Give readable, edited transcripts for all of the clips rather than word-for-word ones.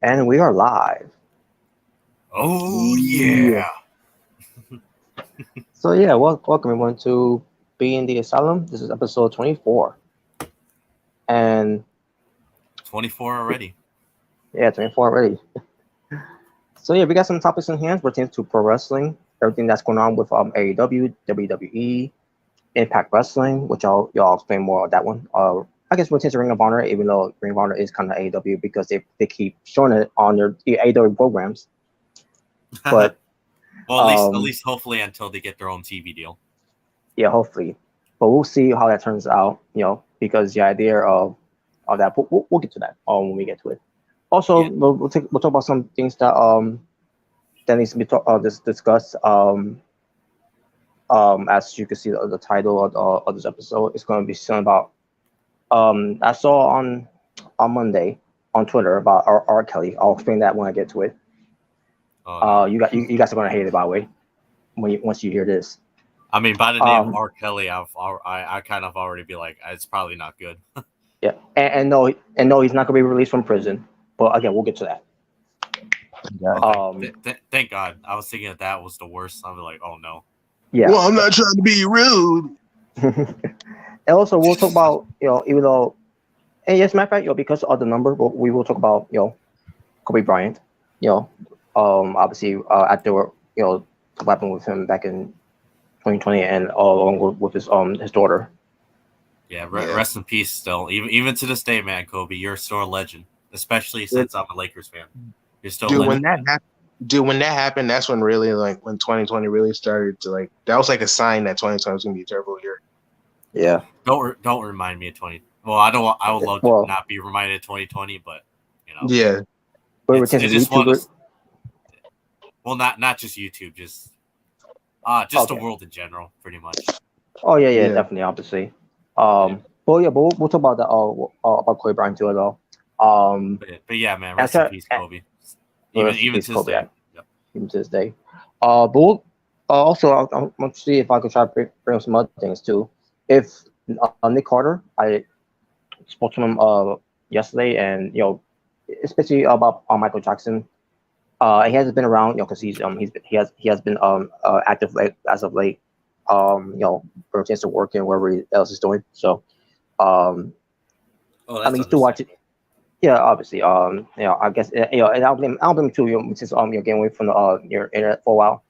And we are live. Oh yeah. So yeah, welcome everyone to Being the Asylum. This is episode 24. And 24 already. yeah, 24 already. So yeah, we got some topics in hand pertaining to pro wrestling, everything that's going on with AEW, WWE, Impact Wrestling, which y'all explain more of that one. I guess pertains to Ring of Honor, even though Ring of Honor is kind of AEW because they keep showing it on their AEW programs. But well, at least hopefully until they get their own TV deal. Yeah, hopefully, but we'll see how that turns out. Because the idea of that we'll get to that when we get to it. Also, we'll talk about some things that needs to be discussed. As you can see, the title of this episode is going to be something about. I saw on Monday on Twitter about R. Kelly. I'll explain that when I get to it. No. You guys are going to hate it, by the way, once you hear this. I mean, by the name R. Kelly, I kind of already be like, it's probably not good. Yeah, and no, he's not gonna be released from prison. But again, we'll get to that. Yeah. Thank God. I was thinking that was the worst. I'll be like, oh no. Yeah. Well, I'm not trying to be rude. And also, we'll talk about even though, and yes, matter of fact, because of the number, we will talk about Kobe Bryant. Obviously, after what happened with him back in 2020, and along with his daughter. Yeah, rest in peace. Still, even to this day, man, Kobe, you're still a legend. Especially since I'm a Lakers fan, you're still. Dude, when that happened, that's when really when 2020 really started to that was like a sign that 2020 was gonna be a terrible year. Yeah. Don't remind me of 20. Well, I don't. I would love to not be reminded of 2020, but Yeah. But YouTubers. Well, not just YouTube, just the world in general, pretty much. Oh yeah, definitely, obviously. But we'll talk about that about Kobe Bryant too, though. But yeah, man, rest in peace, Kobe. Even to this day. Yep. Even to this day. But we'll, also, I want to see if I could try to bring up some other things too. If Nick Carter, I spoke to him yesterday, and especially about Michael Jackson. He hasn't been around, because he has been active as of late. For a chance to work and whatever else is doing. So, I mean, he's still watching. Yeah, obviously. I guess and I'll blame him too. Since getting away from the your internet for a while.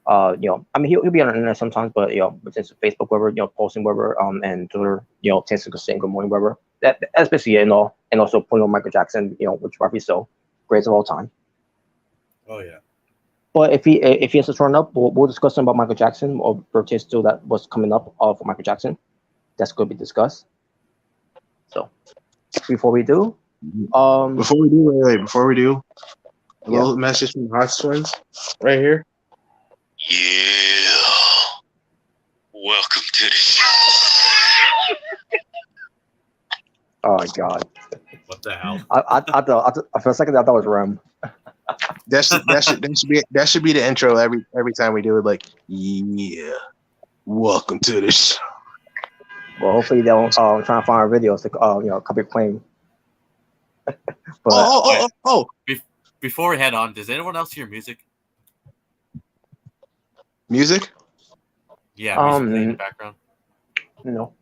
I mean, he'll be on the internet sometimes, but since Facebook, whatever, posting whatever, and Twitter, tends to say good morning, whatever. That especially and also putting on Michael Jackson, which probably so greatest of all time. Oh yeah. But if he has to turn up, we'll discuss something about Michael Jackson or pertains to that was coming up for Michael Jackson. That's going to be discussed. So before we do, a little message from the Hot Twins right here. Yeah, welcome to the show. Oh my God! What the hell? I thought for a second I thought it was Rem. That should be the intro every time we do it. Like, yeah, welcome to this. Well, hopefully they don't try to find our videos to copy claim. But, Before we head on, does anyone else hear music? Music? Yeah, music playing in the background. No.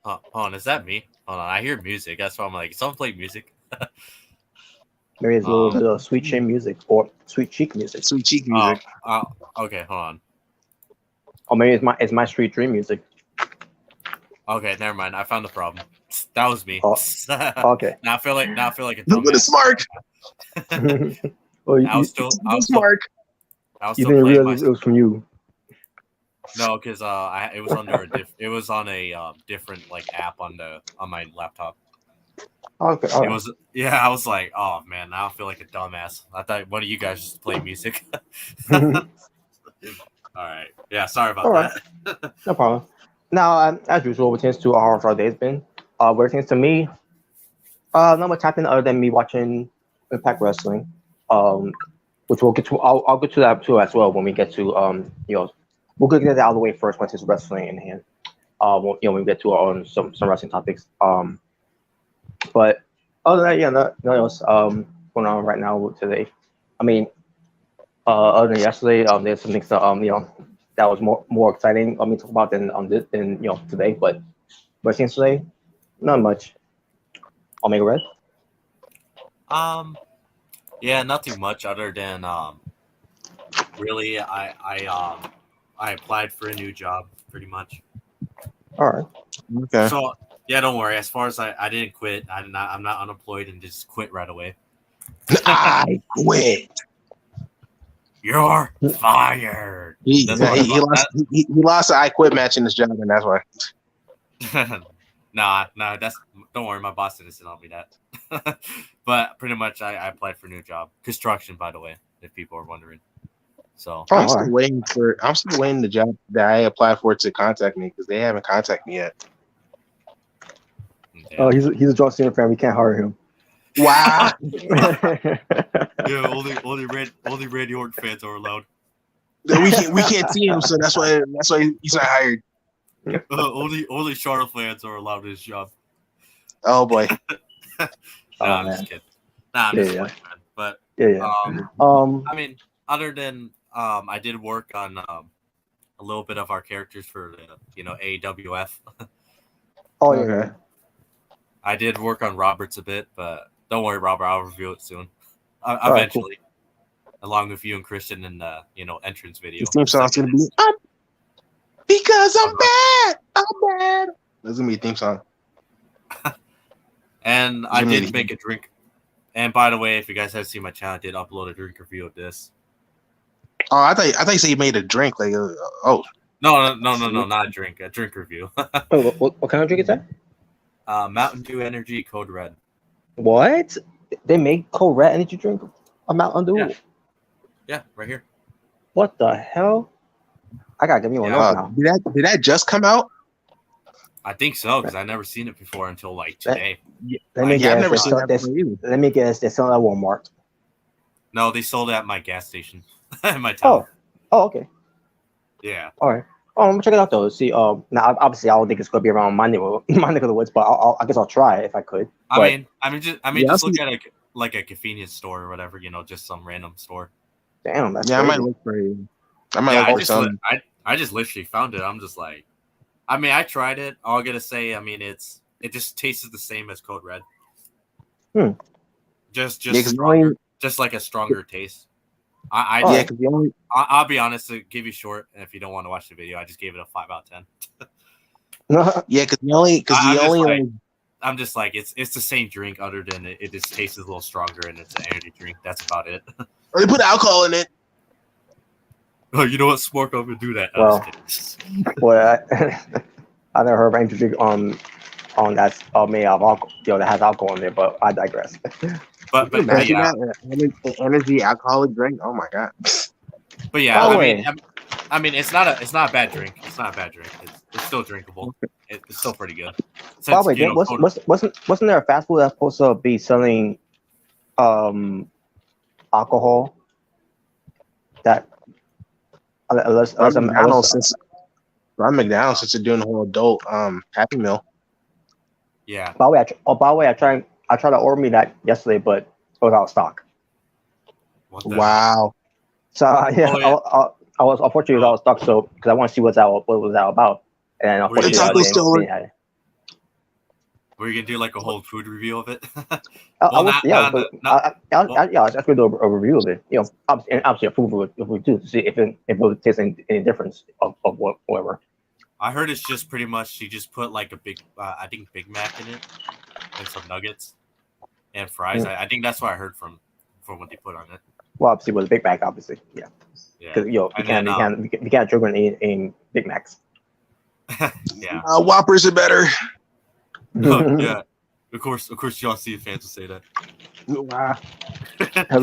Hold on, is that me? Hold on, I hear music. That's why I'm like, someone play music. Maybe it's a little bit of sweet chin music or sweet cheek music. Sweet cheek music. Okay, hold on. Or maybe it's my sweet dream music. Okay, never mind. I found the problem. That was me. Okay. Now I feel like a Look at the smart. I was still smart. I was you still didn't playing realize it was from you. No, because it was under it was on a different app on my laptop. Okay. It was I was like, oh man, now I feel like a dumbass. I thought one of you guys just play music. All right. Yeah, sorry about that. No problem. Now, as usual, what tends to our day's been. What it tends to me, not much happened other than me watching Impact Wrestling. Which we'll get to. I'll get to that too as well when we get to we'll get that out of the way first once it's wrestling in hand. When we get to some wrestling topics. But other than that, nothing else. Want going on right now today. I mean, other than yesterday, there's some things that that was more exciting. I mean, talk about than today, but since today, not much. Omega Red. Yeah, nothing much other than really I applied for a new job pretty much. All right. Okay. So yeah, don't worry. As far as I didn't quit. I'm not unemployed and just quit right away. I quit. You're fired. He lost an I quit match in this job, and that's why. Nah, don't worry, my boss didn't tell me that. But pretty much I applied for a new job. Construction, by the way, if people are wondering. So I'm still waiting the job that I applied for to contact me because they haven't contacted me yet. Oh, he's a John Cena fan. We can't hire him. Wow. Yeah, only Randy Orton fans are allowed. We can't see him, so that's why he's not hired. Only Charlotte fans are allowed his job. Oh boy. I'm just kidding. I'm just playing, man. But I mean, other than I did work on a little bit of our characters for AWF. Oh yeah. I did work on Robert's a bit, but don't worry, Robert. I'll review it soon. Eventually, along with you and Christian in the entrance video. The theme song's gonna be because I'm bad. I'm bad. That's gonna be a theme song. And I did make a drink. And by the way, if you guys have seen my channel, I did upload a drink review of this. Oh, I thought you said you made a drink. Like, No, not a drink. A drink review. What kind of drink is that? Mountain Dew Energy Code Red. What? They make Code Red energy drink? A Mountain Dew? Yeah, right here. What the hell? I gotta give me one now. Did that just come out? I think so, because I never seen it before until like today. I've never seen that before either. Let me guess. They sell it at Walmart. No, they sold it at my gas station in my town. Oh, okay. Yeah. All right. Oh, I'm gonna check it out though. See, now obviously I don't think it's gonna be around my neck of the woods, but I guess I'll try it if I could. I mean, just look at a convenience store or whatever, just some random store. Damn, that's I might look for you. I just literally found it. I'm just like, I mean, I tried it. All I gotta say, I mean, it just tastes the same as Code Red. Just stronger, just like a stronger taste. I'll be honest, to give you short, and if you don't want to watch the video, I just gave it a 5 out of 10. Yeah, because I'm just like it's the same drink, other than it just tastes a little stronger, and it's an energy drink. That's about it. They put alcohol in it. Oh, you know what? Smart, I'm gonna do that. Well, I never heard of energy drink that's made of alcohol, that has alcohol in it, but I digress. But yeah, energy alcoholic drink. Oh my god. But yeah, I mean, it's not a bad drink. It's not a bad drink. It's still drinkable. It's still pretty good. By the way, wasn't there a fast food that's supposed to be selling alcohol? That McDonald's since they're doing the whole adult Happy Meal. Yeah. By the way, I tried to order me that yesterday, but it was out of stock. Wow. So I was unfortunately out of stock, so because I want to see what was that about, and unfortunately Were you gonna do like a whole food review of it? I was gonna do a review of it. Obviously a food review to see if it would taste any difference of whatever. I heard it's just pretty much she just put like a big, I think Big Mac in it, and some nuggets and fries. I think that's what I heard from what they put on it. Well, obviously with a Big Mac, obviously, yeah. Because you can't drink in Big Macs. Yeah. Whoppers are better. Yeah. Of course, y'all see fans will say that. Wow. Have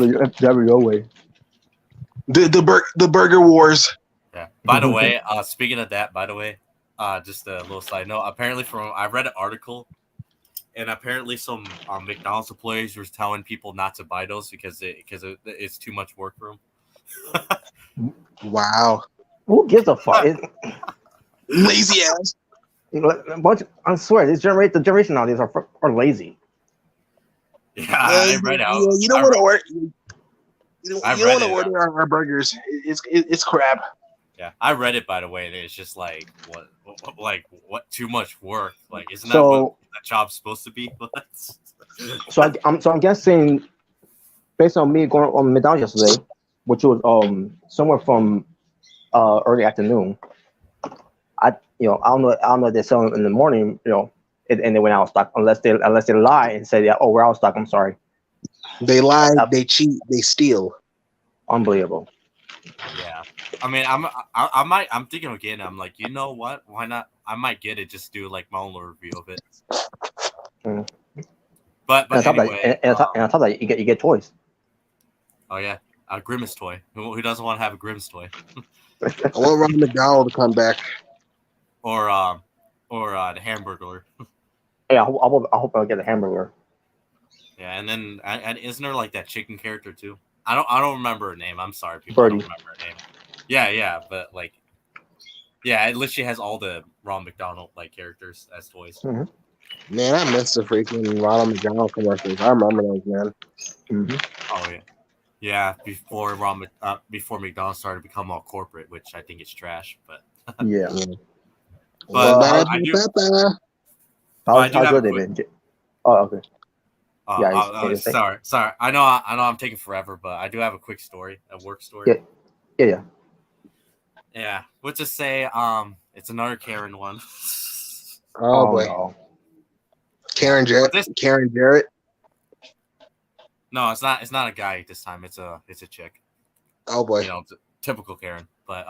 your way. The burger wars. Yeah. By the way, speaking of that, just a little side note. Apparently, I read an article, and apparently some McDonald's employees were telling people not to buy those because it's too much work for them. Wow. Who gives a fuck? Lazy ass. I swear, the generation nowadays are lazy. Yeah, I read out. Yeah, you don't want to order. You I don't read want to it. order our burgers. It's crap. Yeah, I read it, by the way, and it's just like what too much work. Like, isn't that what a job's supposed to be? I'm guessing based on me going on McDonald's yesterday, which was somewhere from early afternoon. I don't know if they're selling in the morning, and they went out of stock unless they lie and say, yeah, oh, we're out of stock. I'm sorry. They lie, they cheat, they steal. Unbelievable. Yeah, I mean, I'm thinking of getting it. I'm like, you know what? Why not? I might get it, just do like my own little review of it. Mm. But anyway, and on top of that, you get toys. Oh yeah, a Grimace toy. Who doesn't want to have a Grimace toy? I want Ronald McDonald to come back. Or the Hamburglar. Yeah, I hope I'll get a hamburger. Yeah, and then and isn't there like that chicken character too? I don't remember her name. I'm sorry, people. Birdie. I don't remember her name. Yeah, but like, yeah, it literally has all the Ronald McDonald like characters as toys. Mm-hmm. Man, I miss the freaking Ronald McDonald commercials. I remember those, man. Mm-hmm. Oh yeah, yeah. Before McDonald's started to become all corporate, which I think is trash. But yeah. But how good they've been? Oh, okay. Sorry. I know I'm taking forever, but I do have a quick story, a work story. Yeah. Yeah. We'll just say it's another Karen one. Oh boy. No. Karen Jarrett. No, it's not a guy this time. It's a chick. Oh boy. It's a typical Karen. But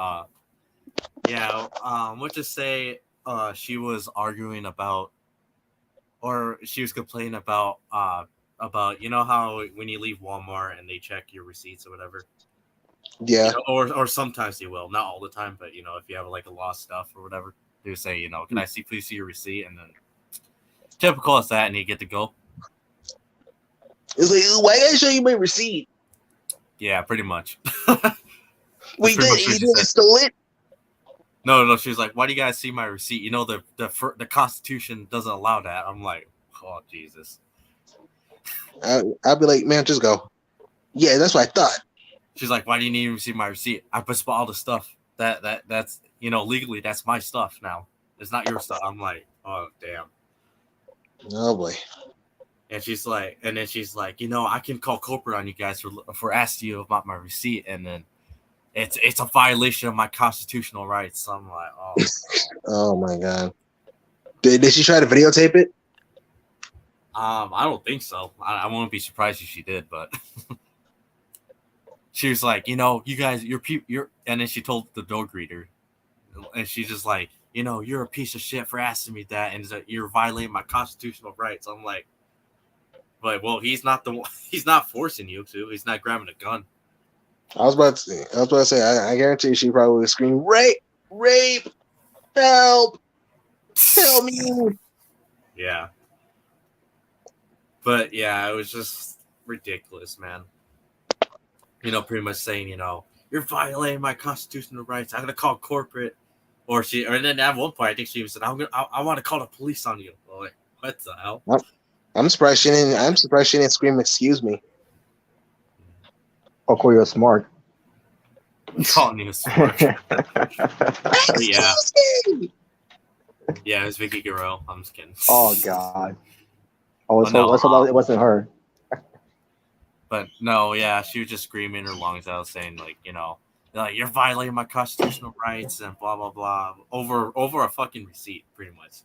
we'll just say she was arguing about, or she was complaining about you know how when you leave Walmart and they check your receipts or whatever. Yeah. Or sometimes they will, not all the time, but if you have like a lost stuff or whatever, they would say, can I please see your receipt? And then typical as that, and you get to go. It's like, why did I show you my receipt? Yeah, pretty much. Wait, you didn't stole it? No. She was like, "Why do you guys see my receipt? The Constitution doesn't allow that." I'm like, "Oh Jesus." I'll be like, "Man, just go." Yeah, that's what I thought. She's like, "Why do you need to see my receipt? I put all the stuff that's legally that's my stuff now. It's not your stuff." I'm like, "Oh damn." Oh boy. And she's like, I can call corporate on you guys for asking you about my receipt, and then it's a violation of my constitutional rights. So I'm like, oh. Oh my god. Did she try to videotape it? I don't think so. I won't be surprised if she did, but she was like, you guys, you're, and then she told the dog greeter, and she's just like, you're a piece of shit for asking me that, and you're violating my constitutional rights. I'm like, but well, he's not forcing you to. He's not grabbing a gun. I was about to say, I guarantee she probably would scream, rape, help me. Yeah. But yeah, it was just ridiculous, man. Pretty much saying, you're violating my constitutional rights. I'm gonna call corporate, or then at one point I think she said, I want to call the police on you. Well, like, what the hell? I'm surprised she didn't scream, excuse me. Or call you smart. Calling you smart. Yeah. Yeah, it was Vicky Guerrero. I'm just kidding. Oh god. It wasn't her. But no, yeah, she was just screaming her lungs out, saying like, you're violating my constitutional rights and blah blah blah over a fucking receipt, pretty much.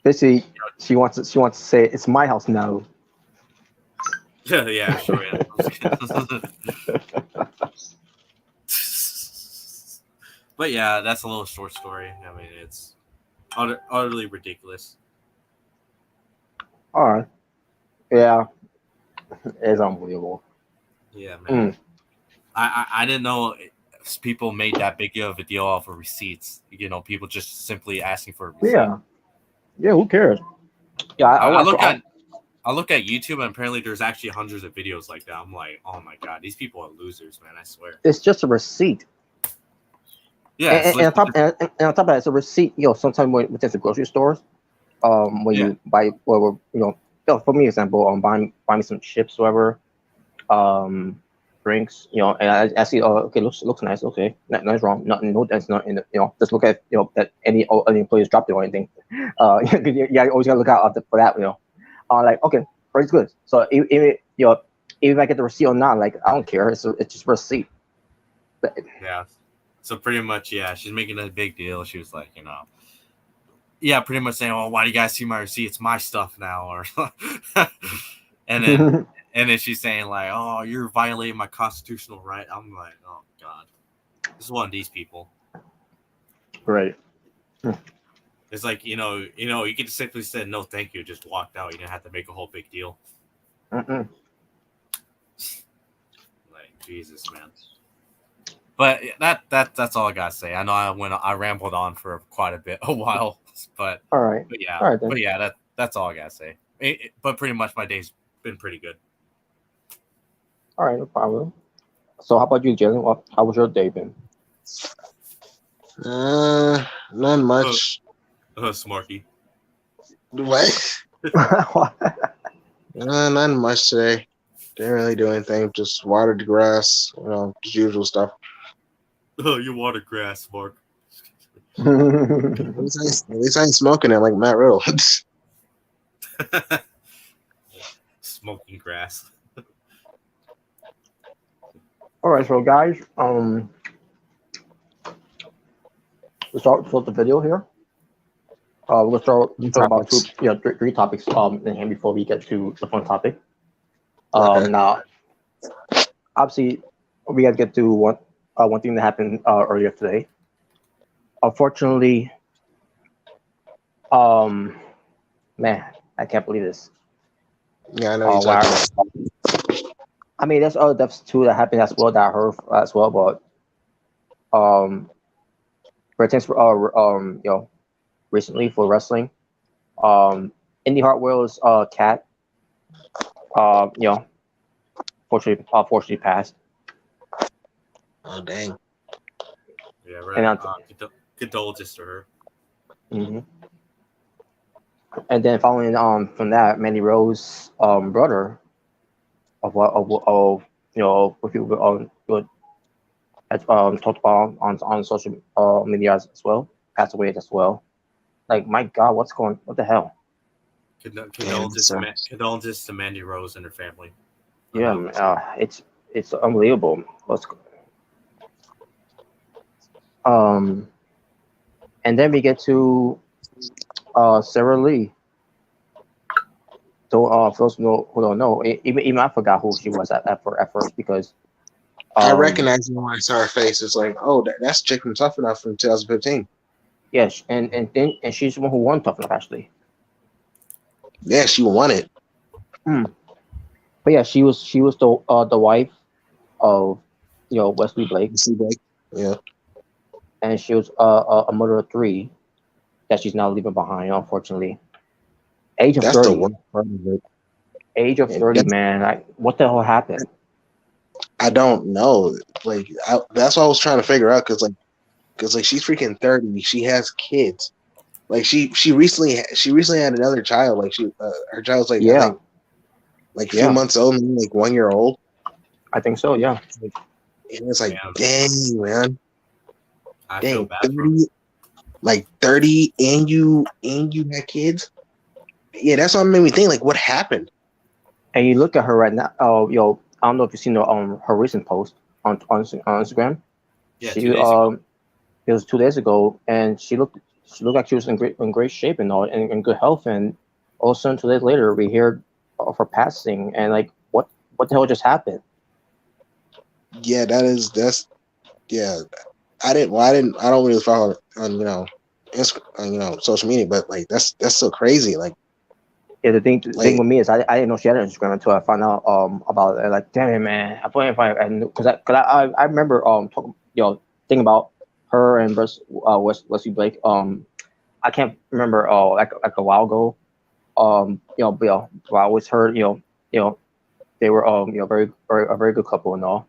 Basically, she wants to say it's my house now. Yeah, sure. Yeah. But yeah, that's a little short story. I mean, it's utterly ridiculous. All right. Yeah, it's unbelievable. Yeah, man. I didn't know people made that big of a deal off of receipts. People just simply asking for a receipt. Yeah. Who cares? Yeah, I look at YouTube, and apparently there's actually hundreds of videos like that. I'm like, oh my god, these people are losers, man. I swear. It's just a receipt. Yeah, and on top of that, it's a receipt. Sometimes when it's the grocery stores, when you buy, or for me, example, buy me some chips, whatever, drinks, and I see, oh, okay, looks nice, okay, nothing's wrong, nothing, no, that's not in the, just look at, that any employees dropped it or anything, you always gotta look out for that, like, okay, it's good. So even if I get the receipt or not, like, I don't care, it's just a receipt. But, yeah. So pretty much, yeah, she's making a big deal. She was like, yeah, pretty much saying, "Oh, why do you guys see my receipt? It's my stuff now," or and then she's saying like, "Oh, you're violating my constitutional right." I'm like, "Oh God, this is one of these people." Right. It's like you could simply said no, thank you, just walked out. You didn't have to make a whole big deal. Mm-mm. Like Jesus, man. But that's all I gotta say. I know I rambled on for quite a while, but all right. But yeah, that's all I gotta say. But pretty much my day's been pretty good. All right, no problem. So how about you, Jalen? How was your day been? Not much. Smarky. What? Not much today. Didn't really do anything. Just watered the grass. Just usual stuff. Oh, you water grass, Mark. At least I ain't smoking it like Matt Riddle. Smoking grass. All right, so guys, let's start the video here. We'll talk about three topics in hand before we get to the fun topic. Okay. Now, obviously, we got to get to one thing that happened earlier today. Unfortunately, man, I can't believe this. Yeah, I know you're talking about. I mean, there's other deaths too that happened as well that I heard as well, but thanks for recently for wrestling, Indy Hartwell's cat, fortunately passed. Oh dang. Yeah, right. Condolences to her. Mm-hmm. And then following from that, Mandy Rose's brother of what people has talked about on social media as well, passed away as well. Like, my God, what the hell? Condolences to Mandy Rose and her family. Yeah, it's unbelievable. And then we get to Sarah Lee. So for those who don't know, even I forgot who she was at first because I recognized her when I saw her face. It's like, oh, that's Chick from Tough Enough from 2015. Yes, and she's the one who won Tough Enough actually. Yeah, she won it. But yeah, she was the wife of Wesley Blake. Yeah. And she was a mother of 3 that she's now leaving behind, unfortunately. Age of 30. The worst part of it. Age of 30, man. Like, what the hell happened? I don't know. Like, that's what I was trying to figure out because she's freaking 30. She has kids. Like she recently had another child. Like her child's like a few months old, maybe like 1 year old. I think so. Yeah. And it's like, dang, man. I feel bad 30, and you had kids. Yeah, that's what made me think. Like, what happened? And you look at her right now. I don't know if you've seen her recent post on Instagram. Yeah, it was 2 days ago, and she looked like she was in great shape and all, and in good health. And all of a sudden, 2 days later, we hear of her passing. And like, what the hell just happened? Yeah, yeah. I don't really follow on social media, but like that's so crazy. Like, yeah, the thing with me is I didn't know she had an Instagram until I found out about it. Like, damn it, man! I thought if I knew, because I remember thinking about her and Wesley Blake. I can't remember like a while ago. But I always heard they were a very good couple and all.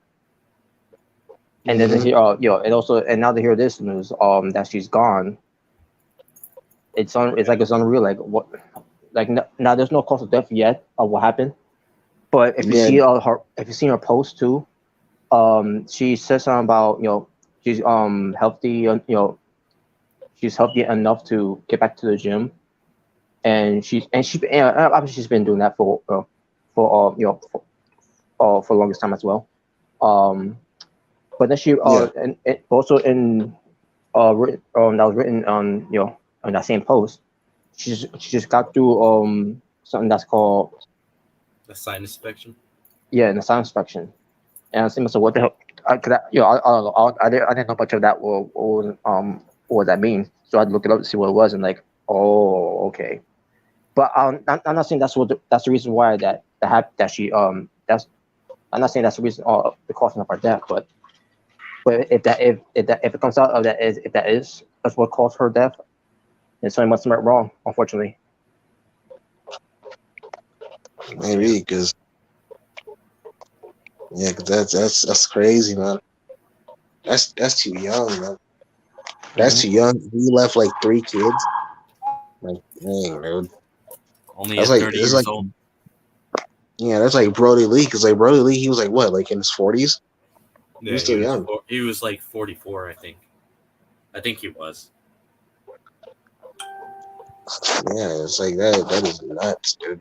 And then and now to hear this news that she's gone, it's unreal. Like, what? like now there's no cause of death yet of what happened, but if you Yeah. see if you see her post too, she says something about she's healthy, she's healthy enough to get back to the gym, and obviously she's been doing that for for the longest time as well. Um, but then she Yeah. and also in that was written on on that same post. She just got through something that's called The sign inspection. in the sound inspection, and I was thinking, so what the hell? Cause I don't know, I didn't know much of that. What that means? So I had to look it up to see what it was, and like, oh, okay. But I'm not saying that's the reason why that she that's I'm not saying that's the reason the cause of her death, but if it comes out of that is if that's what caused her death, then something must have went wrong, unfortunately. Maybe because that's crazy, man. That's too young, man. That's too young. He left like 3 kids. Like, dang, dude. Only That's at like 30 it's years like old. yeah, that's like Brody Lee. Because like Brody Lee, he was like what, like in his 40s? Yeah, He was still young. He was like 44, I think. I think he was. Yeah, it's like that. That is nuts, dude.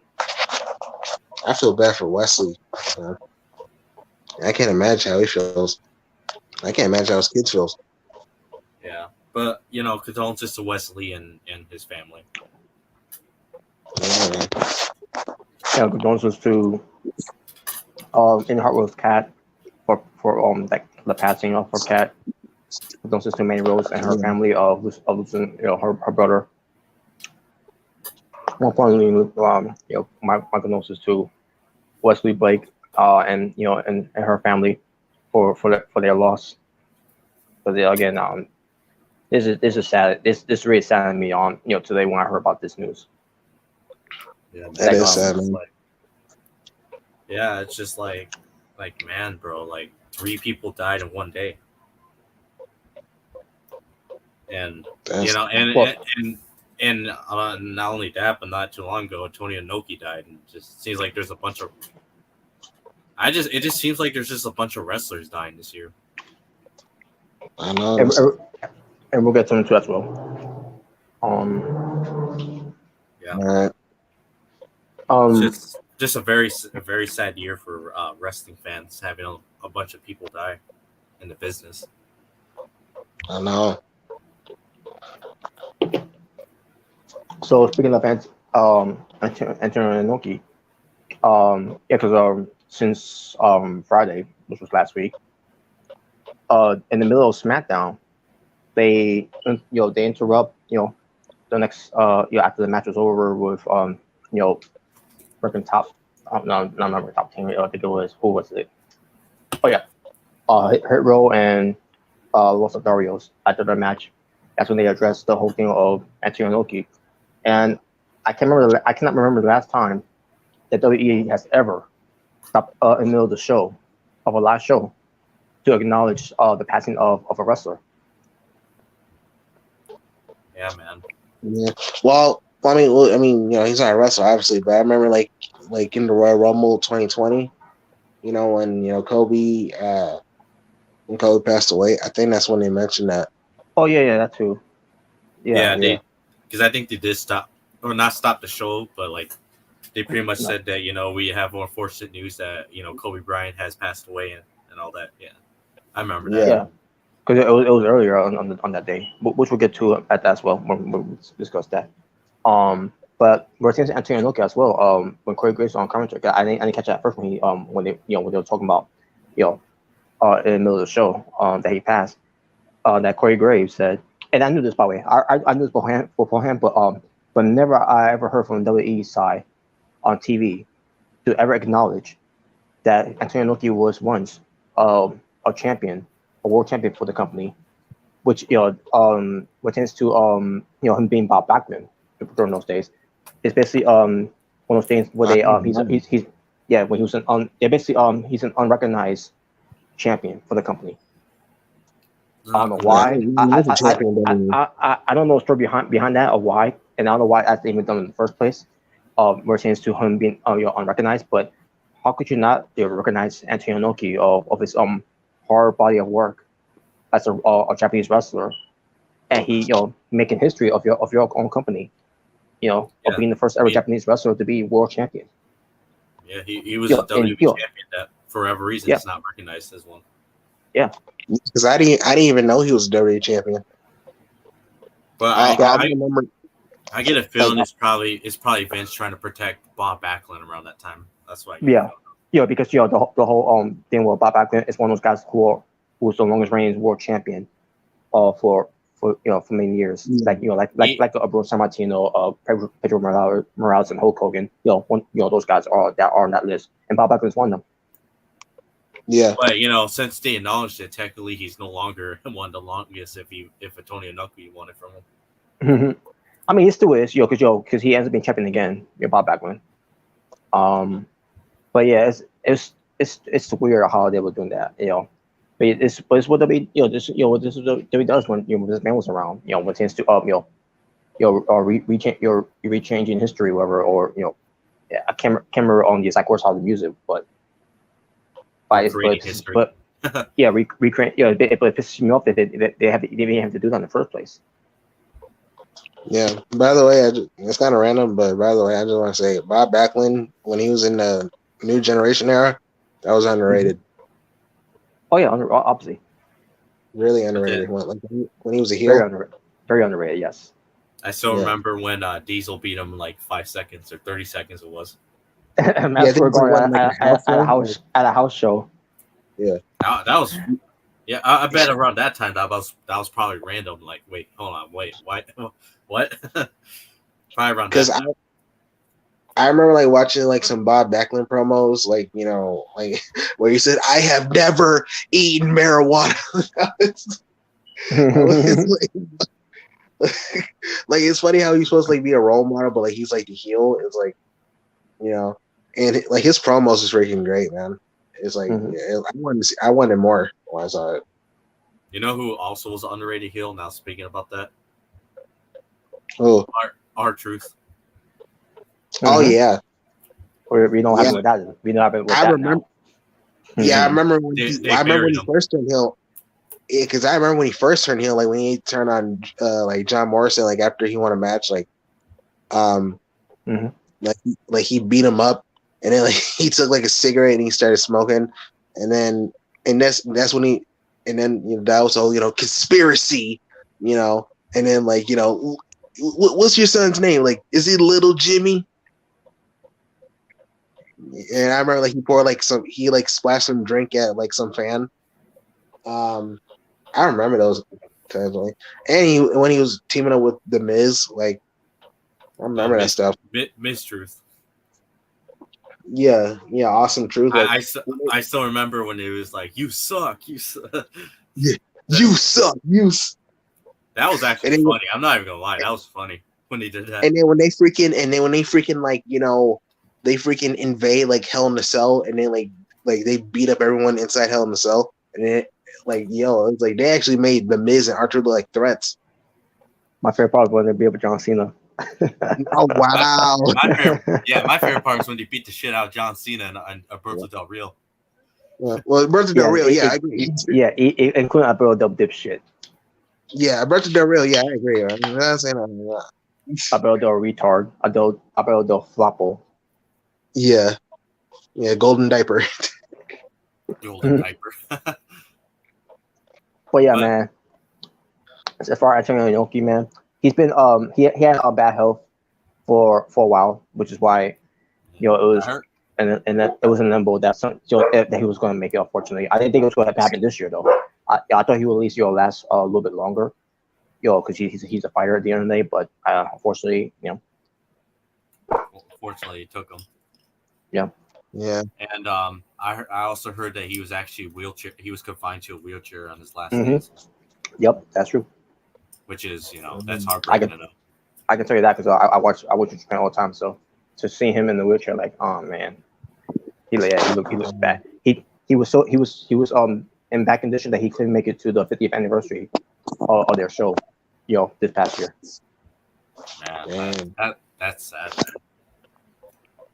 I feel bad for Wesley. Man. I can't imagine how he feels. I can't imagine how his kids feels. Yeah, but condolences to Wesley and his family. Yeah, man. Condolences to in Hartwell's cat for like the passing of her cat. Condolences to Manny Rose and her family of losing her brother. More importantly, my condolences to Wesley Blake and and her family for their loss. But again, this is sad. This really saddened me on today when I heard about this news. Yeah, man. That is sad, It's man. like, yeah, it's just like man, bro, like 3 people died in one day, and That's, and not only that, but not too long ago, Antonio Inoki died, and just seems like there's a bunch of. It just seems like there's just a bunch of wrestlers dying this year. I know. And we'll get to into that as well. Yeah. All right. It's just a very sad year for wrestling fans, having a bunch of people die in the business. I know. So speaking of Antonio Inoki, because since Friday, which was last week, in the middle of SmackDown, they interrupt the next after the match was over with freaking top no, not remember top team. I think it was who was it? Oh yeah, Hit Row and Los Darios after the match. That's when they addressed the whole thing of Antonio Inoki, and I cannot remember the last time that WWE has ever stopped in the middle of the show, of a live show, to acknowledge the passing of a wrestler. Yeah, man. Yeah. Well, I mean, he's not a wrestler, obviously, but I remember like in the Royal Rumble 2020, when Kobe when Kobe passed away. I think that's when they mentioned that. Oh yeah, that too. Yeah. Because I think they did stop or not stop the show, but like they pretty much said that we have more unfortunate news that Kobe Bryant has passed away and all that. Yeah, I remember that. Yeah, because it was earlier on that day, which we'll get to at that as well when we discuss that. But we're seeing Antonio Inoki as well. When Corey Graves on commentary, I didn't catch that at first when they were talking about in the middle of the show that he passed. That Corey Graves said, and I knew this by the way. I knew this beforehand, but never I ever heard from the WWE side on TV to ever acknowledge that Antonio Inoki was once a champion, a world champion for the company, which tends to him being Bob Backlund during those days. It's basically one of those things where they he's when he was he's an unrecognized champion for the company. I don't know why. I don't know the story behind that or why, and I don't know why that's even done in the first place. pertains to him being unrecognized. But how could you not recognize Antonio Inoki of his hard body of work as a Japanese wrestler, and he making history of your own company, of being the first ever Japanese wrestler to be world champion. Yeah, he was a WWE champion that for whatever reason is not recognized as one. Yeah, because I didn't even know he was a WWE champion. But I get a feeling it's probably Vince trying to protect Bob Backlund around that time. That's why. Because the whole thing with Bob Backlund is one of those guys who's the longest reigning world champion, for many years. Like Bruno Sammartino, Pedro Morales, and Hulk Hogan. Those guys are on that list, and Bob Backlund is one of them. Yeah, but since they acknowledged it, technically he's no longer one of the longest. If Antonio Inoki won it from him. I mean, he still is, because he ends up being champion again. Bob Backlund. But yeah, it's weird how they were doing that. But it's what WWE this is what WWE does when this man was around. When it tends to rechanging history, whatever, or I can't remember on the exact words how to use it, but history. But recreate. But it pisses me off that they didn't have to do that in the first place. Yeah. By the way, it's kind of random, but by the way, I just want to say Bob Backlund, when he was in the New Generation era, that was underrated. Oh yeah, obviously. Really underrated. When he was a heel. Very underrated. Yes. I still remember when Diesel beat him in like 5 seconds or 30 seconds. It was. Going at a house show. Yeah. That was. Yeah, I bet around that time that was probably random. Like, wait, hold on, wait, what? Probably around that time. I remember like watching like some Bob Backlund promos, like where he said, "I have never eaten marijuana." Like it's funny how he's supposed to like be a role model, but like he's like the heel. It's like, and like his promos is freaking great, man. It's like I wanted more when I saw it. You know who also was an underrated heel? Now speaking about that, R-Truth. Oh yeah, we don't have with that. We don't have it with that now. Yeah, I remember when he first turned heel. Because I remember when he first turned heel, like when he turned on like John Morrison, like after he won a match, like like he beat him up, and then like he took like a cigarette and he started smoking, and that's when he, and then that was all conspiracy, and then like what's your son's name? Like, is he Little Jimmy? And I remember like he poured like he splashed some drink at like some fan. I remember those times, like, and when he was teaming up with the Miz, like I remember that stuff. Miz Truth. Yeah, awesome truth. Like, I still remember when it was like, "You suck, you suck." Yeah, you suck, you. That was actually funny. I'm not even gonna lie, that was funny when he did that. And then when they freaking like they freaking invade like Hell in a Cell, and then like they beat up everyone inside Hell in a Cell, and then it's like they actually made the Miz and Archer look like threats. My favorite part was when they beat up John Cena. Oh wow! My favorite part was when they beat the shit out of John Cena and Alberto Del Rio. Yeah. Well, Alberto Del Rio, I agree. Including Alberto Del dipshit. Yeah, Alberto Del Rio, I agree. I'm not saying that. Alberto Del retard. Alberto Del floppo. Yeah, golden diaper. Golden diaper. But yeah, man. As far as Antonio Inoki, man, he's been he had a bad health for a while, which is why it was and then it was in limbo that that he was going to make it. Unfortunately, I didn't think it was going to happen this year though. I thought he would at least last a little bit longer, because he's a fighter at the end of the day. But unfortunately, Unfortunately, it took him. Yeah. Yeah. And I also heard that he was actually wheelchair. He was confined to a wheelchair on his last days. Yep, that's true. Which is that's heartbreaking to know. I can tell you that because I watch Japan all the time. So to see him in the wheelchair, like, oh man, he looks bad. He was in bad condition that he couldn't make it to the 50th anniversary of their show, this past year. Man, that's sad.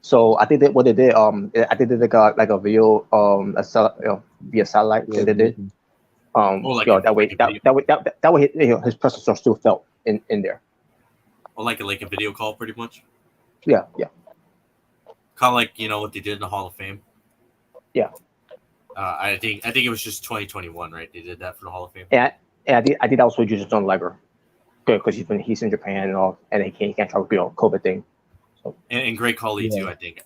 So I think that what they did, I think they got like a video, via satellite. Yeah, They did, Or like that way, like a video, that way, his presence are still felt in there. or like a video call, pretty much. Yeah. Kind of like what they did in the Hall of Fame. Yeah. I think it was just 2021, right? They did that for the Hall of Fame. And I think that was what just on Liger, good, because he's in Japan and all, and he can't travel, COVID thing. So. And Great Khali too, I think.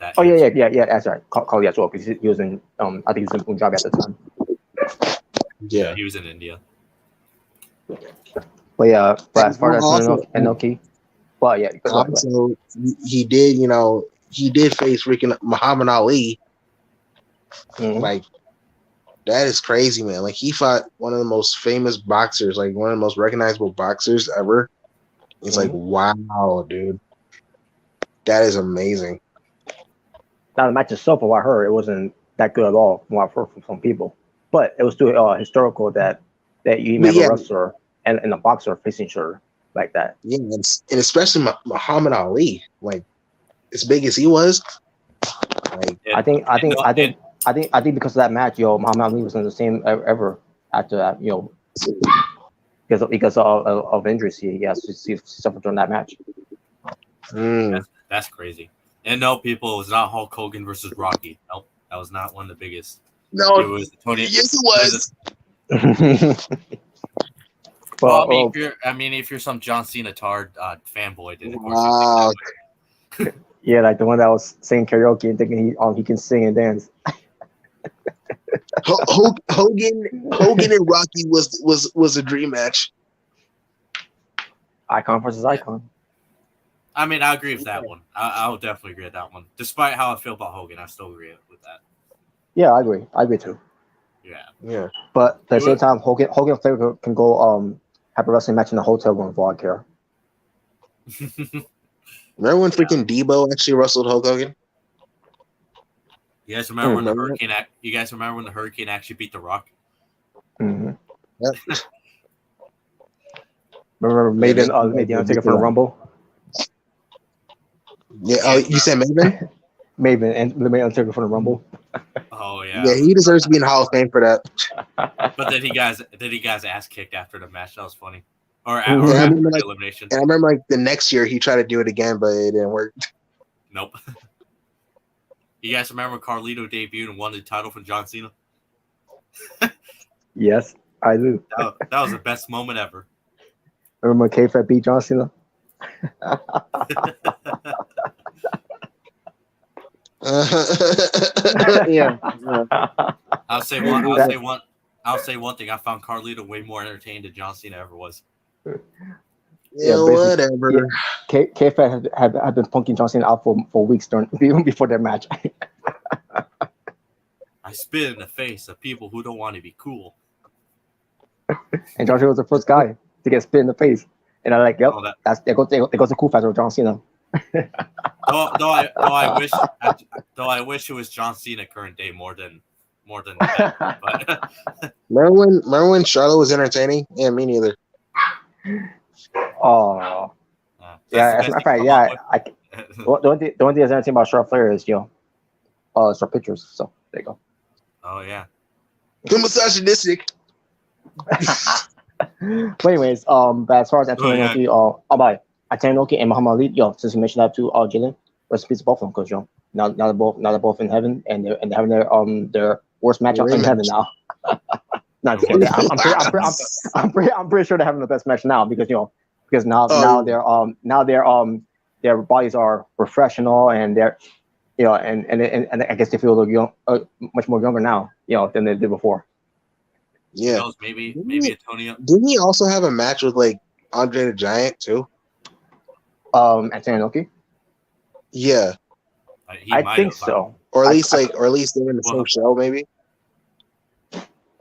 That. Oh yeah. That's right. Khali as well, because he was in I think he was in Punjab at the time. Yeah, he was in India. But yeah, but as far as Inoki, well, yeah. Also, he did, he did face freaking Muhammad Ali. Mm-hmm. Like, that is crazy, man. Like, he fought one of the most famous boxers, like one of the most recognizable boxers ever. It's like, wow, dude. That is amazing. Now the match itself, from what I heard, it wasn't that good at all, from what I've heard from some people. But it was still historical that you have a wrestler and a boxer facing each other like that. Yeah, and especially Muhammad Ali, like as big as he was. Like, I think because of that match, Muhammad Ali was in the same ever after that, because of injuries he suffered during that match. That's crazy. And no, people, it was not Hulk Hogan versus Rocky. Nope, that was not one of the biggest. No, it was Tony. Yes, it was. Well, if you're some John Cena fanboy, then of course. Wow. Yeah, like the one that was singing karaoke and thinking he can sing and dance. Hogan and Rocky was a dream match. Icon versus icon. I mean, I agree with that one. I would definitely agree with that one. Despite how I feel about Hogan, I still agree with that. Yeah, I agree. I agree too. Yeah. But at the same time, Hogan Flair can go have a wrestling match in the hotel room for all I care. Remember when freaking Debo actually wrestled Hulk Hogan? You guys remember when the Hurricane? You guys remember when the Hurricane actually beat the Rock? Mm-hmm. Yep. Remember Maven made the Undertaker for the Rumble? Yeah. You said Maven? Maven and made Undertaker for the Rumble. Oh yeah. Yeah, he deserves to be in the Hall of Fame for that. But then he guys ass kicked after the match. That was funny. Or after the elimination. And I remember the next year he tried to do it again, but it didn't work. Nope. You guys remember when Carlito debuted and won the title from John Cena? Yes, I do. That was the best moment ever. Remember when K-Fed beat John Cena? Yeah. I'll say one thing. I found Carlito way more entertaining than John Cena ever was. Yeah, whatever. Yeah. K-Fed had been punking John Cena out for weeks even before their match. I spit in the face of people who don't want to be cool. And John Cena was the first guy to get spit in the face. And I'm like, yep, there goes the cool factor with John Cena. Though I wish it was John Cena current day more than that. But remember when Charlotte was entertaining? Yeah, me neither. Oh, yeah. As a matter of fact, yeah. The only thing that's entertaining about Charlotte Flair is her pictures. So there you go. Oh yeah. The misogynistic. But anyways, but as far as Antonio Inoki, Antonio Inoki and Muhammad Ali, since you mentioned that too, Jalen, rest in peace to both of them, because now they're both in heaven and they're having their worst matchup in heaven now. I'm pretty sure they're having the best match now because now their bodies are professional and they're and I guess they feel young, much more younger now than they did before. Yeah, maybe Antonio. Didn't he also have a match with like Andre the Giant too? Antonio Inoki? Yeah, I think so. Or at least they're in the same show, maybe.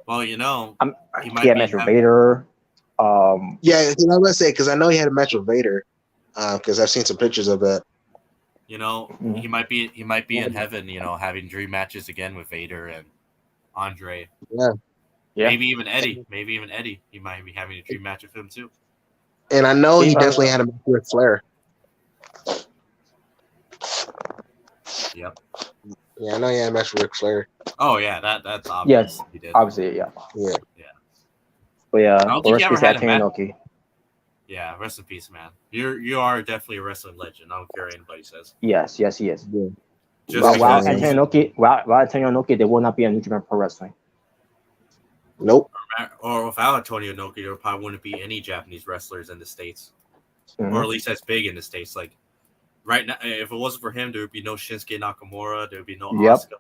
Well, he had a match with Vader. Yeah, I was gonna say because I know he had a match with Vader. Because I've seen some pictures of that. He might be in heaven. Having dream matches again with Vader and Andre. Yeah. Maybe even Eddie. He might be having a dream match with him too. And I know he definitely had a match with Flair. Yep. Yeah, I know he had a match with Ric Flair. Oh yeah, that's obvious. Yes, He did. obviously, yeah. Yeah. But yeah, I don't think he rest in ever peace, had a Antonio match. Inoki. Yeah, rest in peace, man. You are definitely a wrestling legend. I don't care what anybody says. Yes, he is. Yeah. Just While because Definitely. Antonio Inoki, there will not be a New Japan Pro Wrestling. Nope. or without Antonio Inoki, there probably wouldn't be any Japanese wrestlers in the States, or at least as big in the States. Like right now, if it wasn't for him, there would be no Shinsuke Nakamura. There would be no Yep. Asuka.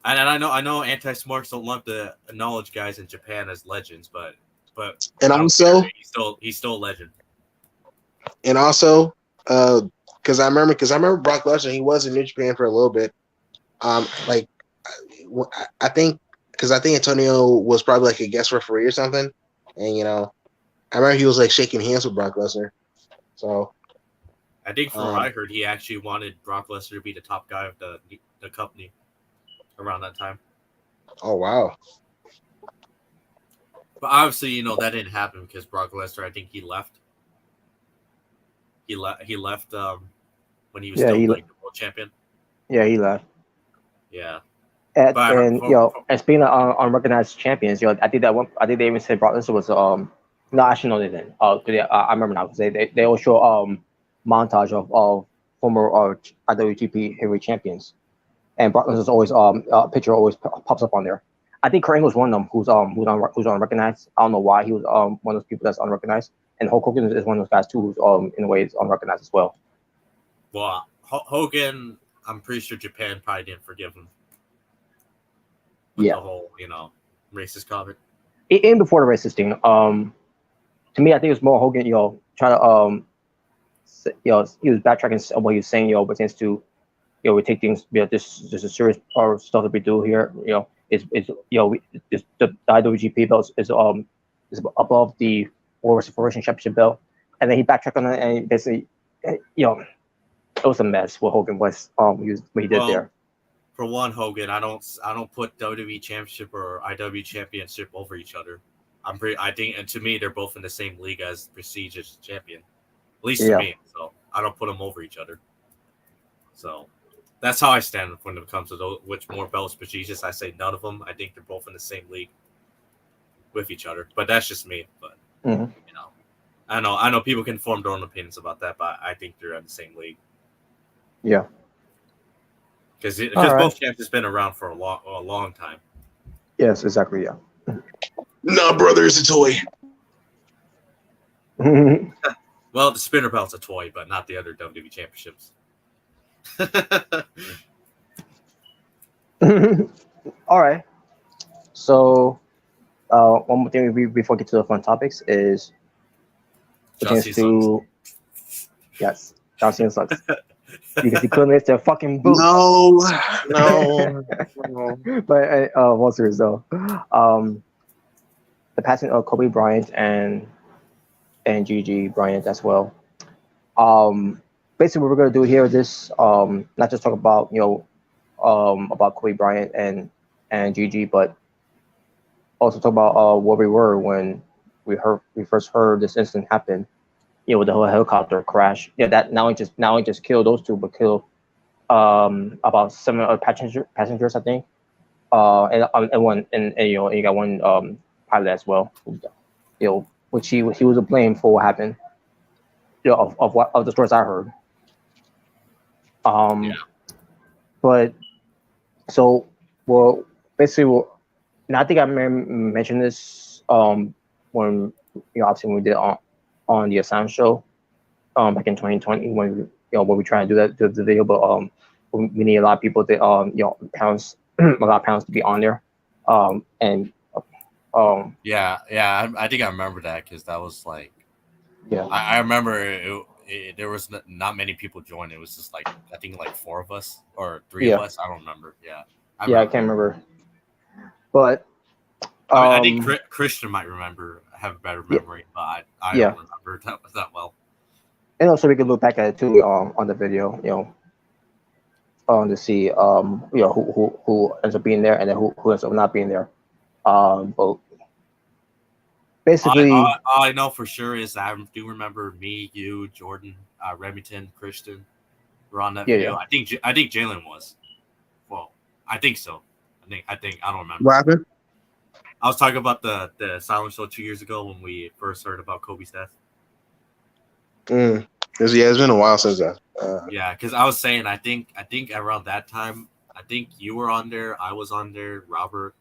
And I know anti-smarks don't love to acknowledge guys in Japan as legends, but And I don't also, care. He's still a legend. and also, because I remember Brock Lesnar. He was in New Japan for a little bit. Like I think Antonio was probably like a guest referee or something, and I remember he was like shaking hands with Brock Lesnar. So I think from what I heard, he actually wanted Brock Lesnar to be the top guy of the company around that time. Oh wow! But obviously, that didn't happen because Brock Lesnar. I think he left. He left when he was still like the world champion. Yeah, he left. Yeah. And speaking of unrecognized champions, I think they even said Brock Lesnar was no, actually no, they didn't. I remember now because they all show montage of former IWGP heavyweight champions, and Brock Lesnar's always picture always pops up on there. I think Kurt Angle's one of them who's unrecognized. I don't know why he was one of those people that's unrecognized, and Hulk Hogan is one of those guys too who's in a way is unrecognized as well. Well, Hogan, I'm pretty sure Japan probably didn't forgive him. With the whole, racist comment. Even before the racist thing, to me, I think it was more Hogan, trying to, he was backtracking on what he was saying, but since to, we take things, this is serious stuff that we do here, the IWGP belt is above the World Federation Championship belt, and then he backtracked on it, and basically, it was a mess what Hogan was, what he did there. For one, Hogan, I don't put WWE Championship or IW Championship over each other. I think, and to me, they're both in the same league as prestigious champion, at least to me. So I don't put them over each other. So that's how I stand when it comes to those, which more belts prestigious. I say none of them. I think they're both in the same league with each other. But that's just me. But I know people can form their own opinions about that, but I think they're in the same league. Yeah. Because both champs has been around for a long time. Yes, exactly. Yeah. No, brother, it's a toy. Well, the spinner belt's a toy, but not the other WWE championships. All right. So, one more thing before we get to the fun topics is John Cena yes, John Cena sucks. Because he couldn't lift their fucking boots. No. But more serious though, the passing of Kobe Bryant and Gigi Bryant as well. Basically, what we're gonna do here is this, not just talk about about Kobe Bryant and Gigi, but also talk about where we were when we first heard this incident happen. With the whole helicopter crash. That not only just killed those two, but killed about 7 other passengers, I think. And one, and you got one pilot as well. Which he was to blame for what happened. Of the stories I heard. But so basically, and I think I mentioned this when obviously when we did on the Asylum show back in 2020 when we try to do the video, but we need a lot of people to pounds a lot of pounds to be on there, and I think I remember that because that was like I remember there was not many people joined. It was just like I think like 4 of us or 3 of us. I don't remember. I can't remember, but I think Christian might have a better memory, but I don't remember that well. And also we could look back at it too on the video, to see who ends up being there and then who ends up not being there. But basically, all I know for sure is I do remember me, you, Jordan, Remington, Christian, were on that Yeah, video. yeah. I think Jalen was. Well, I think so. I don't remember. What happened? I was talking about the Asylum show 2 years ago when we first heard about Kobe's death. It's been a while since that. Yeah, because I was saying I think around that time, I think you were on there, I was on there, Robert,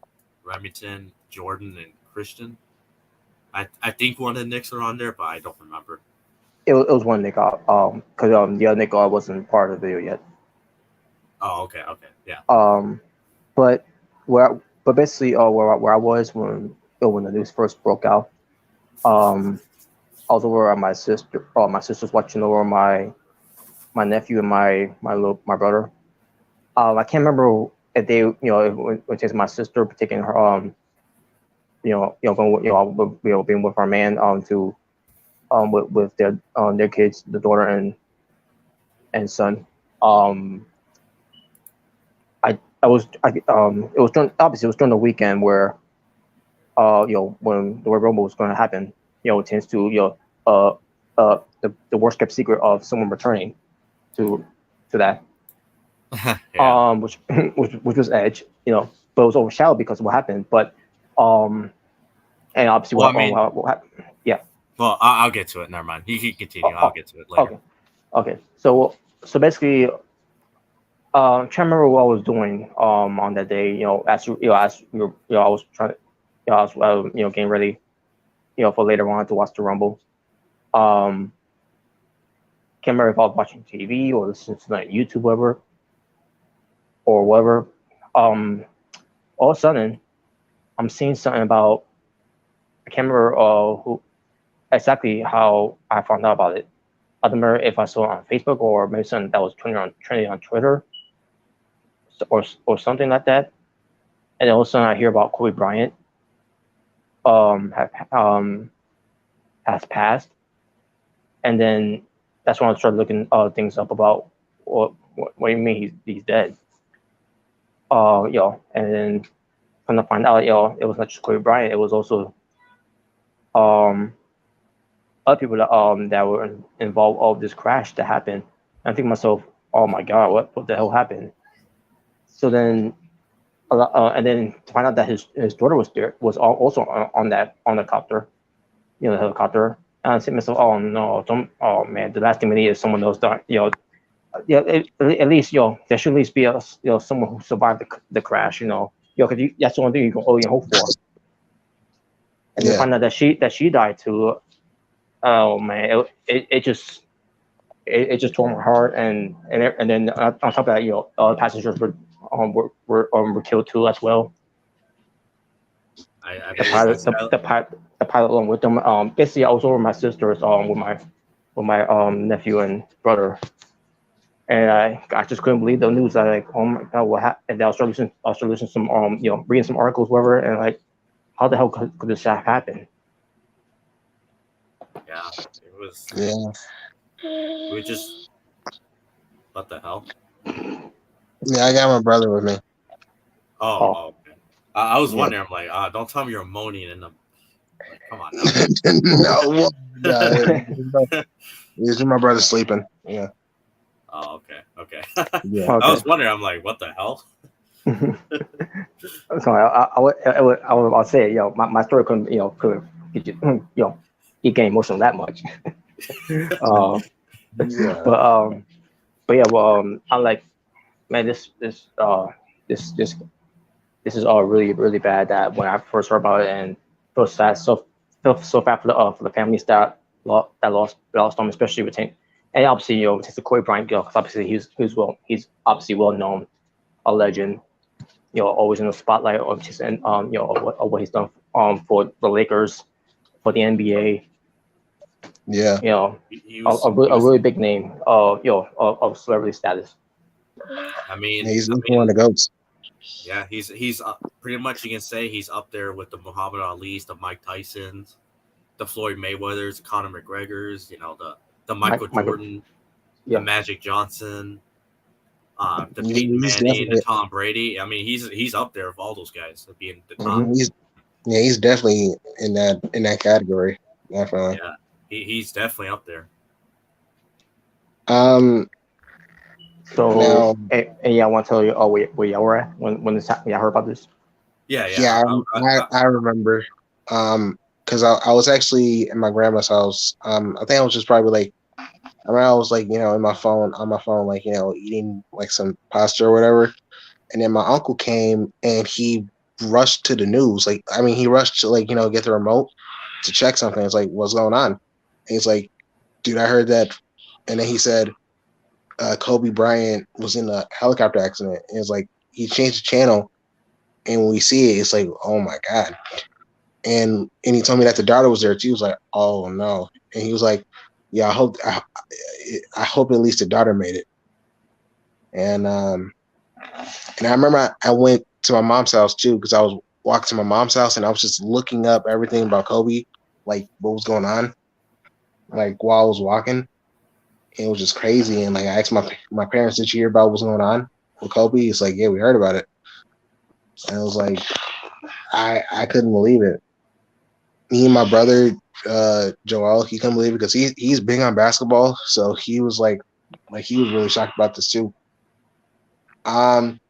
Remington, Jordan, and Christian. I think one of the Knicks were on there, but I don't remember. It was one Nick because the other Nick wasn't part of the video yet. Oh, okay, yeah. But basically, where I was when the news first broke out, I was over at my sister. My sister's watching over my nephew and my brother. I can't remember if they, when it's my sister taking her, going, being with our man, to, with their kids, the daughter and son. It was during the weekend where, when the Royal Rumble was going to happen, it tends to, the worst kept secret of someone returning to that. Yeah. Which was Edge, but it was overshadowed because of what happened. But and obviously Well, I mean, what happened. Yeah. Well, I'll get to it. Never mind. He continue. I'll get to it later. Okay. So basically, trying to remember what I was doing on that day. As I was trying, I was getting ready, for later on to watch the Rumble. Can't remember if I was watching TV or listening to like YouTube, whatever. Or whatever. All of a sudden, I'm seeing something about, I can't remember who exactly how I found out about it. I don't remember if I saw it on Facebook or maybe something that was trending on Twitter or something like that. And then all of a sudden I hear about Kobe Bryant has passed, and then that's when I started looking things up about what do you mean he's dead. And then come to find out, it was not just Kobe Bryant. It was also other people that were involved of this crash that happened. And I think to myself, oh my God, what the hell happened? So then, and then to find out that his daughter was also on the copter, the helicopter. And I said to myself, oh no, oh man, the last thing we need is someone else that, at least, there should at least be someone who survived the crash, because that's the only thing you can only hope for. And then find out that she died too. Oh man, it just tore my heart, and then on top of that, passengers were killed too as well. The pilot along with them. Basically, I was over my sister's with my nephew and brother. And I just couldn't believe the news. I like, oh my God, what happened? And I was listening some reading some articles, whatever, and like, how the hell could this happen? Yeah, it was. Yeah. We just. What the hell? Yeah, I got my brother with me. Oh, okay. I was wondering. I'm like, don't tell me you're moaning in them. Like, come on. No, this is my brother sleeping. Yeah. Oh, okay. Yeah. I was wondering. I'm like, what the hell? So I'll say it, my story couldn't could get you you get emotional that much. Yeah. But yeah, well, I'm like, man, this is really really bad. That when I first heard about it, and feel sad, so bad for the families that lost them, especially with him. And obviously, since the Kobe Bryant, because obviously he's obviously well known, a legend, always in the spotlight of just and of what he's done for the Lakers, for the NBA. Yeah. A really big name of celebrity status. I mean, he's one of the GOATs. Yeah, he's pretty much, you can say he's up there with the Muhammad Ali's, the Mike Tysons, the Floyd Mayweathers, the Conor McGregors, the Michael Jordan, the Magic Johnson, the Peyton Manning, the Tom Brady. I mean, he's up there with all those guys being the top. He's definitely in that category. Definitely. Yeah, he's definitely up there. So, Now, and yeah, I want to tell you, where y'all were at when this happened. Y'all heard about this? Yeah, yeah, I remember. Because I was actually in my grandma's house. I think I was just probably like, I mean, I was like, in my phone, on my phone, like, eating like some pasta or whatever. And then my uncle came and he rushed to the news. Like, I mean, he rushed to like, get the remote to check something. It's like, what's going on? And he's like, dude, I heard that. And then he said, Kobe Bryant was in a helicopter accident. And it's like, he changed the channel. And when we see it, it's like, oh my God. And he told me that the daughter was there too. He was like, oh no. And he was like, yeah, I hope at least the daughter made it. And I remember I went to my mom's house too because I was walking to my mom's house and I was just looking up everything about Kobe, like what was going on, like while I was walking. And it was just crazy. And like I asked my parents, did you hear about what's going on with Kobe? It's like, yeah, we heard about it. And it was like I couldn't believe it. Me and my brother, Joel, he couldn't believe it because he's big on basketball. So he was like he was really shocked about this too. Um,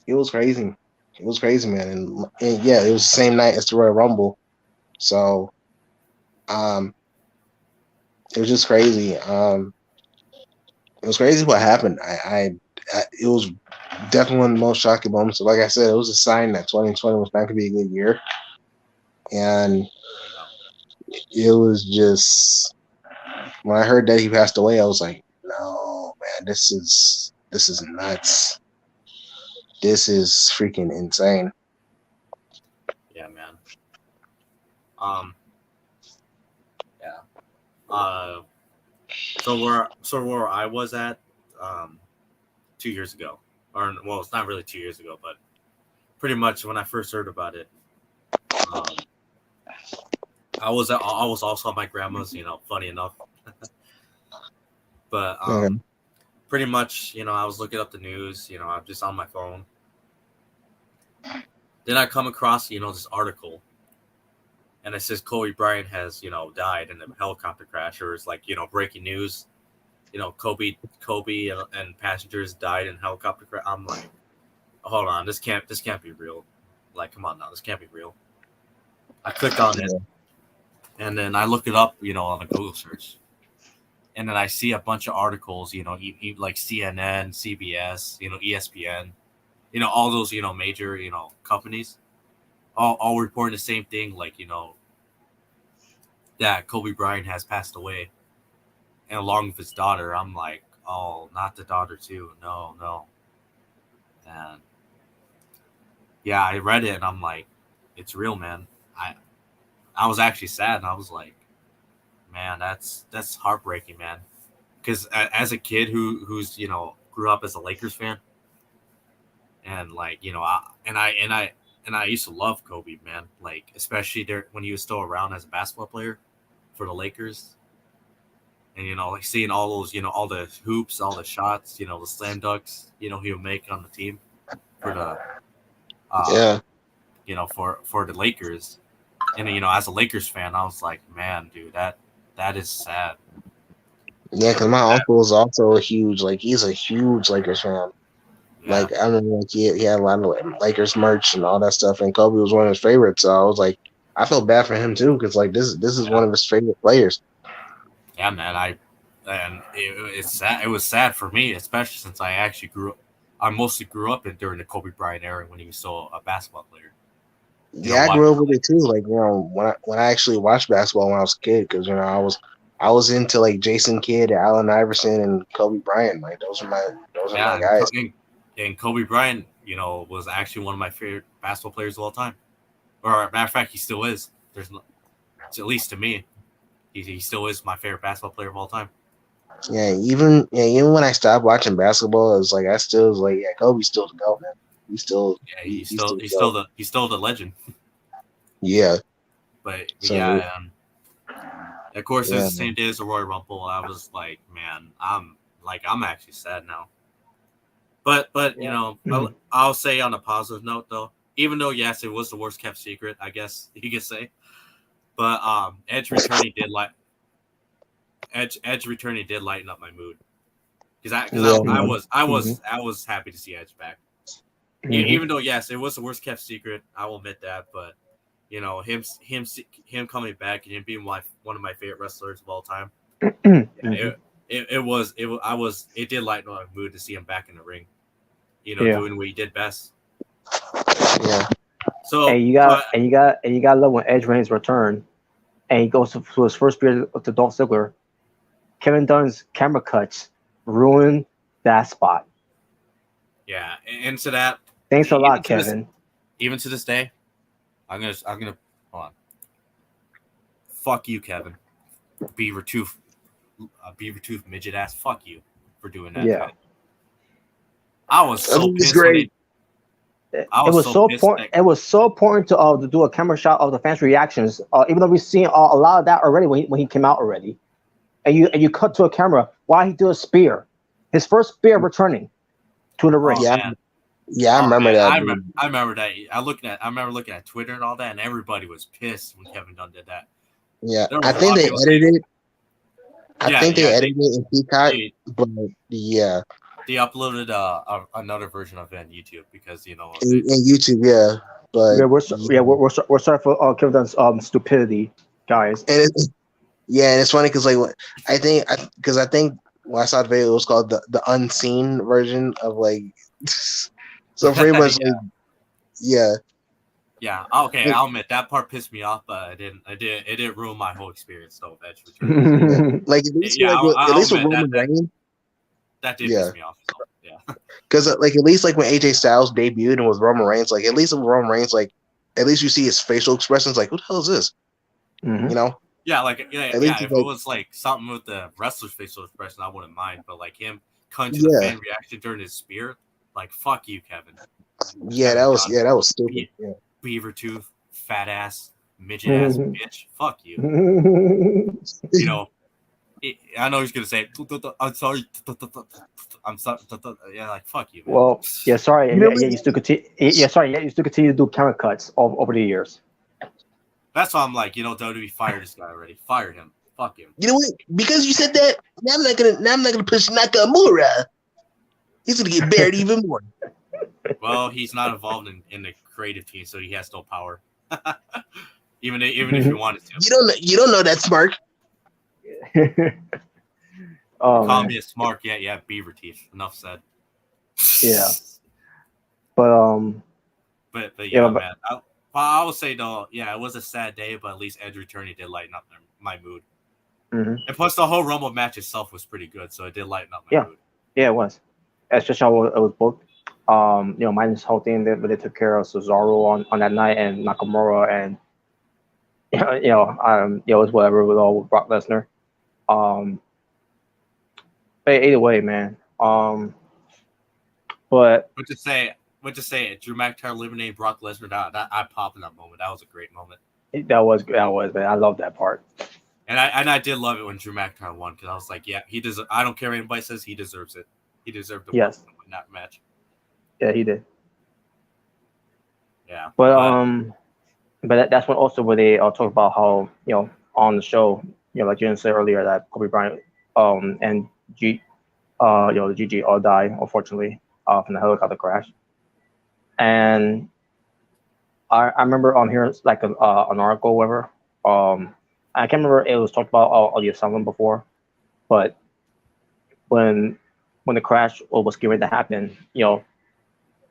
it was crazy. It was crazy, man. And yeah, it was the same night as the Royal Rumble. So um, it was just crazy. It was crazy what happened. It was definitely one of the most shocking moments. So like I said, it was a sign that 2020 was not going to be a good year. And it was just when I heard that he passed away, I was like, no, man, this is nuts. This is freaking insane. Yeah, man. Yeah. So where I was at, 2 years ago, or well, it's not really 2 years ago, but pretty much when I first heard about it, I was also at my grandma's. Funny enough, but Okay. pretty much, I was looking up the news. I'm just on my phone. Then I come across, this article, and it says Kobe Bryant has, died in a helicopter crash, or it's like, breaking news. Kobe and passengers died in helicopter crash. I'm like, hold on, this can't be real. Like, come on now, this can't be real. I click on it, Yeah. and then I look it up, on a Google search, and then I see a bunch of articles, like CNN, CBS, ESPN, all those, major, companies, all reporting the same thing, like, that Kobe Bryant has passed away, and along with his daughter. I'm like, oh, not the daughter too, no, and yeah, I read it, and I'm like, it's real, man. I was actually sad, and I was like, man, that's heartbreaking, man. Because as a kid who's grew up as a Lakers fan, and like I used to love Kobe, man. Like especially there when he was still around as a basketball player for the Lakers, and like seeing all those all the hoops, all the shots, the slam dunks, he would make on the team for the uh Yeah. for the Lakers, and as a Lakers fan, I was like, man, dude, that is sad. Yeah, because my uncle is also a huge, like, he's a huge Lakers fan. Yeah, Like, I remember, like, he had a lot of Lakers merch and all that stuff, and Kobe was one of his favorites. So I was like, I felt bad for him too, because like this is one of his favorite players. yeah, man. It's sad. It was sad for me, especially since I actually I mostly grew up during the Kobe Bryant era when he was still a basketball player. Yeah, I Watching grew up with the it too. Lakers. Like, when I actually watched basketball when I was a kid, because I was into like Jason Kidd, Allen Iverson, and Kobe Bryant. Like those are my Yeah, guys. and Kobe Bryant, was actually one of my favorite basketball players of all time. Or matter of fact, he still is. At least to me, he still is my favorite basketball player of all time. Yeah, even when I stopped watching basketball, it's like I still was like, yeah, Kobe's still the GOAT, man. He's still Yeah, he's still the GOAT. he's still the legend. Yeah. But So yeah, of course, it was yeah, the same day as the Royal Rumble. I was like, man, I'm actually sad now. But I'll say on a positive note though, even though yes, it was the worst kept secret, I guess you could say. But Edge returning did lighten up my mood. because I was happy to see Edge back. Even though yes, it was the worst kept secret, I will admit that. But you know, him coming back and him being one of my favorite wrestlers of all time. It did lighten my mood to see him back in the ring. You know, doing what he did best. Yeah. So and you got love when Edge Reigns return, and he goes to his first spear to Dolph Ziggler. Kevin Dunn's camera cuts ruined that spot. Yeah, and to that. Thanks a lot, Kevin. Even to this day, I'm gonna hold on. Fuck you, Kevin. Beaver tooth midget ass. Fuck you for doing that. Yeah. I was so pissed. Great. It was so important to do a camera shot of the fans' reactions, even though we've seen a lot of that already when he came out already. And you cut to a camera while he did a spear, his first spear returning to the ring. I remember that. I remember that. I remember looking at Twitter and all that, and everybody was pissed when Kevin Dunn did that. Yeah, I think they edited it. I think they edited it in Peacock, but yeah. They uploaded another version of it on YouTube because in YouTube, yeah. But we're sorry for Kevin Dunn's stupidity, guys. And it's funny because I think when I saw the video, it was called the unseen version of so pretty much yeah. Yeah. Okay, I'll admit that part pissed me off, but it didn't ruin my whole experience though. Edge return. At least with Roman Reigns. That did piss me off. So, yeah. Because at least when AJ Styles debuted and was Roman Reigns, at least with Roman Reigns, at least you see his facial expressions. Who the hell is this? Mm-hmm. You know? Yeah, if it was something with the wrestler's facial expression, I wouldn't mind. But him cutting to the fan reaction during his spear, fuck you, Kevin. Yeah, that was stupid. Beaver tooth, fat ass, midget ass bitch. Fuck you. I know he's gonna say, "I'm sorry." I'm sorry. Yeah, fuck you. Man. Well, yeah, sorry. You still continue. Yeah, sorry. Yeah, you still continue to do camera cuts over the years. That's why I'm WWE fired this guy already. Fire him. Fuck him. You know what? Because you said that, now I'm not gonna push Nakamura. He's gonna get buried even more. Well, he's not involved in the creative team, so he has no power. even if he wanted to. You don't know that, Smart. Call me a smart, yeah, beaver teeth. Enough said. Yeah, but yeah, man. I would say though, yeah, it was a sad day, but at least Edge returning did lighten up my mood. Mm-hmm. And plus, the whole Rumble match itself was pretty good, so it did lighten up my mood. Yeah, it was. Especially how it was booked. Minus whole thing that they took care of Cesaro on that night and Nakamura and it was whatever with all with Brock Lesnar. But either way, man. But just say it. Drew McIntyre eliminated Brock Lesnar. That I popped in that moment. That was a great moment. That was, man. I love that part. And I did love it when Drew McIntyre won because I was like, yeah, he deserves. I don't care what anybody says, he deserves it. He deserved to win that match. Yeah, he did. Yeah, but that's when also where they talk about how on the show like you said earlier that Kobe Bryant and the GG all died unfortunately from the helicopter crash, and I remember on here like an article whatever I can't remember it was talked about all the Asylum before, but when the crash was getting ready to happen,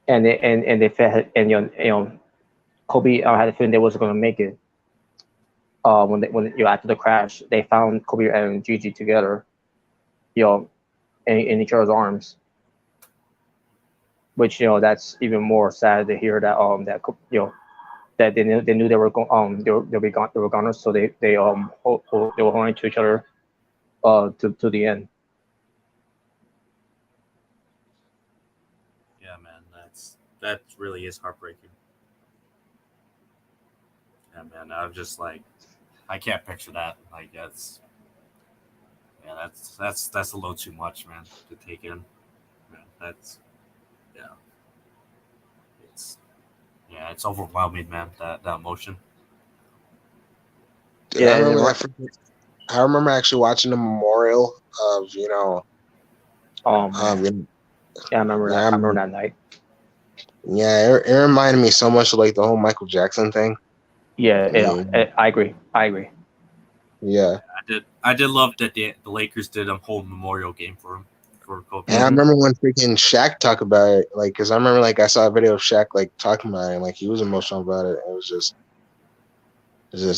and they fed and Kobe had a feeling they wasn't going to make it. When after the crash, they found Kobe and Gigi together, in each other's arms. Which that's even more sad to hear that that they knew they were going they were goners, so they were holding to each other to the end. Yeah, man, that really is heartbreaking. Yeah, man, I'm just like, I can't picture that. Like that's a little too much, man, to take in. Man, that's it's overwhelming, man. That emotion. Yeah, I remember actually watching the memorial of Yeah, Yeah, I remember that. I remember that night. Yeah, it reminded me so much of like the whole Michael Jackson thing. Yeah, Yeah. I agree. I agree. Yeah. I did love that the Lakers did a whole memorial game for him, for Kobe. And I remember when freaking Shaq talked about it, like, because I remember like I saw a video of Shaq like talking about it, and like he was emotional about it. It was just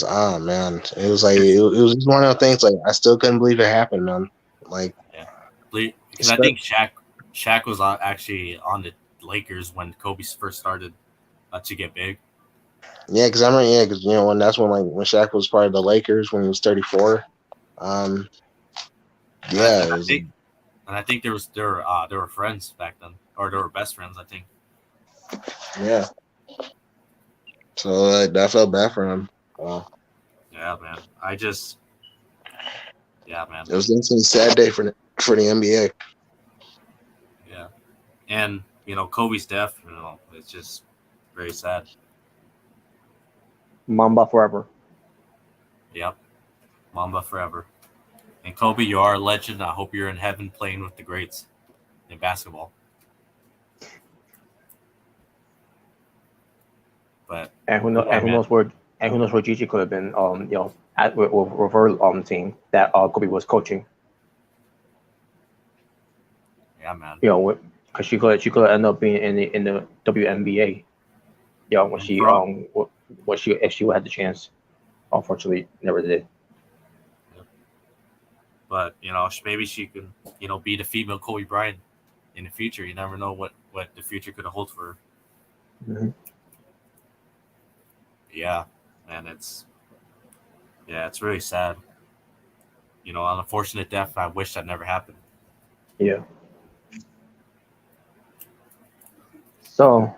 ah man, it was like it was just one of those things like I still couldn't believe it happened, man. Like, Yeah, because I think Shaq was actually on the Lakers when Kobe first started to get big. yeah, because I remember, yeah, because when that's when Shaq was part of the Lakers when he was 34. Yeah, it was. And I think there were friends back then, or they were best friends. I think. Yeah. So I felt bad for him. Yeah, man. Yeah, man. It was definitely a sad day for the NBA. Yeah, and Kobe's death. It's just very sad. Mamba forever. Yep, Mamba forever. And Kobe, you are a legend. I hope you're in heaven playing with the greats in basketball. But And who knows where Gigi could have been at with her team that Kobe was coaching. Yeah, man. Because she could end up being in the WNBA. When she if she had the chance. Unfortunately, never did. But maybe she can be the female Kobe Bryant in the future. You never know what the future could hold for her. Mm-hmm. Yeah, and it's really sad. An unfortunate death. I wish that never happened. Yeah. So,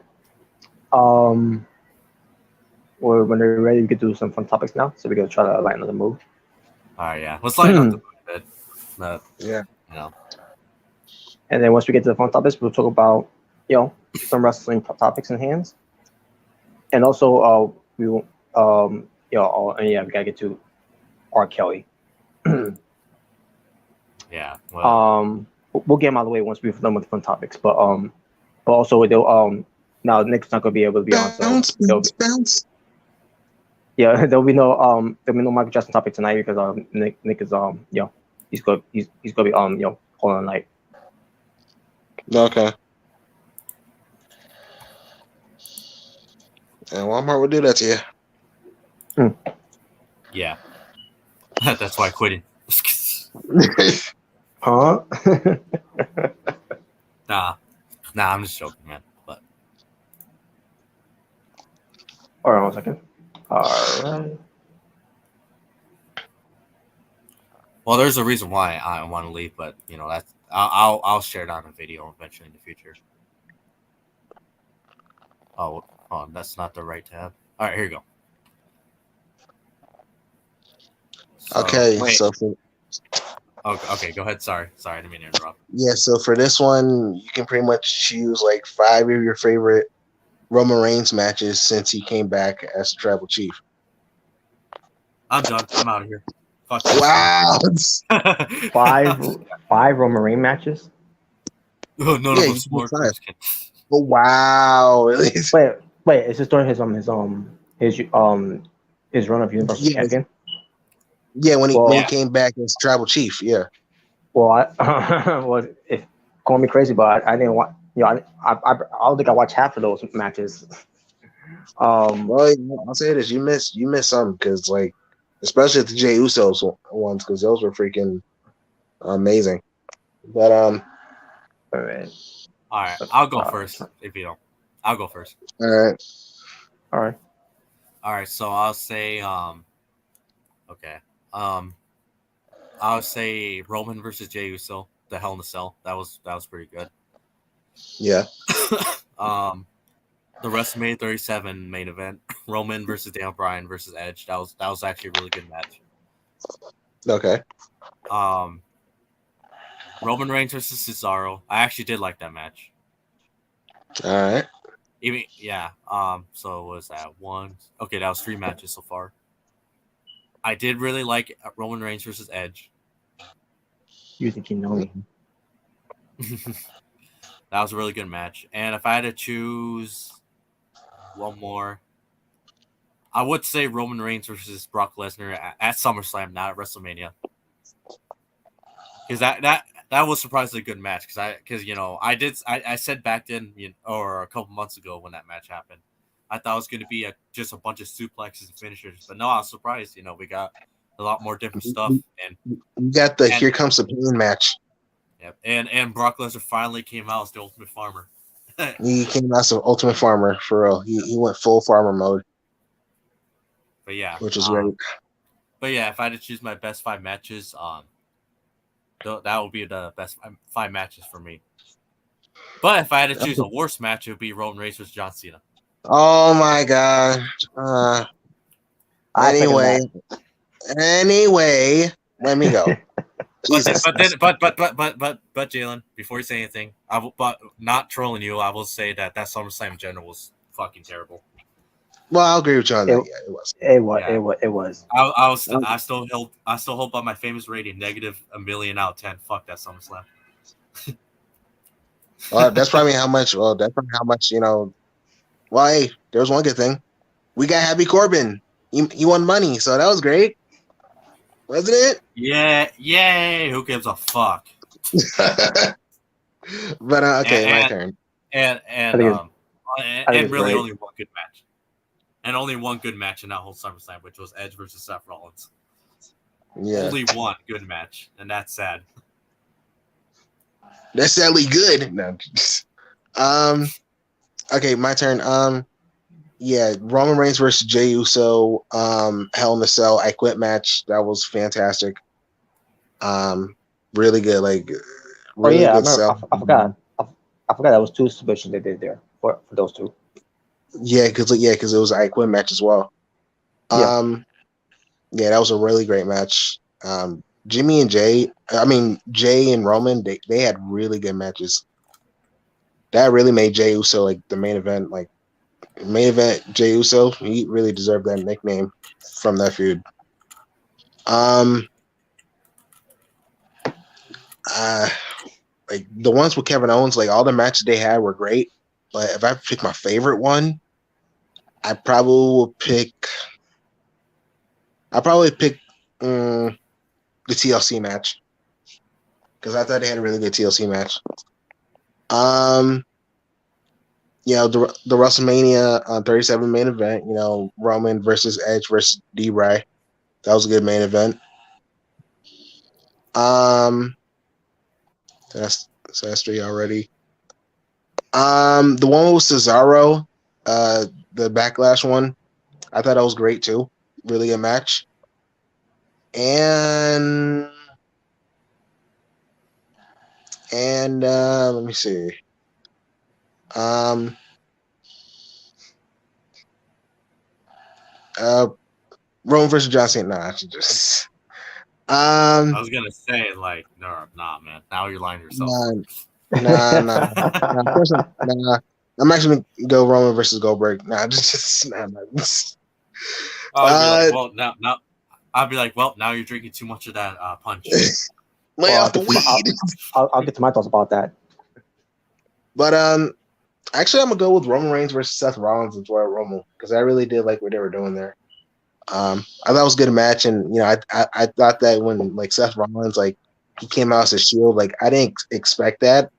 when they're ready, we could do some fun topics now. So we're gonna try to lighten the mood. All right, yeah. Let's lighten up the mood a bit. Yeah. And then once we get to the fun topics, we'll talk about some wrestling topics in hands. And also, we will and we gotta get to R. Kelly. Yeah. Well. We'll get them out of the way once we've done with the fun topics. But also they'll now Nick's not gonna be able to be on, so bounce. Yeah, there'll be no Michael Jackson topic tonight because Nick is he's gonna be holding on night. Okay. And Walmart will do that to you. Yeah. That's why I quit. Huh? Nah, I'm just joking, man. But all right, 1 second. All right. Well, there's a reason why I want to leave, but that's I'll share it on a video eventually in the future. Oh, that's not the right tab. All right, here you go. Okay, okay, go ahead. Sorry, I didn't mean to interrupt. Yeah, so for this one, you can pretty much choose like 5 of your favorite Roman Reigns matches since he came back as Tribal Chief. I'm done. I'm out of here. Fuck. Wow. five Roman Reigns matches. Oh, none of them smart. Oh, wow. Wait, is this during his run of Universal Champion? Yeah, when he came back as Tribal Chief, yeah. Well, if call me crazy, but I didn't watch. I don't think I watched half of those matches. Well, I'll say this: you missed some because, like, especially the Jey Usos ones, because those were freaking amazing. But all right, I'll go first if you don't. I'll go first. All right. So I'll say okay. I'll say Roman versus Jey Uso, the Hell in a Cell. That was pretty good. Yeah. The WrestleMania 37 main event, Roman versus Daniel Bryan versus Edge. That was actually a really good match. Okay. Roman Reigns versus Cesaro. I actually did like that match. All right. So what was that? One. Okay, that was 3 matches so far. I did really like Roman Reigns versus Edge. You think you know me? That was a really good match. And if I had to choose one more, I would say Roman Reigns versus Brock Lesnar at SummerSlam, not at WrestleMania, because that was surprisingly a good match. Because I said back then, or a couple months ago when that match happened, I thought it was going to be just a bunch of suplexes and finishers, but no, I was surprised. We got a lot more different stuff, and You got the Here Comes the Pain match. yeah, and Brock Lesnar finally came out as the Ultimate Farmer. He came out as Ultimate Farmer for real. He went full farmer mode. But yeah, which is great. But yeah, if I had to choose my best 5 matches, that would be the best 5 matches for me. But if I had to choose a worst match, it would be Roman Reigns versus John Cena. Oh my god. Anyway, let me go. Jesus. But Jalen, before you say anything, but not trolling you, I will say that SummerSlam in general was fucking terrible. Well, I'll agree with you on that. Yeah, it was. It was. I still hold by my famous rating, -1,000,000 out of 10. Fuck that SummerSlam. Well, that's probably how much. Well, hey, there's one good thing. We got Happy Corbin. He won money, so that was great, wasn't it? Yeah, yay! Who gives a fuck? But okay, my turn. And really only one good match. And only one good match in that whole SummerSlam, which was Edge versus Seth Rollins. Yeah. Only one good match, and that's sad. That's sadly good. No. Okay, my turn. Yeah, Roman Reigns versus Jey Uso, Hell in a Cell, I Quit match. That was fantastic. Really good, really good stuff. I forgot that was 2 submissions they did there for those 2. Yeah, because it was an I Quit match as well. Yeah, that was a really great match. Jay and Roman, they had really good matches. That really made Jey Uso the main event. Main event Jey Uso, he really deserved that nickname from that feud. The ones with Kevin Owens, all the matches they had were great. But if I pick my favorite one, I probably would pick the TLC match, because I thought they had a really good TLC match. The WrestleMania 37 main event, Roman versus Edge versus D-Bry. That was a good main event. That's 3 already. The one with Cesaro, the Backlash one, I thought that was great too. Really good match. And let me see. Roman versus John Cena. Nah, actually just. I was gonna say nah, man. Now you're lying to yourself. Nah. I'm actually gonna go Roman versus Goldberg. Nah, just nah. I'll be like, well, now you're drinking too much of that punch. Lay off the weed. I'll get to my thoughts about that. But actually, I'm gonna go with Roman Reigns versus Seth Rollins and Royal Rumble, because I really did like what they were doing there. I thought it was a good match, and I thought that when Seth Rollins he came out as a Shield, I didn't expect that,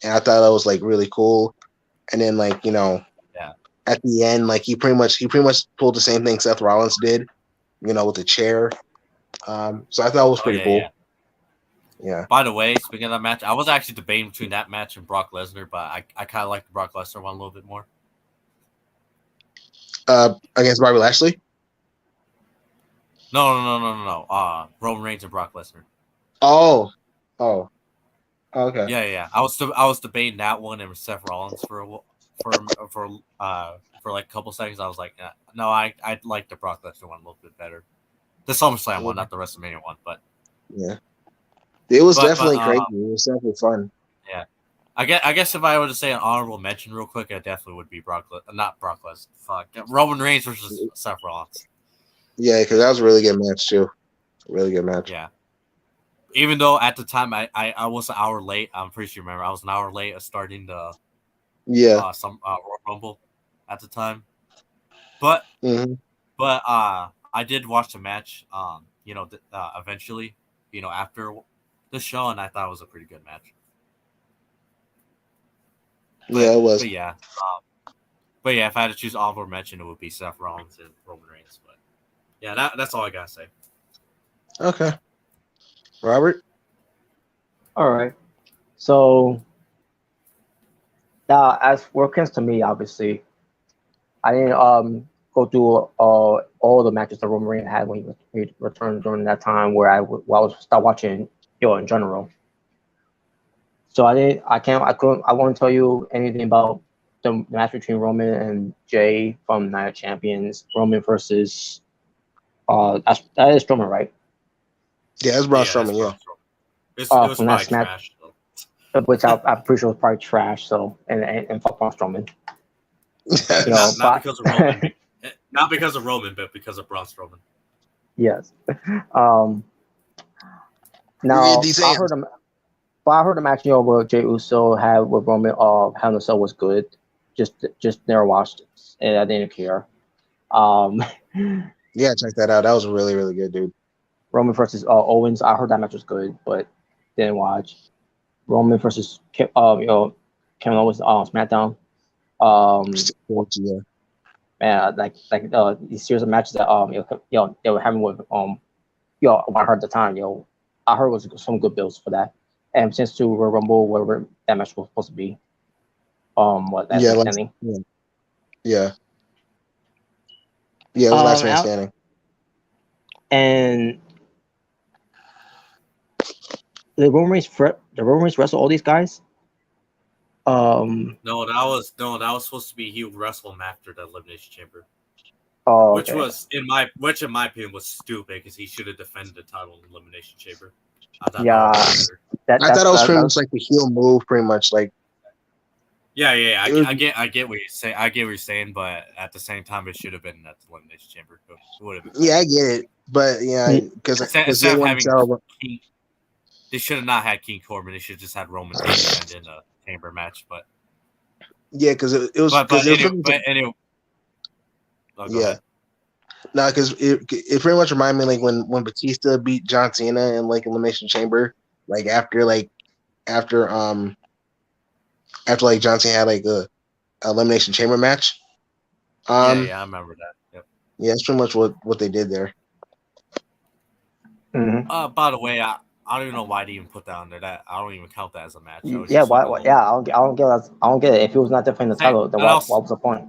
and I thought that was really cool. And then at the end, he pretty much pulled the same thing Seth Rollins did, with the chair. So I thought it was pretty cool. Yeah. By the way, speaking of that match, I was actually debating between that match and Brock Lesnar, but I kind of like the Brock Lesnar one a little bit more. Against Bobby Lashley? No. Roman Reigns and Brock Lesnar. Oh. Okay. Yeah. I was debating that one and Seth Rollins for a couple seconds. I was like, no, I like the Brock Lesnar one a little bit better. The SummerSlam one, not the WrestleMania one, but yeah, it was definitely crazy. It was definitely fun. Yeah, I guess if I were to say an honorable mention real quick, it definitely would be not Brock Lesnar. Fuck, Roman Reigns versus Seth Rollins. Yeah, because that was a really good match too. Really good match. Yeah. Even though at the time I was an hour late, I'm pretty sure you remember I was an hour late of starting the some Royal Rumble at the time. But I did watch the match. Eventually, after the show, and I thought it was a pretty good match. Yeah, it was. But yeah, if I had to choose honorable mention, it would be Seth Rollins and Roman Reigns. But yeah, that's all I gotta say. Okay, Robert. All right. So now, as workings to me, obviously, I didn't go through all the matches that Roman Reigns had when he returned during that time where I was start watching in general. So I won't tell you anything about the match between Roman and Jay from Night of Champions. Roman versus that is Strowman, right? Yeah, it's Braun Strowman. Yeah. It was from probably that match, trash. which I'm pretty sure was probably trash. So and fuck Braun Strowman. Not because of Roman, not because of Roman, but because of Braun Strowman. Yes. Now I heard the match with Jey Uso had with Roman Hell in a Cell was good. Just never watched it, and I didn't care. Yeah, check that out. That was really, really good, dude. Roman versus Owens. I heard that match was good, but didn't watch. Roman versus Kevin Owens on SmackDown. Yeah. Man, these series of matches that they were having with I heard at the time, I heard was some good builds for that. And since to Royal Rumble, whatever that match was supposed to be, standing. Yeah, it was last man standing. And the Roman Reigns wrestle all these guys. No, that was supposed to be he would wrestle him after the Elimination Chamber. Oh, okay. Which in my opinion was stupid because he should have defended the title in the Elimination Chamber. I thought I thought it was pretty much like the heel move, pretty much like. Yeah. I get what you're saying. I get what you're saying, but at the same time, it should have been at the Elimination Chamber. It would have been. Yeah, I get it, but yeah, because instead of having King, they should have not had King Corbin. They should have just had Roman defend in a chamber match. But yeah, because it was. Anyway. Yeah. No, because it pretty much reminded me like when Batista beat John Cena in like Elimination Chamber, like after John Cena had like a Elimination Chamber match. I remember that. Yep. Yeah, that's pretty much what they did there. Mm-hmm. By the way, I don't even know why they even put that under that. I don't even count that as a match. Yeah, why? Yeah, I don't get it. If he was not defending the title, then what was the point?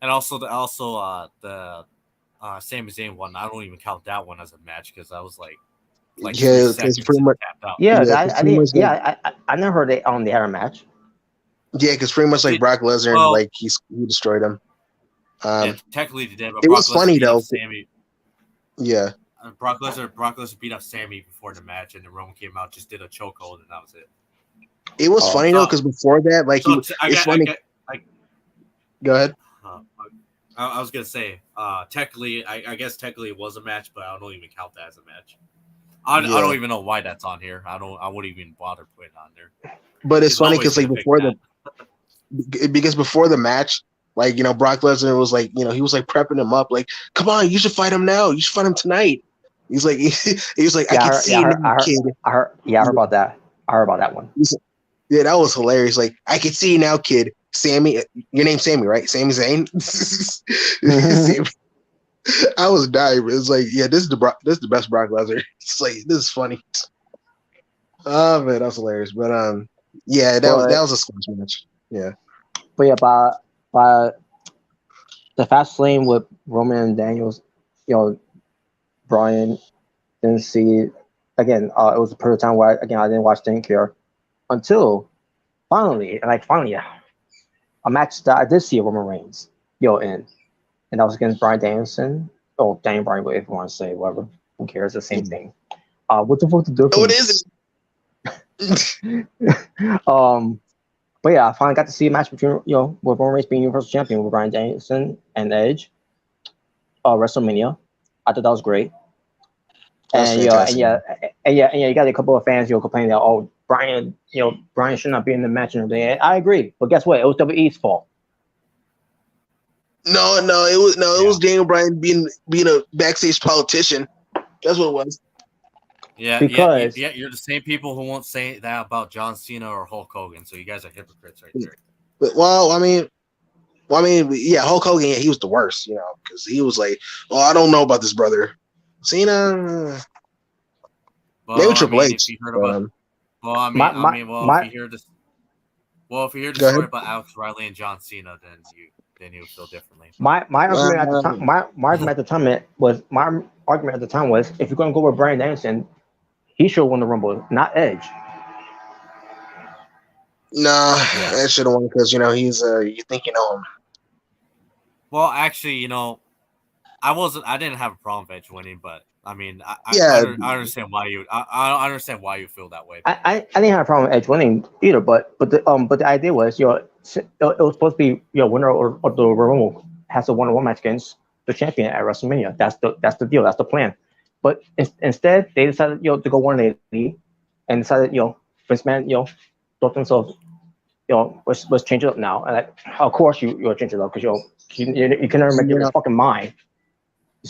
And also the Sami Zayn one, I don't even count that one as a match because I was like yeah, it's pretty much tapped out. Yeah, I didn't. Yeah, I never heard they had a match. Yeah, because pretty much like Brock Lesnar, like he destroyed him. Yeah, technically they did. But it was funny though. Sammy. Yeah. Brock Lesnar beat up Sammy before the match, and then Roman came out, just did a chokehold, and that was it. It was funny though, because before that, like Go ahead. I was gonna say, technically, I guess technically it was a match, but I don't even count that as a match. I don't even know why that's on here. I wouldn't even bother putting it on there. But it's funny because like before the match, like Brock Lesnar was like he was like prepping him up, like, come on, you should fight him now. You should fight him tonight. He's like I can see now, kid. I heard about that. I heard about that one. Yeah, that was hilarious. Like, I can see now, kid. Sammy, your name's Sammy, right? Sami Zayn. I was dying. It's like, yeah, this is the best Brock Lesnar. It's like, this is funny. Oh man, that was hilarious. But yeah, that was a squash match. Yeah. But yeah, by the fast lane with Roman and Daniels, Brian didn't see again. It was a period of time where I didn't watch, didn't care until finally, a match that I did see Roman Reigns in, and that was against Bryan Danielson. Oh, Daniel Bryan, if you want to say whatever, who cares? The same thing. What the fuck to do? Oh, it is. But yeah, I finally got to see a match between with Roman Reigns being Universal Champion with Bryan Danielson and Edge. WrestleMania. I thought that was great. And And yeah, you got a couple of fans, complaining that Brian should not be in the match and everything. And I agree, but guess what? It was WWE's fault. No, it was Daniel Bryan being a backstage politician. That's what it was. Yeah, because you're the same people who won't say that about John Cena or Hulk Hogan. So you guys are hypocrites right there. But yeah, Hulk Hogan, he was the worst, because he was like, I don't know about this brother. Cena, maybe Triple H. If you heard about, if you hear the story about Alex Riley and John Cena, then you feel differently. My argument at the time, my argument at the time was, if you're going to go with Bryan Danielson, he should win the Rumble, not Edge. Nah, Edge should have won because he's you think you know him. Well, actually, I didn't have a problem with Edge winning, but I mean, I understand why you. I understand why you feel that way. I didn't have a problem with Edge winning either, but the idea was, it was supposed to be winner of the Rumble has a 1-on-1 match against the champion at WrestleMania. That's the deal. That's the plan. But instead, they decided to go 180 and decided Vince McMahon thought themselves let's change it up now. And of course you'll change it up because you can never make your fucking mind.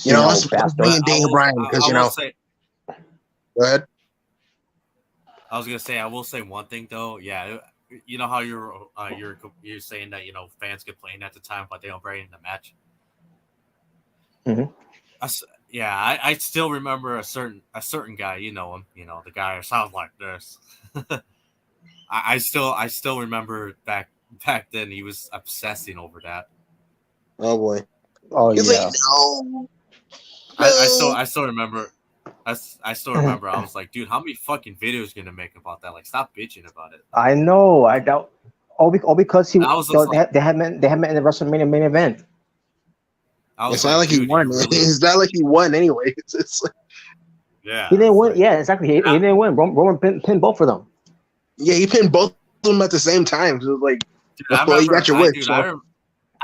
Let's being Daniel Bryan because Say, go ahead. I was gonna say I will say one thing though. Yeah, you know how you're saying that fans complained at the time about Daniel Bryan in the match. Mm-hmm. I still remember a certain guy. You know him. The guy who sounds like this. I still remember back then he was obsessing over that. Oh boy. Oh He's yeah. Like, no. I still remember. I still remember. I was like, dude, how many fucking videos are you gonna make about that? Like, stop bitching about it. I know. I doubt. All because they had met in the WrestleMania main event. It's not like he won. It's not like he won anyway. It's like, yeah. He didn't win. Yeah, exactly. He didn't win. Roman pinned both of them. Yeah, he pinned both of them at the same time. So like, dude, you got your wish. I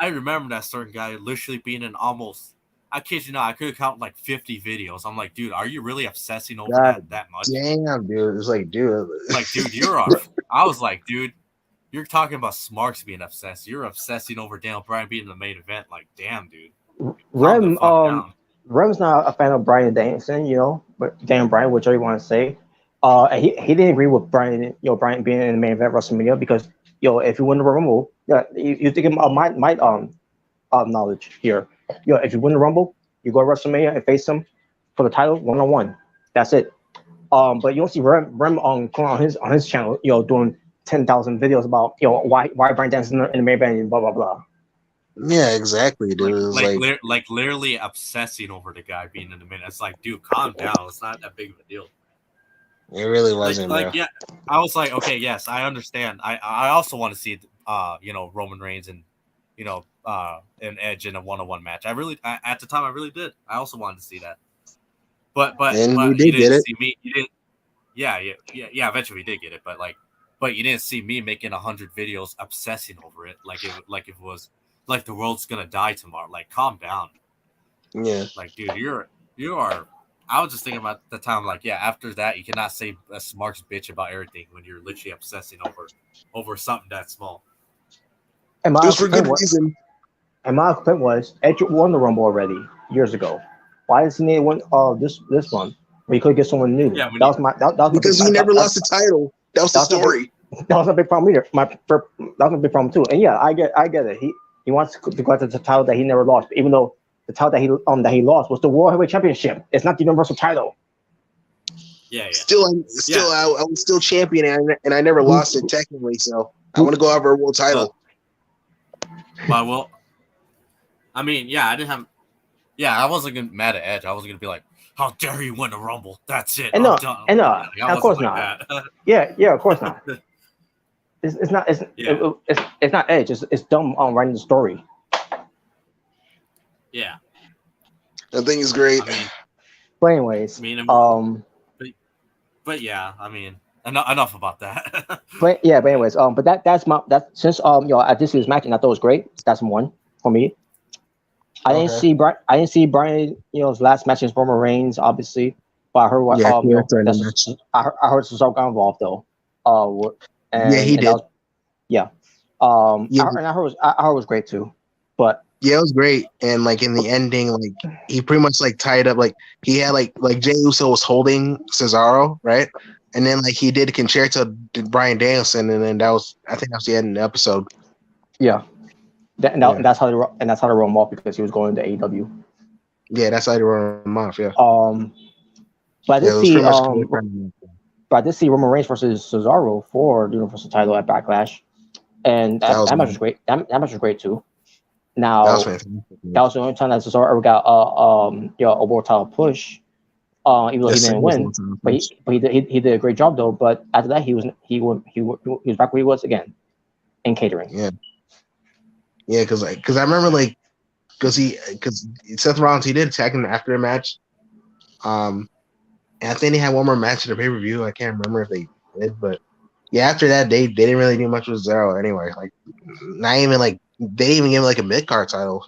remember that certain guy literally being in almost. I kid you not, I could count like 50 videos. I'm like, dude, are you really obsessing over that much? Damn, dude. It was like, dude. Like, dude, I was like, dude, you're talking about Smarks being obsessed. You're obsessing over Daniel Bryan being in the main event. Like, damn, dude. Rem's not a fan of Bryan Danielson, but Daniel Bryan, whichever you want to say. And he didn't agree with Bryan, Bryan being in the main event WrestleMania because, if you win the Rumble, you think of my knowledge here. If you win the Rumble, you go to WrestleMania and face him for the title 1-on-1. That's it. But you don't see Rem on his channel, doing 10,000 videos about why Bryan Danielson in the main event and blah blah blah. Yeah, exactly, dude. Like literally obsessing over the guy being in the minute. It's like, dude, calm down. It's not that big of a deal. It really wasn't. Yeah, I was like, okay, yes, I understand. I also want to see Roman Reigns and and Edge in a 1-on-1 match. At the time I really did. I also wanted to see that. But you did get it. See me. You didn't. Yeah. Eventually we did get it, but you didn't see me making 100 videos obsessing over it like it was like the world's gonna die tomorrow. Like, calm down. Yeah. Like, dude, you are. I was just thinking about the time. Like, yeah, after that, you cannot say a Smarks bitch about everything when you're literally obsessing over something that small. Just for good reason. And my complaint was Edge won the Rumble already years ago. Why does he need one? This one. We could get someone new. Yeah, because he never lost the title. That was the story. That was a big problem either. That was a big problem too. And yeah, I get it. He wants to go to the title that he never lost, even though the title that he lost was the World Heavyweight Championship. It's not the Universal title. Yeah. Still, I was still champion, and I never lost it technically. So I want to go over a world title. Well, I mean, yeah, I didn't have. Yeah, I wasn't gonna mad at Edge. I wasn't gonna be like, "How dare you win the Rumble?" That's it. Of course not. Yeah, of course not. It's not. It's not Edge. It's dumb on writing the story. Yeah, I think it's great. But anyways, but yeah, I mean, enough about that. but anyways, but that's since I did see this match and I thought it was great. That's one for me. I didn't see Brian, his last match against Roman Reigns, obviously. But I heard what Yeah, he wrestled in the that's match. I heard Cesaro got involved though. Yeah, he and did. that was, yeah. Yeah, I heard it was great too. But yeah, it was great. And like in the ending, like he pretty much like tied up. Like he had like Jey Uso was holding Cesaro, right? And then like he did a concerto to Bryan Danielson, and then I think that was the end of the episode. yeah, Yeah. and that's how they wrote him off because he was going to AEW. Yeah, that's how they wrote him off. Yeah. But I Yeah, did it was see pretty much. but I did see Roman Reigns versus Cesaro for the Universal title at Backlash, and That was that match good. was great. That match was great too. That Now was fantastic. that was the only time that Cesaro ever got a world title push. Even though he didn't win, but he did a great job though. But after that, he was back where he was again in catering. Yeah, yeah, because I remember because Seth Rollins, he did attack him after the match. And I think they had one more match in the pay per view. I can't remember if they did, but yeah, after that they didn't really do much with Cesaro anyway. Like not even like they didn't even give him like a mid card title.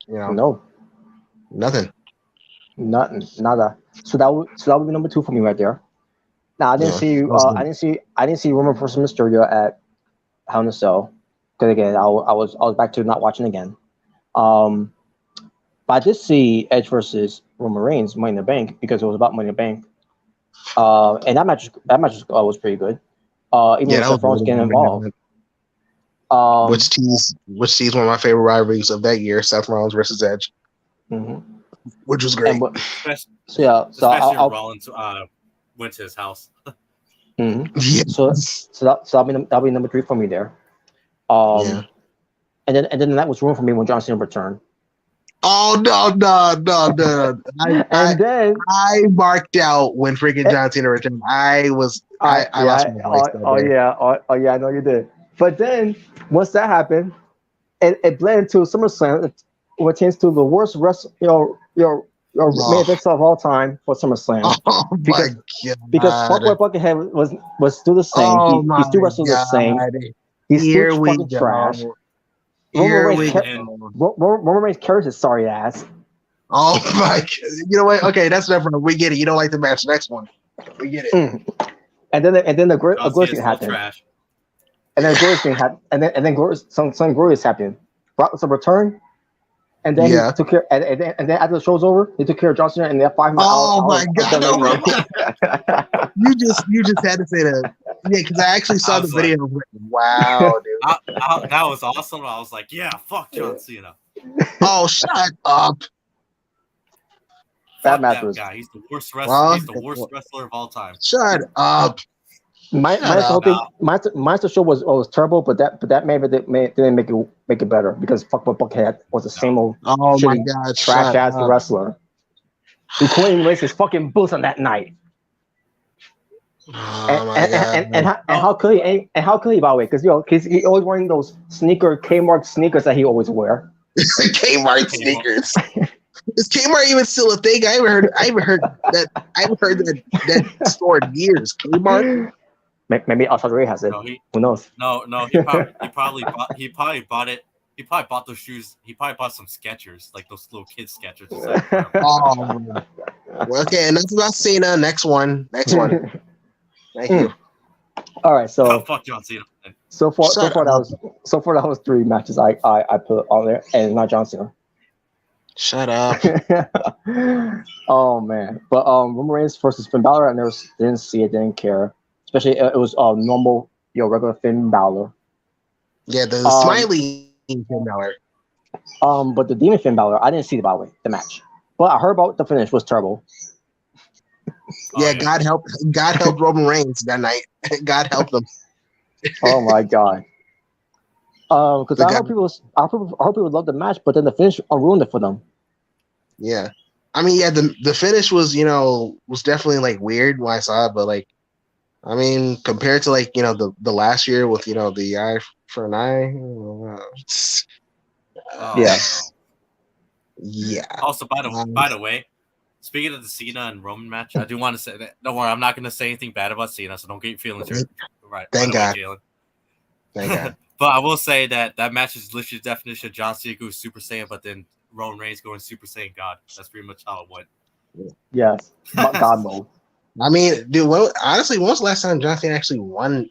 You know, No, nothing. nothing, nada. So that would be number 2 for me right there. Now I didn't see Roman versus Mysterio at Hell in a Cell because again I was back to not watching again. But I did see Edge versus Roman Reigns Money in the Bank because it was about Money in the Bank. And that match was pretty good. Even with Seth Rollins getting involved. Which tease one of my favorite rivalries of that year, Seth Rollins versus Edge, which was great. Especially Rollins went to his house. Yeah. So that'll be number 3 for me there. And then that was room for me when John Cena returned. Oh no! I marked out when freaking John Cena returned. I lost my voice. I know you did. But then once that happened, it bled into SummerSlam, which changed to the worst main event of all time for SummerSlam. Oh because Fuckboy Buckethead was still the same. Oh he still wrestled the same. He's Here still fucking trash. Roman Reigns carries his sorry ass. Oh my! You know what? Okay, that's different. We get it. You don't like the match. Next one, we get it. And then the glorious thing happened. Trash. And then glorious thing happened. And then something glorious happened. Brock was a return. And then he took care. And then after the show's over, he took care of John Cena and that 5 minutes. Oh my god! You just had to say that. Yeah, because I actually saw the video. Wow, dude. That was awesome. I was like, yeah, fuck John Cena. Oh, shut up. That match was. Guy. He's the worst wrestler. He's the worst wrestler of all time. Shut up. Monster Show was terrible, but that maybe didn't make it better because Fuckboy Buckhead was the same old trash ass wrestler. He couldn't even raise his fucking boots on that night. And how could he? And how could he, by the way? Because he always wearing those Kmart sneakers that he always wear. Kmart sneakers. Is Kmart even still a thing? I haven't heard that store in years. Kmart. Maybe Outside Ray has it. No, who knows? No. He probably bought it. He probably bought those shoes. He probably bought some Skechers, like those little kids Skechers. Well, okay, and that's about Cena. Next one. Thank you. All right, so fuck John Cena. So far that was 3 matches I put on there, and not John Cena. Shut up. Oh man, but Roman Reigns versus Finn Balor, I didn't see it, didn't care. Especially it was normal, regular Finn Balor. Yeah, the smiley Finn Balor. But the Demon Finn Balor, I didn't see the match, but I heard about the finish was terrible. Yeah, God help Roman Reigns that night. God help them. Oh my god. Because I hope people love the match, but then the finish ruined it for them. Yeah, I mean, yeah, the finish was was definitely like weird when I saw it, but like, I mean, compared to like the last year with the eye for an eye. Yeah. Also, by the way, speaking of the Cena and Roman match, I do want to say that. Don't worry, I'm not going to say anything bad about Cena, so don't get your feelings hurt. Right. Thank God. Thank God. But I will say that match is literally the definition of John Cena goes Super Saiyan, but then Roman Reigns going Super Saiyan God. That's pretty much how it went. Yes, God mode. I mean, dude, honestly, when was the last time John Cena actually won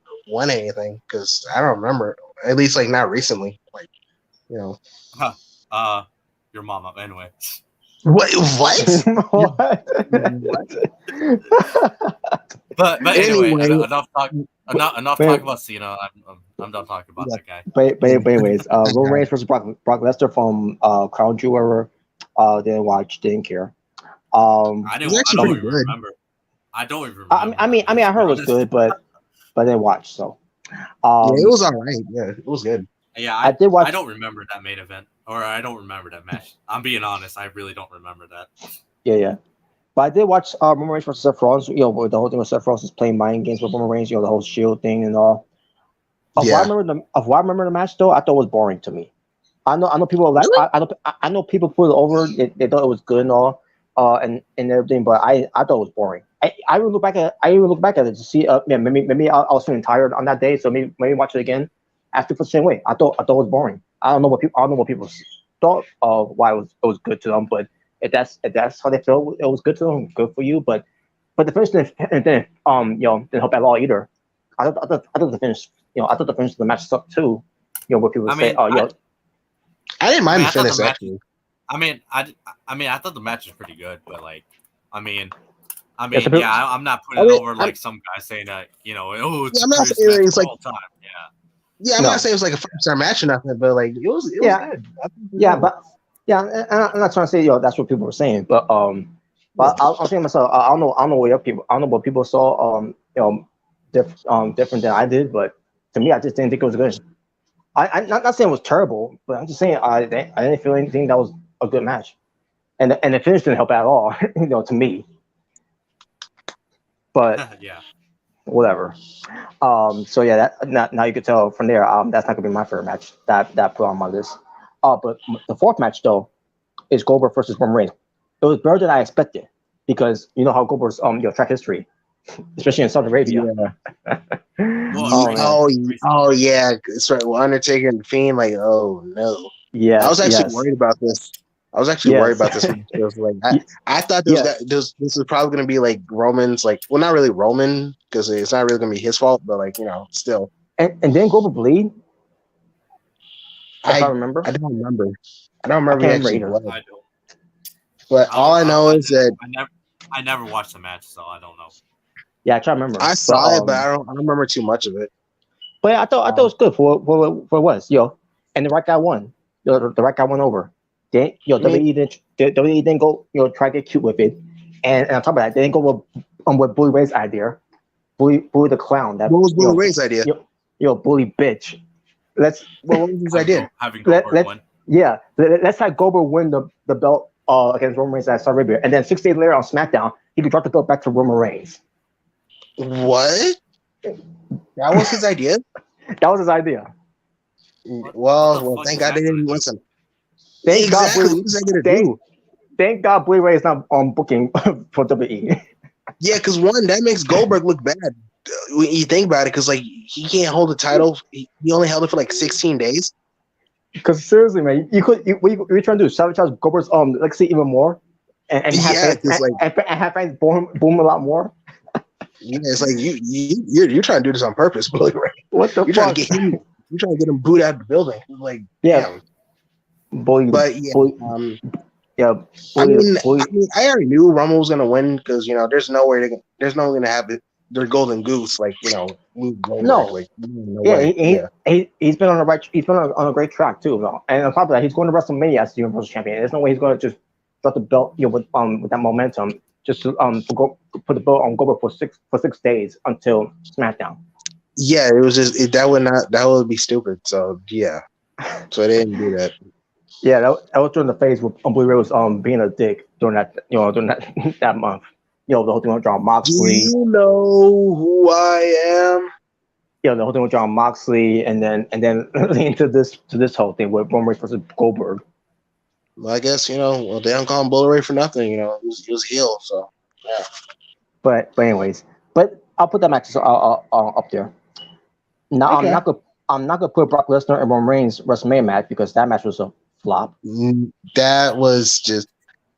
anything? Because I don't remember. At least like not recently. Like, you know. Your mama. Anyway. What? What? What? But anyway, Anyway. enough Wait. talk about Cena. I'm done talking about that guy. But anyways, Roman Reigns versus Brock Lesnar from Crown Jewel. Didn't watch, didn't care. It I was actually don't pretty even good. remember. I don't even remember. I mean, I heard it was good, but I didn't watch. So, Yeah, it was all right. Yeah, it was good. Yeah, I did watch. I don't remember that main event, or I don't remember that match. I'm being honest. I really don't remember that. Yeah. But I did watch Roman Reigns versus Seth Rollins. You know, with the whole thing with Seth Rollins is playing mind games with Roman Reigns. You know, the whole Shield thing and all. Of what I remember the match though, I thought it was boring to me. I know people like Really? I know people put it over. They thought it was good and all, and everything. But I thought it was boring. I even look back at it to see. Yeah, maybe I was feeling tired on that day, so maybe watch it again. After for the same way, I thought it was boring. I don't know what people thought of why it was good to them, but if that's how they feel, it was good to them. Good for you, but the finish didn't didn't help at all either. I thought the finish I thought the finish of the match sucked too. You know what people say. I didn't mind the I thought finish actually. I mean, I thought the match was pretty good, but like, I'm not putting it over like some guy saying that it's I'm the not greatest saying match it's of like all time. Yeah, I'm not saying it was like a 5-star match or nothing, but like it was good. I'm not trying to say that's what people were saying, but I'm saying myself. I don't know what people saw different than I did, but to me, I just didn't think it was good. I'm not saying it was terrible, but I'm just saying I didn't feel anything that was a good match, and the finish didn't help at all, to me. But Yeah. Whatever. So yeah, now you can tell from there. That's not gonna be my favorite match that put on my list. But the fourth match though is Goldberg versus Roman Reigns. It was better than I expected because you know how Goldberg's track history, especially in Saudi Arabia. Yeah. Oh yeah, it's right. Well, Undertaker and Fiend, like, oh no. Yeah, I was actually worried about this. I was actually worried about this match. It was like I thought this was probably gonna be like Roman's, like, well, not really Roman because it's not really gonna be his fault, but like still. And then Goldberg bleed. If I remember, I don't remember. I don't remember he actually bled. I don't. But all I know is that I never watched the match, so I don't know. Yeah, I try to remember. I saw it, but I don't remember too much of it. But I thought it was good for what it was, and the right guy won. The right guy won over. WWE didn't go try to get cute with it, and on top of that, they didn't go with Bully Ray's idea. Bully the clown. What was Bully Ray's idea? Bully bitch. What was his idea? Having Goldberg win. Yeah, let's have Goldberg win the belt against Roman Reigns at Saudi Arabia, and then 6 days later on SmackDown, he could drop the belt back to Roman Reigns. What? That was his idea? That was his idea. Well, thank God they didn't listen. Thank God Bully Ray is not on booking for WWE. Yeah, because that makes Goldberg look bad when you think about it, because like he can't hold the title. He only held it for like 16 days. Because seriously, man, what you trying to do? Sabotage Goldberg's legacy even more, and have fans boom a lot more. Yeah, it's like you're trying to do this on purpose, Bully Ray. What the fuck? You're trying to get him booed out of the building. Like, yeah. Bully, but yeah, I already knew Roman was gonna win because there's no way they're gonna have it. Their golden goose, like no, he's been on a great track too, and on top of that, he's going to WrestleMania as the Universal Champion. There's no way he's going to just drop the belt, with that momentum, just to put the belt on Goldberg for 6 days until SmackDown. Yeah, it was just that would be stupid. So yeah, so I didn't do that. Yeah, that was during the phase where Bully Ray was being a dick during that that month. The whole thing with John Moxley. Do you know who I am? The whole thing with John Moxley, and then into this whole thing with Roman Reigns versus Goldberg. Well, I guess they don't call him Bully Ray for nothing. He was heel, so yeah. But anyways, I'll put that match up there. Now okay. I'm not gonna put Brock Lesnar and Roman Reigns WrestleMania match because that match was a flop. That was just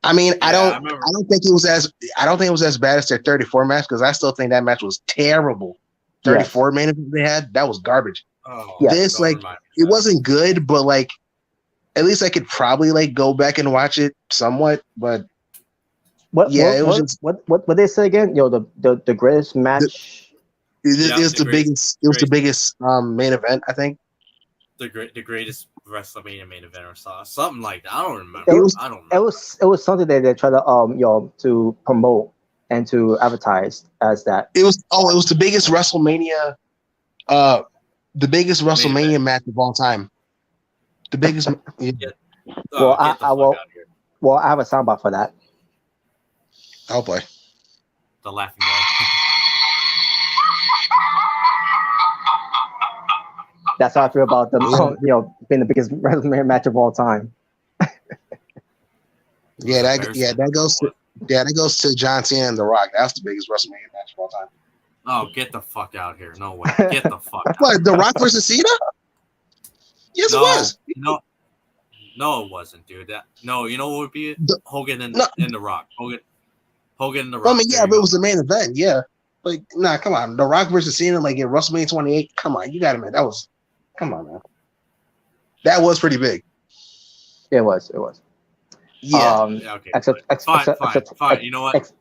I mean, I don't think it was as bad as their 34 match because I still think that match was terrible. 34 main event they had, that was garbage. Oh, this like it wasn't good, but like at least I could probably like go back and watch it somewhat. But what they say again? The greatest match. It was the biggest main event, I think. The greatest WrestleMania main event or something like that. I don't remember. It was something that they tried to to promote and to advertise as that. It was the biggest WrestleMania, match of all time. The biggest. Well, I have a soundbite for that. I'll play. The laughing guy. That's how I feel about them, being the biggest WrestleMania match of all time. That goes to John Cena and The Rock. That's the biggest WrestleMania match of all time. Oh, get the fuck out here! No way! Get the fuck out. What, The Rock versus Cena? Yes, it was. No, it wasn't, dude. You know what would be it? Hogan and The Rock. Hogan and The Rock. I mean, yeah, but it was the main event. Yeah, like, nah, come on, The Rock versus Cena, like in WrestleMania 28. Come on, you got to admit that was. Come on, man. That was pretty big. It was. Yeah. Okay. Fine. You know what?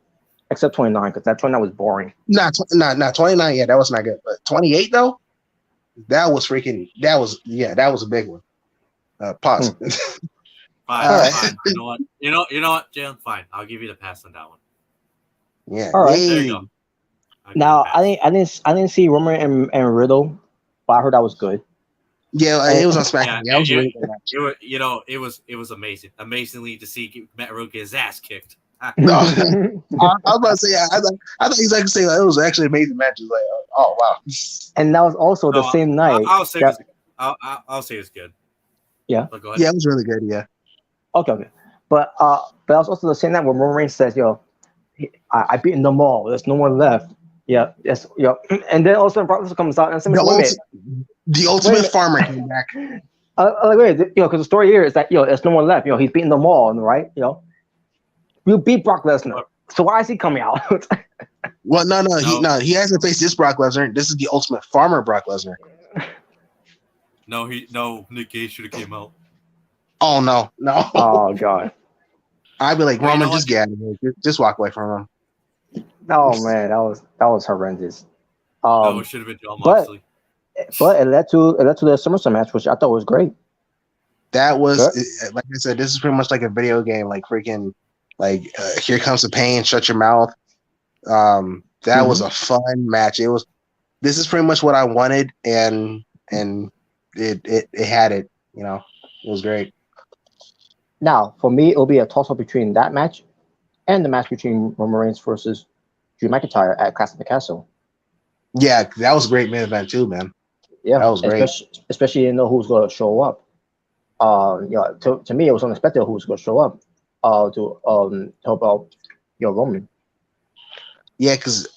Except 29, because that 29 was boring. Nah, 29. Yeah, that was not good. But 28 though, that was a big one. Pause. Fine. You know what, Jalen? Fine. I'll give you the pass on that one. Yeah. All right. There you go. Now I didn't see Roman and Riddle, but I heard that was good. Yeah, it was on SmackDown. Yeah, it was really good. It was amazing. Amazingly to see Matt Riddle get his ass kicked. No, I was about to say. I thought he was like saying it was actually an amazing match. Like, oh wow. And that was also the same night. I'll say it's good. Yeah. But go ahead. Yeah, it was really good. Yeah. Okay. But that was also the same night when Roman Reigns says, I beaten them all. There's no one left. Yeah. Yes. Yeah. And then also Brock Lesnar comes out and says, the Ultimate Farmer came back. Because the story here is that there's no one left. He's beating them all, right? You beat Brock Lesnar, so why is he coming out? Well, no, he hasn't faced this Brock Lesnar. This is the Ultimate Farmer Brock Lesnar. No, Nick Gage should have came out. Oh no. Oh god. I'd be like, Roman, just get out of here. Just walk away from him. Oh man, that was horrendous. It should have been John Moxley. But it led to the SummerSlam match, which I thought was great. That was, like I said, this is pretty much like a video game, like freaking, like here comes the pain, shut your mouth. That was a fun match. This is pretty much what I wanted, and it had it. It was great. Now, for me, it'll be a toss-up between that match and the match between Roman Reigns versus Drew McIntyre at Clash of the Castle. Yeah, that was a great main event too, man. Yeah, that was great. Especially you know who's going to show up. To me, it was unexpected who's going to show up. To help out Roman. Yeah, because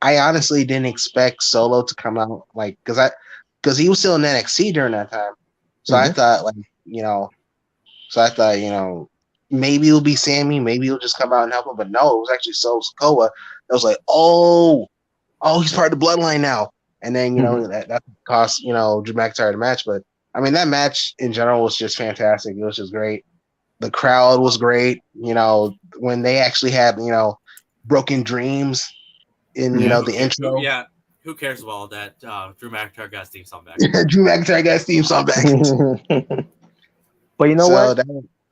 I honestly didn't expect Solo to come out because he was still in NXT during that time. So I thought maybe it'll be Sammy, maybe he'll just come out and help him. But no, it was actually Solo Sikoa. I was like, oh, he's part of the bloodline now. And then that cost Drew McIntyre the match. But I mean, that match in general was just fantastic. It was just great. The crowd was great. When they actually had Broken Dreams in the intro. Yeah, who cares about all that? Drew McIntyre got his theme song back. Drew McIntyre got his theme song back. But you know what? That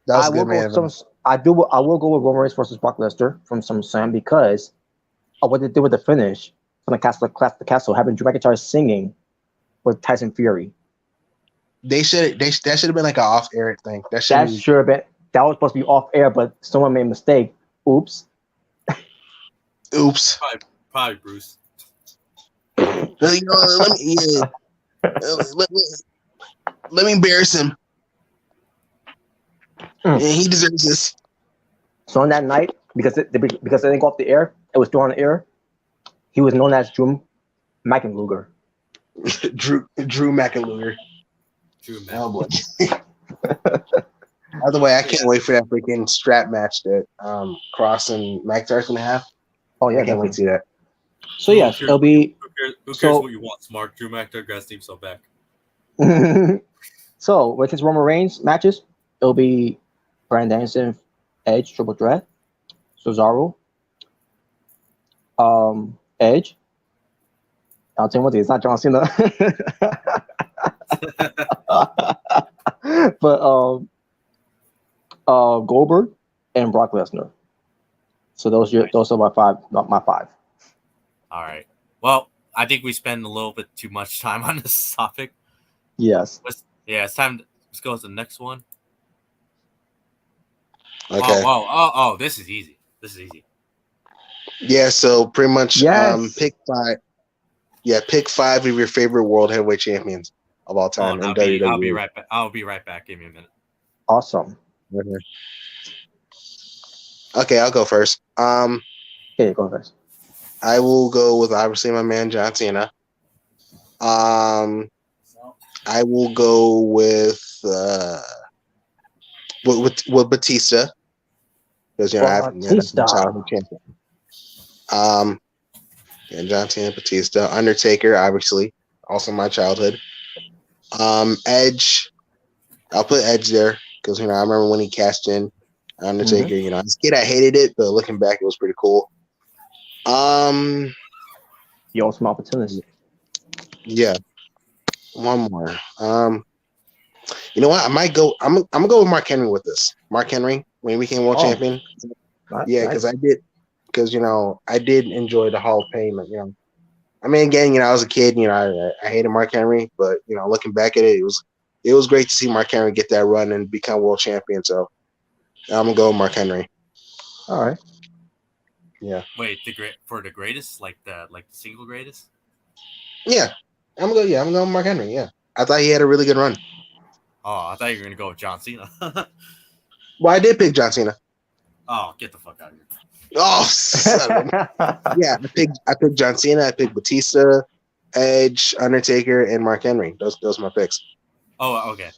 was good, man. I will go with Roman Reigns versus Brock Lesnar from SummerSlam because of what they did with the finish from the Castle, having Drew McIntyre singing with Tyson Fury. That should have been like an off-air thing. That should have been. That was supposed to be off-air, but someone made a mistake. Oops. Probably Bruce. Let me embarrass him. Yeah, he deserves this. So on that night, because it didn't go off the air, it was still on the air. He was known as Drew McIntyre. Drew McIntyre. Drew McIntyre. Oh boy. By the way, I can't wait for that freaking strap match that Cross and McIntyre's gonna have. Oh yeah, I can't wait to see that. So yes, it'll be Who cares so. what you want, Smart? Drew McIntyre got Steve so back. So with his Roman Reigns matches, it'll be Bryan Danielson, Edge, Triple Threat, Cesaro, Edge. I'll tell you one thing, it's not John Cena. But Goldberg and Brock Lesnar. So those are my five. Not my five. All right. Well, I think we spend a little bit too much time on this topic. Yes. It's time. Let's go to the next one. Okay. Oh, this is easy. Yeah, so pretty much Yes. pick 5. Yeah, pick 5 of your favorite world heavyweight champions of all time in WWE. I'll be right back. Give me a minute. Awesome. Mm-hmm. Okay, I'll go first. Okay, go first. I will go with obviously my man John Cena. I will go with Batista because that's my childhood champion. And John Cena, Batista, Undertaker, obviously, also my childhood. Edge, I'll put Edge there because I remember when he cashed in Undertaker. Mm-hmm. As a kid, I hated it, but looking back, it was pretty cool. The ultimate opportunist. Yeah. One more. You know what? I might go. I'm gonna go with Mark Henry with this. Mark Henry, when we became world champion. Yeah, because I did. Because I did enjoy the Hall of Fame. I mean, again, I was a kid. I hated Mark Henry, but looking back at it, it was great to see Mark Henry get that run and become world champion. So I'm gonna go with Mark Henry. All right. Yeah. Wait, for the greatest, like the single greatest. Yeah, I'm gonna go with Mark Henry. Yeah, I thought he had a really good run. Oh, I thought you were gonna go with John Cena. Well, I did pick John Cena. Oh, get the fuck out of here. Oh, son of a... Yeah, I picked John Cena. I picked Batista, Edge, Undertaker, and Mark Henry. Those are my picks. Oh, okay.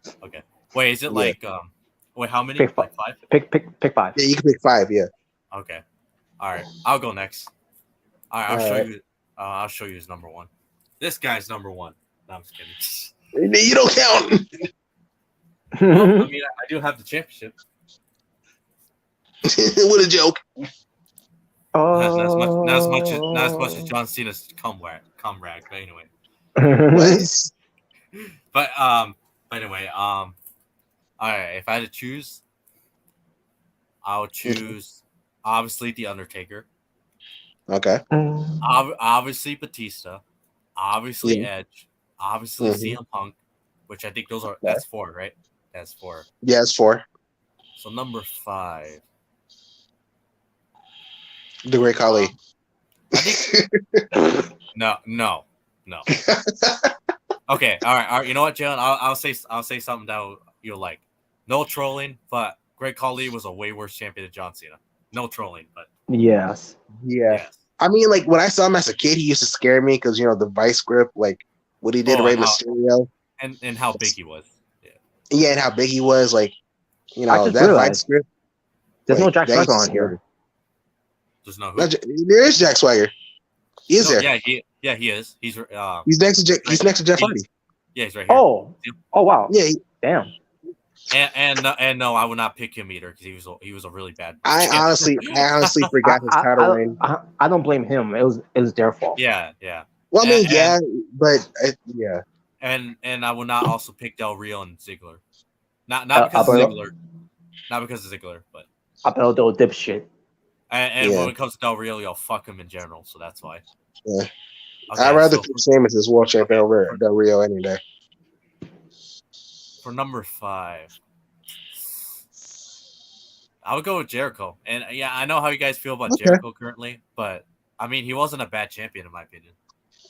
Wait, is it wait, how many? Pick 5. Like 5? Pick 5. Yeah, you can pick 5. Yeah. Okay. All right, I'll go next. All right, I'll show you. I'll show you his number 1. This guy's number 1. No, I'm just kidding. You don't count. Well, I mean, I do have the championship. What a joke. Not as much as John Cena's cum rag, but anyway. What? But anyway, all right. If I had to choose, I'll choose obviously the Undertaker. Okay. Obviously Batista. Obviously Edge. Obviously CM Punk, which I think that's 4, right? That's 4. Yeah, it's 4. So number 5. The Great Khali. I think no. Okay, all right. You know what, Jalen? I'll say something that you'll like. No trolling, but Great Khali was a way worse champion than John Cena. No trolling, but yes. Yeah. Yes. I mean, like when I saw him as a kid, he used to scare me because the vice grip, like what he did to Rey Mysterio, and how big he was. Yeah, and how big he was. Like I just that realized, vice grip. There's no Jack Swagger on here. There's no. There is Jack Swagger. He is there. Yeah, he is. He's next to Jeff Hardy. Yeah, he's right here. Oh wow. Yeah. Damn. And no, I would not pick him either because he was a really bad. I honestly forgot his title reign. I don't blame him. It was their fault. Yeah. Well, I mean, but yeah. And I would not also pick Del Rio and Ziggler. Not because of Ziggler. Not because of Ziggler, but Abel dipshit. And when it comes to Del Rio, fuck him in general, so that's why. Yeah. Okay, I'd rather pick Sheamus as world champion over Del Rio any day. For number 5, I would go with Jericho. And yeah, I know how you guys feel about Jericho currently, but I mean, he wasn't a bad champion in my opinion.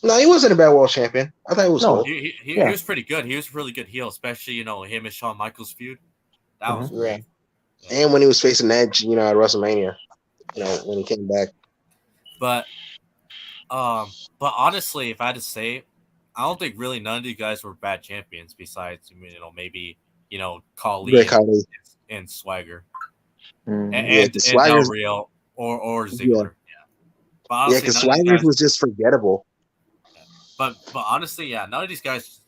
No, he wasn't a bad world champion. I thought he was cool. He was pretty good. He was a really good heel, especially him and Shawn Michaels feud. That was great. Yeah. And when he was facing Edge, at WrestleMania, when he came back. But honestly, if I had to say, I don't think really none of you guys were bad champions. Besides, maybe Khali. and Swagger Mhm. and Del Swagger's Rio or Ziggler. Yeah. But honestly, because none of these Swagger's guys, was just forgettable. but honestly, yeah, none of these guys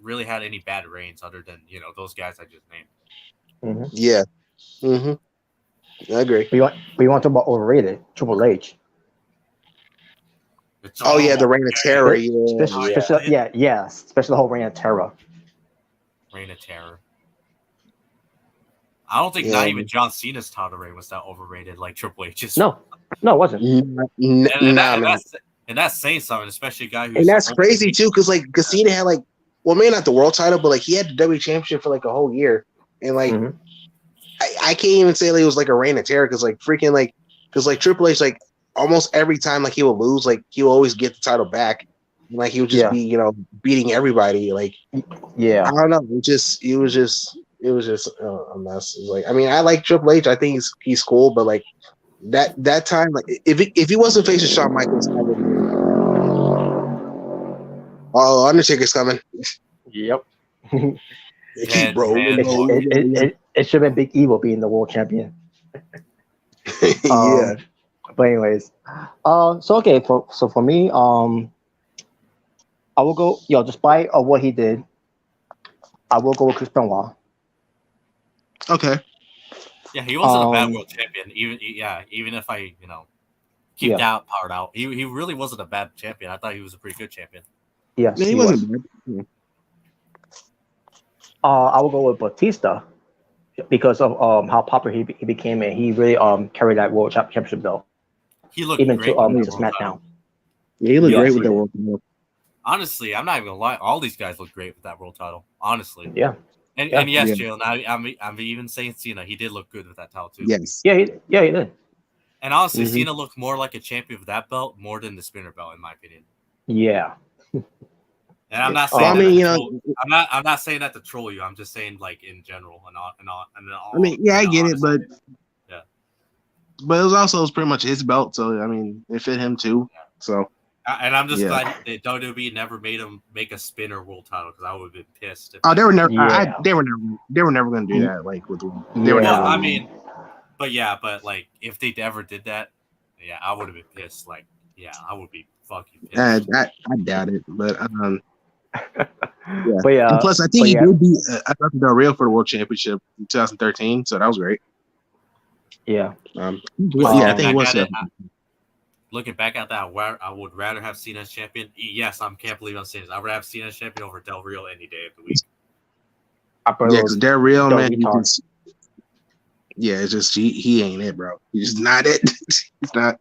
really had any bad reigns other than those guys I just named. Mhm. Yeah. I agree. We want to talk about overrated Triple H. Oh yeah, the Reign of Terror. Especially the whole Reign of Terror. Reign of Terror. I don't think not even John Cena's title reign was that overrated like Triple H's. No, it wasn't. And that's saying something, especially a guy who's. And that's crazy too, because like Cena had like, well, maybe not the world title, but like he had the W Championship for like a whole year, and like I can't even say like it was like a Reign of Terror because like freaking like because like Triple H like almost every time like he would lose, like he would always get the title back, and like he would just be beating everybody. Like I don't know, it was just a mess. Like I mean, I like Triple H. I think he's cool, but like that time, like if he wasn't facing Shawn Michaels, I would. Oh, Undertaker's coming. Yep. Keep rolling. It should have been Big Evil being the world champion. Yeah. But anyways, so for me, I will go. Despite what he did, I will go with Chris Benoit. Okay. Yeah, he wasn't a bad world champion. Even if I keep that part out, he really wasn't a bad champion. I thought he was a pretty good champion. Yes, he wasn't bad. I will go with Batista because of how popular he became, and he really carried that world championship belt. He looked even great to with SmackDown. Yeah, he looked great with that world title. Honestly, I'm not even gonna lie. All these guys look great with that world title. Honestly. Yeah. And yes, Jalen, I'm even saying Cena. He did look good with that title too. Yes. Yeah, he did. And honestly, Cena looked more like a champion with that belt more than the spinner belt, in my opinion. Yeah. And I'm not saying I'm not saying that to troll you. I'm just saying like in general and all. I mean, yeah, I get it, but but it was pretty much his belt, so I mean, it fit him too. Yeah. So. And I'm just glad that WWE never made him make a spinner world title because I would have been pissed. They were never. They were never going to do that. Like with they were never. I mean, but like if they ever did that, I would have been pissed. Like, I would be fucking pissed. I doubt it, but But and plus, I think he did beat Del Rio for the World Championship in 2013, so that was great. Yeah. I think it was. Looking back at that, I would rather have Cena as champion. Yes, I can't believe I'm saying this. I would have Cena as champion over Del Rio any day of the week. Because Del Rio, man, it's just he ain't it, bro. He's just not it. He's not.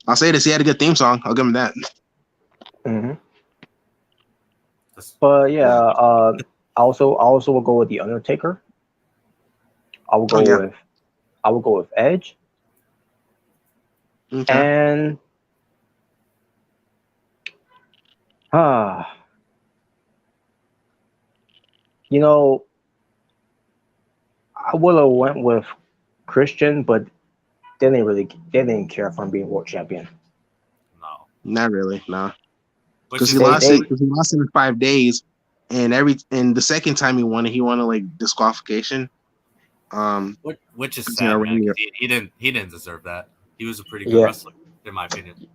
I'll say this: he had a good theme song. I'll give him that. Mm-hmm. But I also will go with the Undertaker. I will go with Edge. Okay. And I would have went with Christian, but they didn't care if I'm being world champion. No, not really. No, because he lost it in 5 days, and the second time he won it like disqualification. Which is sad, man. He didn't deserve that. He was a pretty good wrestler, in my opinion.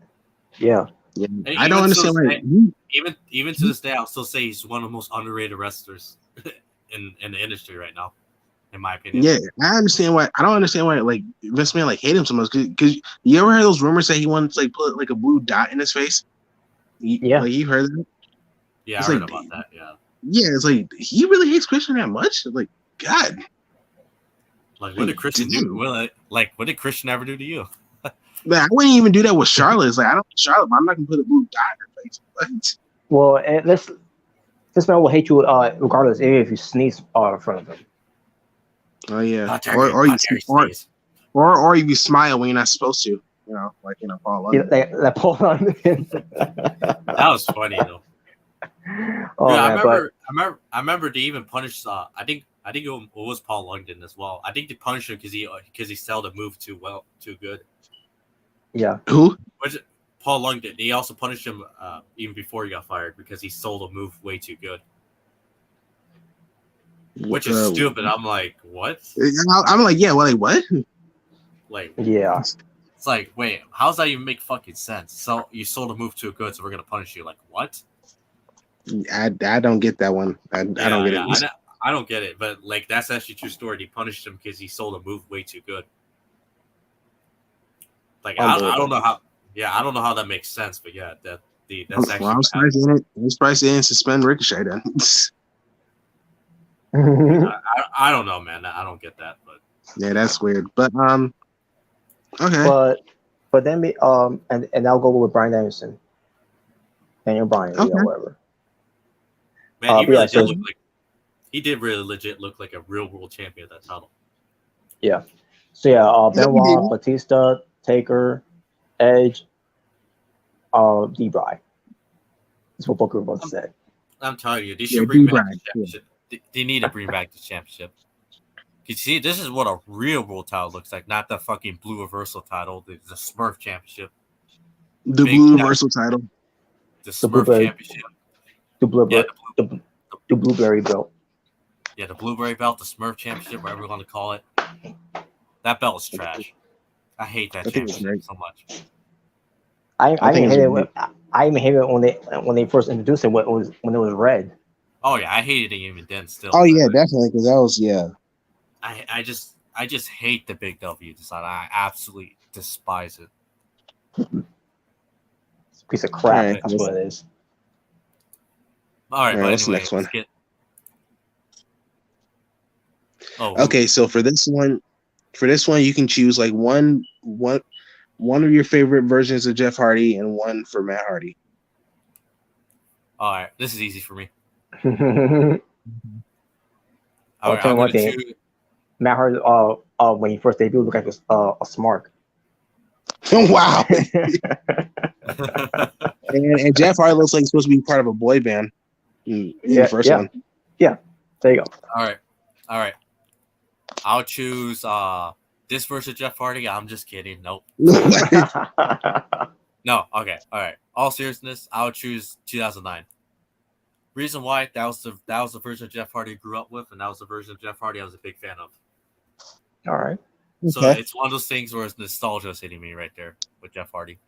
Yeah. I don't understand why. Even to this day, I'll still say he's one of the most underrated wrestlers in the industry right now, in my opinion. Yeah, I understand why. I don't understand why like Vince McMahon like hate him so much. Because you ever heard those rumors that he wanted to like put like a blue dot in his face? Like you heard that? Yeah, I heard about that. Yeah. Yeah, it's like he really hates Christian that much. Like God. Like what did Christian do? Well, what did Christian ever do to you? Man, I wouldn't even do that with Charlotte. It's like I don't like Charlotte, but I'm not gonna put a blue dot in her face. What? Well, this man will hate you regardless if you sneeze in front of him. Oh yeah, or if you smile when you're not supposed to. Paul London. That Paul London. That was funny though. Oh, dude, I remember they even punished. I think it was Paul London as well. I think they punished him because he sold a move too good. Yeah. Who? Paul London. They also punished him even before he got fired because he sold a move way too good. which is stupid. I'm like, what? I'm like, yeah, well, like what? Like, Yeah. it's like, wait, how's that even make fucking sense? So you sold a move too good, so we're gonna punish you. Like, what? I don't get that one. I don't get it. I don't get it, but like that's actually a true story. They punished him because he sold a move way too good. Like I don't know how. Yeah, I don't know how that makes sense, but yeah, that's actually. Well, I'm surprised they didn't suspend Ricochet then. I don't know, man. I don't get that, but yeah, that's weird. But okay. But then and I'll go with Brian Danielson. Daniel Bryan, Okay. whatever. man, he really did look like he did really legit look like a real world champion at that title. Yeah. So yeah, Benoit, Batista, Taker, Edge, D-Bry. That's what Booker both said. I'm telling you, they should bring back the championship. They need to bring back the championship. You see, this is what a real world title looks like, not the fucking Blue Reversal title, the Smurf Championship. The Blue Reversal title. The Smurf Championship. The Blueberry Belt. Yeah, the Blueberry Belt, the Smurf Championship, whatever you want to call it. That belt is trash. I hate that championship so much. I even hate it when they first introduced it when it was red. Oh yeah, I hated it even then. Still. Oh yeah, definitely, because that was I just hate the big W design. I absolutely despise it. Piece of crap. Right, that's what it is. All right, but what's anyway, the next one? Okay, so for this one, you can choose like one of your favorite versions of Jeff Hardy and one for Matt Hardy. All right, this is easy for me. I'll tell you one thing. Matt Hardy, when he first debuted, looked like a smart. Wow. and Jeff Hardy looks like he's supposed to be part of a boy band in the first one. Yeah, there you go. All right. I'll choose this version of Jeff Hardy. I'm just kidding. Nope. No. Okay. All right. All seriousness, I'll choose 2009. Reason why that was the version of Jeff Hardy I grew up with, and that was the version of Jeff Hardy I was a big fan of. All right. So it's one of those things where it's nostalgia hitting me right there with Jeff Hardy.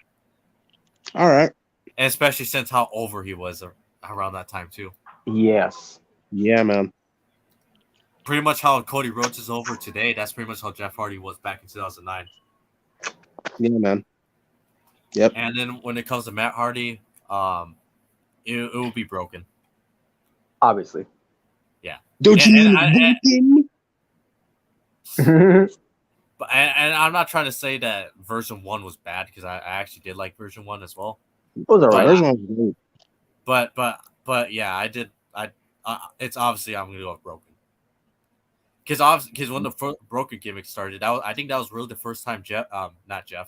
All right. And especially since how over he was around that time too. Yes. Yeah, man. Pretty much how Cody Rhodes is over today. That's pretty much how Jeff Hardy was back in 2009. Yeah, man. Yep. And then when it comes to Matt Hardy, it will be broken. Obviously. Yeah. Don't you But I'm not trying to say that version 1 was bad, because I actually did like version 1 as well. It was alright. Version 1 was great. But yeah, I did. It's obviously I'm gonna go with broken. Because when the broken gimmick started, I think that was really the first time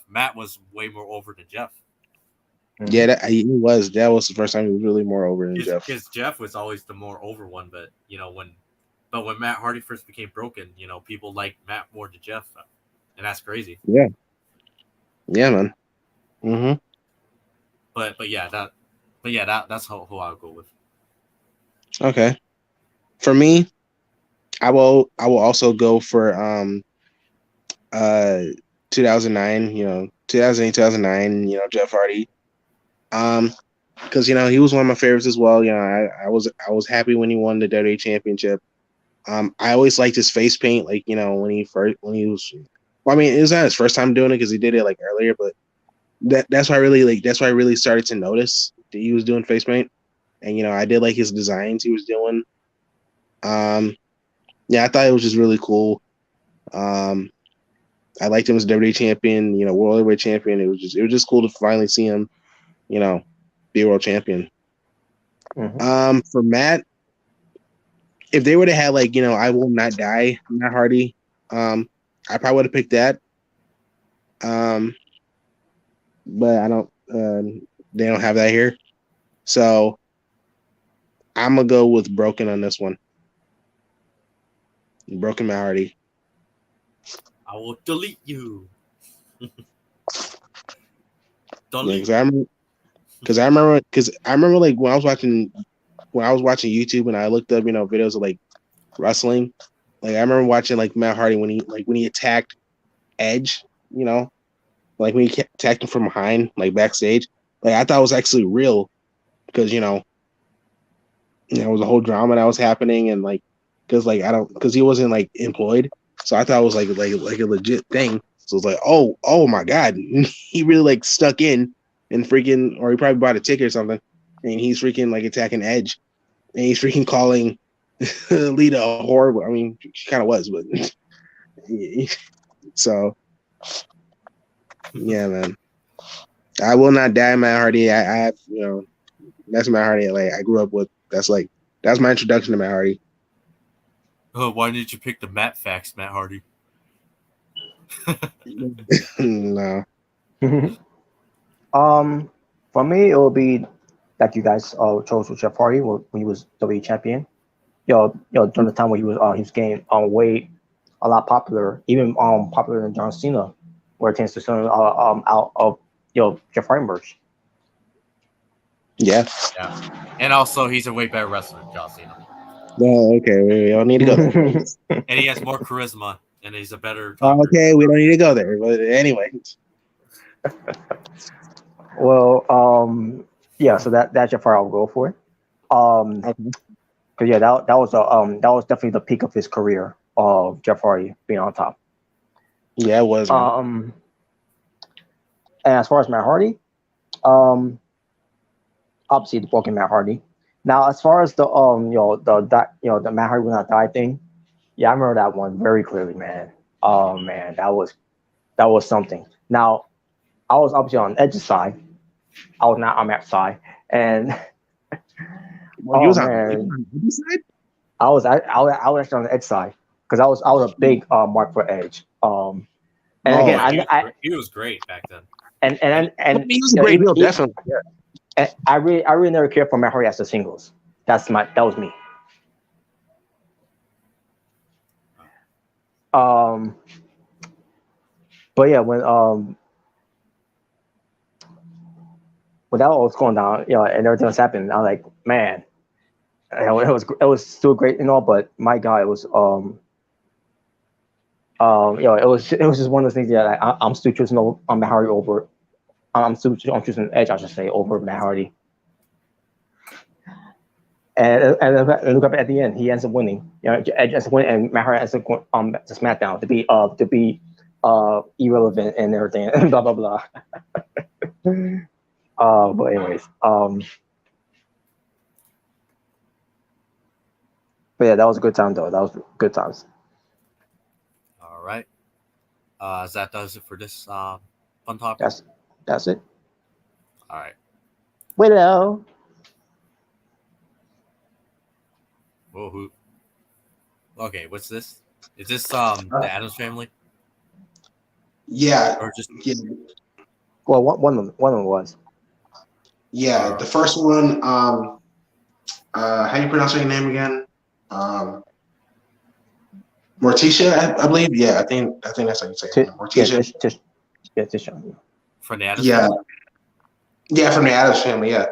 Matt was way more over than Jeff. Yeah, it was. That was the first time he was really more over than Jeff. Because Jeff was always the more over one, but when Matt Hardy first became broken, people liked Matt more than Jeff, and that's crazy. Yeah. Yeah, man. Mm-hmm. But that's who I'll go with. Okay. For me, I will also go for 2009, 2008, 2009, Jeff Hardy. Because he was one of my favorites as well. I was happy when he won the WWE Championship. I always liked his face paint, like when he was. Well, I mean, it was not his first time doing it because he did it like earlier, but that's why I really started to notice that he was doing face paint, and I did like his designs he was doing. Yeah, I thought it was just really cool. I liked him as WWE champion, world heavyweight champion. It was just cool to finally see him, be a world champion. Mm-hmm. For Matt, if they would have had I Will Not Die, Matt Hardy, I probably would have picked that. But I don't. They don't have that here, so I'm gonna go with Broken on this one. Broken Matt Hardy. I will delete you. Because I remember like when I was watching YouTube and I looked up videos of wrestling. Like I remember watching like Matt Hardy when he attacked Edge, you know, like when he attacked him from behind, like backstage. Like I thought it was actually real because there was a whole drama that was happening, and like because he wasn't like employed, so I thought it was like a legit thing. So it's like, oh my god, he really like stuck in and freaking, or he probably bought a ticket or something, and he's freaking like attacking Edge, and he's freaking calling Lita a whore. I mean, she kind of was, but so yeah, man. I will not die, Matt Hardy. I have, that's Matt Hardy. Like I grew up with. That's my introduction to Matt Hardy. Oh, why didn't you pick the Matt facts, Matt Hardy? No. For me, it will be like you guys chose with Jeff Hardy when he was WWE champion. During the time when he was getting weight a lot popular, even popular than John Cena, where it tends to send out of Jeff Hardy merch. Yeah. And also, he's a way better wrestler than John Cena. No, okay, we don't need to go there. And he has more charisma, and he's a better talker. Okay, we don't need to go there. But anyway. Well, yeah, so that's Jeff Hardy. I'll go for it. Because yeah, that was definitely the peak of his career. Jeff Hardy being on top. Yeah, it was. And as far as Matt Hardy, obviously the broken Matt Hardy. Now, as far as the the Matt Hardy will not die thing, yeah, I remember that one very clearly, man. Oh man, that was something. Now, I was obviously on Edge's side. I was not on Matt's side, and well, he was on Edge's side. I was actually on the Edge side because I was a big mark for Edge. And again, he was great back then. And he was a great deal, definitely. And I really never cared for Matt Hardy as the singles. That was me. But yeah, when that all was going down, and everything was happening, I was like, man, it was still great and all, but my God, it was it was just one of those things that I'm still choosing Matt Hardy over. I'm choosing Edge, I should say, over Matt Hardy. And look up at the end, he ends up winning. Edge ends up winning, and Matt Hardy ends up going to SmackDown to be irrelevant and everything, and blah blah blah. But anyways, but yeah, that was a good time though. That was good times. All right, that does it for this fun topic. That's it. All right. Widow. Whoa, who? Okay, what's this? Is this the Addams Family? Yeah. Or just Well, one of them was. Yeah, the first one. How do you pronounce your name again? Morticia, I believe. Yeah, I think that's how you say it. Morticia. Tisha. From the Addams Family? Yeah, from the Addams Family. Yeah.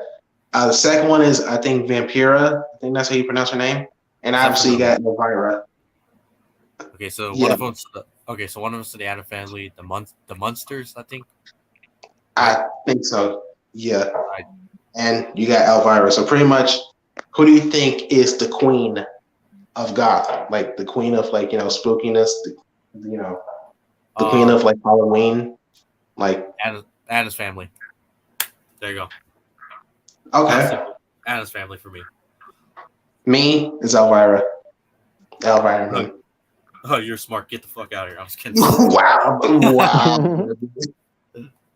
The second one is, I think, Vampira. I think that's how you pronounce her name. And obviously you got Elvira. Okay, so one of them's the Addams Family. The Munsters, I think. I think so. Yeah. Right. And you got Elvira. So pretty much, who do you think is the queen of goth? Like the queen of spookiness. The queen of Halloween. Like Addams Family. There you go. Okay. Addams Family for me. Me is Elvira. Elvira. Oh, you're smart. Get the fuck out of here. I was kidding. Wow.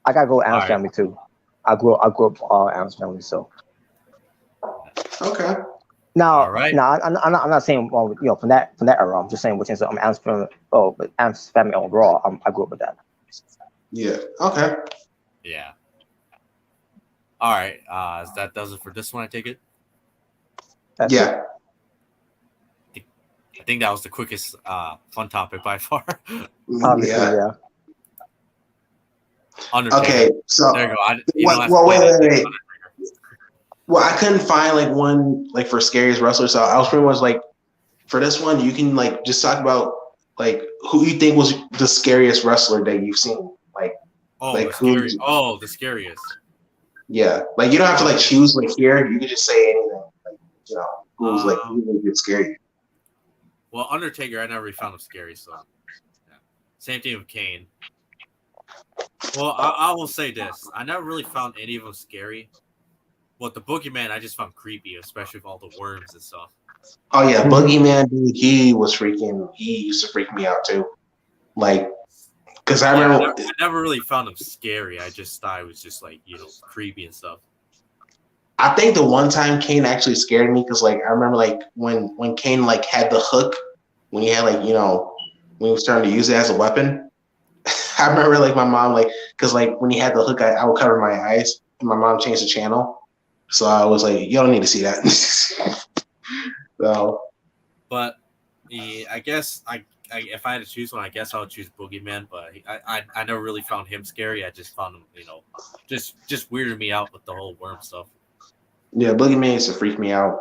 I gotta go Addams Family too. I grew up Addams Family, so. Okay. Now, right. Now I'm not saying from that era. I'm just saying which is Addams Family. Oh, but Addams Family overall, I grew up with that. Yeah. Okay. Yeah. All right. That does it for this one, I take it? Yeah. I think that was the quickest fun topic by far. Yeah. Undertaker. Okay, so there you go. Wait. Well, I couldn't find one for scariest wrestler, so I was pretty much for this one, you can like just talk about like who you think was the scariest wrestler that you've seen. Like who's the scariest. yeah. Like you don't have to like choose like here. You can just say anything. Like, who's like who would scare you. Well, Undertaker, I never really found him scary. So yeah. Same thing with Kane. Well, I will say this: I never really found any of them scary. Well, the Boogeyman, I just found creepy, especially with all the worms and stuff. Oh yeah, Boogeyman, dude, he used to freak me out too. Like, because I remember I never really found him scary. I just thought it was just like creepy and stuff. I think the one time Kane actually scared me because like I remember like when Kane like had the hook when he had like when he was starting to use it as a weapon. I remember like my mom like because like when he had the hook, I would cover my eyes and my mom changed the channel. So I was like, you don't need to see that. So, but I guess if I had to choose one, I guess I would choose Boogeyman. But I never really found him scary. I just found him, just weirded me out with the whole worm stuff. Yeah, Boogeyman used to freak me out,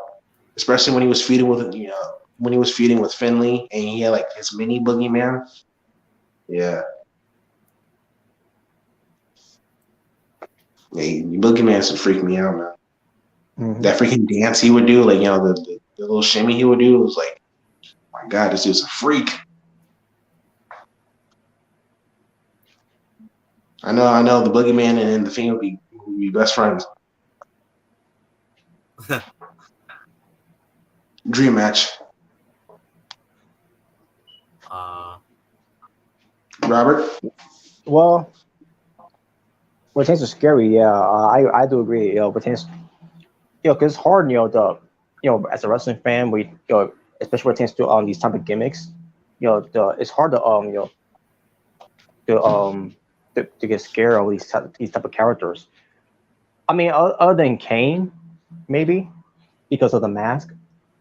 especially when he was feeding with Finley and he had like his mini Boogeyman. Yeah. Yeah, Boogeyman used to freak me out, man. Mm-hmm. That freaking dance he would do, like the little shimmy he would do, it was like, oh my God, this dude's a freak. I know the Boogeyman and the Fiend would be best friends. Dream match. Robert? Well, Batin's is scary, yeah. I do agree, Batin's, because it's hard, as a wrestling fan, especially when it comes to these type of gimmicks, it's hard to get scared of these type of characters. I mean, other than Kane, maybe because of the mask,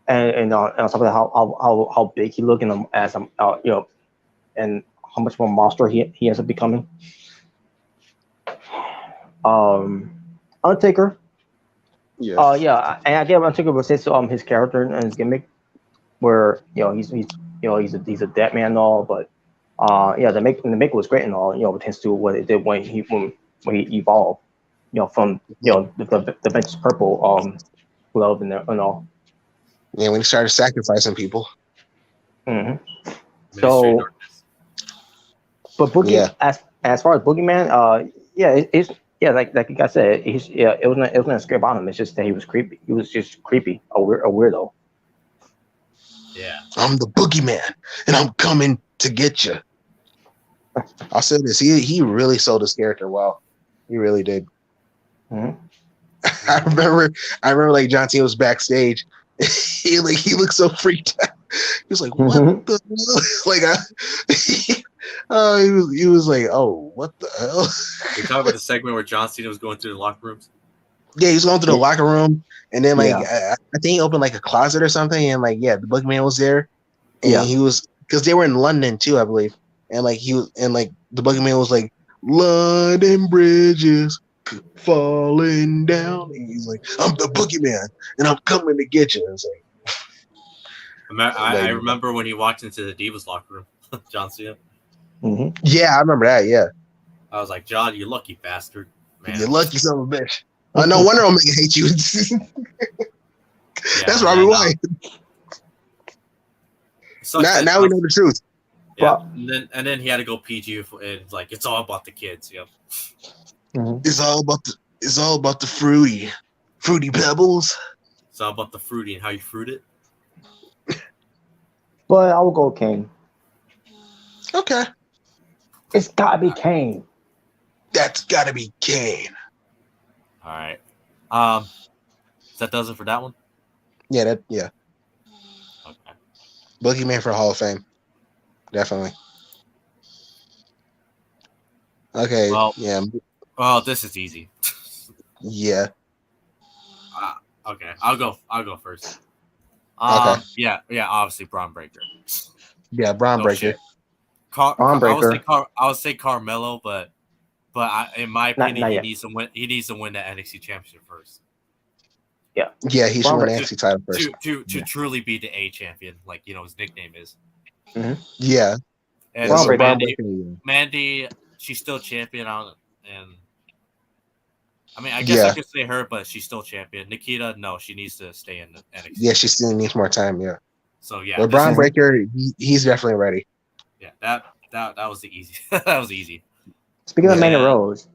and on top of that, how big he looked and and how much more monster he ends up becoming. Undertaker. Yeah. Yeah, and I get Undertaker was his character and his gimmick, where he's a dead man and all, but the make was great and all, it tends to what it did when he evolved, from the Vengeance Purple glove and all. Yeah, when he started sacrificing people. Mm-hmm. So, but Boogie, as far as Boogeyman, it's like you guys said, it wasn't a scare about him. It's just that he was creepy. He was just creepy, a weirdo. Yeah, I'm the Boogeyman, and I'm coming to get you. I'll say this: he really sold his character well. He really did. Mm-hmm. I remember like John Cena was backstage. he looked so freaked out. He was like, "What the hell?" Like he was like, "Oh, what the hell?" You're talking about the segment where John Cena was going through the locker rooms. Yeah, he was going through the locker room, and then I think he opened like a closet or something, and the Boogeyman was there, and he was because they were in London too, I believe, and the Boogeyman was like, "London bridges falling down," and he's like, "I'm the Boogeyman, and I'm coming to get you." It's like, I remember when he walked into the Divas locker room, John Cena. Mm-hmm. Yeah, I remember that. Yeah, I was like, John, you lucky bastard, man. You lucky son of a bitch. No wonder Omega hates you. That's Robbie White. Now we know the truth. Yeah, and then he had to go PG, and it's all about the kids. Yeah, mm-hmm. It's all about the fruity pebbles. It's all about the fruity and how you fruit it. But I will go Kane. Okay, it's gotta be Kane. That's gotta be Kane. All right. That does it for that one? Yeah, Okay. Boogeyman for Hall of Fame. Definitely. Okay. Well, yeah. Well, this is easy. Yeah. Okay. I'll go first. Okay. Yeah, obviously Braun Breaker. Yeah, Braun Breaker. Braun Breaker. I would say Carmelo, but in my opinion, he needs to win the NXT Championship first. Yeah, he should Braun win the Breaker. NXT title first. To Yeah. truly be the A champion, like his nickname is. Yeah. And Braun so Breaker. Braun Mandy, Breaker, yeah. Mandy, she's still champion on, and I mean, I guess I Yeah. could say her, but she's still champion. Nikita, no, she needs to stay in the NXT. Yeah, she still needs more time. Yeah. So yeah, But Braun Breaker, he's definitely ready. Yeah, that was the easy. That was easy. Speaking of Yeah. Mandy Rose,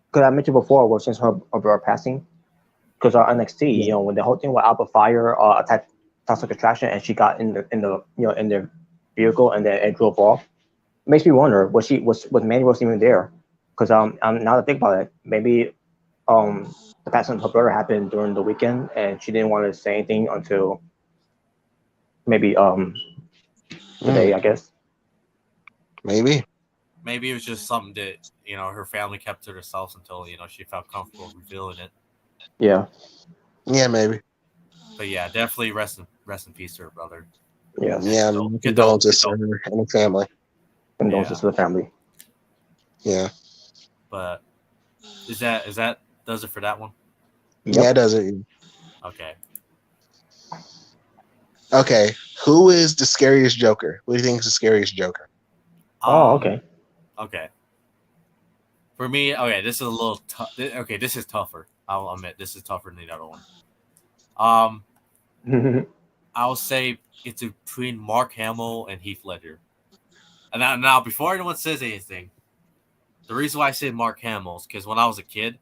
because I mentioned before, well, since her passing, because our NXT, Yeah. when the whole thing with Alpha Fire attacked Toxic Attraction, and she got in the vehicle, and then it drove off, makes me wonder, was Mandy Rose even there? Because I'm now that I think about it, maybe the passing of her brother happened during the weekend, and she didn't want to say anything until maybe today, I guess. Maybe. Maybe it was just something that her family kept to herself until she felt comfortable revealing it. Yeah. Yeah, maybe. But yeah, definitely rest in peace to her brother. Yeah. Yeah, condolences to her and the family. Condolences to the family. Yeah. But is that does it for that one? Yep. Yeah, it does it. Okay. Okay. Who is the scariest Joker? Who do you think is the scariest Joker? Okay. Okay. For me, okay, this is a little tough. Okay, this is tougher. I'll admit this is tougher than the other one. I'll say it's between Mark Hamill and Heath Ledger. And now, before anyone says anything, the reason why I say Mark Hamill is because when I was a kid,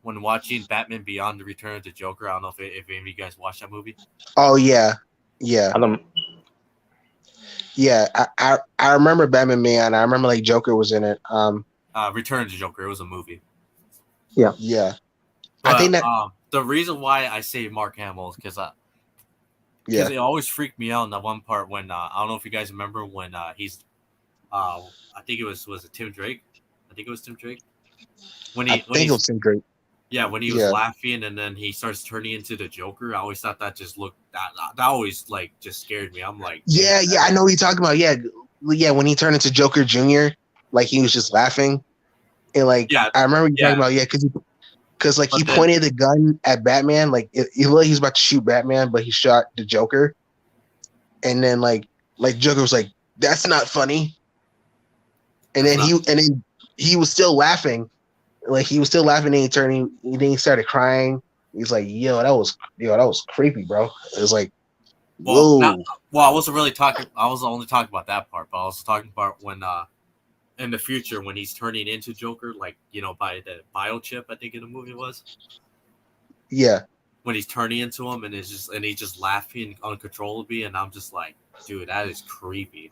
when watching Batman Beyond: The Return of the Joker, I don't know if any of you guys watched that movie. Oh yeah, yeah. I remember Batman Beyond. I remember like Joker was in it. Return of the Joker. It was a movie. Yeah. Yeah. But, I think that the reason why I say Mark Hamill is because it always freaked me out in that one part when I don't know if you guys remember when he's I think it was it Tim Drake? I think it was Tim Drake. When it was Tim Drake. Yeah, when he was laughing and then he starts turning into the Joker, I always thought that just looked that always like just scared me. I'm like, yeah, I know what you're talking about. Yeah, when he turned into Joker Jr., like he was just laughing, and like I remember you talking about because like he pointed the gun at Batman, like it looked like he was about to shoot Batman, but he shot the Joker, and then like Joker was like, "That's not funny," and then he was still laughing. Like he was still laughing, and then he started crying. He's like, "Yo, that was creepy, bro." It was like, whoa. I wasn't really talking. I was only talking about that part, but I was talking about when, in the future, when he's turning into Joker, like by the biochip, I think in the movie was. Yeah. When he's turning into him, and he's just laughing uncontrollably, and I'm just like, dude, that is creepy.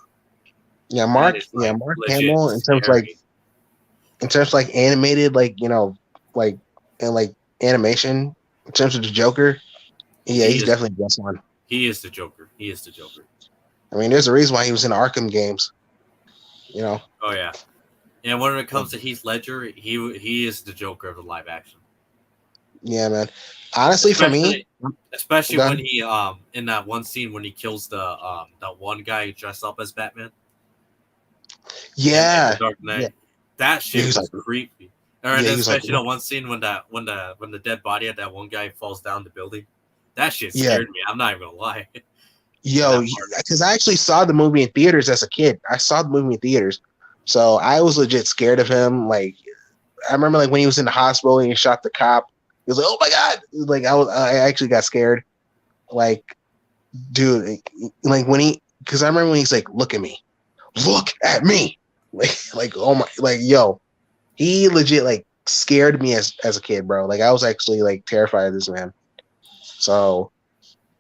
Yeah, Mark Hamill in terms of like animated, like and animation in terms of the Joker. Yeah, he's definitely the best one. He is the Joker. I mean, there's a reason why he was in Arkham games. Oh yeah. And when it comes to Heath Ledger, he is the Joker of the live action. Yeah, man. Honestly, for me, especially when he in that one scene when he kills that one guy dressed up as Batman. Yeah. In the Dark Knight. Yeah. That shit was creepy. And especially one scene when the dead body of that one guy falls down the building. That shit scared me. I'm not even gonna lie. Yo, because I actually saw the movie in theaters as a kid. I saw the movie in theaters, so I was legit scared of him. Like, I remember like when he was in the hospital and he shot the cop. He was like, "Oh my god!" Like I actually got scared. Like, dude, like because I remember when he's like, "Look at me, like oh my, like yo." He legit like scared me as a kid, bro. Like I was actually like terrified of this man. So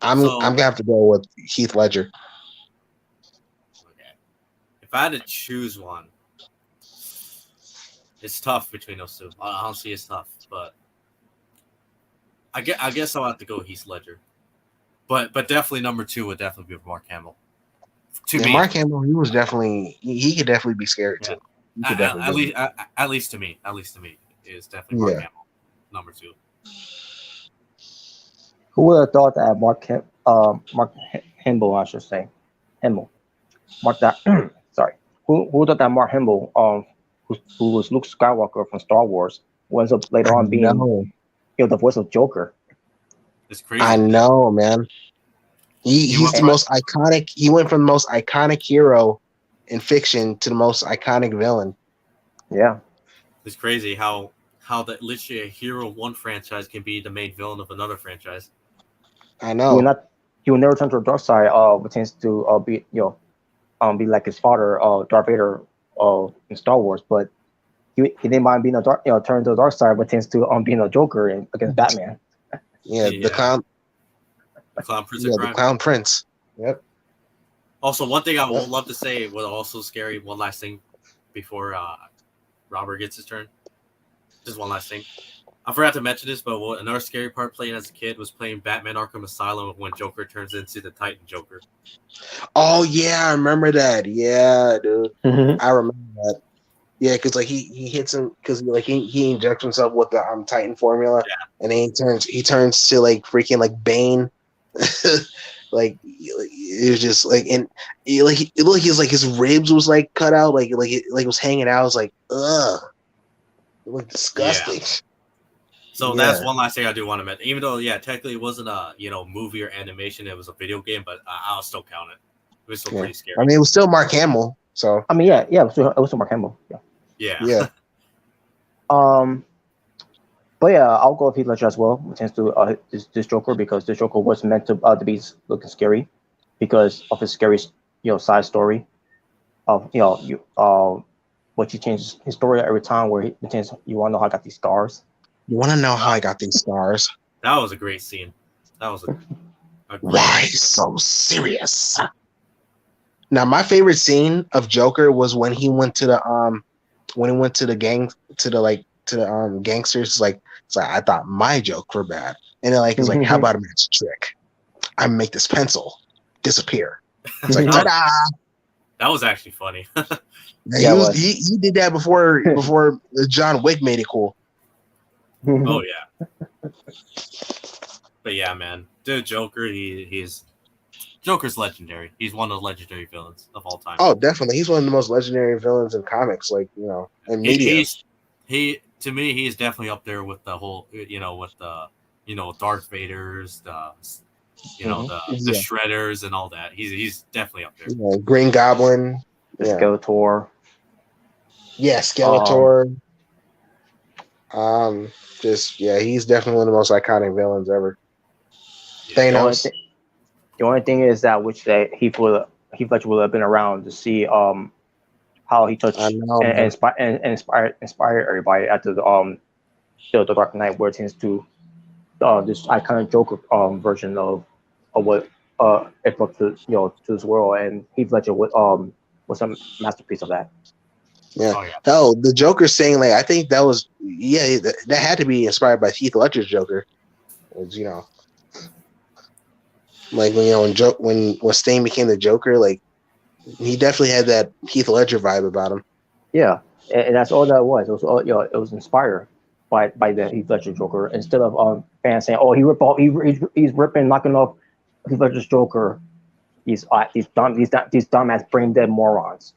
I'm gonna have to go with Heath Ledger. Okay. If I had to choose one, it's tough between those two. Honestly, it's tough, but I guess I'll have to go with Heath Ledger. But definitely number 2 would definitely be Mark Hamill. To me, Mark Hamill, he was definitely he could definitely be scary too. At least to me, is definitely Mark Hamill, number 2. Who would have thought that Mark Hamill, I should say, Hamill, sorry, who would have thought that Mark Hamill, who was Luke Skywalker from Star Wars, ends up later on being, the voice of Joker. It's crazy. I know, man. He's the most iconic. He went from the most iconic hero in fiction to the most iconic villain. Yeah. It's crazy how that literally a hero of one franchise can be the main villain of another franchise. I know. He will never turn to the dark side. But tends to be be like his father, Darth Vader, in Star Wars. But he didn't mind being a dark, turn to the dark side, but tends to being a Joker against Batman. Yeah, the clown. The Clown Prince. Yeah, the Clown Prince. Yep. Also, one thing I would love to say was also scary. One last thing before Robert gets his turn. Just one last thing. I forgot to mention this, but another scary part playing as a kid was playing Batman Arkham Asylum when Joker turns into the Titan Joker. Oh yeah, I remember that. Yeah, dude, I remember that. Yeah, because like he hits him because like he injects himself with the Titan formula, and then he turns to like freaking like Bane. Like it was just like and it looked like his ribs was like cut out like it was hanging out. I was like ugh, it looked disgusting. Yeah. So that's one last thing I do want to mention. Even though technically it wasn't a movie or animation, it was a video game, but I'll still count it. It was still pretty scary. I mean, it was still Mark Hamill. So I mean, it was still Mark Hamill. Yeah. But yeah, I'll go with Heath Ledger as well. It tends to this Joker because this Joker was meant to be looking scary because of his scary side story of what he changes his story every time where he pretends you want to know how I got these scars. You want to know how I got these scars? That was a great scene. That was a why so serious? Now, my favorite scene of Joker was when he went to the gangsters. Like, it's like I thought my jokes were bad, and then he's like, how about a magic trick? I make this pencil disappear. It's like, ta-da! That was actually funny. He did that before John Wick made it cool. Oh yeah. But yeah, man, the Joker, Joker's legendary. He's one of the legendary villains of all time. Oh, definitely. He's one of the most legendary villains in comics, and media. To me, he's definitely up there with the whole, with the, Darth Vader's, the Shredders and all that. He's definitely up there. Yeah, Green Goblin. Skeletor. Yeah, Skeletor. He's definitely one of the most iconic villains ever. Thanos. The only thing is that Heath Ledger would have been around to see how he touched and inspired everybody after the Dark Knight, where it tends to this iconic Joker version of what it brought to this world, and Heath Ledger was a masterpiece of that. Yeah. Oh, the Joker saying I think that was that had to be inspired by Heath Ledger's Joker. Was when Stain became the Joker, he definitely had that Heath Ledger vibe about him. Yeah, and that's all that was. It was all, it was inspired by the Heath Ledger Joker instead of fans saying, "Oh, he's ripping, knocking off Heath Ledger's Joker." These dumbass brain dead morons.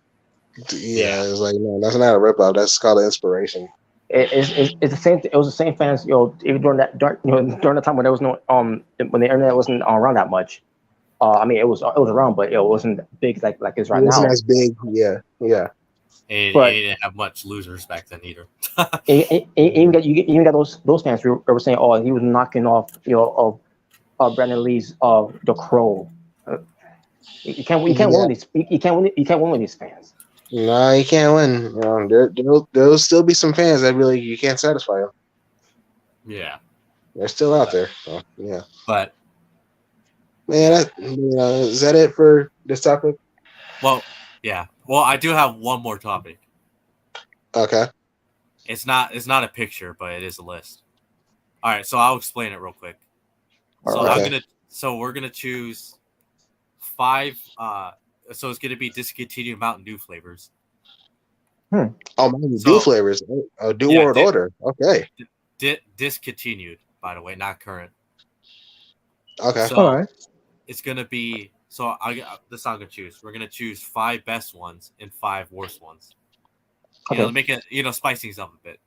Yeah, it's no, that's not a rip off. That's called an inspiration. It's the same. It was the same fans, even during the time when there was no when the internet wasn't around that much. I mean, it was around, but it wasn't big like it's right now. It wasn't as big. Yeah. It didn't have much losers back then either. you got those fans who were saying, "Oh, he was knocking off of Brandon Lee's The Crow." You can't win with these. You can't win with these fans. No, you can't win. There'll still be some fans that really you can't satisfy them. Yeah, they're still out there. So, yeah, but man, is that it for this topic? Well, yeah. Well, I do have one more topic. Okay. It's not a picture, but it is a list. All right, so I'll explain it real quick. So we're gonna choose 5. So it's gonna be discontinued Mountain Dew flavors. Oh, Mountain Dew flavors. Oh, New World Order. Okay. Discontinued, by the way, not current. Okay. So all right. It's gonna be. So this I'm gonna choose. We're gonna choose 5 best ones and 5 worst ones. To make it spice things up a bit.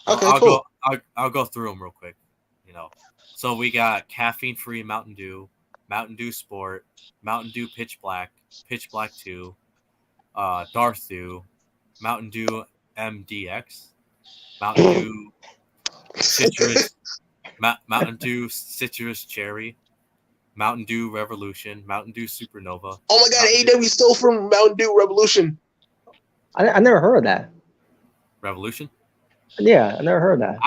Okay, cool. I'll go through them real quick. you know. So we got caffeine-free Mountain Dew, Mountain Dew Sport, Mountain Dew Pitch Black 2, Darth Dew, Mountain Dew MDX, Mountain Dew Citrus, Mountain Dew Citrus Cherry, Mountain Dew Revolution, Mountain Dew Supernova. Oh my god, AW stole from Mountain Dew Revolution. I never heard of that. Revolution? Yeah, I never heard of that.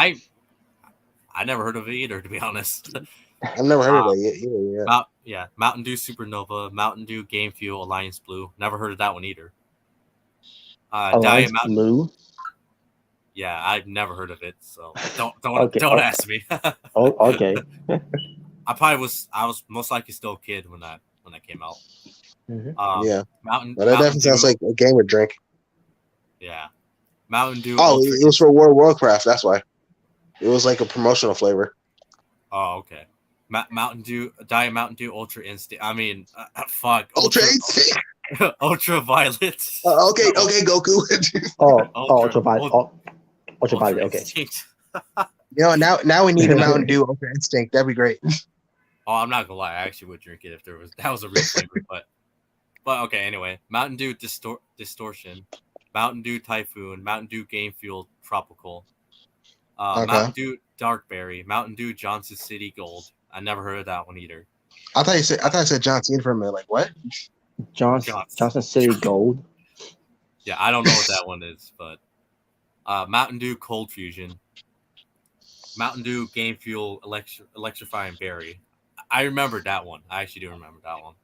I never heard of it either, to be honest. I've never heard of that either. Yeah, Mountain Dew Supernova, Mountain Dew Game Fuel, Alliance Blue. Never heard of that one either. Alliance Blue. Yeah, I've never heard of it, so don't ask me. Okay. I was most likely still a kid when that came out. Mm-hmm. Yeah, Mountain. But that definitely sounds like a gamer drink. Yeah, Mountain Dew. Oh, it was for World of Warcraft. That's why. It was like a promotional flavor. Oh, okay. Mountain Dew, Diet Mountain Dew Ultra Instinct. I mean, fuck. Ultra Instinct. Ultraviolet. Okay, Goku. Ultraviolet. Ultraviolet. Okay. Now we need a Mountain Dew Ultra Instinct. That'd be great. Oh, I'm not gonna lie. I actually would drink it if that was a real flavor. But okay. Anyway, Mountain Dew Distortion, Mountain Dew Typhoon, Mountain Dew Game Fuel Tropical, Mountain Dew Darkberry, Mountain Dew Johnson City Gold. I never heard of that one either. I thought you said John Cena for a minute. Like what? Johnson City Gold. Yeah, I don't know what that one is, but Mountain Dew Cold Fusion, Mountain Dew Game Fuel Electrifying Berry. I remember that one. I actually do remember that one.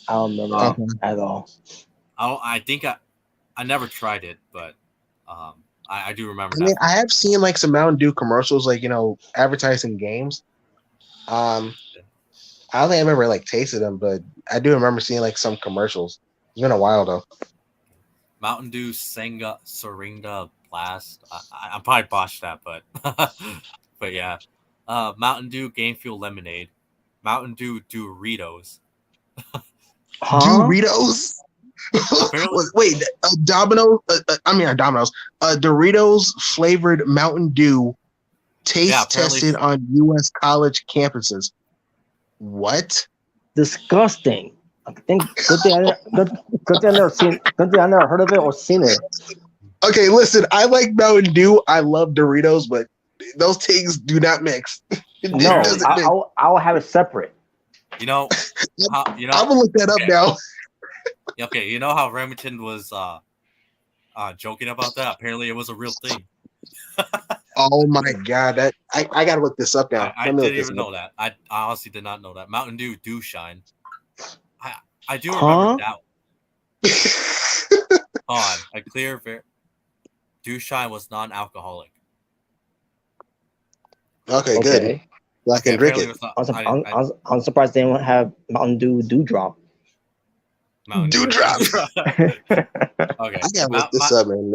I don't remember at all. I think I never tried it, but I do remember. I mean, I have seen like some Mountain Dew commercials, like advertising games. I don't think I ever like tasted them, but I do remember seeing like some commercials. It's been a while though. Mountain Dew Syringa Blast. I probably botched that, but but yeah. Mountain Dew Game Fuel Lemonade, Mountain Dew Doritos. Doritos? Wait, Domino's? Domino's. Doritos flavored Mountain Dew taste tested on U.S. college campuses. What? Disgusting. I think good thing I never heard of it or seen it. Okay, listen, I like Mountain Dew. I love Doritos, but those things do not mix. No, I'll have it separate. I'm gonna look that up now. Okay, you know how Remington was joking about that? Apparently, it was a real thing. Oh my god, that I gotta look this up now. I didn't even know that. I honestly did not know that. Mountain Dew Dew Shine. I do remember that one. Hold on, a clear Dew Shine was non-alcoholic. Okay, good. Well, I can drink it. I'm surprised they don't have Mountain Dew Dewdrop. Dewdrop. Okay. I gotta look this up, man.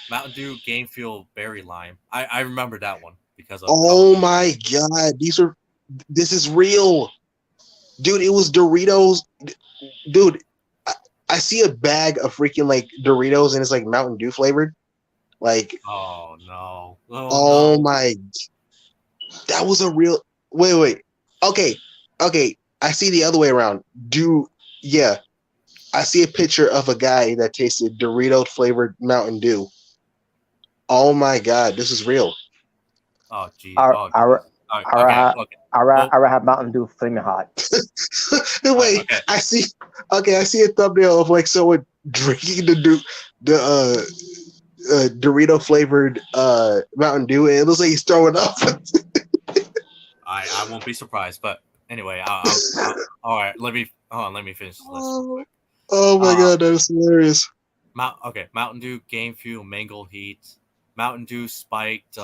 Mountain Dew Game Fuel Berry Lime. I remember that one because of. Oh my god, this is real, dude. It was Doritos, dude. I see a bag of freaking like Doritos and it's like Mountain Dew flavored. Like, oh no. Oh no. My, that was a real. Wait. Okay. I see the other way around. Yeah. I see a picture of a guy that tasted Dorito flavored Mountain Dew. Oh my god, this is real. Oh geez. I have Mountain Dew Flaming Hot. Wait, okay. I see a thumbnail of like someone drinking the Dorito flavored Mountain Dew, and it looks like he's throwing up. I won't be surprised, but anyway, all right. Let me finish this list. Oh my god, that is hilarious. Mountain Dew Game Fuel Mango Heat, Mountain Dew Spiked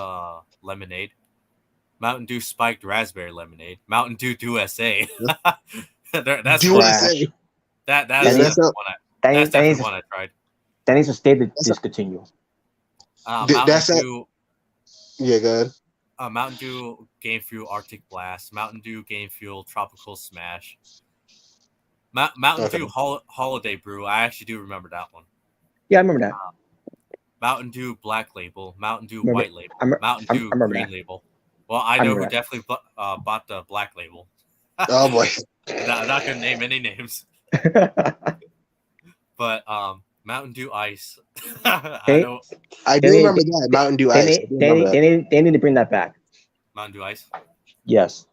Lemonade, Mountain Dew Spiked Raspberry Lemonade, Mountain Dew USA. That's USA. That's definitely one I tried. That needs to stay discontinued. Mountain Dew. Yeah, go ahead. Mountain Dew Game Fuel Arctic Blast, Mountain Dew Game Fuel Tropical Smash, Mountain Dew Holiday Brew. I actually do remember that one. Yeah, I remember that. Mountain Dew Black Label, Mountain Dew White Label, Mountain Dew Green Label. Well, I know remember who that. definitely bought the black label. Oh boy, I'm not gonna name any names, but Mountain Dew Ice. I They know I do they remember they, that Mountain Dew they, Ice. I need, do they, remember need, that. they need to bring that back. Mountain Dew Ice. Yes,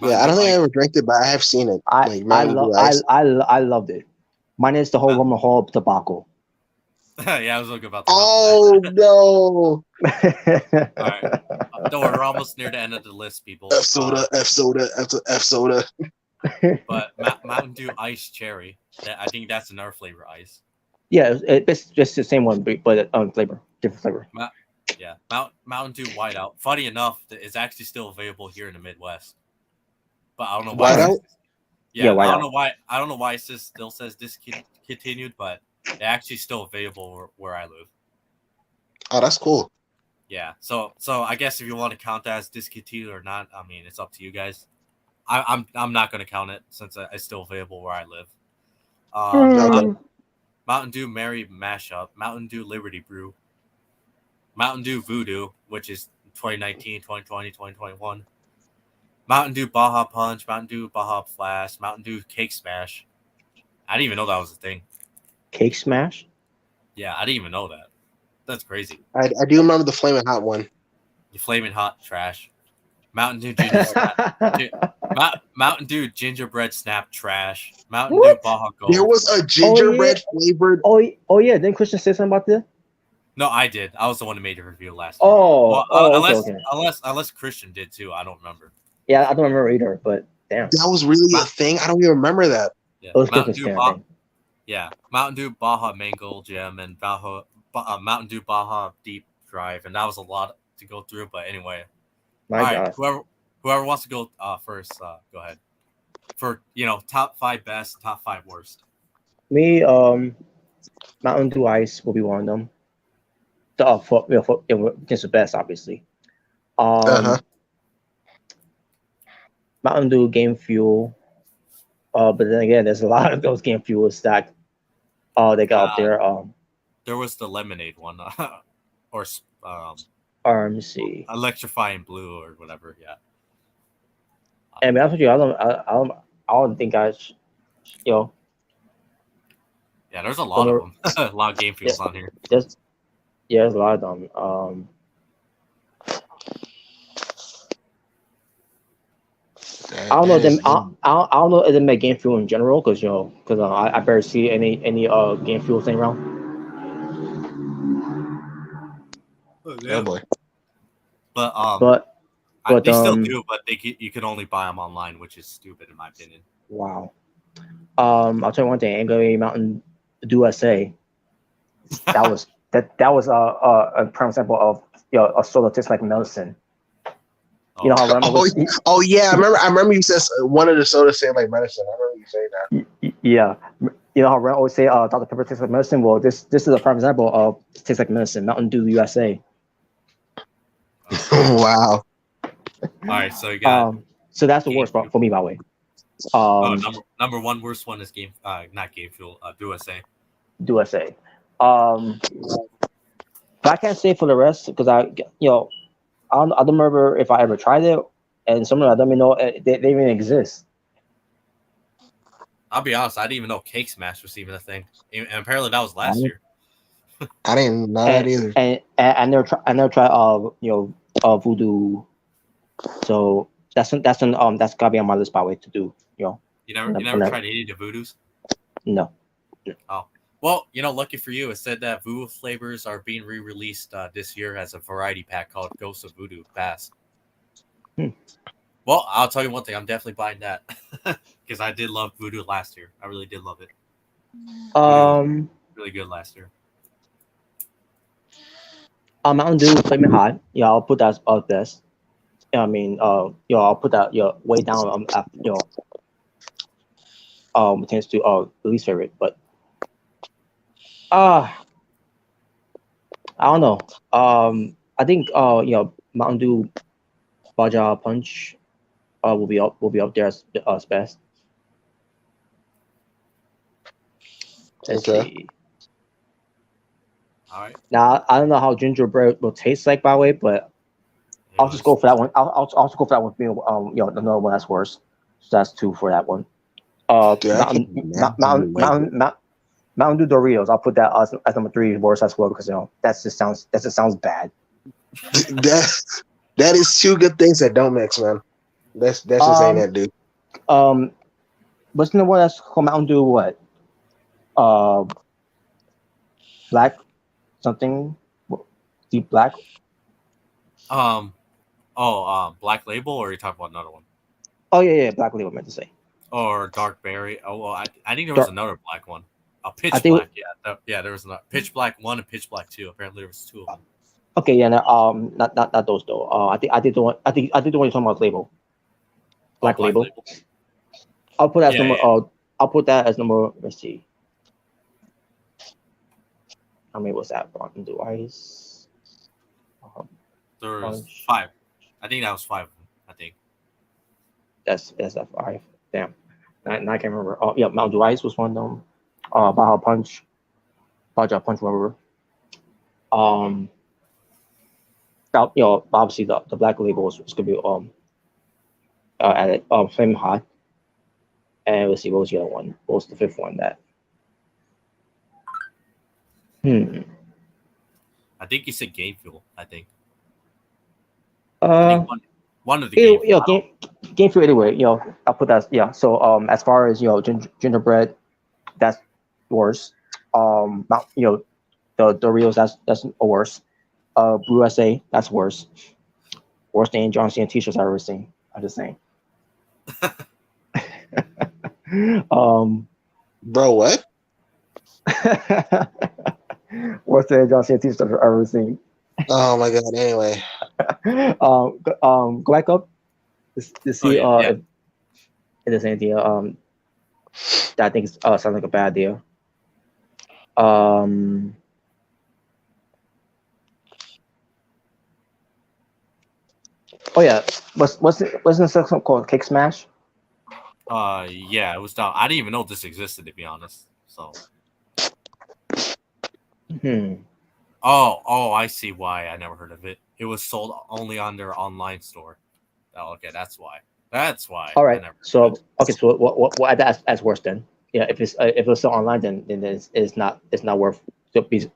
Yeah, Mountain I Dew don't think I Ice. ever drank it, but I have seen it. I Like I Mountain love Dew Ice. I loved it. Minus the whole Mount- rum and whole tobacco. Yeah, I was looking about the Mountain Oh no! All right. Don't worry, we're almost near the end of the list, people. F soda, F soda, F soda. But Mountain Dew Ice Cherry. I think that's another flavor ice. Yeah, it's just the same one, but flavor, different flavor. Yeah, Mountain Dew Whiteout. Funny enough, it's actually still available here in the Midwest, but I don't know why. Whiteout? Yeah, I don't Whiteout. know why. I don't know why it still says discontinued, but it's actually still available where I live. Oh, that's cool. Yeah. So I guess if you want to count that as discontinued or not, I mean, it's up to you guys. I'm not going to count it since it's still available where I live. Okay. Mountain Dew Mary Mashup, Mountain Dew Liberty Brew, Mountain Dew Voodoo, which is 2019, 2020, 2021. Mountain Dew Baja Punch, Mountain Dew Baja Flash, Mountain Dew Cake Smash. I didn't even know that was a thing. Cake Smash. Yeah, I didn't even know that. That's crazy. I do remember the flaming hot one. You flaming hot trash. Mountain Dew Ginger Snap. Mountain Dew Gingerbread Snap trash. Mountain Dew What? Baja There Gold. was a gingerbread flavored. Oh yeah, didn't Christian say something about this? No, I did. I was the one who made the review last year. Oh, okay. Unless Christian did too. I don't remember. Yeah, I don't remember either, but damn. That was really a thing. I don't even remember that. Yeah. It was Mountain Christmas Dew Day, I think. Yeah, Mountain Dew Baja Mango Gem and Mountain Dew Baja Deep Drive, and that was a lot to go through. But anyway, My all right, God. whoever wants to go first, go ahead. For top 5 best, top 5 worst. Me, Mountain Dew Ice will be one of them. Against the best, obviously. Uh-huh. Mountain Dew Game Fuel. But then again, there's a lot of those Game Fuels that they got up there. There was the lemonade one, or Let me see. electrifying blue or whatever. Yeah. And to be honest with you, I don't think Yeah, there's a lot of them. A lot of game fuels on here. there's a lot of them. I don't know them. I don't know if they make Game Fuel in general because I barely see any Game Fuel thing around. Oh boy. But But they still do, but you can only buy them online, which is stupid in my opinion. Wow. I'll tell you one thing. Angry Mountain Dew USA. That was a prime example of a soda tastes like medicine. You know how oh yeah, I remember you said one of the sodas said like medicine. I remember you saying that. Yeah. You know how Ren always say Dr. Pepper tastes like medicine? Well, this is a prime example of tastes like medicine. Mountain Dew USA. Wow. All right, so you got so that's the worst for me, by the way. Number one worst one is not Game Fuel, Dew USA. Dew USA. But I can't say for the rest because I don't remember if I ever tried it, and some of them I don't even know they even exist. I'll be honest, I didn't even know Cake Smash was even a thing, and apparently that was last year. I didn't know that either. And I never tried Voodoo, so that's gotta be on my list by the way to do. You never tried any of the Voodoos? No. Oh. Well, lucky for you, it said that Voodoo flavors are being re-released this year as a variety pack called Ghosts of Voodoo Pass. Well, I'll tell you one thing. I'm definitely buying that because I did love Voodoo last year. I really did love it. Really good last year. Mountain Dew Flaming Hot. Yeah, I'll put that as best. I mean, I'll put that way down. Tends to least favorite, but I don't know. I think Mountain Dew Baja Punch will be up there as best. Let's see. All right. Now I don't know how gingerbread will taste like by the way, but I'll just go for that one. I'll also go for that one. Another one that's worse. So that's 2 for that one. Dude, I can't imagine, like, Mountain Dew Doritos. I'll put that as number 3 worse as well because that just sounds bad. that is 2 good things that don't mix, man. That's just ain't it, dude. What's the one that's called Mountain Dew? What? Black something, deep black. Black Label, or are you talking about another one? Oh yeah, Black Label. I meant to say. Or Dark Berry. Oh well, I think there was another black one. Pitch Black. There was another Pitch Black 1 and Pitch Black 2. Apparently there was 2 of them. Okay, yeah, no, not those though. I did the one. I did the one you're talking about. Label. Black Label. I'll put that as number. I'll put that as number. Let's see. How many was that? Mountain Dew Ice. There was 5. I think that was 5. I think. That's that 5. Damn. I can't remember. Oh yeah, Mountain Dew Ice was one of them. Baja Punch, whatever. Obviously the Black Label was gonna be at Flame Hot. And let's see, what was the other one? What was the 5th one? That. I think you said Game Fuel. I think one of the Game Fuel anyway. I'll put that. Yeah. So as far as gingerbread, that's worse. The Doritos, that's worse. Blue SA, that's worse. Worst thing John Cena t-shirts I've ever seen. I'm just saying. Bro, what? Worst thing John Cena t-shirts I've ever seen. Oh my god. Anyway. Go back up to see if there's any idea. That I think sounds like a bad idea. Oh yeah, wasn't it something called Cake Smash? Yeah, it was down. I didn't even know this existed, to be honest. So. Oh, I see why I never heard of it. It was sold only on their online store. Oh, okay, that's why. All right. So what add that as worse then? Yeah, if it's still online, then it's not worth to be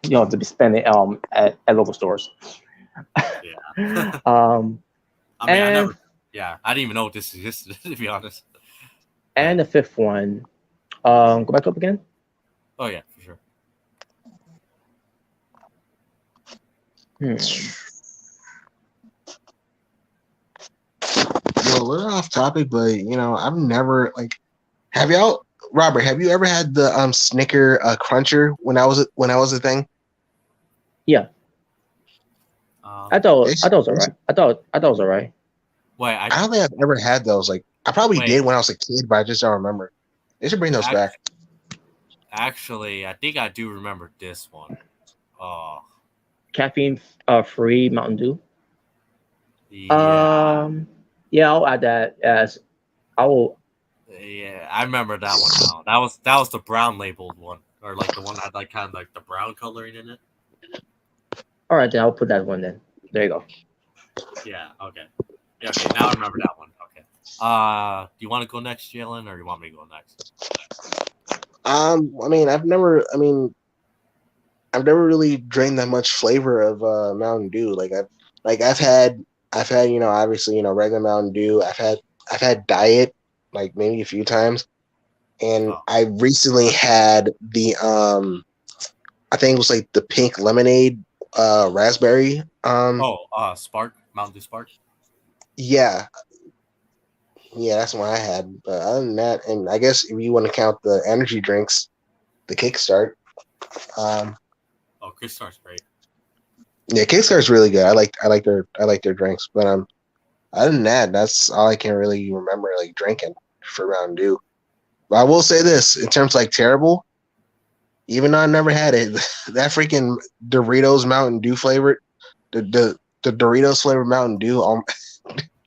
spending at local stores. Yeah. I didn't even know this existed, to be honest. And the 5th one, go back up again. Oh yeah, for sure. Well, we're off topic, but I've never Robert, have you ever had the Snicker Cruncher when I was a thing? Yeah. I thought it was alright. I thought it was alright. Wait, I don't think I've ever had those. Like, I probably did when I was a kid, but I just don't remember. They should bring those back. Actually, I think I do remember this one. Caffeine free Mountain Dew. Yeah. Yeah, I'll add that as I will. Yeah, I remember that one now. That was the brown labeled one, or like the one that had like kind of like the brown coloring in it. All right, then I'll put that one. Then there you go. Yeah. Okay. Yeah. Okay. Now I remember that one. Okay. Do you want to go next, Jalen, or do you want me to go next? I mean, I've never really drained that much flavor of Mountain Dew. I've had obviously regular Mountain Dew. I've had Diet like maybe a few times, and I recently had the I think it was like the pink lemonade raspberry. Spark, Mountain Dew Spark. Yeah, that's what I had. But other than that, and I guess if you want to count the energy drinks, the Kickstart. Kickstart's great. Yeah, Kickstart's really good. I like their drinks, but other than that, that's all I can really remember like drinking for Mountain Dew. But I will say this, in terms of like terrible, even though I never had it, that freaking Doritos Mountain Dew flavored, the Doritos flavored Mountain Dew,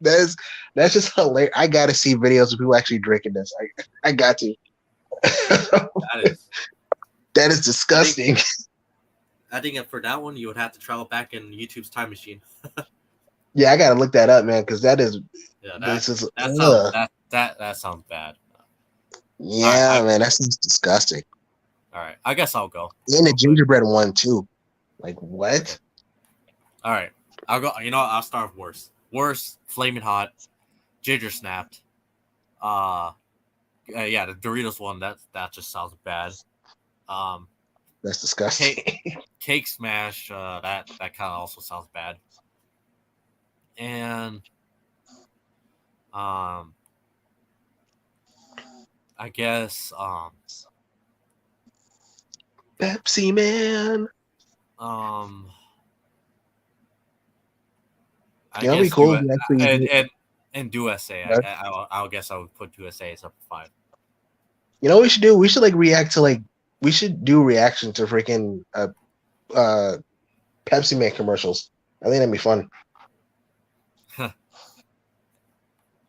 that's just hilarious. I gotta see videos of people actually drinking this. I got to. That is disgusting. I think for that one, you would have to travel back in YouTube's time machine. Yeah, I gotta look that up, man, because that is Yeah, this is that sounds bad. yeah, man, that sounds disgusting. All right, I guess I'll go. And the gingerbread one too. Like what? Okay. All right, I'll go. You know, I'll start with worst. Worst, flaming hot, ginger snapped. Yeah, the Doritos one. That just sounds bad. That's disgusting. Cake smash. That kind of also sounds bad. And I guess Pepsi Man. I guess be cool. Actually, and do SA. I'll guess I would put 2SA as up 5. You know what we should do? We should react to we should do reaction to freaking Pepsi Man commercials. I think that'd be fun.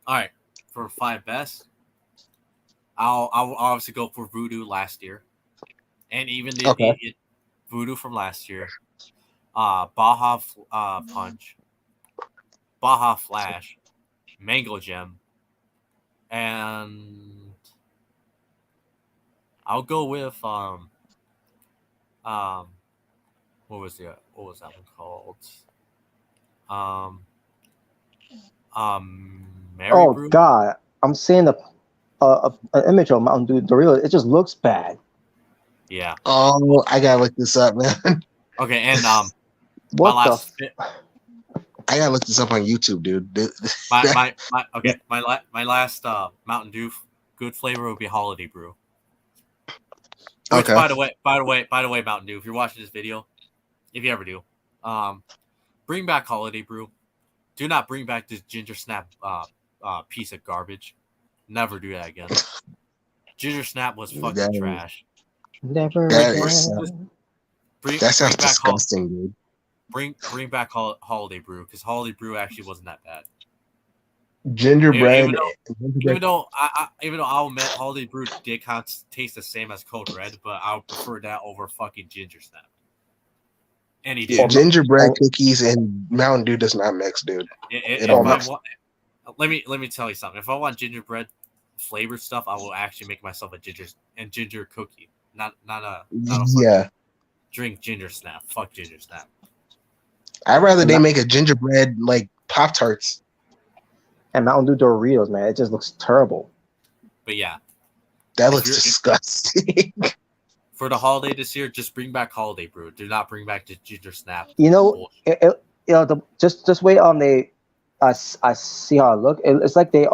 All right, for 5 best, I'll obviously go for Voodoo last year, and even the Voodoo from last year. Baja Punch, Baja Flash, Mango Gem, and I'll go with what was that one called? Mary Brew? God, I'm seeing an image of Mountain Dew Doritos. It just looks bad. Yeah. Oh, I gotta look this up, man. Okay, and what I gotta look this up on YouTube, dude. my last Mountain Dew good flavor would be Holiday Brew. Which, okay. by the way, Mountain Dew, if you're watching this video, if you ever do, bring back Holiday Brew. Do not bring back this Ginger Snap piece of garbage. Never do that again. Ginger Snap was fucking trash. Never. That sounds disgusting, dude. Bring back Holiday Brew, because Holiday Brew actually wasn't that bad. Gingerbread. Even though I'll admit Holiday Brew did kind of taste the same as Code Red, but I would prefer that over fucking Ginger Snap. Any day. Gingerbread cookies and Mountain Dew does not mix, dude. Let me tell you something. If I want gingerbread flavored stuff, I will actually make myself a ginger cookie. Not a drink Ginger Snap. Fuck Ginger Snap. I'd rather they make a gingerbread Pop-Tarts. And Mountain Dew Doritos, man, it just looks terrible. But yeah, that looks disgusting. For the holiday this year, just bring back Holiday Brew. Do not bring back the Ginger Snap. You know, just wait on I see how it look. It's like they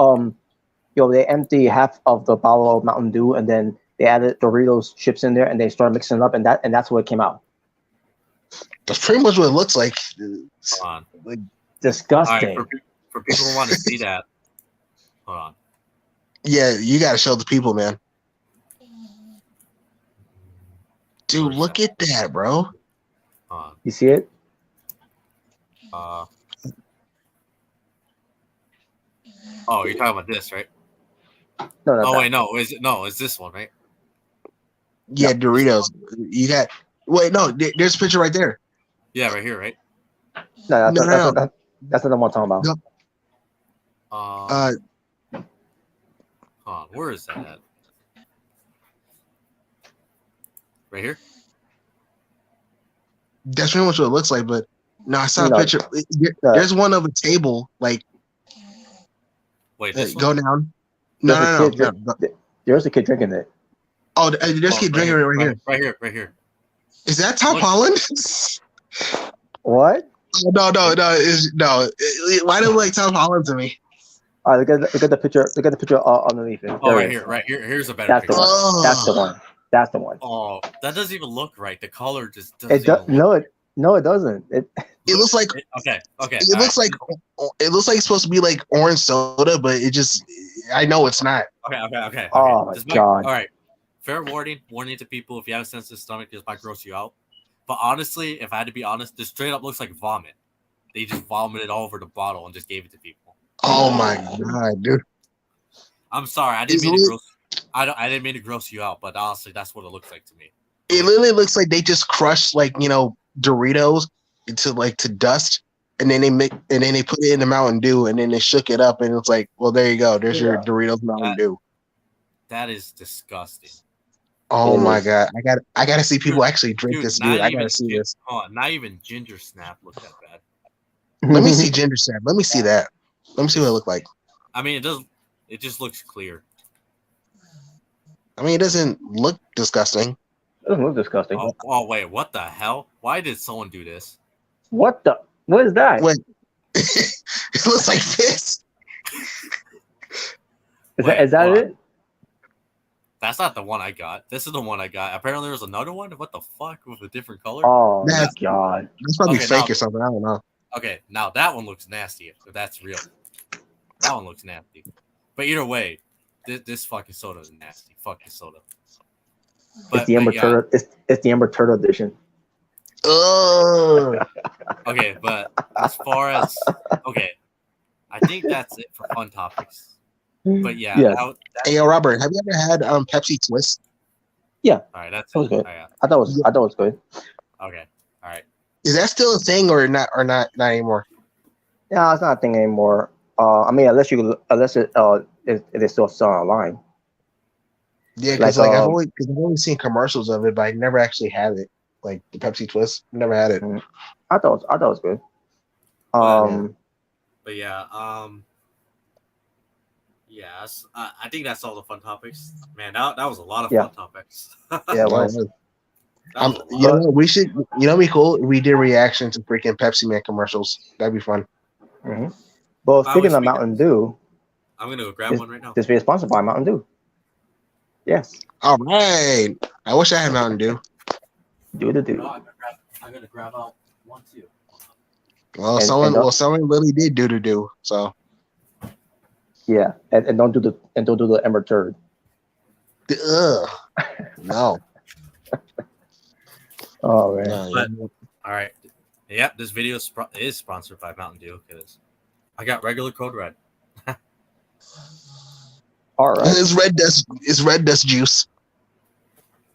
they empty half of the bottle of Mountain Dew and then they added Doritos chips in there and they started mixing it up and that's what it came out. That's pretty much what it looks like. Hold on. Disgusting. Right, for people who want to see that, hold on. Yeah, you got to show the people, man. Dude, look at that, bro. You see it? Oh, you're talking about this, right? No. Wait, no. It's this one, right? Yeah, Doritos. You got. Wait, no. There's a picture right there. Yeah, right here, right? No. That's not the one I'm talking about. No. Where is that at? Right here? That's pretty much what it looks like, but no, I saw a picture. There's one of a table, Wait, go down. No. There's a kid drinking it. Oh, there's a kid drinking it right here. Is that Tom Holland? What? No. Why do you like Tom Holland to me? All right, look at the picture. Look at the picture underneath it. Oh, right here. Here's a better picture. That's the one. Oh, that doesn't even look right. The color just doesn't. No, it doesn't. It looks like okay. It looks like it's supposed to be like orange soda, but it just I know it's not. Okay. Oh my god. All right. Fair warning to people: if you have a sensitive stomach, this might gross you out. But honestly, if I had to be honest, this straight up looks like vomit. They just vomited all over the bottle and just gave it to people. Oh my god, dude! I'm sorry, I didn't mean to gross you out, but honestly, that's what it looks like to me. It literally looks like they just crushed Doritos into to dust and then they put it in the Mountain Dew, and then they shook it up, and it's like, well, there you go. There's your Doritos Mountain Dew. That is disgusting. Oh my god, I gotta see people actually drink this, dude. I gotta see this. Not even Ginger Snap looked that bad. Let me see Ginger Snap. Let me see that. Let me see what it looked like. I mean, it does. It just looks clear. I mean, it doesn't look disgusting. It doesn't look disgusting. Oh wait, what the hell? Why did someone do this? What is that? Wait. It looks like this. Is that it? That's not the one I got. This is the one I got. Apparently, there's another one. What the fuck with a different color? Oh my god! That's probably fake or something. I don't know. Okay, now that one looks nasty. If that's real, that one looks nasty. But either way, this fucking soda is nasty. Fuck this soda. It's the Ember Turtle. It's the Ember Turtle edition. Oh. Okay, but as far as I think that's it for fun topics. But yeah. Hey, yo, Robert, have you ever had Pepsi Twist? Yeah. All right, that's was good. Oh, yeah. I thought it was good. Okay. All right. Is that still a thing or not anymore? Yeah, it's not a thing anymore. I mean, unless it is still selling online. Yeah, because I've only seen commercials of it, but I never actually had it. Like the Pepsi Twist, never had it. I thought it was good. But yeah, yes, I think that's all the fun topics. Man, that was a lot of fun topics. Yeah, it was. We should. It'd be cool if we did reaction to freaking Pepsi Man commercials. That'd be fun. Mm-hmm. Well, speaking of Mountain Dew, I'm gonna go grab one right now. This video is sponsored by Mountain Dew. Yes. All right. I wish I had Mountain Dew. Do. I'm gonna grab out one too. Well, someone really did do. So. Yeah, and don't do the Ember Turd. No. Oh man. But, all right. Yep, this video is sponsored by Mountain Dew because I got regular Code Red. All right. It's red dust juice.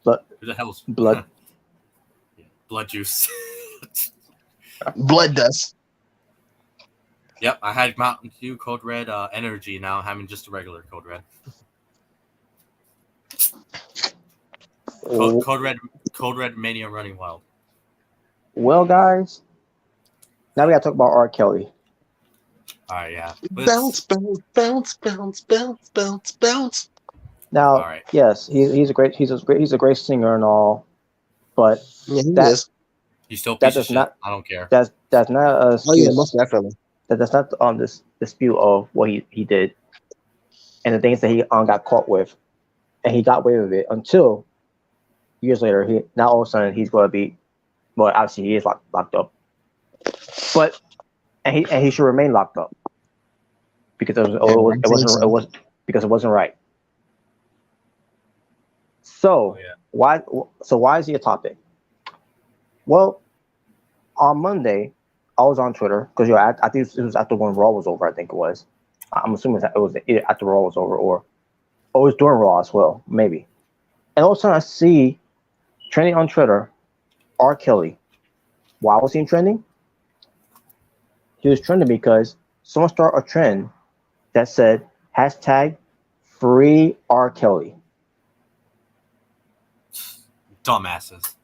Who the hell's blood? Blood juice. Blood dust. Yep, I had Mountain Dew Code Red Energy. Now I'm having just a regular Code Red. Code Red Mania running wild. Well, guys, now we gotta talk about R. Kelly. All right, yeah. Bounce. Now, yes, he's a great singer and all, but yeah, he is. He's still piece of shit. I don't care. That's not a. Oh yeah, most definitely. That's not this dispute of what he did, and the things that he got caught with, and he got away with it until years later. Now all of a sudden he's going to be, well, obviously he is locked up, but and he should remain locked up because it wasn't right. So why is he a topic? Well, on Monday, I was on Twitter because I think it was after when Raw was over. I think it was. I'm assuming that it was either after Raw was over or it was during Raw as well, maybe. And all of a sudden, I see trending on Twitter, R. Kelly. Why was he trending? He was trending because someone started a trend that said #free R. Kelly. Dumbasses.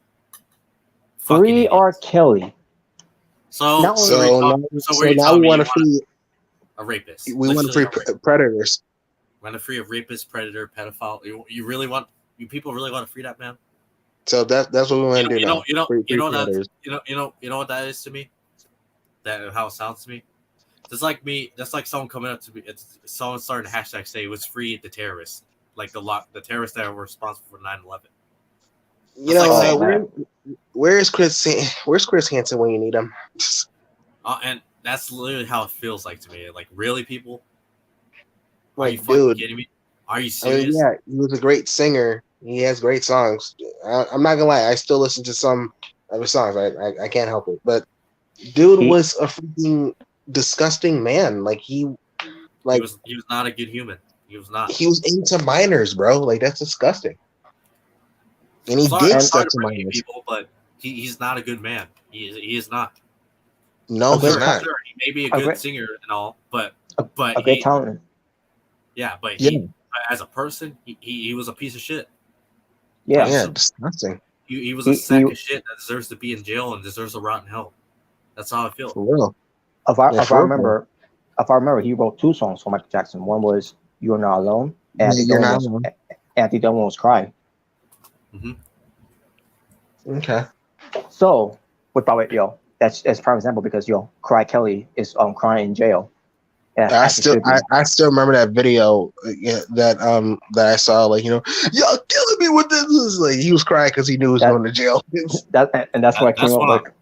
Free R. Kelly. So now we want to free a rapist. We want to free predators. Want to free a rapist, predator, pedophile. You people really want to free that man? So that's what we want to do now. You know what that is to me? That how it sounds to me. That's like someone coming up to me. It's someone starting to hashtag say it was free the terrorists, like the terrorists that were responsible for 9/11. You know, where's Chris Hansen when you need him? And that's literally how it feels like to me. Like, really, people? Are you fucking kidding me? Are you serious? Yeah, he was a great singer. He has great songs. I'm not gonna lie, I still listen to some of his songs. I can't help it. But dude was a freaking disgusting man. He was not a good human. He was not. He was into minors, bro. Like, that's disgusting. And he did stuff to minors. People, but he's not a good man. He is not. No, he's not. Sure, he may be a A good great- singer and all, but a great talent. yeah, but Yeah. he as a person, he was a piece of shit. Yeah. Yeah, disgusting. He was a sack of shit that deserves to be in jail and deserves to rot in hell. That's how I feel. For real. If I Yeah, for real. remember, he wrote 2 songs for Michael Jackson. One was "You're Not Alone," and I think You're the not other alone. one was "Cry." Okay. So, with by the way, that's a prime example because Cry Kelly is crying in jail. I still remember that video that I saw, like, y'all killing me with this. Like, he was crying because he knew he was going to jail. That's what I came up with.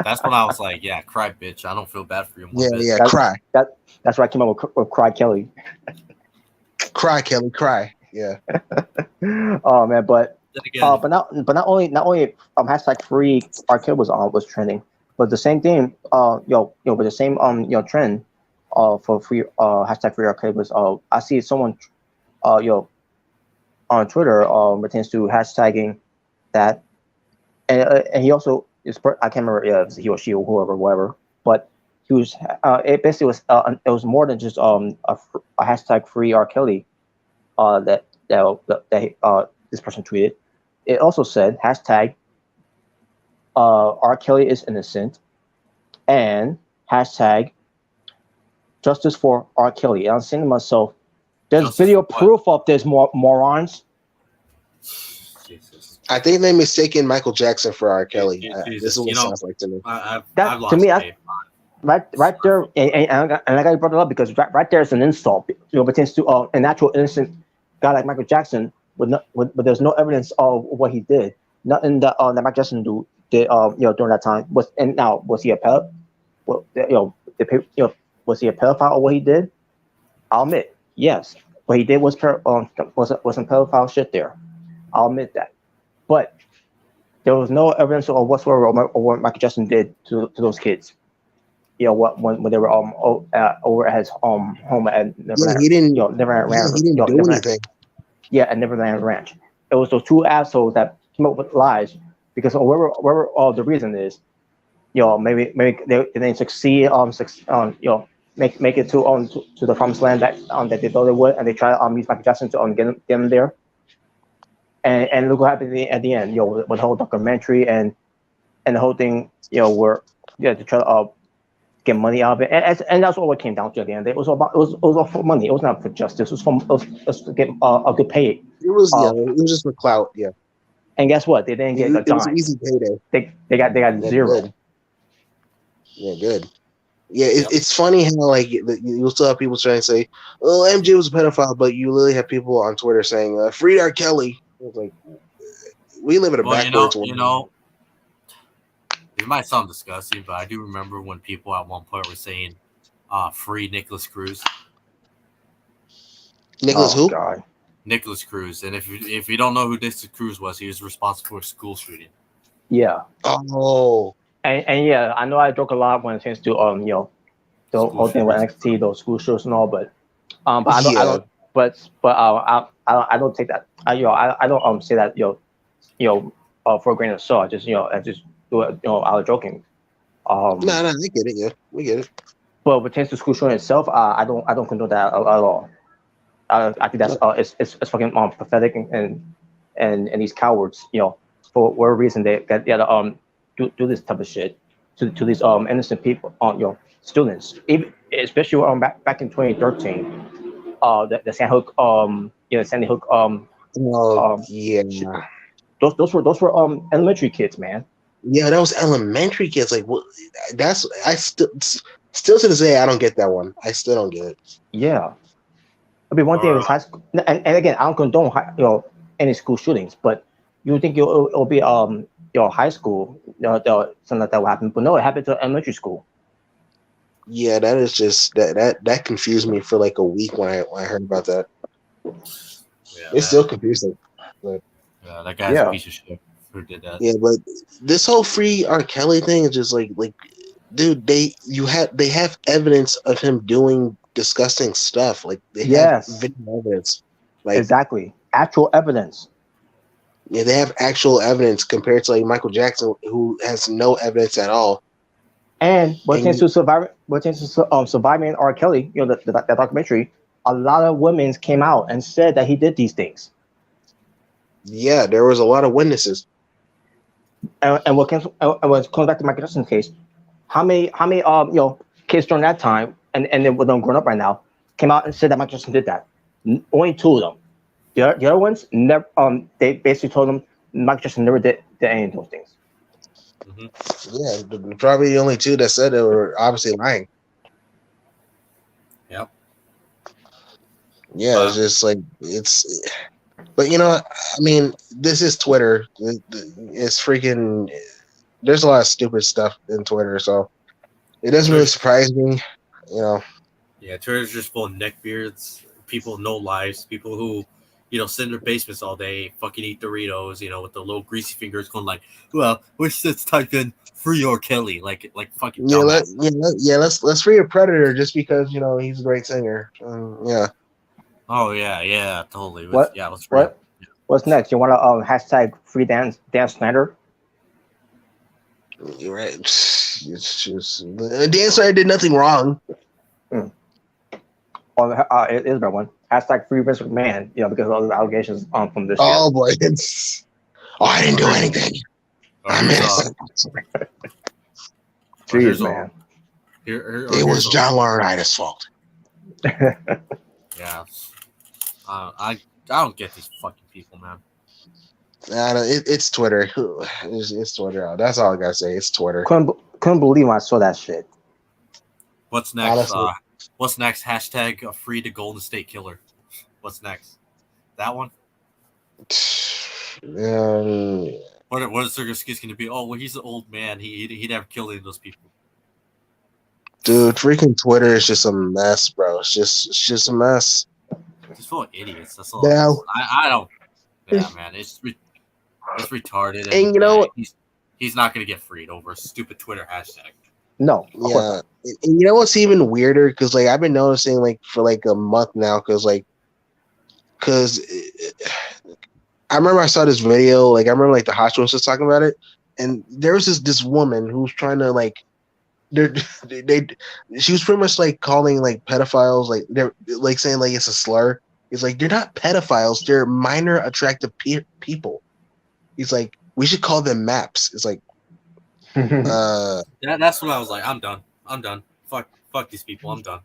That's when I was like, yeah, cry, bitch. I don't feel bad for you. Cry. That's why I came up with Cry Kelly. Cry, Kelly, cry. Yeah. Oh man, but again, not only hashtag free R. Kelly was trending, but the same thing with the same trend for free hashtag free R. Kelly was I see someone on Twitter pertains to hashtagging that, and he also I can't remember if he or she or whoever, whatever, but he was it basically was it was more than just a hashtag free R. Kelly that this person tweeted. It also said hashtag R. Kelly is innocent and hashtag justice for R. Kelly. And I'm saying to myself, there's Justice video for what? proof of this, morons. Jesus. I think they mistaken Michael Jackson for R. Kelly. Jesus. This is what it sounds like to me. I've To me, lost faith. right there, and I got to brought it up because right there is an insult. Pertains to an actual innocent guy like Michael Jackson, but there's no evidence of what he did. Nothing that Michael Jackson did during that time was. And now, was he a pedophile? Well, was he a pedophile or what he did? I'll admit, yes, what he did was some pedophile shit there. I'll admit that, but there was no evidence of whatsoever of what Michael Jackson did to those kids. When they were over at his home at Neverland. He didn't. Neverland Ranch. He didn't do anything. Yeah, at Neverland Ranch. It was those 2 assholes that came up with lies because whatever the reason is, maybe they didn't succeed make it to the promised land that they thought they would, and they try to use Michael Jackson to get them there. And look what happened at the end, with the whole documentary and the whole thing, where to try to get money out of it, and that's all it came down to at the end. It was all for money. It was not for justice. It was to get a good pay. It was just for clout. Yeah. And guess what? They didn't get a dime. It was an easy payday. They got zero. Good. Yeah, good. Yeah, it's funny how like you'll still have people trying to say, "Oh, MJ was a pedophile," but you literally have people on Twitter saying, "Free R. Kelly." It's like, we live in a backwards world. It might sound disgusting, but I do remember when people at one point were saying, "Free Nicholas Cruz." Nicholas who? God. Nicholas Cruz, and if you don't know who Nicholas Cruz was, he was responsible for a school shooting. Yeah. Oh. And yeah, I know I joke a lot when it comes to the whole thing with NXT, those school shows and all, but I don't take that. I don't say that for a grain of salt. I just do it I was joking. No, we get it. Yeah, we get it. But when it comes to school shooting itself, I don't condone that at all. I think that's it's fucking pathetic and these cowards, for whatever reason they do this type of shit to these innocent people, students, even, especially back in 2013, the Sandy Hook Sandy Hook yeah, those were elementary kids, man. Yeah, that was elementary kids. Like, what? I still to this day I don't get that one. I still don't get it. Yeah. I mean, one thing is high school, and again, I don't condone any school shootings, but you would think it'll be high school, something like that will happen, but no, it happened to elementary school. Yeah, that is just that confused me for like a week when I heard about that. Yeah, it's still confusing. But, yeah, that guy's a piece of shit who did that. Yeah, but this whole free R. Kelly thing is just like, dude, they have evidence of him doing disgusting stuff. Like they have video evidence. Like, exactly, actual evidence. Yeah, they have actual evidence compared to like Michael Jackson, who has no evidence at all. And what And tends to surviving R. Kelly, that documentary, a lot of women came out and said that he did these things. yeah, there was a lot of witnesses. And when it comes back to Michael Jackson's case, how many kids during that time and then with them growing up right now came out and said that Michael Jackson did that? Only two of them. The other ones never. They basically told them Michael Jackson never did any of those things. Yeah, probably the only two that said they were obviously lying. Yep. Yeah, it's just like but you know, I mean, this is Twitter. It's freaking. There's a lot of stupid stuff in Twitter, so it doesn't really surprise me. You know. Yeah, Twitter's just full of neckbeards, people with no lives, people who, sit in their basements all day, fucking eat Doritos, with the little greasy fingers going like, well, let's type in free R. Kelly, like fucking dumbass. Let's free a Predator just because he's a great singer. Yeah. Oh yeah, totally. What? Yeah, let's free. What's next? You want to hashtag free Dan Snyder? You're right. It's just Dan Snyder did nothing wrong. Or it is that one. Hashtag free Vince McMahon, because of all the allegations from this year. Oh boy, I didn't do anything. I'm innocent. Jeez, man. It was John Laurinaitis' fault. Yeah. I don't get these fucking people, man. It's Twitter. It's Twitter. That's all I gotta say. It's Twitter. Couldn't believe when I saw that shit. What's next? What's next? Hashtag free to Golden State Killer. What's next? That one? What is their excuse going to be? Oh, well, he's an old man. He never killed any of those people. Dude, freaking Twitter is just a mess, bro. It's just a mess. It's full of idiots. That's all. Yeah. I don't. Yeah, man. It's retarded. And you know what? He's not going to get freed over a stupid Twitter hashtag. No. Yeah. And you know what's even weirder? Because I've been noticing for a month now. Because I remember I saw this video. I remember the hospital was just talking about it, and there was this woman who was trying to she was pretty much calling pedophiles they're saying it's a slur. He's they're not pedophiles, they're minor attractive people. He's we should call them maps. It's that's when I was I'm done. Fuck these people. I'm done.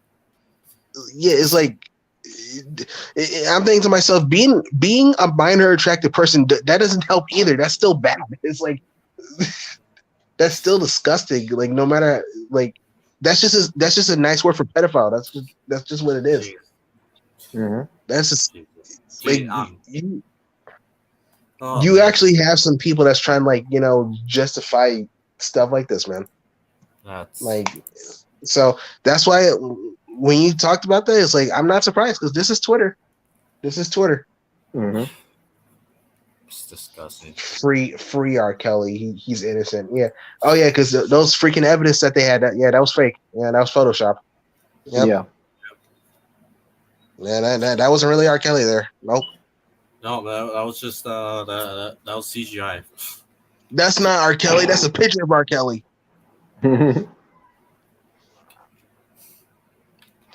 Yeah, it's I'm thinking to myself, being a minor attractive person, that doesn't help either. That's still bad. It's that's still disgusting. No matter that's just a nice word for pedophile. That's just what it is. Mm-hmm. That's just you actually have some people that's trying justify stuff like this, man. So that's why when you talked about that, it's I'm not surprised because this is Twitter. Mm-hmm. It's disgusting. Free R. Kelly. He's innocent. Yeah. Oh yeah, because those freaking evidence that they had, that was fake. Yeah, that was Photoshop. Yep. Yeah. Yeah, that wasn't really R. Kelly there. Nope. No, that was just that was CGI. That's not R. Kelly. That's a picture of R. Kelly.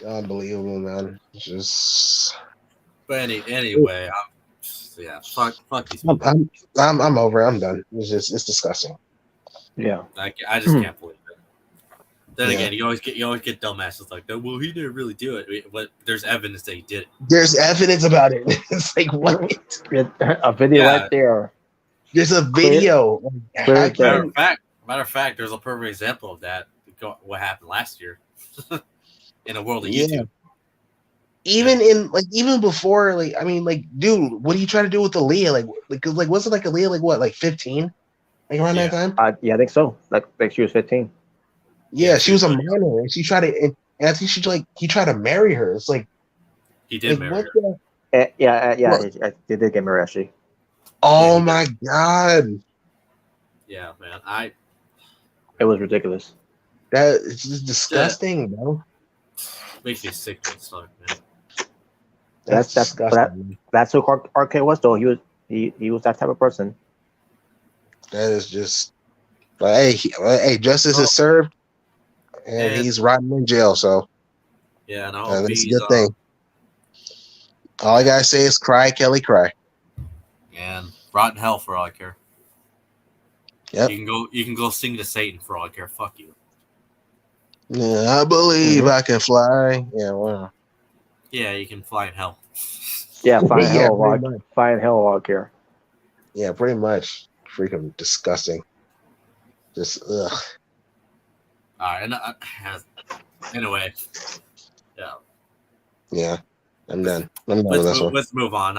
Unbelievable, man. Just. But anyway, fuck these people. I'm over it. I'm done. It's disgusting. Yeah. I just can't believe it. Then again, you always get dumbasses like that. Well, he didn't really do it, but there's evidence that he did it. There's evidence about it. It's what? A video right there. There's a video. Matter of fact, there's a perfect example of that. What happened last year in the world of YouTube. Even before, dude, what are you trying to do with Aaliyah? Was it Aaliyah 15? Around that time? Yeah, I think so. Like she was 15. Yeah, she was a minor, and she tried to, and I think he tried to marry her. It's he did marry her. They did get married actually. Oh my god. Yeah, man. It was ridiculous. That is just disgusting, bro. Makes me sick to the stomach, man. That's disgusting. That's who RK was, though. He was that type of person. That is just. But hey, justice is served. And he's rotting in jail, so yeah, and I hope that's a he's good thing. All I gotta say is cry, Kelly, cry. and rot in hell for all I care. Yep. You can go sing to Satan for all I care. Fuck you. Yeah, I believe I can fly. Yeah, wow. Yeah, you can fly in hell. Yeah, fine Yeah, hell, pretty rock, much. fine hell, rock here. Yeah, pretty much. Freaking disgusting. Just ugh. All right, and anyway, yeah. Yeah, I'm done. I'm done with this one. Let's move on.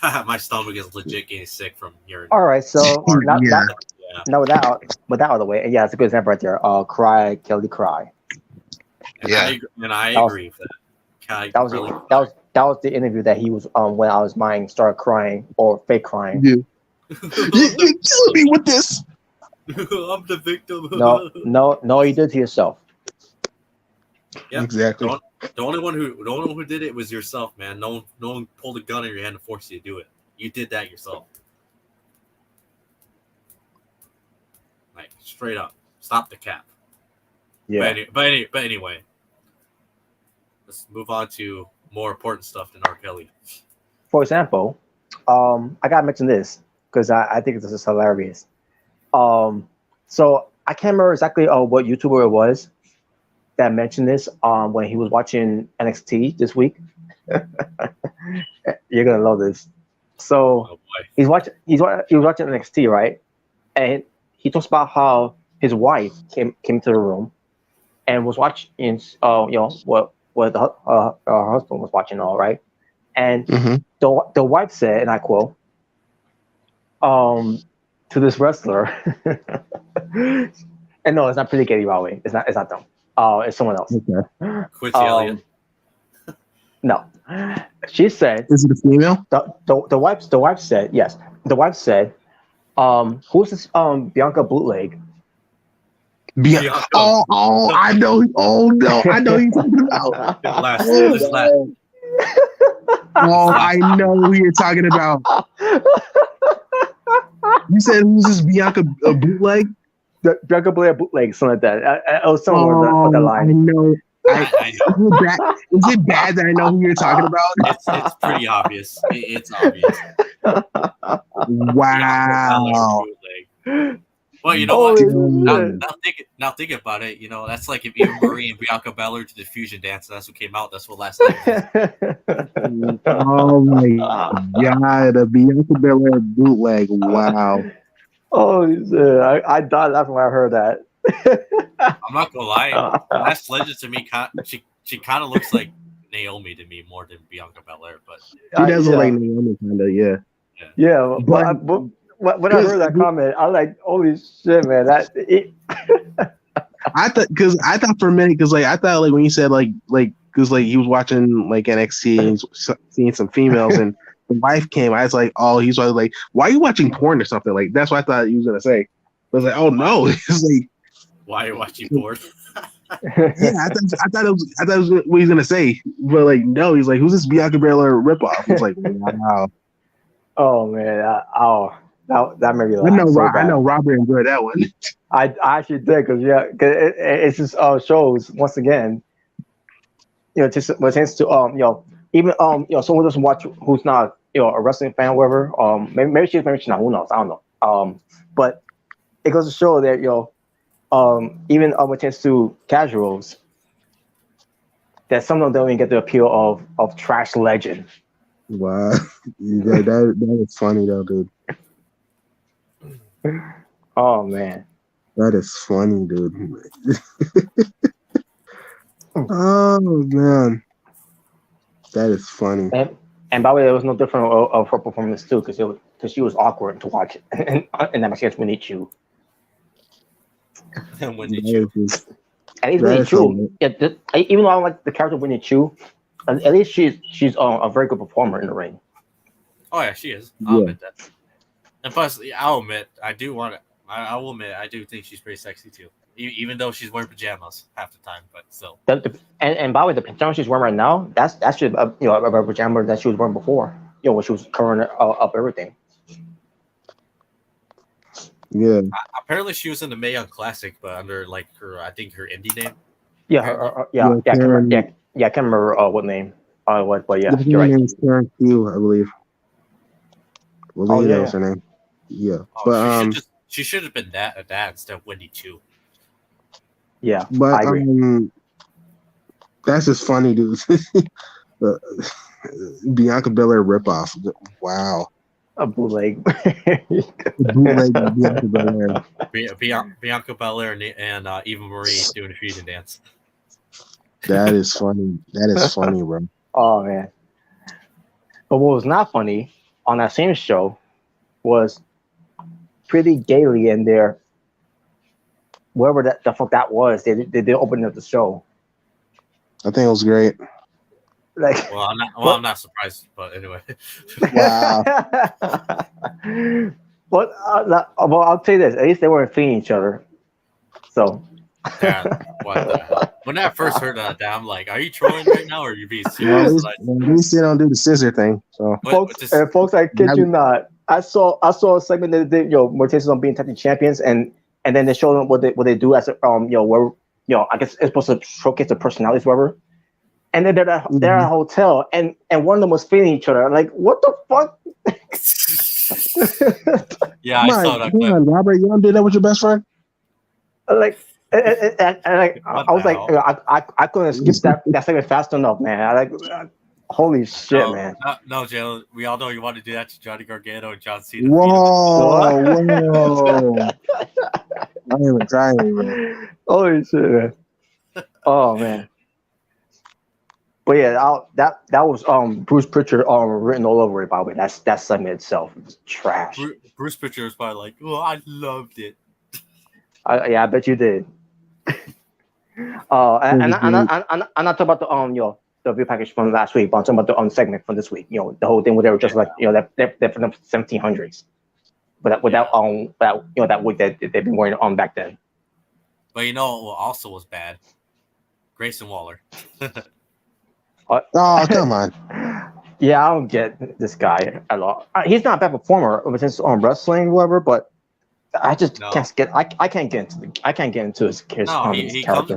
My stomach is legit getting sick from hearing. All right, so now, Yeah. now with that out of the way, and yeah, it's a good example right there. Cry, Kelly, cry. And Yeah. I That was- agree with that. Kai That was really that was the interview that he was when I was mine started crying or fake crying. You killing me with this. I'm the victim. No, you did to yourself. Yep. Exactly. The only one who did it was yourself, man. No one pulled a gun in your hand and forced you to do it. You did that yourself. Like straight up, stop the cap. Yeah. But anyway, let's move on to more important stuff than R. Kelly. For example, I gotta mention this because I think this is hilarious. So I can't remember exactly what YouTuber it was that mentioned this when he was watching NXT this week. You're gonna love this. So Oh boy. he was watching NXT, right? And he talks about how his wife came to the room and was watching what her husband was watching, all right. And the wife said, and I quote, to this wrestler, and no, it's not Pretty Katie Rowley. It's not them. It's someone else. Okay. Quincy Elliott. No, she said. Is it a female? The wife said yes. The wife said, "Who's this Bianca bootleg?" Bianca. Oh, I know. Oh no, I know who you're talking about. Oh, I know who you're talking about. You said who's this Bianca bootleg? The Bianca Blair bootleg, something like that. It was somewhere with the line. I know. I know. Is it bad that I know who you're talking about? It's pretty obvious. It's obvious. Wow. Well, you know what? Now think about it. You know, that's like if Eva Marie and Bianca Belair did the fusion dance. That's what came out. That's what last night was. Oh my god, a Bianca Belair bootleg. Wow. Oh, I died laughing when I heard that. I'm not gonna lie. Last Legend to me, she kind of looks like Naomi to me more than Bianca Belair, but She does look like Naomi, kind of, yeah. Yeah, but when I heard that comment, I was like, "Holy shit, man!" I thought for a minute because I thought when you said because he was watching NXT and seeing some females and the wife came, I was like, oh, he's like, why are you watching porn or something? Like that's what I thought he was gonna say. I was like, oh no, it's like, why are you watching porn? Yeah, I thought it was what he's gonna say, but no, he's like, who's this Bianca Belair ripoff? It's like, wow. Oh man, that made me laugh. I know Robert enjoyed that one. I actually did because it just shows once again, just when it tends to even someone doesn't watch who's not a wrestling fan, or whatever. Maybe she's not. Who knows? I don't know. But it goes to show that even when it tends to casuals, that some of them don't even get the appeal of trash legend. Wow, that is funny though, dude. Oh man, that is funny, dude. Oh man, that is funny. And by the way, there was no different of her performance too, because she was awkward to watch, and that much against Winnie Chu. And Winnie Chu. At least Winnie Chu, even though I don't like the character of Winnie Chu, at least she's a very good performer in the ring. Oh yeah, she is. I'll admit that. And plus, I'll admit, I will admit, I do think she's pretty sexy too. Even though she's wearing pajamas half the time, but still. And by the way, the pajamas she's wearing right now, that's just a pajama that she was wearing before. When she was covering up everything. Yeah. Apparently, she was in the Mae Young Classic, but under her indie name. Yeah, Yeah, I can't remember. Karen, I can't remember what name. But I yeah, think you're her right. name is Karen Q, I believe. I Oh believe that was yeah, her name. Yeah, Oh, but she should have been that instead of Wendy Chu. yeah, but I agree. that's just funny, dude. Uh, Bianca Belair ripoff. Wow, A bootleg. bootleg Bianca Belair. Bianca Belair and Eva Marie doing a fusion dance. That is funny. That is funny, bro. Oh man. But what was not funny on that same show was Pretty Gaily in there, wherever the fuck that was. They did open up the show. I think it was great. Like Well, I'm what? not surprised, but anyway. Wow. But well, I'll tell you this: at least they weren't feeding each other. So What the hell? When I first heard that, I'm like, "Are you trolling right now, or are you being Well, serious?" at least they don't do the scissor thing. So folks, I kid you not. I saw a segment that they did, rotations on being tag team champions, and then they showed them what they do as where I guess it's supposed to showcase the personalities, whatever. And then they're at a hotel, and one of them was feeding each other. Like, what the fuck? Yeah, I saw that Come clip. on, Robert, you don't do that with your best friend? Like, I was like, hell? I couldn't skip that segment fast enough, man. Holy shit, man. No, Jalen. We all know you want to do that to Johnny Gargano and John Cena. Whoa. I'm even trying, bro. Holy shit, man. Oh man. But yeah, that was Bruce Pritchard written all over it. By the way, that segment itself was trash. Bruce Pritchard was probably like, "Oh, I loved it." Yeah, I bet you did. And I'm not talking about the review package from last week, but I'm talking about the segment from this week. The whole thing where they were just like they're from the 1700s, but that wig that they've been wearing on back then. But what also was bad? Grayson Waller. Oh, come on. Yeah, I don't get this guy at all. He's not a bad performer since wrestling, whatever, but I just can't get. I can't get into his character.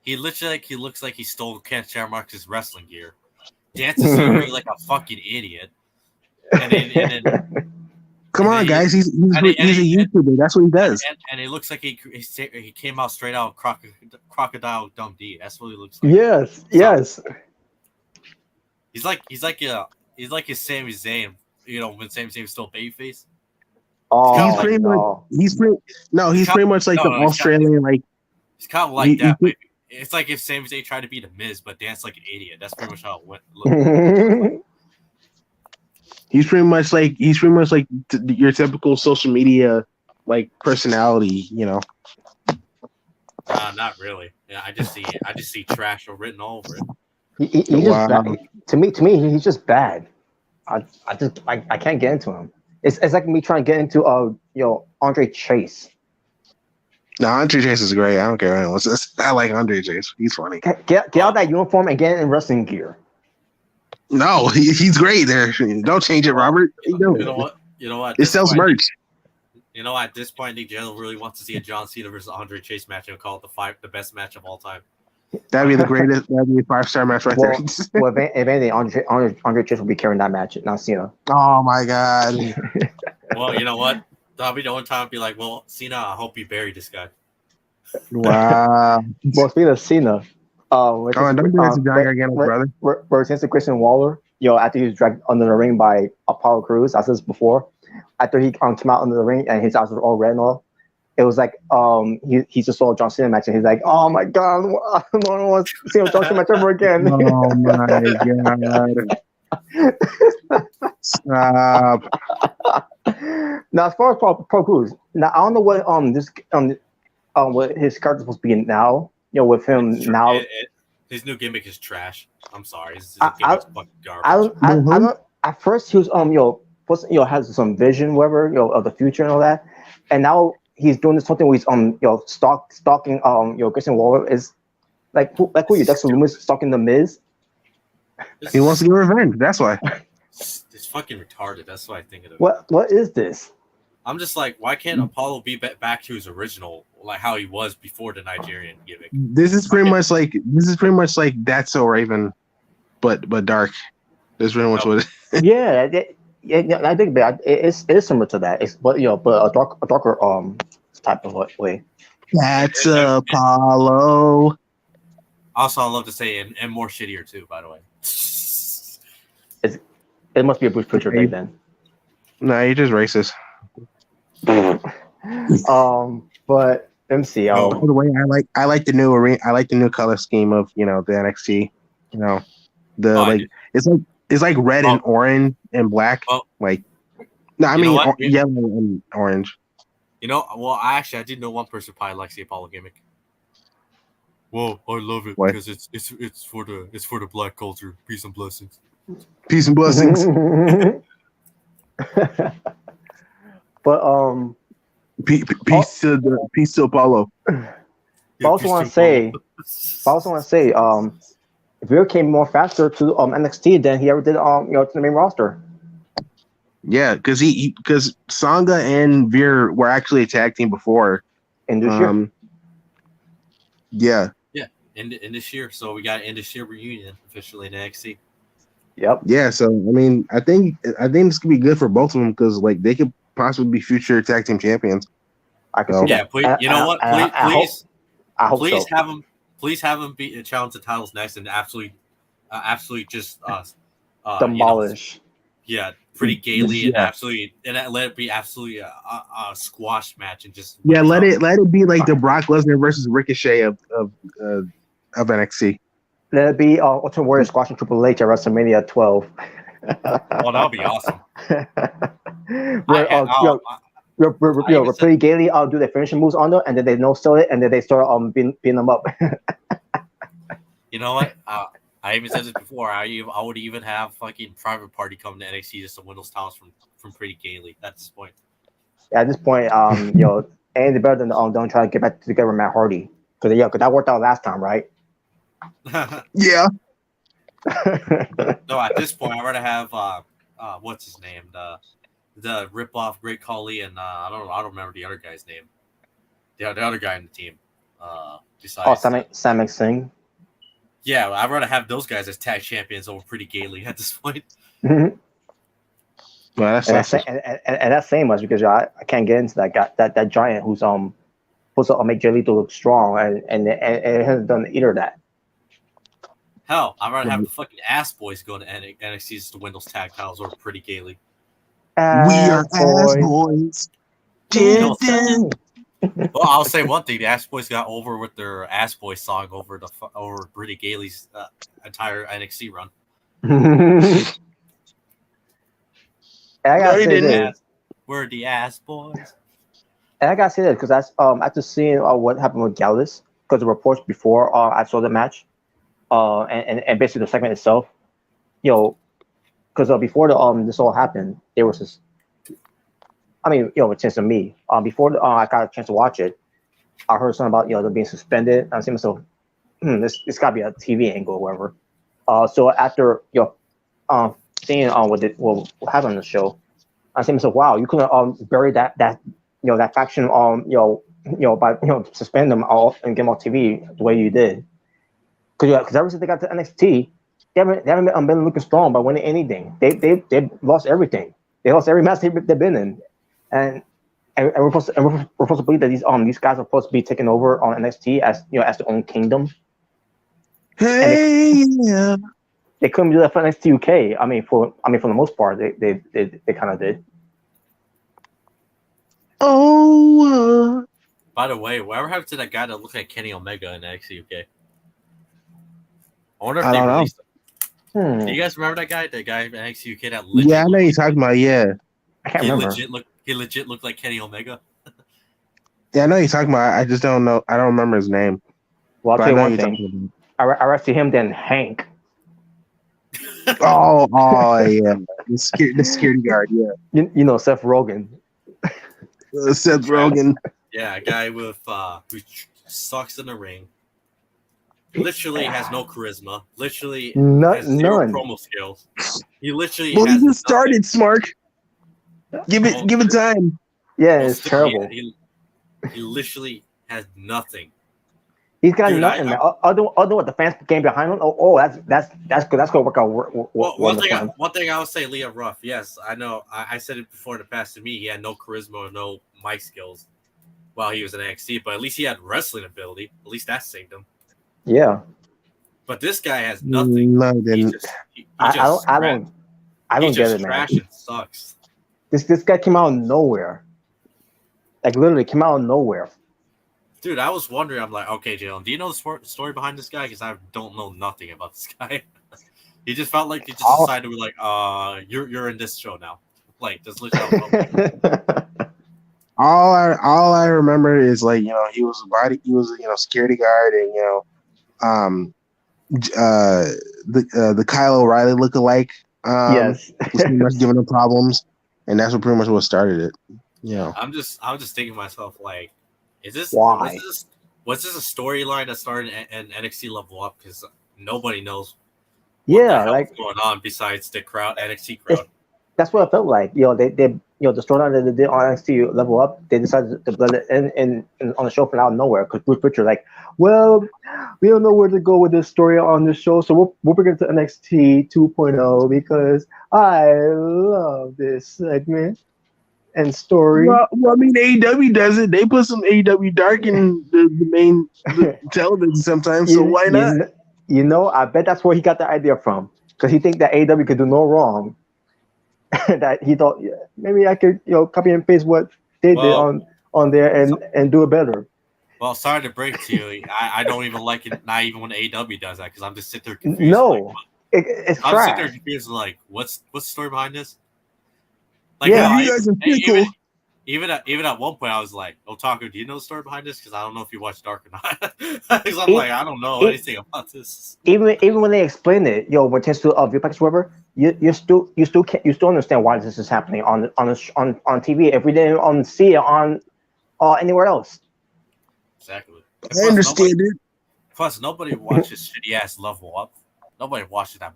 He literally he looks like he stole Ken Shamrock's wrestling gear. Dances in the ring like a fucking idiot. And then come on, guys. He's a YouTuber. That's what he does. And he looks like he came out straight out of Crocodile Dundee. That's what he looks like. Yes. He's like his Sami Zayn. When Sami Zayn was still babyface. Oh, he's pretty much like the Australian, like he's kind of like that. It's like if Sami Zayn tried to be the Miz, but danced like an idiot. That's pretty much how it went. He's pretty much like your typical social media like personality, Not really. Yeah, I just see trash written all over it. He's just bad. To me, he's just bad. I can't get into him. It's like me trying to get into Andre Chase. No, Andre Chase is great. I don't care anyone says. I like Andre Chase. He's funny. Get out that uniform and get in wrestling gear. No, he's great there. Don't change it, Robert. You know what? It sells merch. At this point, I think Jalen really wants to see a John Cena versus Andre Chase match and call it the best match of all time. That'd be the greatest. That'd be a 5-star match right there. Well, if anything, Andre Chase will be carrying that match, not Cena. Oh my god. Well, you know what? That'll be the only time I'd be like, well, Cena, I hope you bury this guy. Wow. Well, speaking of Cena, don't do that to John Gargano, brother. Since Grayson Waller, after he was dragged under the ring by Apollo Crews, I said this before, after he came out under the ring and his eyes were all red and all, it was like he just saw a John Cena match and he's like, oh my god, I don't want to see a John Cena match ever again. Oh my god. Stop. Now, as far as Pro Crews, now I don't know what what his character's supposed to be now. With him now, his new gimmick is trash. I'm sorry, his gimmick's fucking garbage. I don't. At first, he was has some vision, whatever, of the future and all that, and now he's doing this something where he's stalking Grayson Waller is like who you Dexter Lumis stalking the Miz. He wants to get revenge. That's why. It's fucking retarded. That's why I think of it. What is this? I'm just like, why can't Apollo be back to his original, like how he was before the Nigerian gimmick? This is pretty much like That's So Raven, but dark. That's pretty much what. Yeah, I think that it is similar to that. It's but a darker type of way. That's Apollo. Also, I love to say, and more shittier too. By the way, It must be a Bruce Pritchard thing then. No, you're just racist. But MC, By the way, I like the new arena. I like the new color scheme of the NXT. It's like red and orange and black. Yellow and orange. I did know one person probably likes the Apollo gimmick. Well, I love it because it's for the black culture. Peace and blessings. Peace and blessings. But peace to Apollo. I also want to say, Veer came more faster to NXT than he ever did to the main roster. Yeah, because Sangha and Veer were actually a tag team before. In this year. Yeah. Yeah, in this year. So we got in this year reunion officially in NXT. Yep. Yeah, so I think this could be good for both of them because they could possibly be future tag team champions. I can see that. Please, please so. have them. Please have them challenge the titles next and absolutely just demolish. Pretty gaily and absolutely, and let it be absolutely a squash match and just let it be like the Brock Lesnar versus Ricochet of NXT. Let it be Ultimate Warrior squashing Triple H at WrestleMania 12. Well, that would be awesome. Where pretty gaily do their finishing moves on them, and then they no sell it, and then they start beating them up. You know what? I even said this before. I would even have fucking Private Party come to NXT just to win those titles from pretty gaily. At this point. Yeah, at this point, ain't better than don't try to get back together with Matt Hardy because that worked out last time, right? Yeah. No, at this point, I'd rather have what's his name, the rip off Great Khali, and I don't remember the other guy's name. The other guy in the team. Besides Samik Singh. Yeah, I'd rather have those guys as tag champions over pretty gaily at this point. Mm-hmm. Well, that's saying much because I can't get into that guy, that giant who's supposed to make Jay Lethal look strong and it hasn't done either of that. Hell, I'd rather have the fucking ass boys go to NXT just to win those tag titles over pretty gaily. We are ass boys. Well, I'll say one thing: the Ass Boys got over with their Ass Boy song over Pretty Gailey's entire NXT run. I gotta say this. We're the Ass Boys. And I gotta say that because that's after seeing what happened with Gallus, because the reports before I saw the match, and basically the segment itself, because before this all happened, there was this. I mean, a chance to me. Before I got a chance to watch it, I heard something about them being suspended. I was thinking to myself, this got to be a TV angle or whatever. So after seeing what happened on the show, I was thinking to myself, wow, you could have buried that faction by suspend them all and get them off TV the way you did. Because ever since they got to NXT, they haven't been looking strong by winning anything. They've lost everything. They lost every match they've been in. And we're supposed to believe that these guys are supposed to be taking over on NXT as their own kingdom. They couldn't do that for NXT UK. I mean, for the most part, they kind of did. Oh. By the way, whatever happened to that guy that looked like Kenny Omega in NXT UK? I wonder if they released him. Do you guys remember that guy? The guy in NXT UK that legit? Yeah, I know you're talking about. Yeah, I can't remember. He legit looked like Kenny Omega. Yeah, I know you're talking about. I just don't know. I don't remember his name. Well, I'll tell you one thing. I rather see him than Hank. Oh yeah, the security guard. Yeah, Seth Rogen. Seth Rogen. Yeah, a guy with who sucks in the ring. Literally has no charisma. Literally has zero promo skills. He literally. Well, he just started, Smark. Give it time. Yeah, Well, it's still, terrible. he literally has nothing. He's got Dude, nothing, man. Other what the fans came behind him. Oh, that's good. That's gonna work out well, wonderful. one thing I would say, Leah Ruff. Yes, I know. I said it before in the past. To me, he had no charisma or no mic skills while he was in NXT, but at least he had wrestling ability. At least that saved him. Yeah. But this guy has nothing. No, he didn't. I don't get it, man. Trash and sucks. This guy came out of nowhere. Like literally came out of nowhere. Dude, I was wondering. I'm like, okay, Jalen, do you know the story behind this guy? Because I don't know nothing about this guy. He just felt like he just decided to be like, you're in this show now. Like, just look how. All I remember is like, you know, he was a security guard, and the Kyle O'Reilly lookalike Yes. was pretty much giving him problems, and that's pretty much what started it. You know. I'm just thinking to myself, like, Why? was this a storyline that started in NXT Level Up? Because nobody knows What the hell is going on besides the crowd, NXT crowd. That's what it felt like. They the storyline that they did on NXT Level Up, they decided to blend it in on the show from out of nowhere. Because Bruce Pritchard, like, well, we don't know where to go with this story on this show, so we'll bring it to NXT 2.0 because I love this segment and story. Well, I mean, AEW does it. They put some AEW Dark in the main television sometimes, so why not? I bet that's where he got the idea from. Because he think that AEW could do no wrong. That he thought, yeah, maybe I could, copy and paste what they did on there and do it better. Well, sorry to break to you, I don't even like it. Not even when AEW does that, because I'm just sitting there confused. No, it's I'm trash. sitting there confused, like, what's the story behind this? Like, yeah, you guys are cool. Even at one point, I was like, Otaku, do you know the story behind this? Because I don't know if you watch Dark or not. Because I'm like, I don't know anything about this. Even when they explain it, when it comes to Viewpackage whatever, you still understand why this is happening on TV if we didn't see it on anywhere else. Exactly. I understand it. Plus, nobody watches shitty ass Level Up. Nobody watches that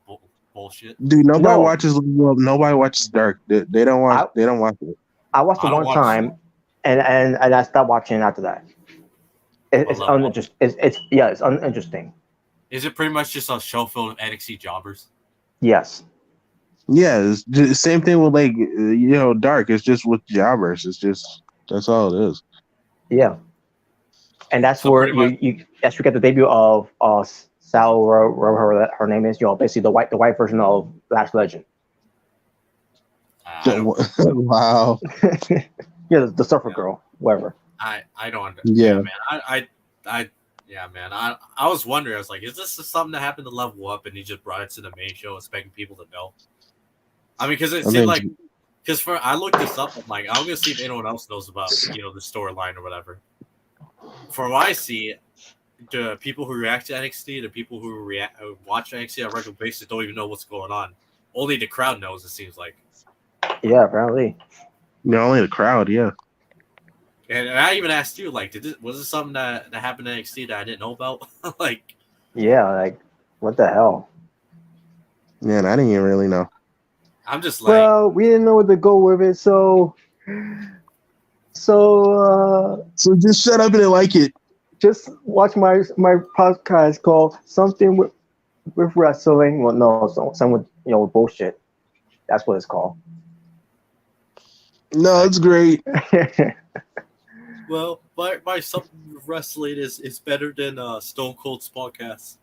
bullshit. Dude, nobody watches Level Up. Nobody watches Dark. They don't watch. They don't watch it. I watched it one time, and I stopped watching after that. It's uninteresting. It's uninteresting. Is it pretty much just a show full of NXT jobbers? Yes. Yeah, it's the same thing with Dark. It's just with jobbers. It's just that's all it is. Yeah. And that's where you get the debut of Sal, whatever her name is. Basically the white version of Last Legend. Wow. Yeah, the surfer girl, whatever. I don't understand. Yeah, man. I was wondering. I was like, is this something that happened to Level Up, and he just brought it to the main show, expecting people to know? I mean, because it seemed like, I looked this up. I'm like, I'm gonna see if anyone else knows about the storyline or whatever. From what I see, the people who react to NXT, the people who watch NXT on a regular basis, don't even know what's going on. Only the crowd knows. It seems like. Yeah, apparently. Yeah, only the crowd. Yeah. And I even asked you, like, was this something that happened in NXT that I didn't know about? Like. Yeah, like, what the hell? Man, I didn't even really know. I'm just like. Well, we didn't know where to go with it, so just shut up and like it. Just watch my podcast called Something with Wrestling. Well, no, something with bullshit. That's what it's called. No, it's great. Well, my Something with Wrestling is better than Stone Cold's podcast.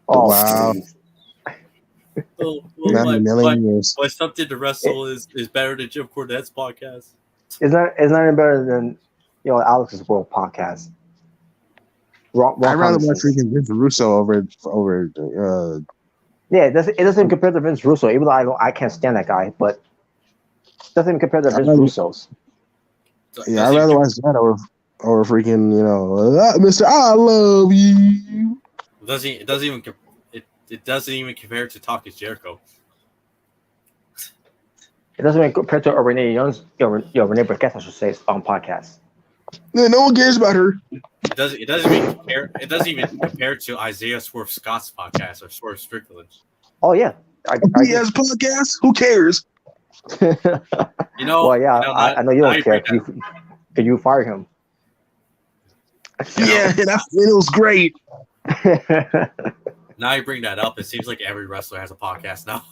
Oh wow. My Something to Wrestle is better than Jim Cornette's podcast. It's not any better than Alex's World podcast. I'd rather watch freaking Vince Russo over. Yeah, it doesn't compare to Vince Russo, even though I can't stand that guy, but it doesn't compare to Vince Russo's. Yeah, I'd rather watch that over freaking Mr. I love you. It doesn't even compare to Talk is Jericho. It doesn't even compare to Renee Young's, Renee Burkett, I should say, on podcast. Yeah, no one cares about her. It doesn't even compare to Isaiah Swerve Scott's podcast or Swerve Strickland. Oh yeah, he has a podcast. Who cares? You know, well, yeah, I know you now don't care bring because you fired him. Yeah, and it was great. now you bring that up. It seems like every wrestler has a podcast now.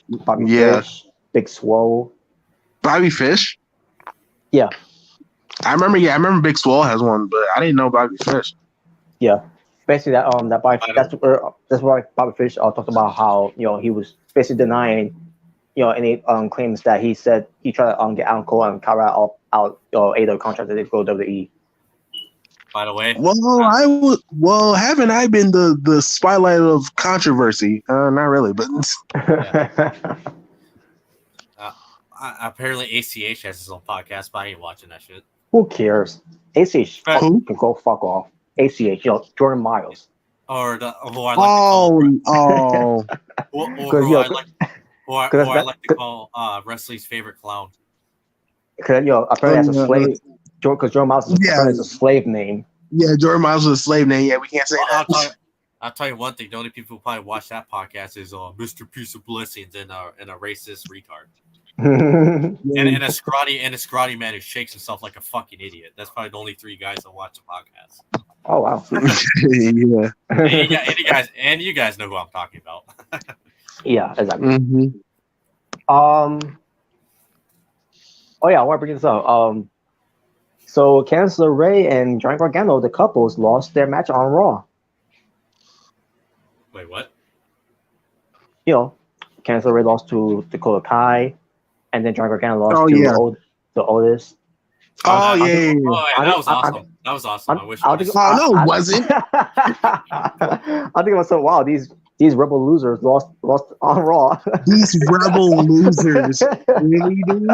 Bobby Yeah. Fish, Big Swole. Bobby Fish. Yeah. I remember Big Swole has one, but I didn't know Bobby Fish. Yeah. Basically, that Bobby, that's why Bobby Fish talked about how he was basically denying any claims that he said he tried to get Adam Cole and Cara out either contract that they go WWE. By the way, haven't I been the spotlight of controversy? Not really, but apparently ACH has his own podcast, but I ain't watching that shit. Who cares? ACH Who? can go fuck off. ACH, Jordan Miles. Or who I like to call wrestling's favorite clown. Because apparently that's a slave. Because Jordan Miles is a slave name. Yeah, Jordan Miles was a slave name. Yeah, we can't say that. I'll tell you one thing. The only people who probably watch that podcast is Mr. Piece of Blessings and a racist retard. and a scrawny man who shakes himself like a fucking idiot. That's probably the only three guys that watch the podcast. Oh wow. Yeah. And you guys know who I'm talking about. Yeah, exactly. Mm-hmm. Oh yeah, I want to bring this up. So Candice LeRae and Johnny Gargano, the couples, lost their match on Raw. Wait, what? Candice LeRae lost to Dakota Kai, and then Johnny Gargano lost to Otis. Oh yeah. That was awesome. That was awesome. I wish. No, it wasn't. I think myself, wow, these rebel losers lost on Raw. These rebel losers, really, dude?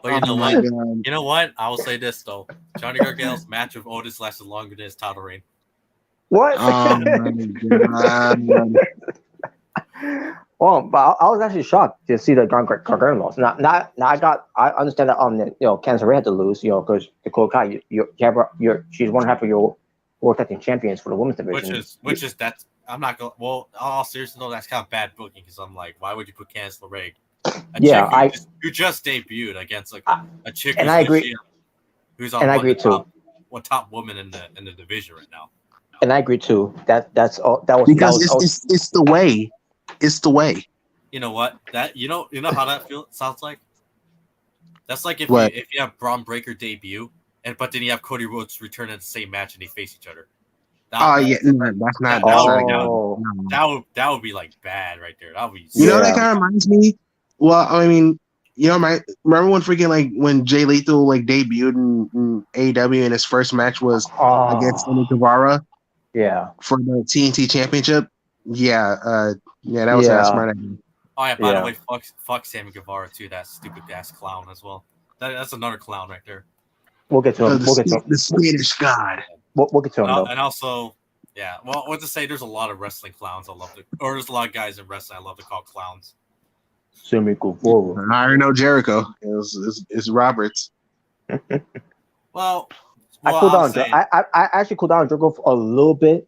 But you know what? I will say this though: Johnny Gargano's match with Otis lasted longer than his title reign. What? Well, but I was actually shocked to see that Gargano lost. Now I understand that Candice LeRae had to lose, because Dakota Kai, she's one half of your World Tag Team Champions for the women's division. Which is that's I'm not going. Well, all seriously though, that's kind of bad booking because I'm like, why would you put Candice LeRae? You just debuted against like a chick, and I agree. Who's on? And I agree too. Top woman in the division right now. And I agree too. That's all. That was because it's the way. It's the way. You know what? That you know how that sounds like. That's like if you have Braun Breaker debut, but then you have Cody Rhodes return in the same match and they face each other. That's not. That would be like bad right there. That would be. That kind of reminds me. Well, I mean, remember when freaking like when Jay Lethal like debuted in AEW and his first match was against Sammy Guevara. Yeah. For the TNT Championship. Yeah. That was a smart idea. Oh yeah. By the way, fuck Sammy Guevara too. That stupid ass clown as well. That's another clown right there. We'll get to him. The Swedish God. We'll get to him though. And also, yeah. Well, what to say? There's a lot of wrestling clowns. There's a lot of guys in wrestling I love to call clowns. Sammy Guevara. I already know Jericho. It's Roberts. Well, I cooled down. I actually cooled down Jericho a little bit.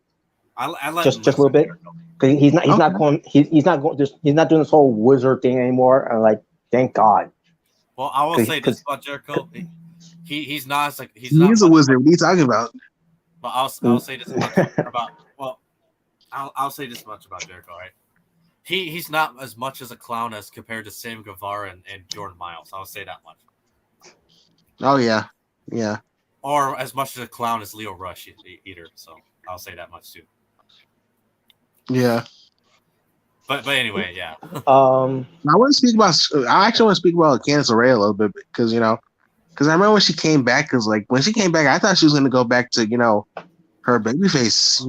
I like just a little bit. Because he's not doing this whole wizard thing anymore. And like, thank God. Well, I will say this about Jericho. He's not like he's a wizard. What are you talking about? But I'll say this about I'll say this much about Jericho, right? He's not as much as a clown as compared to Sam Guevara and Jordan Miles. I'll say that much. Oh yeah. Yeah. Or as much as a clown as Leo Rush either. So I'll say that much too. Yeah. But anyway, yeah. I actually want to speak about Candice LeRae a little bit because I remember when she came back. Because like when she came back, I thought she was going to go back to her babyface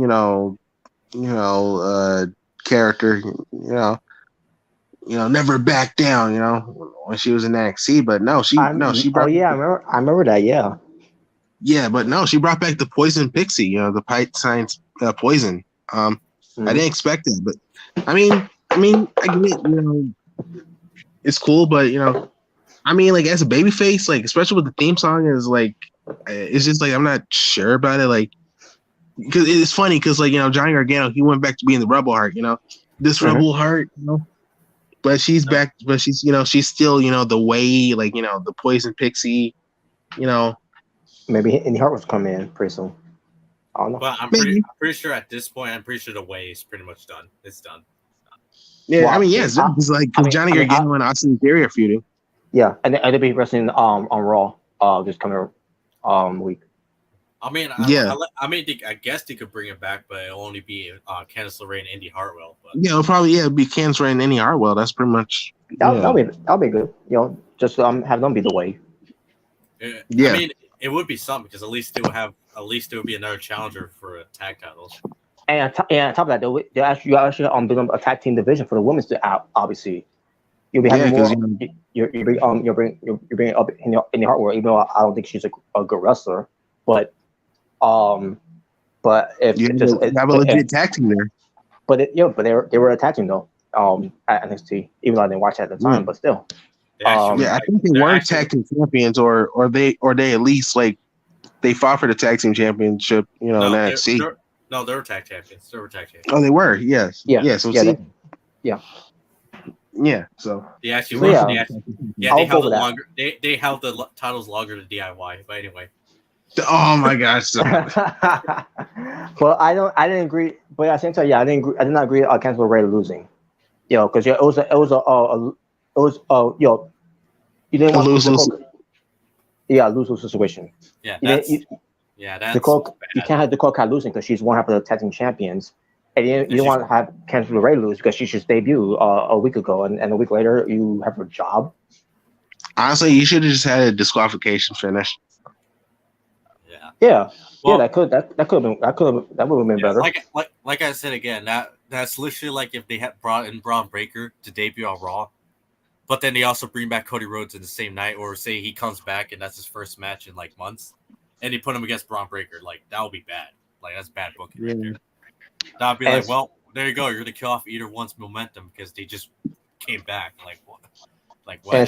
character. Never back down. When she was in NXT, but no, she brought. Oh yeah, I remember that. Yeah. Yeah, but no, she brought back the Poison Pixie. The Pite Science Poison. I didn't expect it, but I mean, I get it, it's cool, but like as a babyface, like especially with the theme song, is like, it's just like I'm not sure about it, like because it's funny because like Johnny Gargano, he went back to being the Rebel Heart, this Rebel Heart, but she's back. But she's she's still the way the Poison Pixie, Maybe Indy Hart was coming in pretty soon. I don't know. But I'm pretty sure at this point, the way is pretty much done. It's done. Yeah, well, I mean, yes, it's like Johnny Gargano and Austin Theory are feuding. Yeah, and they'll be wrestling on Raw this coming week. I mean, I guess they could bring it back, but it'll only be Candice LeRae and Indy Hartwell. But. Yeah, it'll probably be Candice LeRae and Indy Hartwell. That's pretty much. That'll be good. Just have them be the way. Yeah, I mean, it would be something because at least there would be another challenger for tag titles. And on top of that, they'll actually build a tag team division for the women's to out. Obviously, you'll be having more. You're bringing up Indy Hartwell, even though I don't think she's a good wrestler, but if you have a legit tag team there. But they were attacking though at NXT, even though I didn't watch it at the time, but still. I think they weren't tag team champions, or they at least they fought for the tag team championship, in NXT. No, they were tag champions. Oh, they were. Yes. Yeah. So yeah. So they actually were. They held it longer. They held the titles longer than DIY. But anyway. Oh my gosh. Well, I didn't agree. But at the same time, I did not agree on Candice LeRae losing. Because it was you didn't want to lose situation. Yeah, that's bad. You can't have Dakota Kai losing because she's one half of the tag team champions, and you don't want to have Candice LeRae lose because she just debuted a week ago, and a week later you have her job. Honestly, you should have just had a disqualification finish. Yeah. That would have been better. Like I said again, that's literally like if they had brought in Braun Breaker to debut on Raw, but then they also bring back Cody Rhodes in the same night, or say he comes back and that's his first match in months, and they put him against Braun Breaker. That would be bad. That's bad booking right there. That'd be well, there you go. You're gonna kill off either one's momentum because they just came back. What? And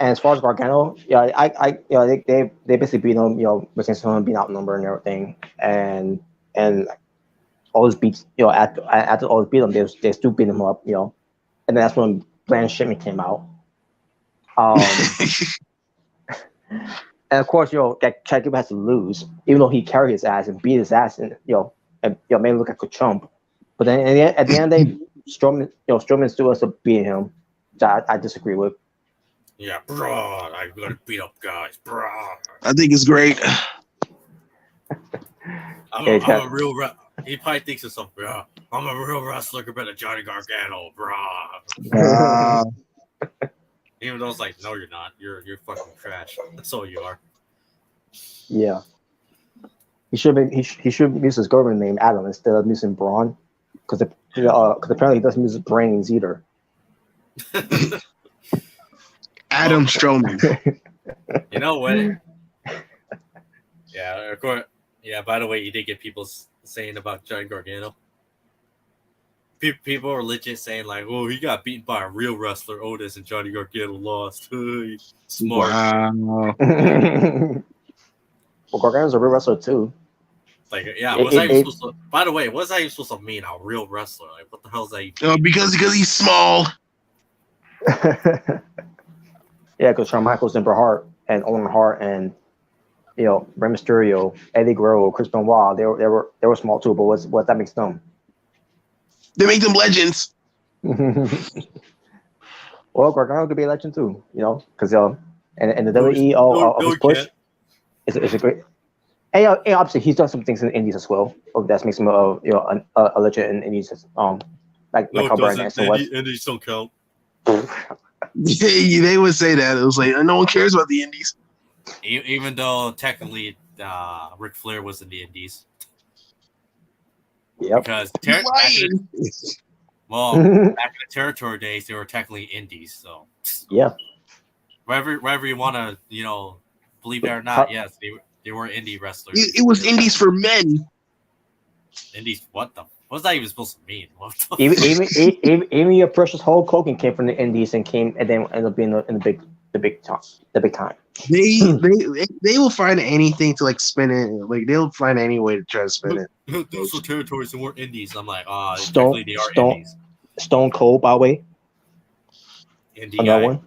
as far as Gargano, they basically beat him, within someone being outnumbered and everything, and all those beats, after all those beat him, they still beat him up, and then that's when Brandon Shipman came out. And of course, that Chad Gable has to lose, even though he carried his ass and beat his ass, and made him look like a chump. But then at the end of the day, Strowman still has to beat him. I disagree with. Yeah, bro, I'm gonna beat up guys, bro. I think it's great. I'm a real. He probably thinks of something. Bro, I'm a real wrestler compared to Johnny Gargano, bro. Even though it's no, you're not. You're fucking trash. That's all you are. Yeah. He should use his girlfriend name Adam instead of using Braun, because apparently he doesn't use his brains either. Adam Strowman. You know what? Yeah, of course. Yeah. By the way, you did get people saying about Johnny Gargano. People are legit saying "Oh, he got beaten by a real wrestler, Otis, and Johnny Gargano lost." Smart. Wow. Well, Gargano's a real wrestler too. By the way, what's that even supposed to mean? A real wrestler? What the hell is that? Oh, because he's small. Yeah, because Shawn Michaels and Bret Hart and Owen Hart and Rey Mysterio, Eddie Guerrero, Chris Benoit, they were small too. But what that makes them? They make them legends. Well, Gargano could be a legend too, because and the WWE of his push is a great. And obviously he's done some things in the Indies as well. That makes him a legend in Indies. Like how Brian Anderson was. Indies don't count. They would say that. It was no one cares about the Indies. Even though technically Ric Flair was in the Indies. Yep. Because back in the territory days, they were technically Indies. So yeah. Wherever you want to, believe it or not, yes, they were indie wrestlers. It was Indies for men. Indies, what's that even supposed to mean? Even your precious Hulk Hogan came from the Indies and then ended up being in the big time. They will find anything to spin it. They'll find any way to try to spin it. Those were territories that weren't Indies. I'm Stone they are Indies. Stone Cold, by the way, another one.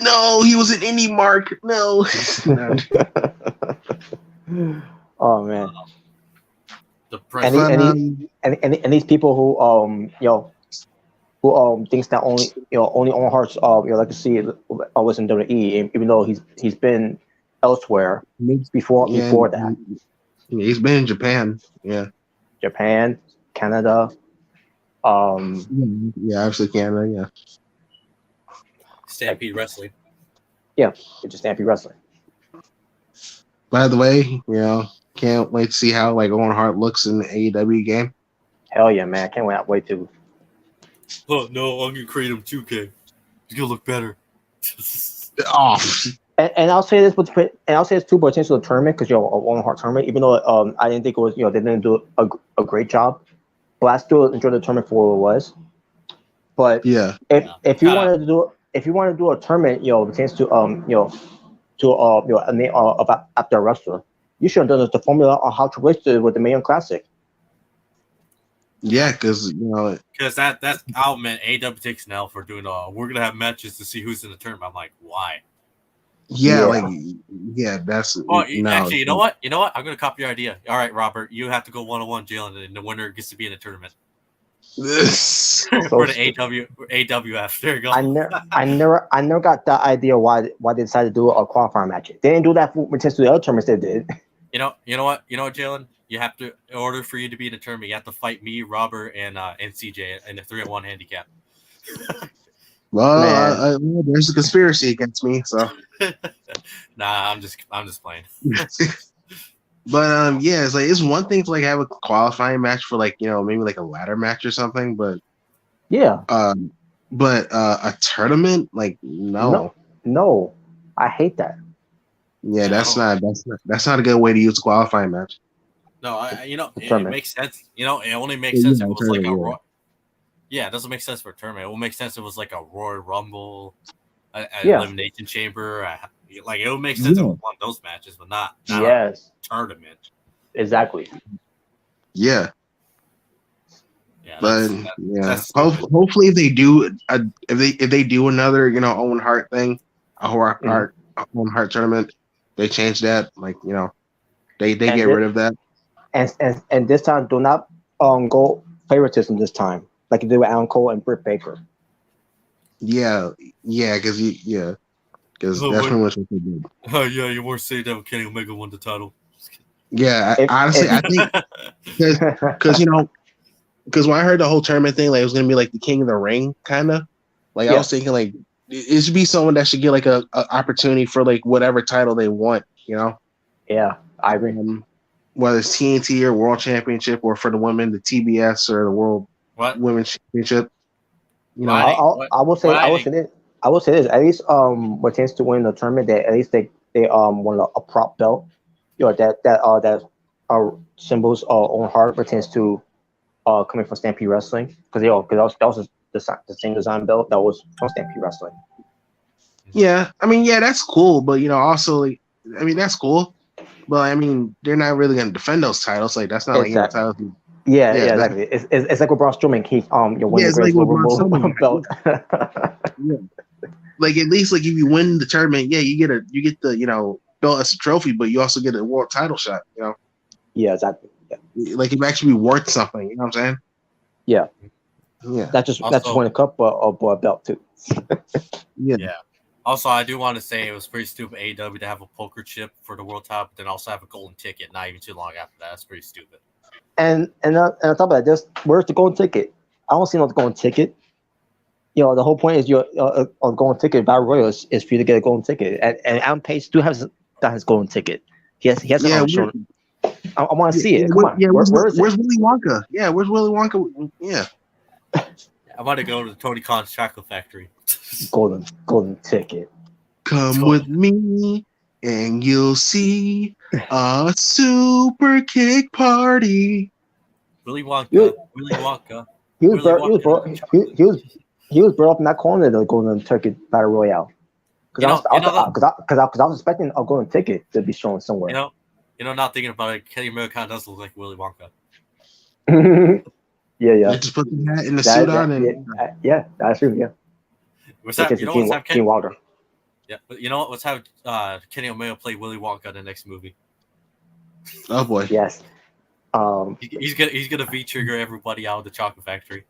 No, he was an indie mark. No. Oh man. The And these people who who thinks that only Owen Hart's legacy was in WWE, even though he's been elsewhere before that. He's been in Japan. Yeah. Japan, Canada. Yeah, actually Canada. Yeah. Stampede Wrestling. Yeah, it's just Stampede Wrestling. By the way, can't wait to see how like Owen Hart looks in the AEW game. Hell yeah, man! Can't wait to. Oh no, I'm gonna create him 2K. He's gonna look better. And I'll say this, too, but potential tournament because Owen Hart tournament. Even though I didn't think it was they didn't do a great job, but I still enjoyed the tournament for what it was. But yeah, if you wanted to do a tournament, pertains to about after a wrestler, you should have done the formula on how to race with the Million Classic. Yeah, because that's out, man. AW takes an L for doing we're gonna have matches to see who's in the tournament. I'm like, why? That's. Actually, you know what? I'm gonna copy your idea. All right, Robert, you have to go 1-on-1, Jalen, and the winner gets to be in the tournament. For the AWF. There you go. I never got that idea why they decided to do a qualifying match. They didn't do that for the other tournaments they did. You know what, Jalen? You have to, in order for you to be in a tournament, you have to fight me, Robert, and CJ in the 3-on-1 handicap. Well, there's a conspiracy against me, so. Nah, I'm just playing. But it's like it's one thing to like have a qualifying match for like maybe like a ladder match or something, but but a tournament like no, I hate that. Yeah, that's not a good way to use a qualifying match. No, it makes sense. It only makes sense if it was like a yeah, it doesn't make sense for a tournament. It will make sense if it was like a Royal Rumble, an Elimination Chamber. Like it would make sense if it was one of those matches, but not a tournament. Exactly. Yeah. Yeah, but hopefully if they do if they do another Owen Hart thing, Owen Hart tournament, they change that they get rid of that. And this time do not go favoritism this time like you did with Adam Cole and Britt Baker. Because that's pretty much what they did. Oh yeah, you weren't saying that Kenny Omega won the title. Yeah, honestly, I think because when I heard the whole tournament thing, like it was gonna be like the King of the Ring, kind of. Like I was thinking, like it should be someone that should get like a opportunity for like whatever title they want, Yeah, I agree. Whether it's TNT or World Championship, or for the women, the TBS or the World Women's Championship. I will say this. At least what tends to win the tournament, that at least they won a prop belt. That symbols Owen Hart pertains to coming from Stampede Wrestling because that was the same design belt that was from Stampede Wrestling. Yeah, that's cool, but also that's cool, but they're not really gonna defend those titles. Like that's not exactly. like titles. Yeah, exactly. It's like with Braun Strowman, you're winning the Great Global belt. Yeah. Like at least like if you win the tournament, you get the belt as a trophy, but you also get a world title shot. Yeah, exactly. Yeah. Like it actually be worth something. You know what I'm saying? Yeah. Yeah. That's just win a cup or a belt too. Yeah. Also, I do want to say it was pretty stupid AEW to have a poker chip for the world title, but then also have a golden ticket. Not even too long after that. That's pretty stupid. And on top of that, where's the golden ticket? I don't see no golden ticket. The whole point is your golden ticket Battle Royal is for you to get a golden ticket. And Adam Page still has his golden ticket. He has an I want to see it. Come on. Yeah, where's Willy Wonka? Yeah, where's Willy Wonka? Yeah. I want to go to the Tony Khan's Chocolate Factory. Golden ticket. Come with me and you'll see a super kick party. Willy Wonka. He was brought up in that corner of the golden ticket Battle Royale. Because I was expecting a golden ticket to be shown somewhere. Not thinking about it, Kenny Mrricanjay does look like Willy Wonka. Yeah. Just put the hat and the suit on, and Yeah, that's true. Yeah. What's Which that? is You know Gene, what's have Gene Wilder. Yeah, but you know what? Let's have Kenny Omega play Willy Wonka in the next movie. oh boy, Yes. He's gonna V-trigger everybody out of the chocolate factory.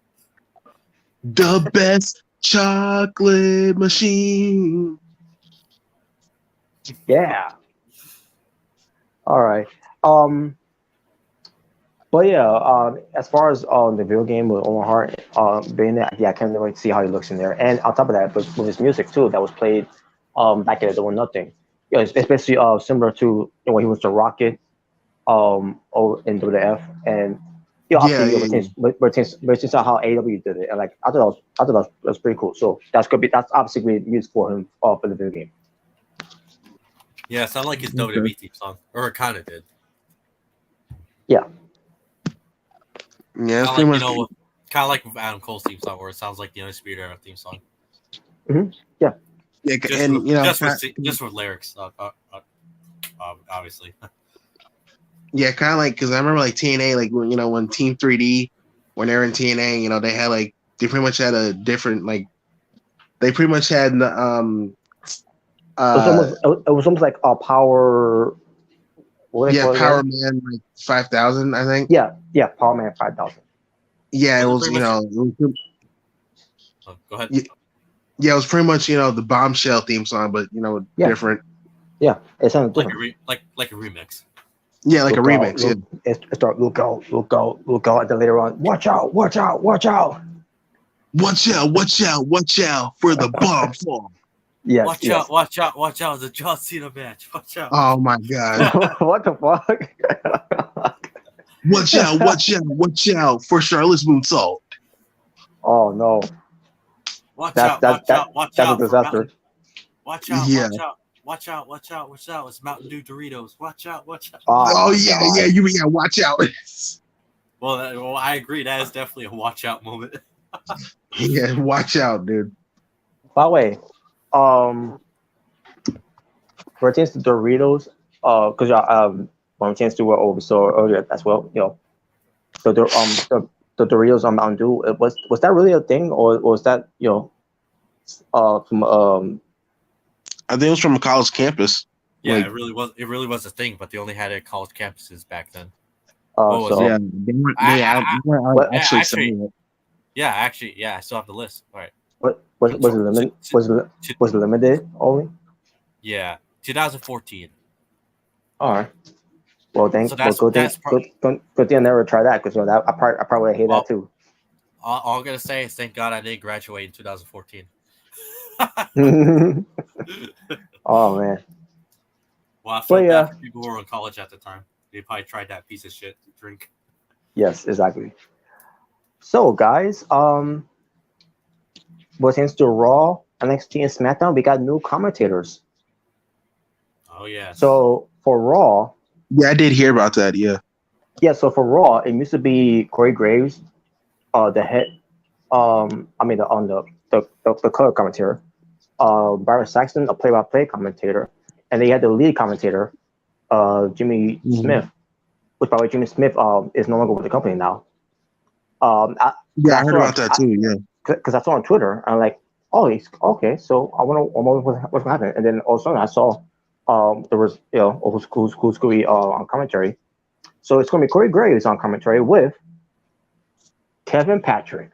the best chocolate machine. Yeah. All right. But yeah, as far as the video game with Owen Hart being there, yeah, I can't wait to see how he looks in there. And on top of that, with his music too, that was played back at Doing Nothing. Yeah, it's basically similar to when he was the Rocket in WWF, and obviously rotates on how AW did it, and like I thought that was pretty cool. So that's obviously great news for him for the video game. Yeah, it sounded like his WWE theme song, or it kind of did. Yeah. Yeah, it's pretty much. Kind of like with Adam Cole's theme song, where it sounds like the Undisputed Era theme song. Mm-hmm. Yeah. Yeah, Just and with, just with lyrics, obviously. Yeah, kind of like because I remember like TNA, like when Team 3D, when they're in TNA, they had like they pretty much had a different like they pretty much had it was almost like a power. Power Man like 5,000, I think. Yeah, Power Man 5,000. Yeah, Was it was Oh, go ahead. Yeah, it was pretty much the Bombshell theme song, but different. Yeah, it sounded different. Like a remix. Yeah, like a remix. It start look out, and then later on, watch out for the bomb fall. Yes, watch out, the John Cena match. Watch out. Oh my god. What the fuck? Watch out for Charlotte's moonsault. Oh no. Watch out. That's a disaster. Watch out. Yeah. Watch out. It's Mountain Dew Doritos. Watch out. Oh yeah, watch out. Well, I agree. That is definitely a watch out moment. Yeah, watch out, dude. By the way, pertains to Doritos, because when chance to over so earlier as well, so the Doritos on Mountain Dew, was that really a thing, or was that from I think it was from a college campus. Yeah, it really was a thing, but they only had it at college campuses back then. Yeah, actually, I still have the list. All right. What was it limited? Was it limited only? Yeah, 2014. All right. Well, then So good thing I never tried that, because I probably hate that too. All I'm gonna say is thank God I didn't graduate in 2014. Oh man. Well, I feel bad for people who were in college at the time. They probably tried that piece of shit to drink. Yes, exactly. So guys, since the Raw, NXT, and SmackDown, we got new commentators. Oh yeah. So for Raw. Yeah, I did hear about that. Yeah. Yeah. So for Raw, it used to be Corey Graves, the head. The color commentator. Byron Saxton, a play-by-play commentator, and they had the lead commentator, Jimmy Smith, which by the way, Jimmy Smith is no longer with the company now. I heard about that too. Yeah, because I saw on Twitter, and I'm like, oh, he's okay. So I wonder what's gonna happen. And then all of a sudden, I saw there was who's going to be on commentary. So it's going to be Corey Graves on commentary with Kevin Patrick.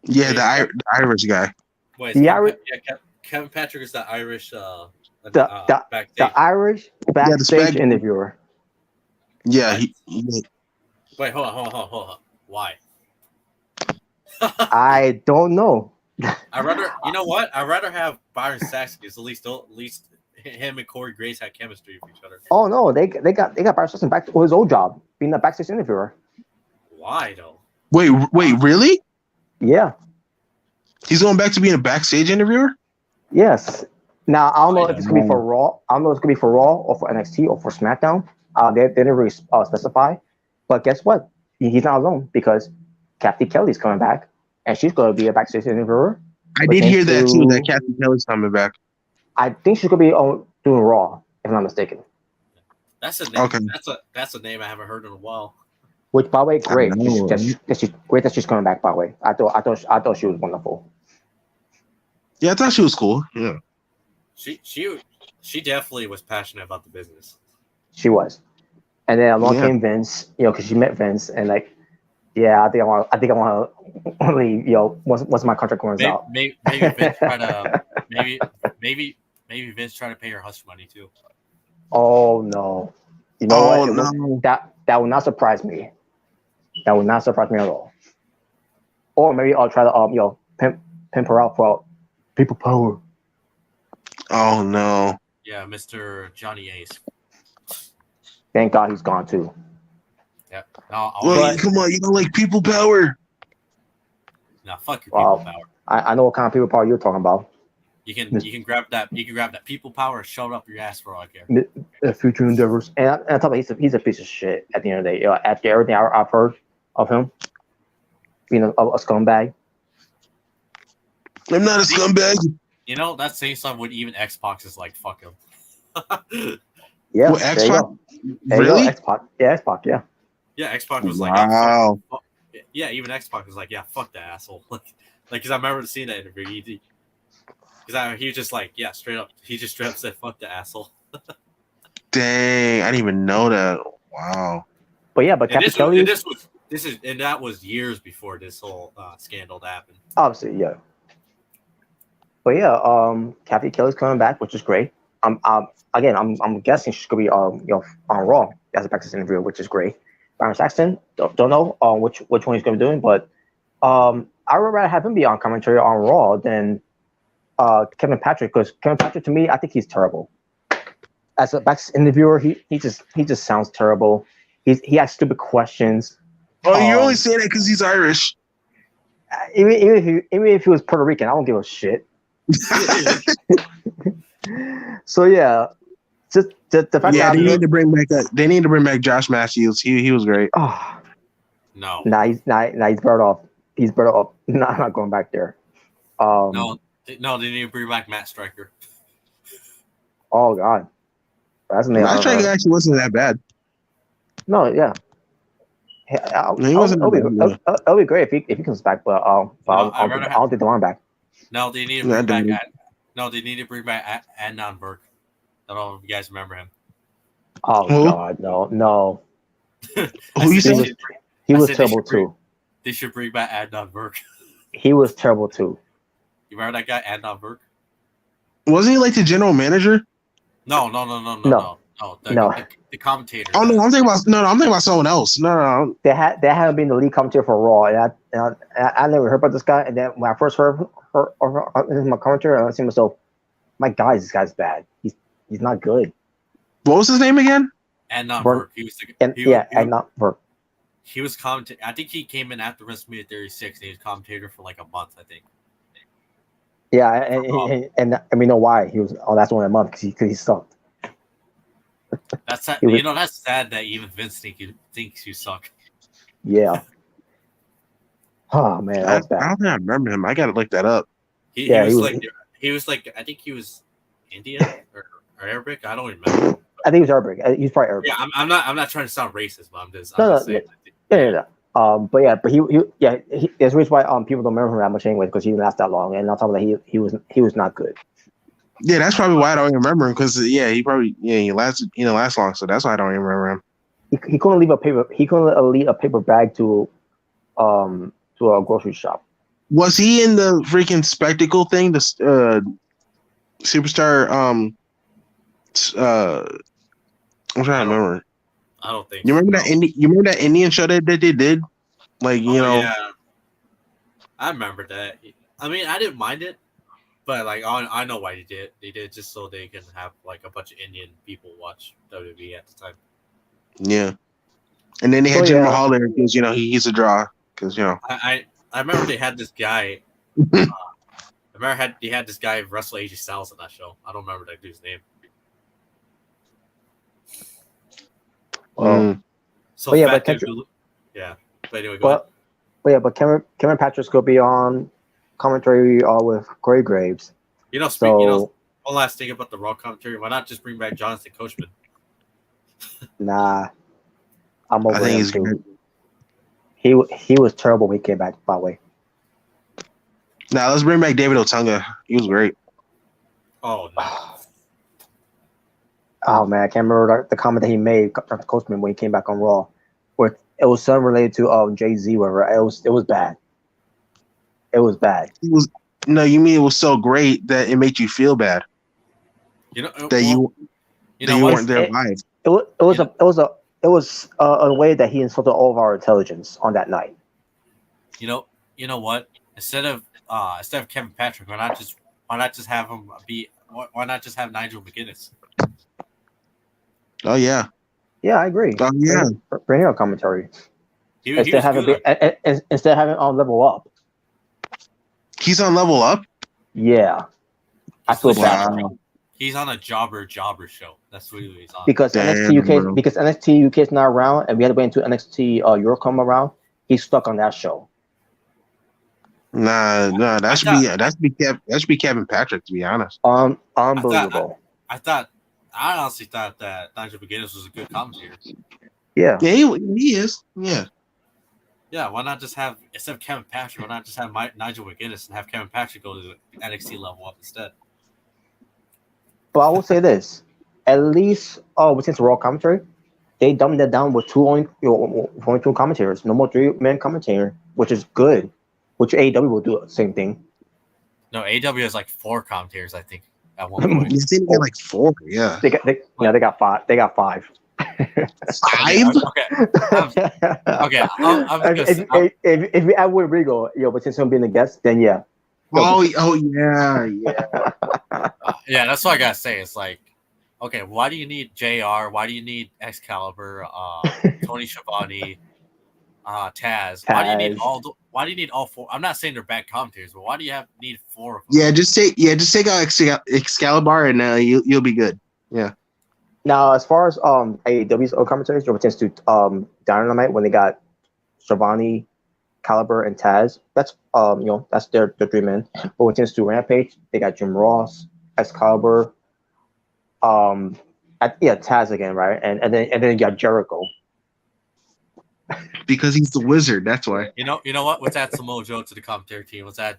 Yeah, the Irish guy. Wait, Kevin Patrick is the Irish backstage. The Irish backstage interviewer. Yeah, Wait, hold on. Why? I don't know. You know what? I'd rather have Byron Saxton, because at least him and Corey Graves had chemistry with each other. Oh no, they got Byron Saxton back to his old job, being a backstage interviewer. Why though? Wait, really? Yeah. He's going back to being a backstage interviewer? Yes. Now I don't know if it's gonna be for Raw. I don't know if it's gonna be for Raw or for NXT or for SmackDown. They didn't really specify. But guess what? He's not alone, because Kathy Kelly's coming back, and she's gonna be a backstage interviewer. I did hear that too. That Kathy Kelly's coming back. I think she's gonna be doing Raw, if I'm not mistaken. That's a name. Okay. That's a name I haven't heard in a while. Which, by the way, great. I know, Great that she's coming back. By the way, I thought she was wonderful. Yeah, I thought she was cool. Yeah. She definitely was passionate about the business. She was, and then along Yeah. came Vince. Because she met Vince, and like, yeah, I think I want to leave. Once my contract runs out. Maybe Vince try to maybe Vince try to pay her hush money too. Oh no! You know Oh, what? no. That would not surprise me. That would not surprise me at all. Or maybe I'll try to pimp her out for people power. Oh no. Yeah, Mr. Johnny Ace. Thank God he's gone too. Yeah. No, Well, come on, you don't like people power. No, fuck your people power. I know what kind of people power you're talking about. You can grab that people power and shove it up your ass for all I care. Future endeavors, and I tell you, he's a piece of shit. At the end of the day, after everything I've heard of him, being a scumbag. I'm not a scumbag. You know, that's saying something when even Xbox is like, fuck him. Yeah, Well, Xbox? Really? Xbox, yeah, Xbox, yeah. Yeah, Xbox was wow. like, yeah, even Xbox was like, yeah, fuck that asshole. Like, because I remember seeing that interview. Because he was just like, yeah, straight up. He just straight up said, fuck the asshole. Dang, I didn't even know that. Wow. But yeah, but that was years before this whole scandal happened. Obviously, yeah. But yeah, Kathy Kelly's coming back, which is great. I'm guessing she's gonna be on Raw as a practice interview, which is great. Byron Saxton, don't know which one he's gonna be doing, but I would rather have him be on commentary on Raw than Kevin Patrick, because Kevin Patrick, to me, I think he's terrible. As a practice interviewer, he just sounds terrible. He has stupid questions. Oh, you only say that because he's Irish. Even if he was Puerto Rican, I don't give a shit. So yeah, just the fact that they need to bring back Josh Matthews. He was great. Oh, no, he's better off. He's better off. No, I'm not going back there. No, they need to bring back Matt Striker. Oh God, that's Matt Striker actually wasn't that bad. No, yeah. He wasn't. It'll be great if he comes back, but I'll take the one back. No, they need to bring back. They need to bring back Adnan Burke. I don't know if you guys remember him. Oh God, no. He was terrible too. They should bring back Adnan Burke. He was terrible too. You remember that guy, Adnan Burke? Wasn't he like the general manager? No. The commentator. Oh no, I'm thinking about someone else. No. They had been the lead commentator for Raw, and I never heard about this guy. And then when I first heard my commentary, I was saying to myself, "My God, this guy's bad. He's not good." What was his name again? Adnan Burke. Adnan Burke. He was commentator. I think he came in after WrestleMania 36. And he was commentator for like a month, I think. Yeah, and we know why he was. Oh, that's only a month because he sucked. That's sad. That's sad that even Vince thinks you suck. Yeah. Oh man, that was bad. I don't think I remember him. I gotta look that up. He was like I think he was Indian or Arabic. I don't remember. I think he was Arabic. He's probably Arabic. Yeah, I'm not trying to sound racist, but I'm just saying. Yeah. But he there's a reason why people don't remember him that much anyway, because he didn't last that long, and on top of that, he was not good. Yeah, that's probably why I don't even remember him, because he lasted long, so that's why I don't even remember him. He couldn't leave a paper. He couldn't leave a paper bag to a grocery shop. Was he in the freaking spectacle thing? The superstar. I'm trying to remember. I don't think. You remember that You remember that Indian show that they did? Like Yeah. I remember that. I mean, I didn't mind it, but like I know why they did. They did it just so they can have like a bunch of Indian people watch WWE at the time. Yeah, and then they had Jinder Mahal there because he's a draw. Because I remember they had this guy. I remember they had this guy wrestle AJ Styles on that show. I don't remember that dude's name. So but anyway, go ahead. But Cameron Patrick's gonna be on commentary with Corey Graves. One last thing about the Raw commentary. Why not just bring back Jonathan Coachman? Nah, I'm over him too. he was terrible when he came back. By the way. Now let's bring back David Otunga. He was great. Oh no. Oh man, I can't remember the comment that he made, Dr. Coachman, when he came back on Raw, where it was something related to Jay-Z. Whatever. It was bad. It was bad. It was no, you mean it was so great that it made you feel bad You know, that you weren't there live. It was a way that he insulted all of our intelligence on that night. You know what? Instead of Kevin Patrick, why not just have him be? Why not just have Nigel McGuinness? Oh yeah. Yeah, I agree. Oh yeah. Bring him a commentary. Instead of having on Level Up. He's on Level Up? Yeah. I feel bad. He's on a jobber show. That's what he's on. Because NXT UK is not around, and we had to wait until NXT Europe come around. He's stuck on that show. Nah, that should be Kevin Patrick, to be honest. Unbelievable. I honestly thought that Nigel McGuinness was a good commentator. Yeah. Yeah, he is. Yeah. Yeah, why not just have, instead of Kevin Patrick, why not just have Nigel McGuinness and have Kevin Patrick go to the NXT level up instead? But I will say this: at least, since Raw commentary, they dumbed it down with only two commentators, no more 3-man commentator, which is good. Which AEW will do the same thing. No, AEW has like 4 commentators, I think, at one point. You think they got like 4? Yeah. They got 5. They got 5. 5? Okay. If we add Wood Regal, but since him being a guest, then yeah. Oh yeah. Yeah, that's what I gotta say. It's like, okay, why do you need JR? Why do you need Excalibur, Tony Schiavone, Taz? Why do you need all 4? I'm not saying they're bad commentators, but why do you need 4 of them? Yeah, just take out Excalibur and you'll be good. Yeah. Now, as far as AEW's commentators, there tends to Dynamite when they got Schiavone, Caliber, and Taz. That's that's their 3 men. But when it tends to Rampage, they got Jim Ross, Excalibur, Taz again, right? And then you got Jericho. Because he's the wizard, that's why. You know what? Let's add Samoa Joe to the commentary team. Let's add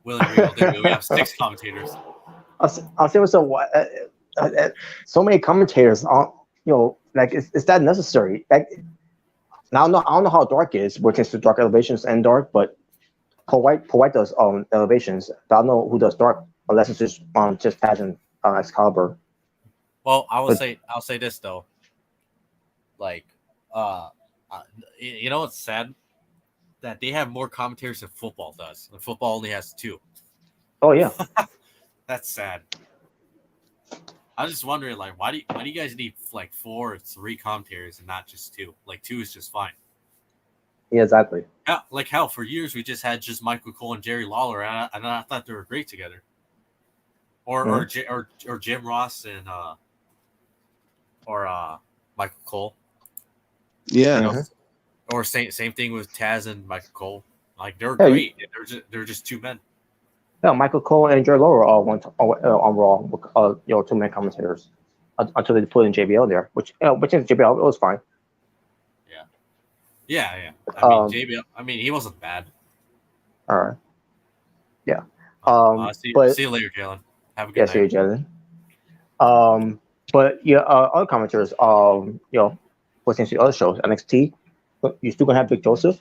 Willie Regal. We have 6 commentators. I'll say so many commentators. Like is that necessary? Like, now I don't know how dark it is, which is the Dark Elevations and Dark, but Paul White does Elevations. I don't know who does Dark unless it's just Taz and Excalibur. Well, I'll say this though. Like, you know what's sad? That they have more commentators than football does. And football only has 2. Oh yeah. That's sad. I was just wondering, like, why do you guys need like 4 or 3 commentators and not just 2? Like 2 is just fine. Yeah, exactly. Yeah, like hell, for years we just had Michael Cole and Jerry Lawler, and I thought they were great together. Or Jim Ross and Michael Cole. Yeah. Or same thing with Taz and Michael Cole. Like they're great. They're just 2 men. Yeah, Michael Cole and Jerry Lawler all went on Raw with 2-man commentators until they put in JBL there, which is JBL. It was fine. Yeah. I mean, JBL. I mean, he wasn't bad. All right. Yeah. See you later, Jalen. Have a good night. See you, Jalen. But yeah, other commentators. Potentially other shows. NXT. You're still gonna have Vic Joseph,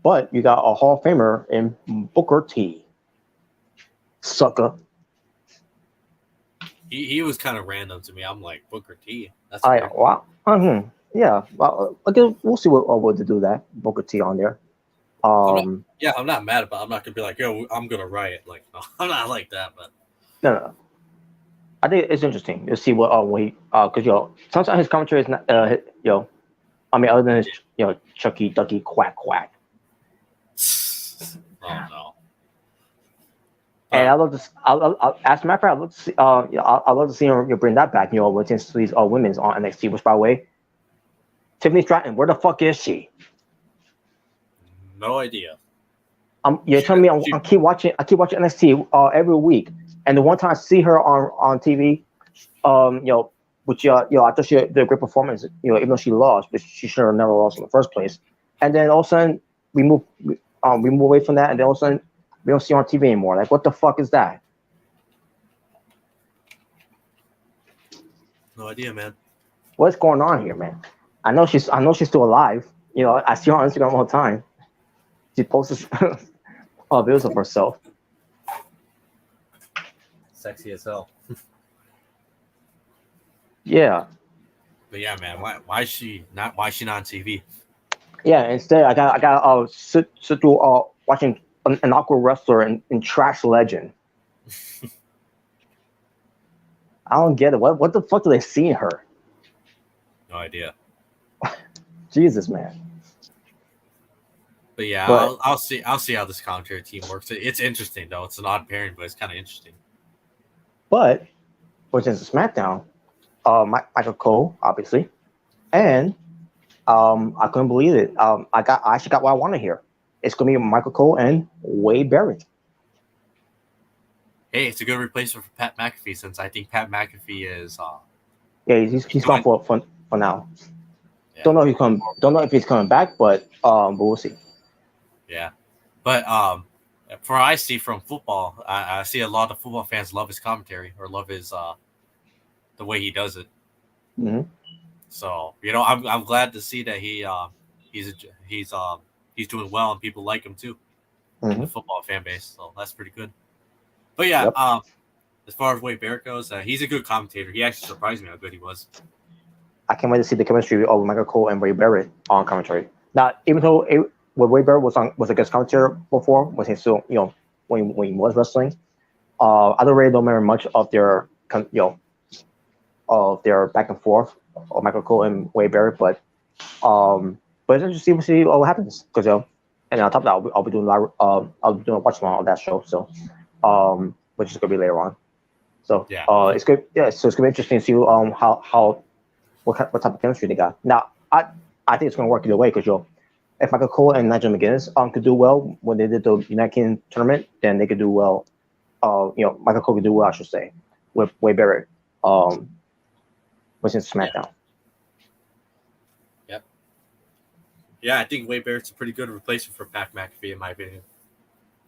but you got a Hall of Famer in Booker T. Sucker. He was kind of random to me. I'm like, Booker T. That's wow. Yeah. Well, okay, we'll see what to do that. Booker T on there. I'm not mad about it. I'm not gonna be like, yo, I'm gonna riot. Like, no, I'm not like that, but no. I think it's interesting to see what he because sometimes his commentary is not I mean, other than his Chucky Ducky quack. Oh no. And I love this. As a matter of fact, I love to see. I love to see him bring that back. With these women's on NXT. Which, by the way, Tiffany Stratton, where the fuck is she? No idea. You're telling me I keep watching NXT every week, and the one time I see her on TV, which I thought she did a great performance. Even though she lost, but she should have never lost in the first place. and then all of a sudden we move away from that, and then all of a sudden we don't see her on TV anymore. Like, what the fuck is that? No idea, man. What's going on here, man? I know she's still alive. You know, I see her on Instagram all the time. She posts videos of herself. Sexy as hell. Yeah. But yeah, man, why is she not on TV? Yeah, instead I got sit through watching an awkward wrestler in Trash Legend. I don't get it. What the fuck do they see in her? No idea. Jesus, man. But yeah, But- I'll see how this commentary team works. It's interesting though. It's an odd pairing, but it's kind of interesting. But which is SmackDown, Michael Cole, obviously, and I couldn't believe it. I actually got what I want to hear. It's gonna be Michael Cole and Wade Barrett. Hey, it's a good replacement for Pat McAfee since I think Pat McAfee is Yeah, he's gone for now. Yeah. Don't know if he's coming back, but we'll see. Yeah, but from what I see from football, I see a lot of football fans love his commentary or love his the way he does it. Mm-hmm. So I'm glad to see that he's doing well and people like him too in the football fan base. So that's pretty good. But yeah, Yep. As far as Wade Barrett goes, he's a good commentator. He actually surprised me how good he was. I can't wait to see the chemistry of Michael Cole and Wade Barrett on commentary. Now, even though when Wade Barrett was a guest commentator before, when he still when he was wrestling, I don't really remember much of their of their back and forth of Michael Cole and Wade Barrett, but it's interesting to see what happens because and on top of that, I'll be doing I'll be doing a watch along on that show, so which is gonna be later on. So Yeah. It's good. Yeah, so it's gonna be interesting to see how what type of chemistry they got. Now, I think it's gonna work either way because if Michael Cole and Nigel McGuinness could do well when they did the United Kingdom tournament, then they could do well. Michael Cole could do well, I should say, with Wade Barrett, which is SmackDown. Yep. Yeah, I think Wade Barrett's a pretty good replacement for Pat McAfee, in my opinion.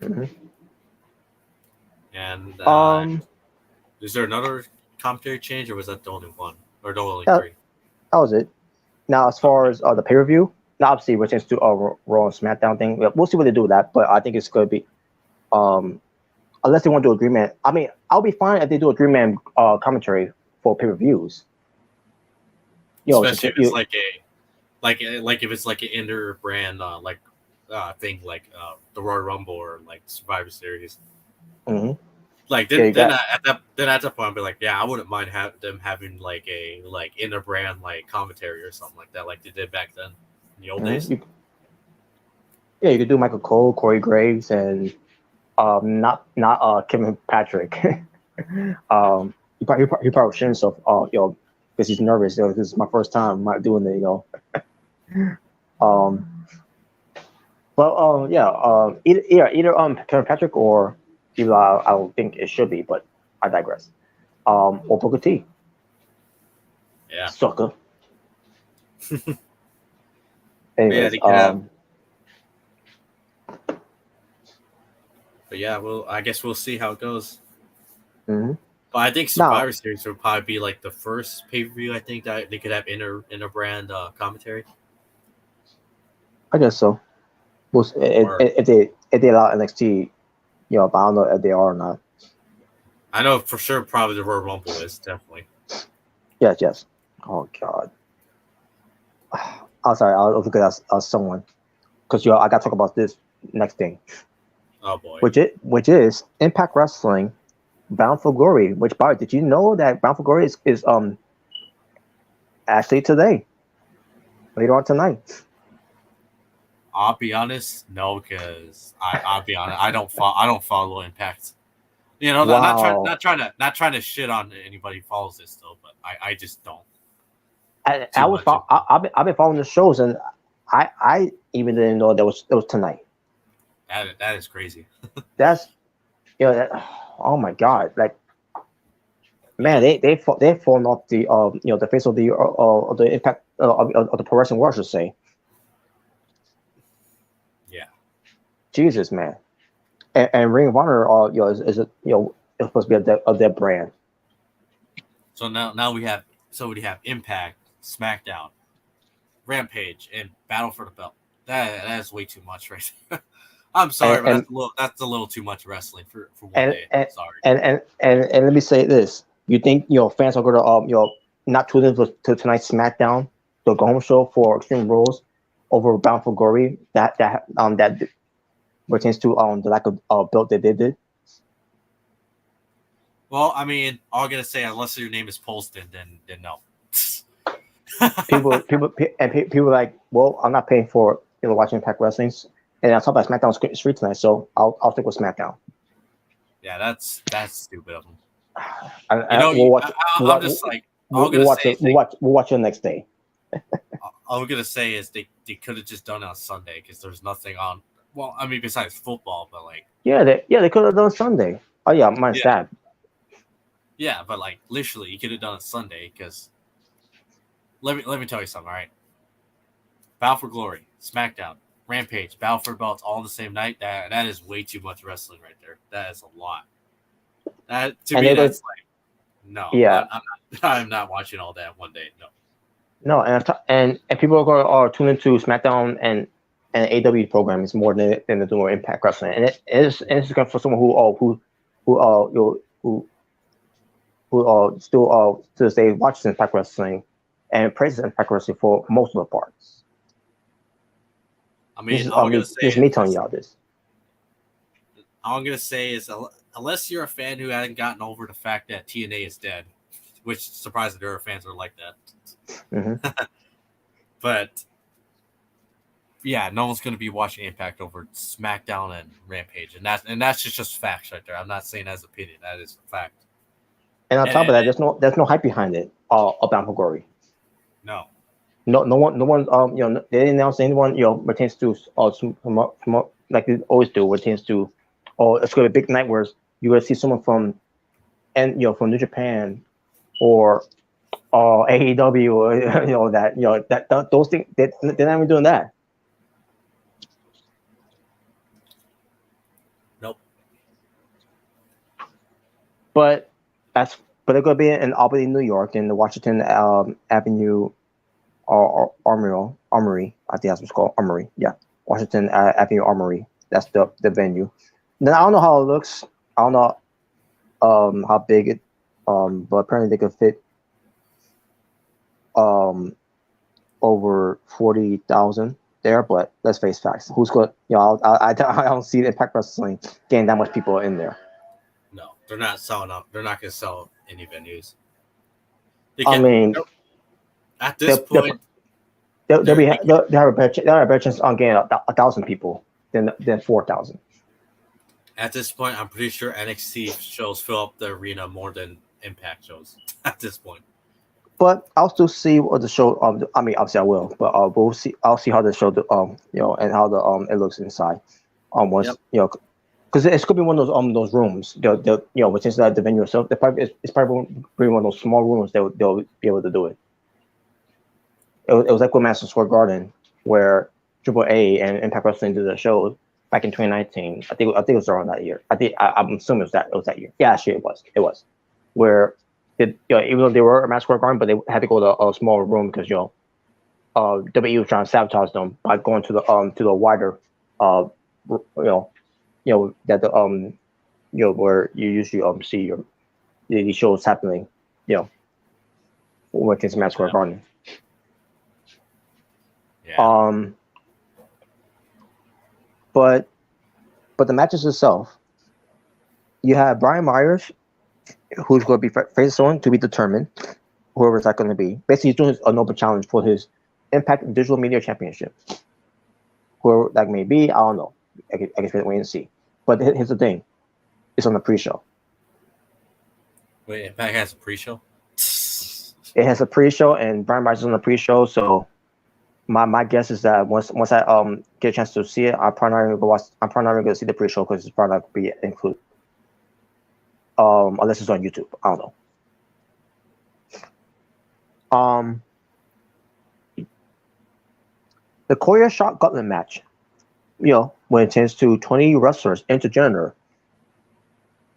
Mm-hmm. And is there another commentary change, or was that the only one, or the only three? That was it. Now, as far as the pay per view, now obviously we're changed to Raw and SmackDown thing. We'll see what they do with that, but I think it's going to be, unless they want to do agreement. I mean, I'll be fine if they do agreement commentary for pay per views. Especially if it's like if it's like an inter brand thing like the Royal Rumble or like Survivor Series. Mm-hmm. Like then at that point I'd be like, yeah, I wouldn't mind them having like a inter brand like commentary or something like that, like they did back then in the old days. You could do Michael Cole, Corey Graves, and not Kevin Patrick. He probably shouldn't have, because he's nervous. This is my first time doing it, either Kevin Patrick or even I don't think it should be, but I digress. Or Booker T. Yeah, sucker. Anyways, but yeah, I guess we'll see how it goes. Mm-hmm. But I think Survivor Series would probably be like the first pay-per-view. I think that they could have inter brand commentary. I guess so. If they allow NXT, but I don't know if they are or not. I know for sure probably the Royal Rumble is definitely. Yes. Oh God. I'm sorry. I'll look at someone because I got to talk about this next thing. Oh boy. Which is Impact Wrestling, Bound for Glory. Which, by the way, did you know that Bound for Glory is actually today, later on tonight? I'll be honest, no, because I'll be honest, I don't follow Impact. Wow. not trying to shit on anybody who follows this though, but I just don't. I've been following the shows, and I even didn't know that was tonight. That is crazy. That's oh my God, like man, they've fallen off the the face of the Impact of the pro wrestling world, I should say. Jesus, man. And Ring of Honor, is it it's supposed to be a dead brand. So now we have Impact, SmackDown, Rampage, and Battle for the Belt. That is way too much, right? I'm sorry, but that's a little too much wrestling for one day. Sorry. And let me say this: you think fans are going to not tune in to tonight's SmackDown, the go home show for Extreme Rules, over Bound for Glory? That pertains to the lack of belt that they did. Well, I mean, all I'm gonna say, unless your name is Polston, then no. people are like, well, I'm not paying for watching Impact Wrestling, and on top of that, SmackDown's free tonight, so I'll stick with SmackDown. Yeah, that's stupid of them. We'll watch it the next day. All I'm gonna say is they could have just done it on Sunday because there's nothing on. Well, I mean, besides football, but like they could have done Sunday. Oh yeah, mine's that. Yeah, but like literally, you could have done it Sunday because. Let me tell you something. All right, Battle for Glory, SmackDown, Rampage, Battle for Belts, all the same night. That is way too much wrestling right there. That is a lot. That to me, that's like no. Yeah, I'm not watching all that one day. No. No, and people are going to tune into SmackDown and AW programs more than they're doing Impact Wrestling, and it's for someone who still to this day watches Impact Wrestling and praises Impact Wrestling for most of the parts. I mean, this is me telling y'all this. All I'm gonna say is, unless you're a fan who hasn't gotten over the fact that TNA is dead, which surprised there are fans who are like that. Mm-hmm. But yeah, no one's going to be watching Impact over SmackDown and Rampage, and that's just facts right there. I'm not saying as opinion; that is a fact. And on top of that, there's no hype behind it. About for Glory. No one. They didn't announce anyone. Pertains to like they always do. Pertains to, it's going to be a big night where you're going to see someone from New Japan or AEW or those things. They're not even doing that. Nope. But they're going to be in Albany, New York, in the Washington Avenue Armory. I think that's what's called Armory. Yeah, Washington Avenue Armory. That's the venue. Then I don't know how it looks. I don't know how big it. But apparently they could fit over 40,000 there. But let's face facts. Who's going? I don't see Impact Wrestling getting that much people in there. No, they're not selling up. They're not going to sell any venues. At this point, they'll have a better chance on getting 1,000 people than 4,000. At this point, I'm pretty sure NXT shows fill up the arena more than Impact shows. At this point, but I'll still see what the show. I mean, obviously I will, but we'll see. I'll see how the show, and how the it looks inside. Once because it's gonna be one of those rooms. Which is the venue itself. It's probably one of those small rooms they'll be able to do it. It was like with Madison Square Garden, where AAA and Impact Wrestling did the show back in 2019. I think it was around that year. I'm assuming it was that year. Yeah, actually it was. Where even though they were at Madison Square Garden, but they had to go to a smaller room because WWE was trying to sabotage them by going to the wider that where you usually see these shows happening when it's Madison Square Garden. Yeah. But the matches itself, you have Brian Myers, who's going to be facing someone to be determined, whoever's that going to be. Basically, he's doing an open challenge for his Impact Digital Media Championship. Whoever that may be, I don't know. I guess we'll wait and see. But here's the thing: it's on the pre-show. Wait, Impact has a pre-show? It has a pre-show, and Brian Myers is on the pre-show. So my guess is that once I get a chance to see it, I'm probably not going to go watch. I'm probably not going to see the pre-show because it's probably not going to be included. Unless it's on YouTube. I don't know. The Korea Shot Gauntlet match. when it turns to 20 wrestlers intergender,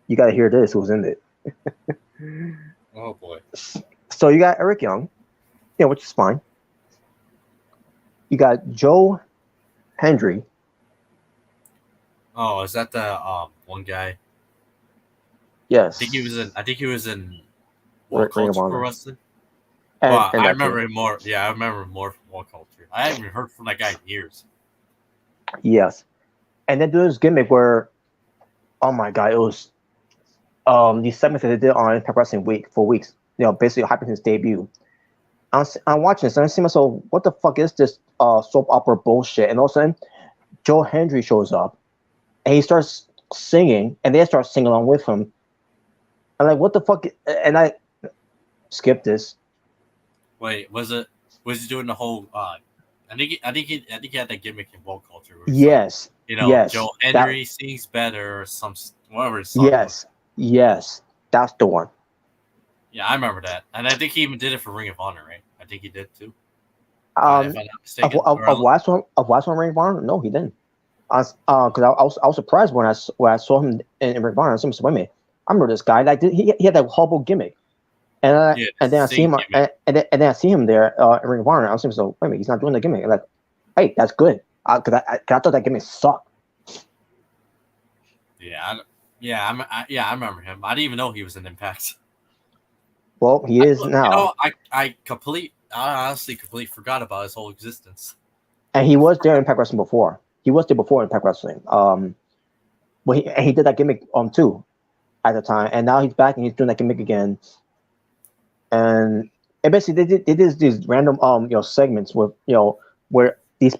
you got to hear this. Who's in it? Oh boy. So you got Eric Young, which is fine. You got Joe Hendry. Oh, is that the one guy? Yes. I think he was in Ring World of Culture Pro Honor. Wrestling. And, Well, and I that remember too. him more. Yeah, I remember him more from World Culture. I haven't heard from that guy in years. Yes. And then doing this gimmick where, oh my god, it was these segments that they did on Impact Wrestling Week for weeks. Basically hyping his debut. I'm watching this and I see myself, what the fuck is this soap opera bullshit? And all of a sudden, Joe Hendry shows up and he starts singing, and they start singing along with him. I'm like, what the fuck? And I skipped this. Wait, was he doing the whole? I think he had that gimmick in World Culture. Where it's Yes. like, Yes. Joe Henry sings better, or some whatever his song was. Yes, that's the one. Yeah, I remember that, and I think he even did it for Ring of Honor, right? I think he did too. If I'm not mistaken. Of last one Ring of Honor? No, he didn't. Because I was surprised when I saw him in Ring of Honor. I was like, wait a minute, I remember this guy. Like he had that horrible gimmick, and then I see him and then I see him there in Ring of Honor. I was like, wait a minute, he's not doing the gimmick. I'm like, hey, that's good. Because I thought that gimmick sucked. Yeah, I remember him. I didn't even know he was in Impact. Well, he is now. I honestly completely forgot about his whole existence. And he was there in Impact Wrestling before. He was there before in Impact Wrestling. But he did that gimmick too at the time, and now he's back and he's doing that gimmick again. And basically they did these random segments with where these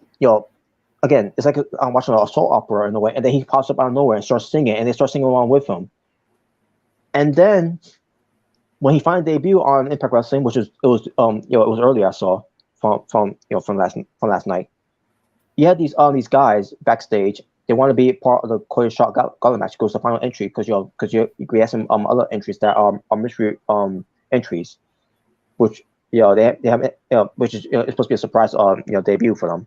again, it's like I'm watching a soap opera in a way, and then he pops up out of nowhere and starts singing, and they start singing along with him. And then when he finally debuted on Impact Wrestling, which it was earlier, I saw from last night. You had these guys backstage. They want to be part of the Cody Shot Gauntlet match. Goes to final entry because you have some other entries that are mystery entries, which they have which is it's supposed to be a surprise debut for them.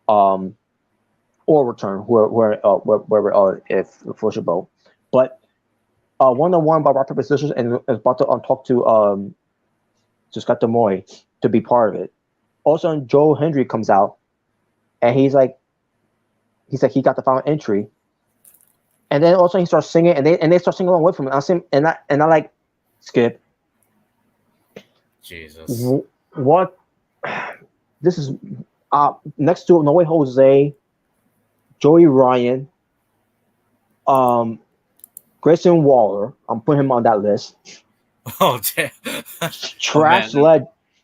Or return where if for boat. But 1-on-1 by rock paper scissors and is about to talk to Scott Demoy to be part of it. Also, Joe Hendry comes out and he's like he got the final entry, and then also he starts singing and they start singing along with him. And I like skip. Jesus, what? This is next to No Way Jose, Joey Ryan, Grayson Waller. I'm putting him on that list. Oh damn!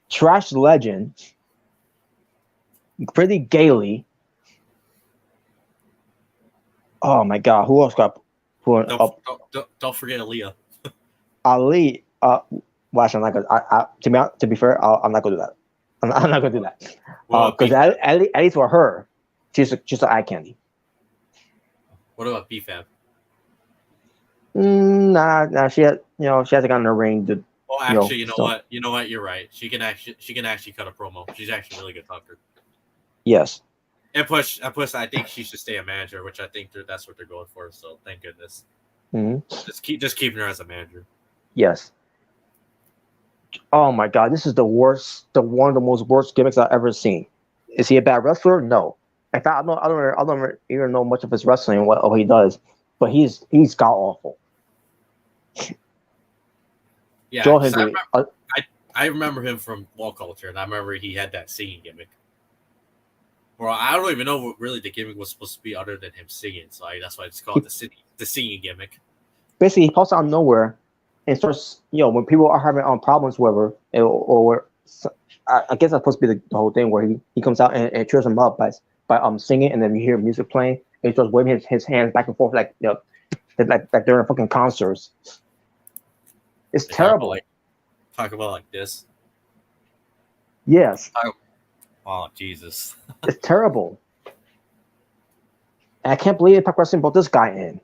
Trash legend. Pretty Gailey. Oh my god, who else got put up? Don't forget Aaliyah. Ali. Watch, I'm not gonna. To be fair, I'm not gonna do that. I'm not gonna do that. Because at least for her, she's an eye candy. What about BFAB? Nah. She hasn't gotten in the ring. Well, actually, you know what? You're right. She can actually cut a promo. She's actually a really good talker. Yes. And plus, I think she should stay a manager, which I think that's what they're going for. So thank goodness. Mm-hmm. Just keeping her as a manager. Yes. Oh my god, this is one of the most worst gimmicks I've ever seen. Is he a bad wrestler? No. In fact, I don't even know much of his wrestling and what he does, but he's god awful. Yeah, Joe Hendry. I remember him from Wall Culture, and I remember he had that singing gimmick. Well, I don't even know what really the gimmick was supposed to be other than him singing, so that's why it's called the singing gimmick. Basically, he pops out of nowhere and starts, when people are having problems with her, or I guess that's supposed to be the whole thing where he comes out and cheers them up by singing, and then you hear music playing, and he starts waving his hands back and forth like they're in fucking concerts. It's terrible. Talk about like this. Yes. Oh Jesus! It's terrible. And I can't believe Impact Wrestling brought this guy in.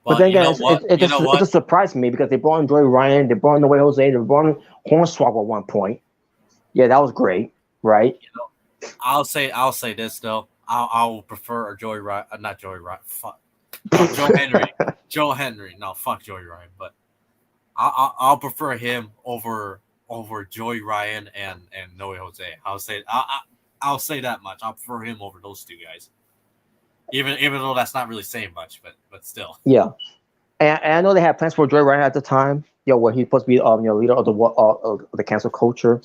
But then again, it just surprised me because they brought in Joey Ryan, they brought in The Way Jose, they brought in Hornswoggle at one point. Yeah, that was great, right? I'll say this though. I'll prefer Joey Ryan, not Joey Ryan. Fuck, Joe Henry. Joe Henry. No, fuck Joey Ryan. But I'll prefer him over Joey Ryan and Noe Jose. I'll say that much. I'll prefer him over those two guys. Even though that's not really saying much, but still. Yeah, and I know they had plans for Joy Ryan at the time. Where he's supposed to be leader of the cancel culture.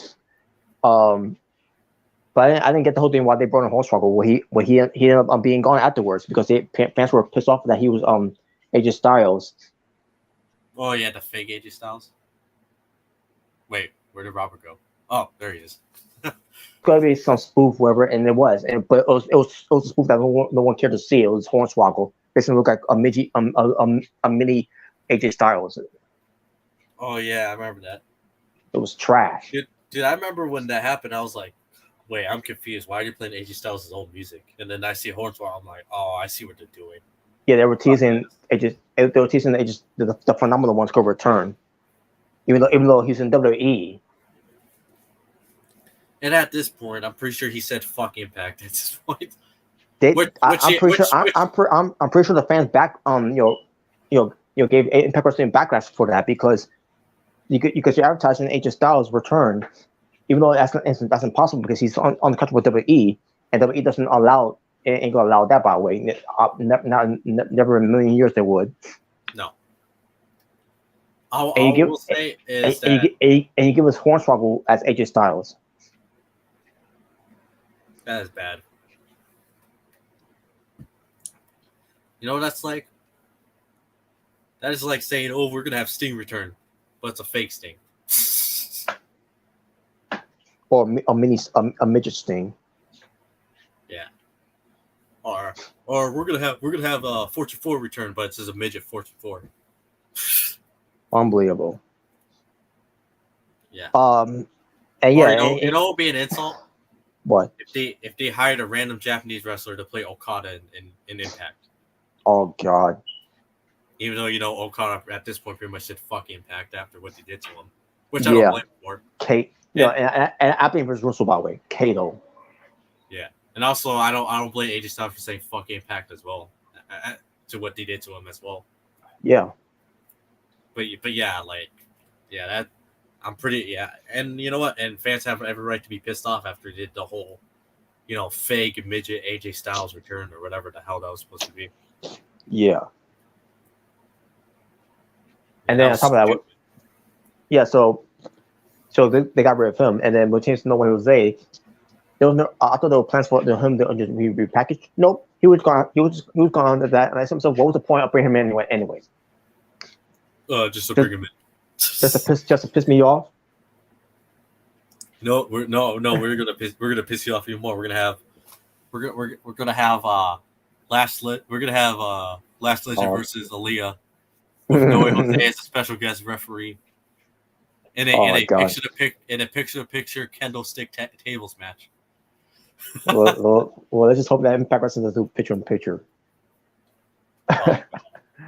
But I didn't get the whole thing why they brought in Hornswoggle. Where he ended up being gone afterwards because fans were pissed off that he was AJ Styles. Oh yeah, the fake AJ Styles. Wait, where did Robert go? Oh, there he is. Gotta be some spoof, whatever, and it was, but it was a spoof that no one cared to see. It was Hornswoggle. Basically, looked like a mini AJ Styles. Oh yeah, I remember that. It was trash. Dude, I remember when that happened. I was like, "Wait, I'm confused. Why are you playing AJ Styles' old music?" And then I see Hornswoggle. I'm like, "Oh, I see what they're doing." Yeah, they were teasing AJ. They were teasing AJ, the phenomenal ones go return, even though he's in WWE. And at this point, I'm pretty sure he said "fuck Impact" at this point. I'm pretty sure the fans back gave Impact Wrestling backlash for that because you're advertising AJ Styles' return, even though that's impossible because he's on the contract with WWE and WWE doesn't allow ain't gonna allow that, by the way. Never in a million years they would. No. All I will say is and you give us Hornswoggle as AJ Styles. That is bad. You know what that's like? That is like saying, "Oh, we're gonna have Sting return," but it's a fake Sting. Or a midget Sting. Yeah. Or we're gonna have Fortune 4 return, but it's as a midget Fortune 4. Unbelievable. Yeah. And yeah, you know what would be an insult? What? If they hired a random Japanese wrestler to play Okada in Impact. Oh God. Even though Okada at this point pretty much said "fuck Impact" after what they did to him, which I don't blame him for. And I blame his Russell, by the way. Kato. Yeah, and also I don't blame AJ Styles for saying "fuck Impact" as well, to what they did to him as well. Yeah. But yeah, that I'm pretty and you know what? And fans have every right to be pissed off after they did the whole, fake midget AJ Styles return or whatever the hell that was supposed to be. Yeah. And then on top of that, so they got rid of him, and then when changed to Noe Jose, there was no. I thought there were plans for him to just be repackaged. Nope, he was gone. He was gone to that. And I said, so what was the point of bringing him in anyways? Just to bring him in. Just to piss me off. No, we're gonna piss you off even more. We're gonna have Last Legend versus Aaliyah with Noe Jose as a special guest referee. In a picture Kendo stick tables match. well, let's just hope that Impact Wrestling doesn't do picture in picture.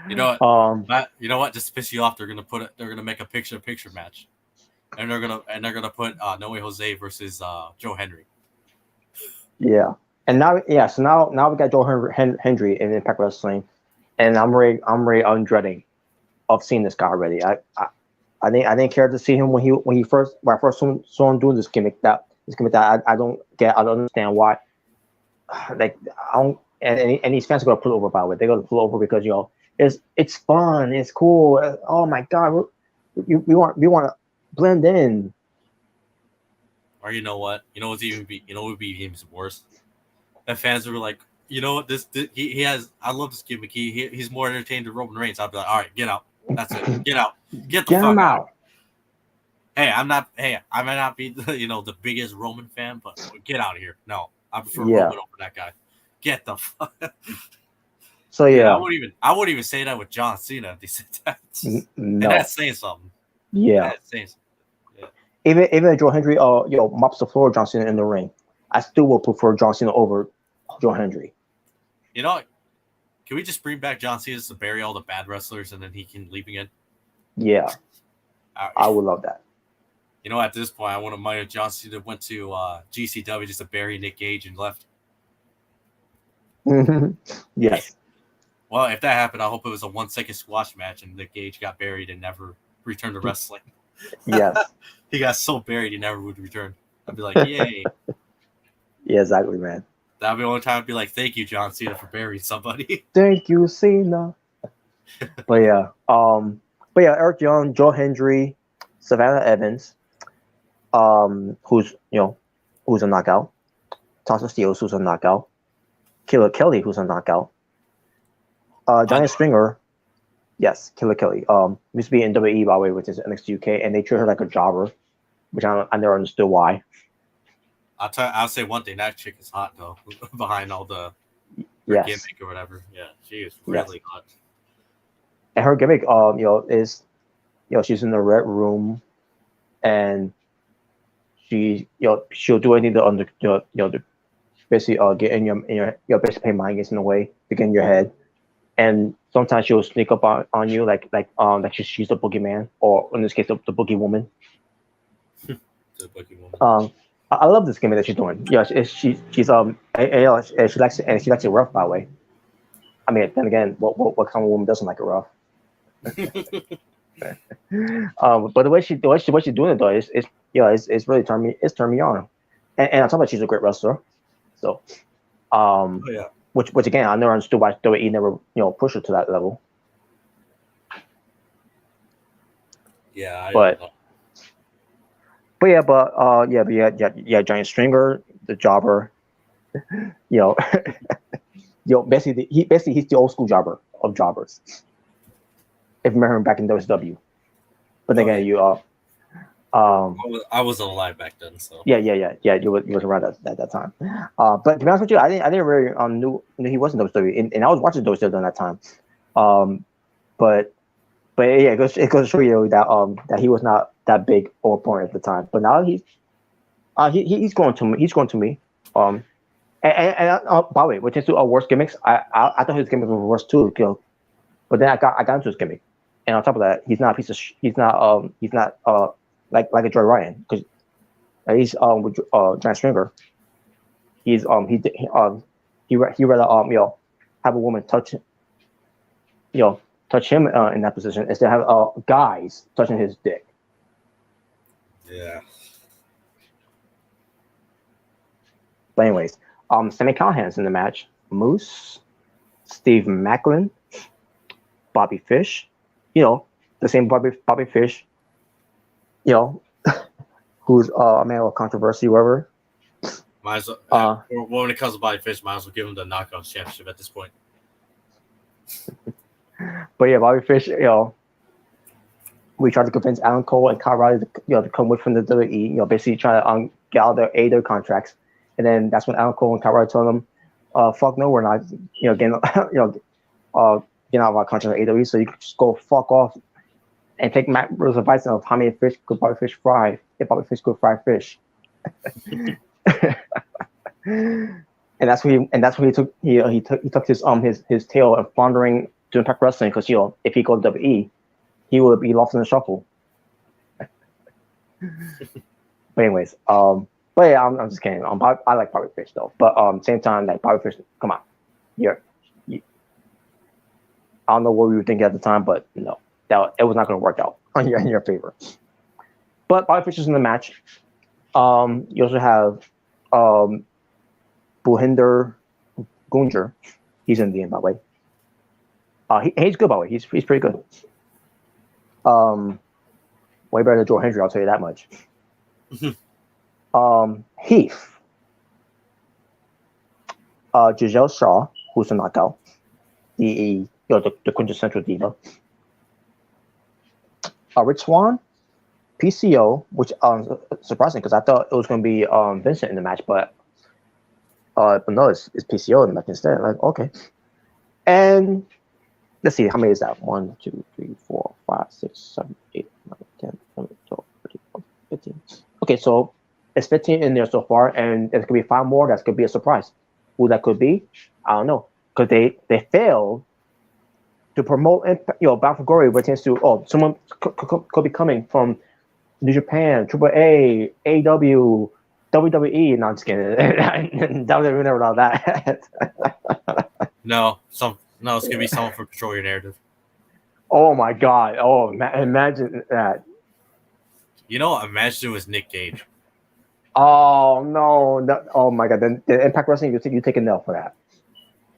You know what? You know what? Just to piss you off, they're gonna make a picture match, and they're gonna put Noe Jose versus Joe Henry. Yeah, and now we got Joe Henry in Impact Wrestling, and I'm dreading of seeing this guy already. I didn't care to see him when I first saw him doing this gimmick that I don't understand why. Like I don't, and these fans are gonna pull over, by the way. They're gonna pull over because it's fun, it's cool. Oh my God, we want to blend in. Or you know what? Would be even worse? That fans were like, you know what? This he has. I love this gimmick. He's more entertained than Roman Reigns. I'd be like, all right, get out. That's it. Get out. Get the fuck out. Hey, I might not be the biggest Roman fan, but get out of here. No, I prefer Roman over that guy. Get the fuck. So yeah, I wouldn't even say that with John Cena if they said that. No. And that's saying something. Yeah. That's saying something. Yeah. Even Joe Henry mops the floor with John Cena in the ring, I still will prefer John Cena over Joe Henry. Can we just bring back John Cena to bury all the bad wrestlers and then he can leave again? Yeah. I would love that. At this point, I want to mind John Cena went to GCW just to bury Nick Gage and left. Yes. Well, if that happened, I hope it was a 1-second squash match and Nick Gage got buried and never returned to wrestling. Yes. He got so buried he never would return. I'd be like, yay. Yeah, exactly, man. That'd be the only time I'd be like, thank you, John Cena, for burying somebody. Thank you, Cena. But yeah, Eric Young, Joe Hendry, Savannah Evans, who's a knockout, Tasha Steelz, who's a knockout, Killer Kelly, who's a knockout, Giant Stringer, yes, Killer Kelly, used to be in WWE, by the way, which is NXT UK, and they treat her like a jobber, which I never understood why. I'll say one thing, that chick is hot though, behind all the Yes. gimmick or whatever. Yeah, she is really hot. And her gimmick, is, she's in the red room, and she'll do anything to basically get in your basically play mind games in a way to get in your head, and sometimes she'll sneak up on you like she's the boogeyman, or in this case the boogie woman. The boogie woman. I love this gimmick that she's doing. Yeah, she's and she likes it rough, by the way. I mean, then again, what kind of woman doesn't like it rough? But the way she's doing it though it's really turned me on, and on top of that, she's a great wrestler. So, which again, I never understood why WWE never pushed her to that level. Yeah, but Giant Stringer, the jobber, basically he's the old school jobber of jobbers. If you remember him back in WCW, but then again, I wasn't alive back then, so yeah. You was around at that time. But to be honest with you, I didn't really knew he wasn't WWE, and I was watching WWE during that time. But yeah, it goes to show you that he was not that big or important at the time. But now he's going to me. He's going to me. And by the way, which is to worst gimmicks, I thought his gimmick was worse too. But then I got into his gimmick, and on top of that, he's not a piece of he's not like a Joy Ryan, because he's with Giant Stringer. He'd rather have a woman touch him in that position instead of have guys touching his dick. Yeah. But anyways, Sammy Callahan's in the match. Moose, Steve Macklin, Bobby Fish, the same Bobby Fish, who's a man of controversy, whoever. Might as well, when it comes to Bobby Fish, might as well give him the Knockouts Championship at this point. But yeah, Bobby Fish, we tried to convince Alan Cole and Kyle Riley to come with from the WWE, basically trying to get out their contracts, and then that's when Alan Cole and Kyle Riley told them, "Fuck no, we're not, getting out of our contract with AEW, so you can just go fuck off and take Matt Riddle's advice of how many fish could Bobby Fish fry if Bobby Fish could fry fish." And that's when he took his tail and floundering to Impact Wrestling, because if he goes to WWE, he would be lost in the shuffle. But anyways, but yeah, I'm just kidding. I like Bobby Fish though, but same time, like Bobby Fish, come on, I don't know what we were thinking at the time, but no, it was not going to work out in your favor. But Bobby Fish is in the match. You also have Bhupinder Gunjar. He's in the end, by the way. He's good, by the way. He's pretty good. Way better than Joe Hendry, I'll tell you that much. Heath. Giselle Shaw, who's a knockout. The quintessential diva. Rich Swann, PCO, which surprising, because I thought it was going to be Vincent in the match, but no, it's PCO in the match instead. Like, okay. And let's see, how many is that? 1, 2, 3, 4, 5, 6, 7, 8, 9, 10, 11, 12, 13, 14, 15. Okay, so it's 15 in there so far, and there's going to be 5 more. That's going to be a surprise. Who that could be, I don't know, because they failed to promote, Bound for Glory, which tends to, someone could be coming from New Japan, AAA, AEW, WWE, no, I'm just kidding. WWE never know that. No, it's gonna be someone for Control Your Narrative. Oh my god! Oh, imagine that. You know, imagine it was Nick Gage. Oh no! Oh my god! Then Impact Wrestling, you take a nail for that.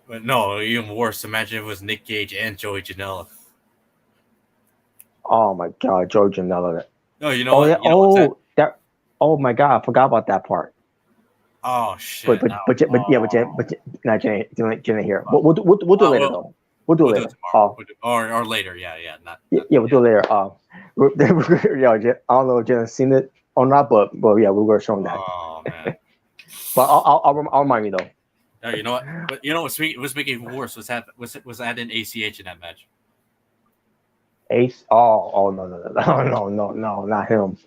But no, even worse. Imagine if it was Nick Gage and Joey Janela. Oh my god, George Janela. No, you know Oh what? yeah. You know what's that? That. Oh my god, I forgot about that part. Oh shit! No. Not Jenny here. We'll do it later though. We'll do it We'll do later. it tomorrow. Or later. Yeah. Not We'll do it later. Yeah, I don't know if Jenna's seen it or not, but yeah, we were showing that. Oh man. But I'll remind you though. No, you know what? But you know what's making it worse was adding ACH in that match. Ace? Oh no, not him.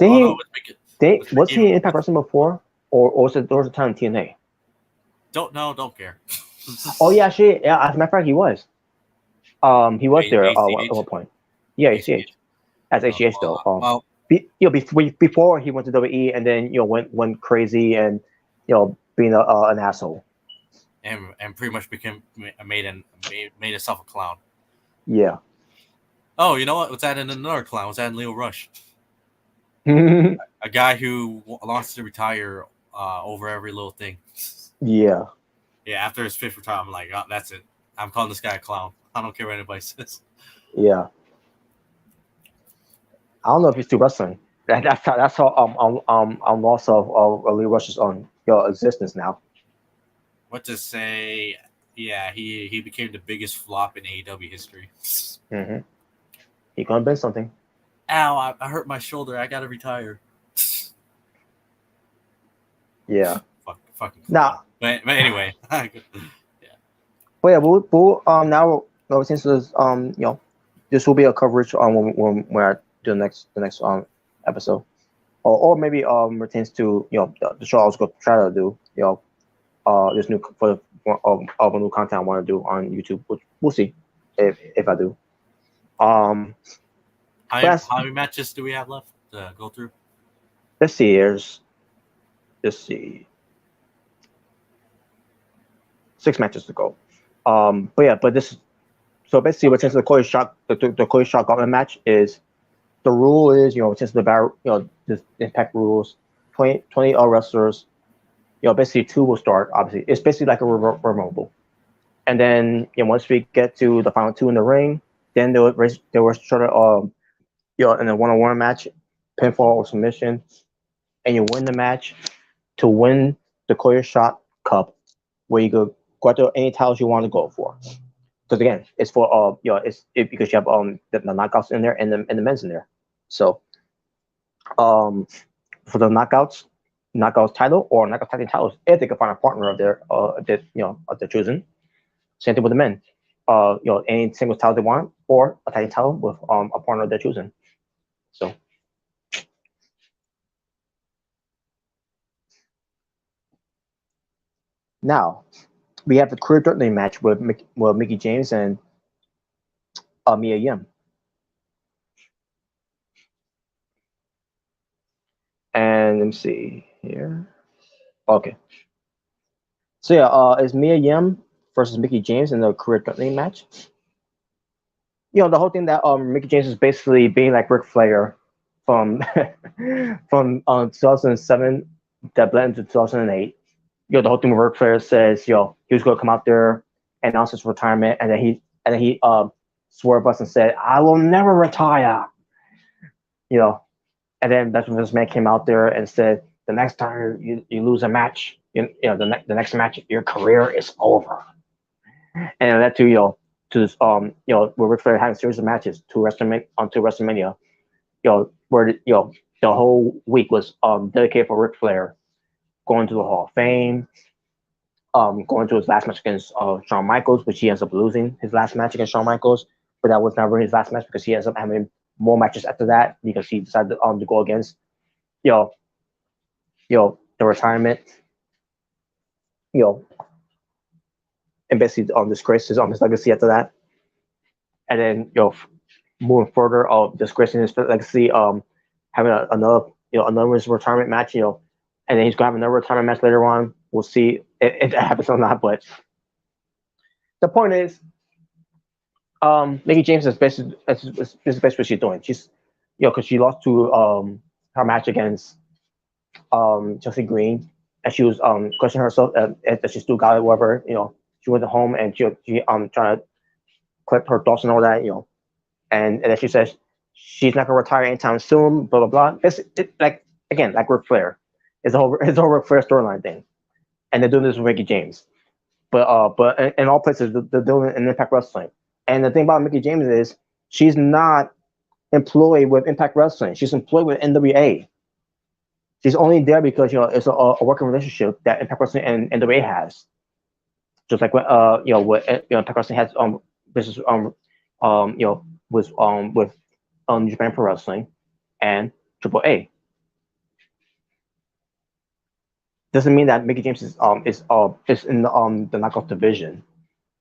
Was he in Impact Wrestling before, or was it time in TNA? Don't care. Oh yeah, actually, yeah. As a matter of fact, he was. He was there at one point. Yeah, ACH. As ACH though. Well, before he went to WWE and then went crazy and being an asshole. And pretty much made himself a clown. Yeah. Oh, you know what? Let's add in another clown. Let's add in Leo Rush. A guy who wants to retire over every little thing. Yeah. Yeah, after his fifth retirement, I'm like, oh, that's it. I'm calling this guy a clown. I don't care what anybody says. Yeah. I don't know if he's still wrestling. That's how I'm lost of Leo Rush's existence now. What to say? Yeah, he became the biggest flop in AEW history. Mm-hmm. He gonna be something. Ow! I hurt my shoulder. I gotta retire. Yeah. Fucking. Nah. But anyway. Yeah. But yeah, we'll now since this this will be a coverage on when I do the next episode, or maybe pertains to the show I was going to try to do this new of a new content I want to do on YouTube, which we'll see if I do. How many matches do we have left to go through? Let's see. 6 matches to go. But this. So basically, since the Cody Shot Gauntlet match is, the rule is since the this Impact rules, 20 wrestlers, basically 2 will start. Obviously, it's basically like a removal, and then once we get to the final 2 in the ring, then they were sort of in a 1-on-1 match, pinfall or submission, and you win the match to win the Cody Shot Cup, where you go after any titles you want to go for. Because again, it's for because you have the knockouts in there and the men's in there. So for the knockouts title or knockout titles, if they can find a partner of their of their choosing. Same thing with the men. Any single title they want or a tag title with a partner of their choosing. So now we have the career threatening match with Mickie James and Mia Yim. And let me see here. Okay. So yeah, it's Mia Yim versus Mickie James in the career threatening match. The whole thing that Mickie James is basically being like Ric Flair from 2007 that bled into 2008. The whole thing with Ric Flair says, he was going to come out there and announce his retirement, and then he swore at us and said, "I will never retire." And then that's when this man came out there and said, "The next time you lose a match, the next match, your career is over." And it led to to this where Ric Flair had a series of matches to WrestleMania, where the whole week was dedicated for Ric Flair going to the Hall of Fame, going to his last match against Shawn Michaels, which he ends up losing his last match against Shawn Michaels, but that was never his last match because he ends up having more matches after that because he decided to go against the retirement, and basically disgrace his legacy after that, and then moving further, disgracing his legacy, having another retirement match, and then he's gonna have another retirement match later on. We'll see if that happens or not. But the point is, Mickey James is basically is basically what she's doing. She's because she lost to her match against Chelsea Green, and she was questioning herself that she still got it, whatever. She went home and she trying to collect her thoughts and all that. And then she says she's not gonna retire anytime soon. Blah blah blah. Like again, like Ric Flair. It's a whole Ric Flair storyline thing, and they're doing this with Mickey James. But in all places they're doing it in Impact Wrestling. And the thing about Mickey James is she's not employed with Impact Wrestling. She's employed with NWA. She's only there because it's a working relationship that Impact Wrestling and NWA has. Just like when what Impact Wrestling has business with New Japan Pro Wrestling and Triple A. Doesn't mean that Mickey James is in the knockout division.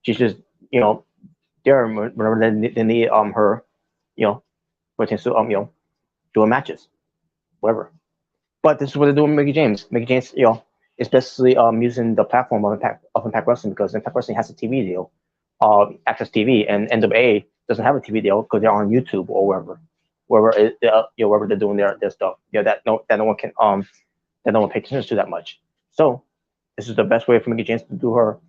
She's just there whenever they need her when it comes to doing matches, whatever. But this is what they're doing with Mickey James. Mickey James, especially using the platform of Impact Wrestling because Impact Wrestling has a TV deal, Access TV, and NWA doesn't have a TV deal because they're on YouTube or wherever they're doing their stuff. That no one can that no one pays attention to that much. So this is the best way for Mickey James to do her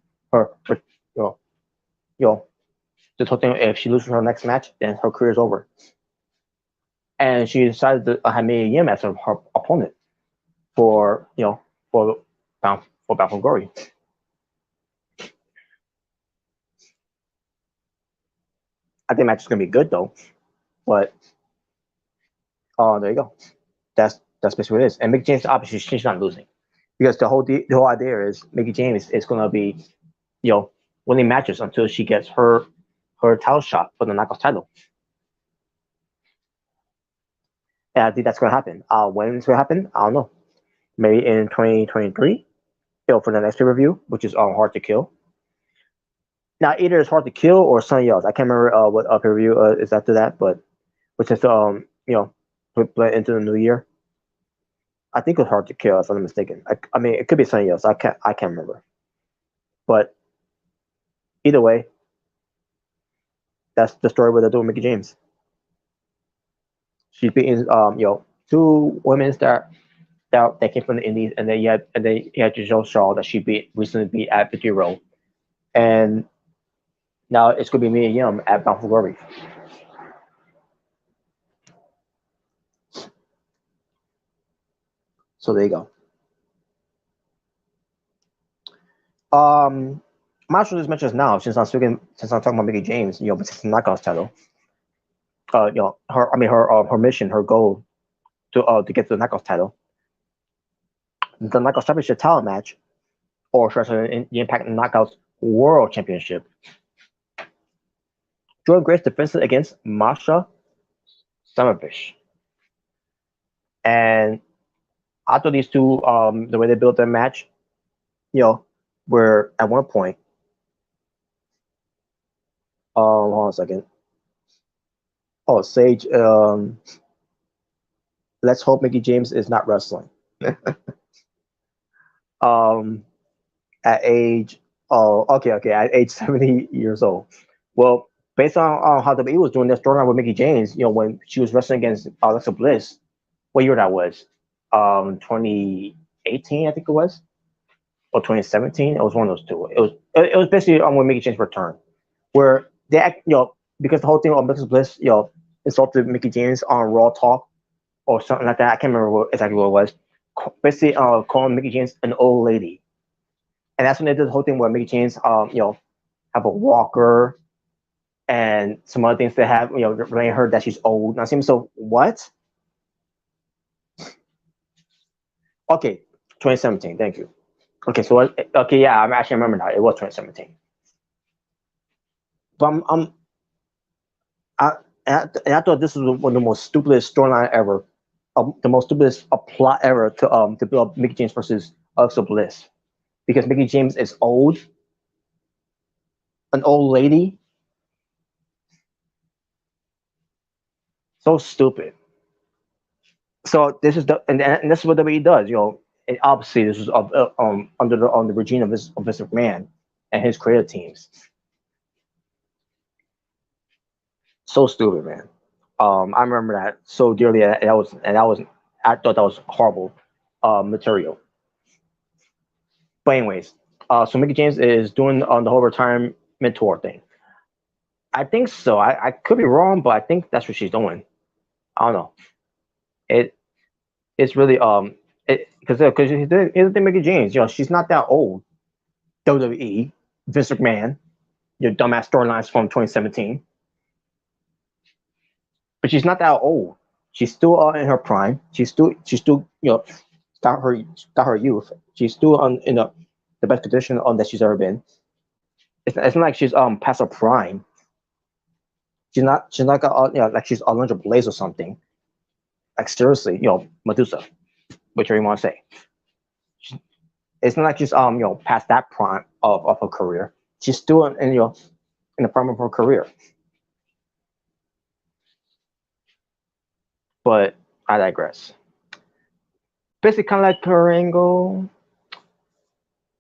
this whole thing. If she loses her next match, then her career is over. And she decided to have Mia Yim as her opponent for Bound for Glory. I think the match is gonna be good though, but there you go. That's basically what it is. And Mickey James obviously she's not losing because the whole idea is Mickey James is gonna be winning matches until she gets her title shot for the Knockouts title. And I think that's gonna happen. When it's gonna happen, I don't know. Maybe in 2023, for the next pay-per-view, which is Hard to Kill. Now either it's Hard to Kill or something else. I can't remember what pay-per-view is after that, but which is blend into the new year. I think it was Hard to Kill, if I'm not mistaken. I mean, it could be something else. I can't remember. But either way, that's the story where they're doing Mickey James. She's beating two women that came from the Indies, and then you had Giselle Shaw that she recently beat at Victory Road, and now it's gonna be Mia Yim at Bound for Glory. So there you go. I'm not sure this mentions now since I'm talking about Mickey James, but it's the Knockouts title. Her mission, her goal to get to the Knockouts title. The Knockouts Championship title match, or the Impact Knockouts World Championship. Jordan Grace defended against Masha Samavish. And I thought these two, the way they built their match, were at one point. Hold on a second. Oh, Sage. Let's hope Mickey James is not wrestling. At age, at age 70 years old. Well, based on how WWE was doing their storyline with Mickey James, when she was wrestling against Alexa Bliss, what year that was? 2018, I think it was, or 2017. It was one of those two. It was basically when Mickey James returned, where they because the whole thing of Alexa Bliss, insulted Mickey James on Raw Talk or something like that. I can't remember exactly what it was. Basically, calling Mickey James an old lady, and that's when they did the whole thing where Mickey James, have a walker and some other things they have, relating her that she's old. Now, so what? Okay, 2017. Thank you. Okay, so yeah, I'm actually remember now. It was 2017. But I thought this was one of the most stupidest storyline ever, the most stupidest plot ever to build up Mickey James versus Alexa Bliss, because Mickey James is old, an old lady. So stupid. So this is and this is what WWE does. And obviously, this was under the regime of Vince McMahon and his creative teams. So stupid, man. I remember that so dearly. I thought that was horrible material. But anyways, so Mickey James is doing the whole retirement tour thing. I think so. I could be wrong, but I think that's what she's doing. I don't know. It it's really because here's the thing, Mickey James. She's not that old. WWE, Vince McMahon, your dumbass storylines from 2017. But she's not that old. She's still in her prime. She's still start her youth. She's still in the best condition that she's ever been. It's not like she's past her prime. She's not like she's Alundra Blaze or something. Like seriously, Medusa, whichever you want to say. It's not like she's past that prime of her career. She's still in the prime of her career. But I digress. Basically, kind of like Kurt Angle.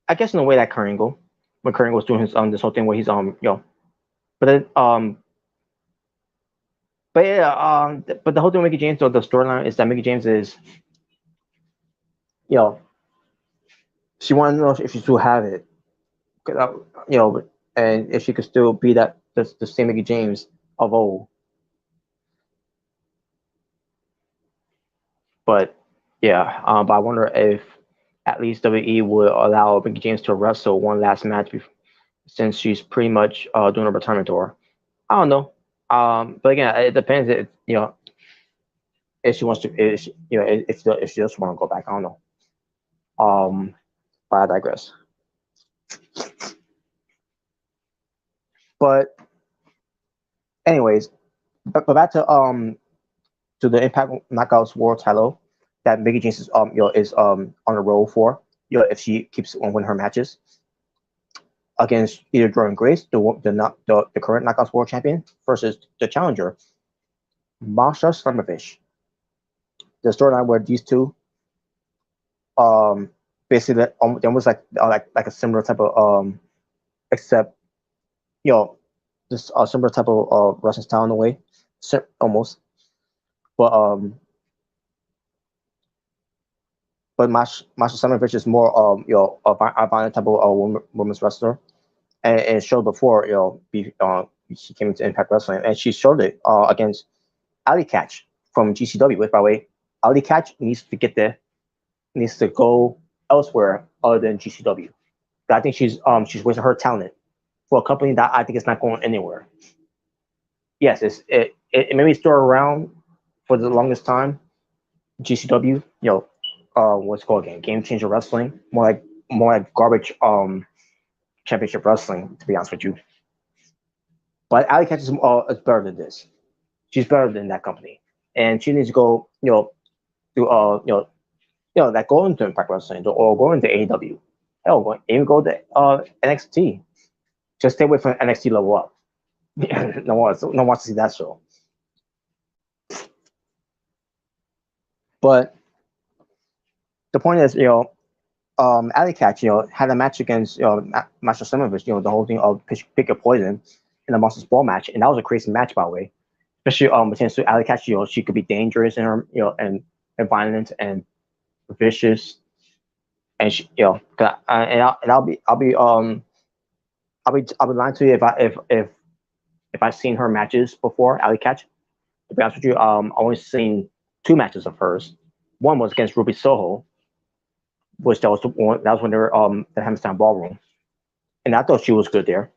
I guess in a way that Kurt Angle, when Kurt Angle was doing his this whole thing where he's but then but yeah but the whole thing with Mickey James, the storyline is that Mickey James is she wanted to know if she still have it, and if she could still be the same Mickey James of old. But yeah, but I wonder if at least WWE would allow Mickey James to wrestle one last match since she's pretty much doing a retirement tour. I don't know. But again, it depends. If she wants to, if she just want to go back, I don't know. But I digress. But anyways, but back to the Impact Knockouts World title that Mickey James is on the roll for. If she keeps on winning her matches against either Jordan Grace, the current Knockouts World Champion, versus the challenger, Masha Slamovich. The storyline where these two, basically, almost like a similar type of except just a similar type of wrestling style in a way, almost. But Masha Slamovich is more a violent type of women's wrestler, and it showed before she came into Impact Wrestling, and she showed it against Ali Catch from GCW. Which, by the way, Ali Catch needs to go elsewhere other than GCW. But I think she's wasting her talent for a company that I think is not going anywhere. Yes, it made me store around for the longest time. GCW, what's it called again? Game Changer Wrestling, more like garbage championship wrestling, to be honest with you. But Ali Catch is better than this. She's better than that company, and she needs to go to that go into Impact Wrestling or go into AEW. Hell, even go to NXT. Just stay away from NXT level up. no one wants to see that show. But the point is, Ali Catch, had a match against Master Slamovich, the whole thing of pick a poison in the Monsters Ball match, and that was a crazy match, by the way. Especially between Ali Catch, she could be dangerous in her, and violent and vicious, and she, I'll be lying to you if I've seen her matches before, Ali Catch. To be honest with you, I've only seen 2 matches of hers. One was against Ruby Soho, which that was when they were the Hammerstein Ballroom, and I thought she was good there.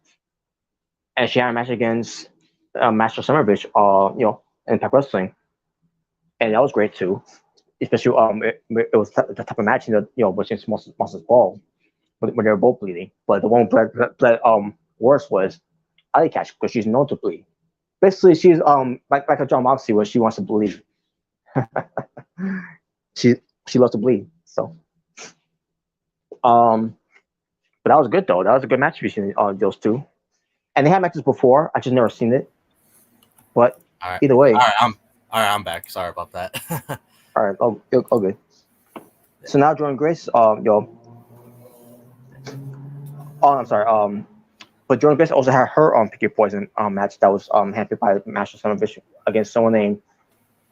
And she had a match against Master Slamovich, in Impact Wrestling, and that was great too. Especially it was the type of match which is Monsters Ball, when they were both bleeding. But the one bled worse was Ali Catch, because she's known to bleed. Basically, she's like a John Moxley, where she wants to bleed. she loves to bleed. So, but that was good though. That was a good match between those two, and they had matches before. I just never seen it. But either way, all right, I'm back. Sorry about that. all right, oh good. So now Jordan Grace, I'm sorry, but Jordan Grace also had her pick your poison match that was handpicked by Master Sonovich against someone named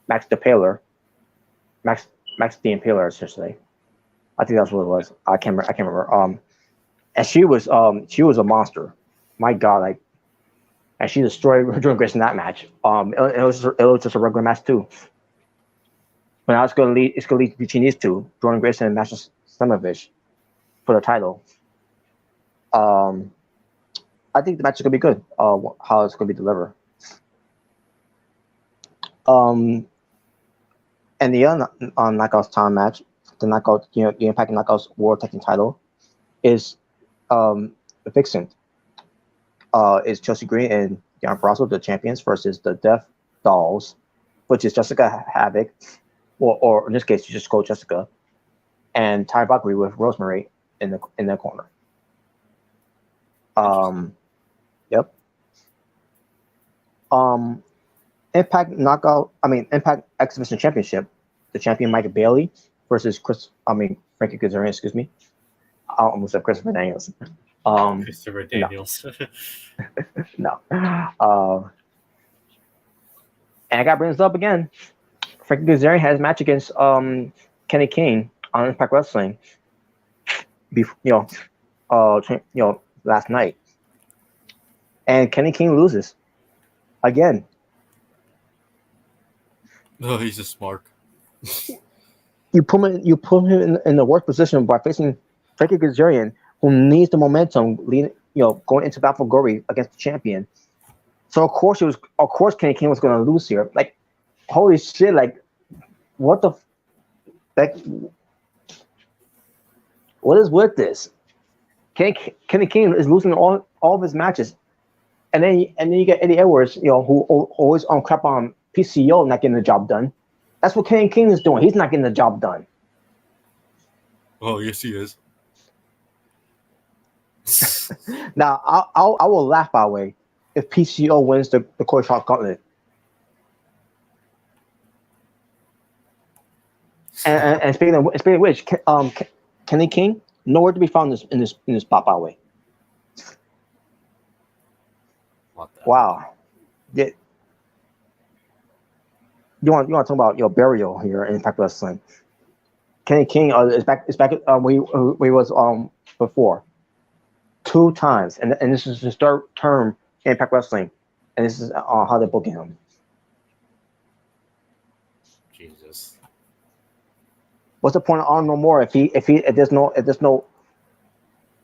Max DePaler, Max Max the Impaler, I should say. I think that's what it was. I can't remember. And she was a monster. My God, like, and she destroyed Jordan Grace in that match. It was just a regular match too. But now it's gonna lead between these two, Jordan Grace and Master Sonovich, for the title. Um, I think the match is gonna be good. How it's gonna be delivered. Um, and the other Knockouts time match, the knockout, the Impact Knockouts World Tag Team title is Vixen. Is Chelsea Green and Deon Purrazzo, the champions, versus the Death Dolls, which is Jessica Havoc, or in this case, you just call Jessica, and Ty Valkyrie with Rosemary in the corner. Yep. Impact Exhibition Championship, the champion Mike Bailey versus Frankie Kazarian, excuse me. I almost said Christopher Daniels. Christopher Daniels. No. And I got to bring this up again. Frankie Kazarian has a match against Kenny King on Impact Wrestling. Last night, and Kenny King loses again. No, he's a smart. You put him in the worst position by facing Frankie Kazarian, who needs the momentum, going into Battle for Glory against the champion. So of course Kenny King was going to lose here. Like, holy shit! Like, what the, like, what is with this? Kenny King is losing all of his matches, and then you get Eddie Edwards, who always on crap on PCO not getting the job done. That's what Kenny King is doing. He's not getting the job done. Oh yes, he is. Now I will laugh, by the way, if PCO wins the Corey Sharp Gauntlet. And speaking of which, Kenny King nowhere to be found in this spot, by the way. Wow. You want to talk about your burial here in Impact Wrestling? Kenny King is back. We was before 2 times, and this is his 3rd term in Impact Wrestling, and this is how they're booking him. Jesus. What's the point of Arnold No More if there's no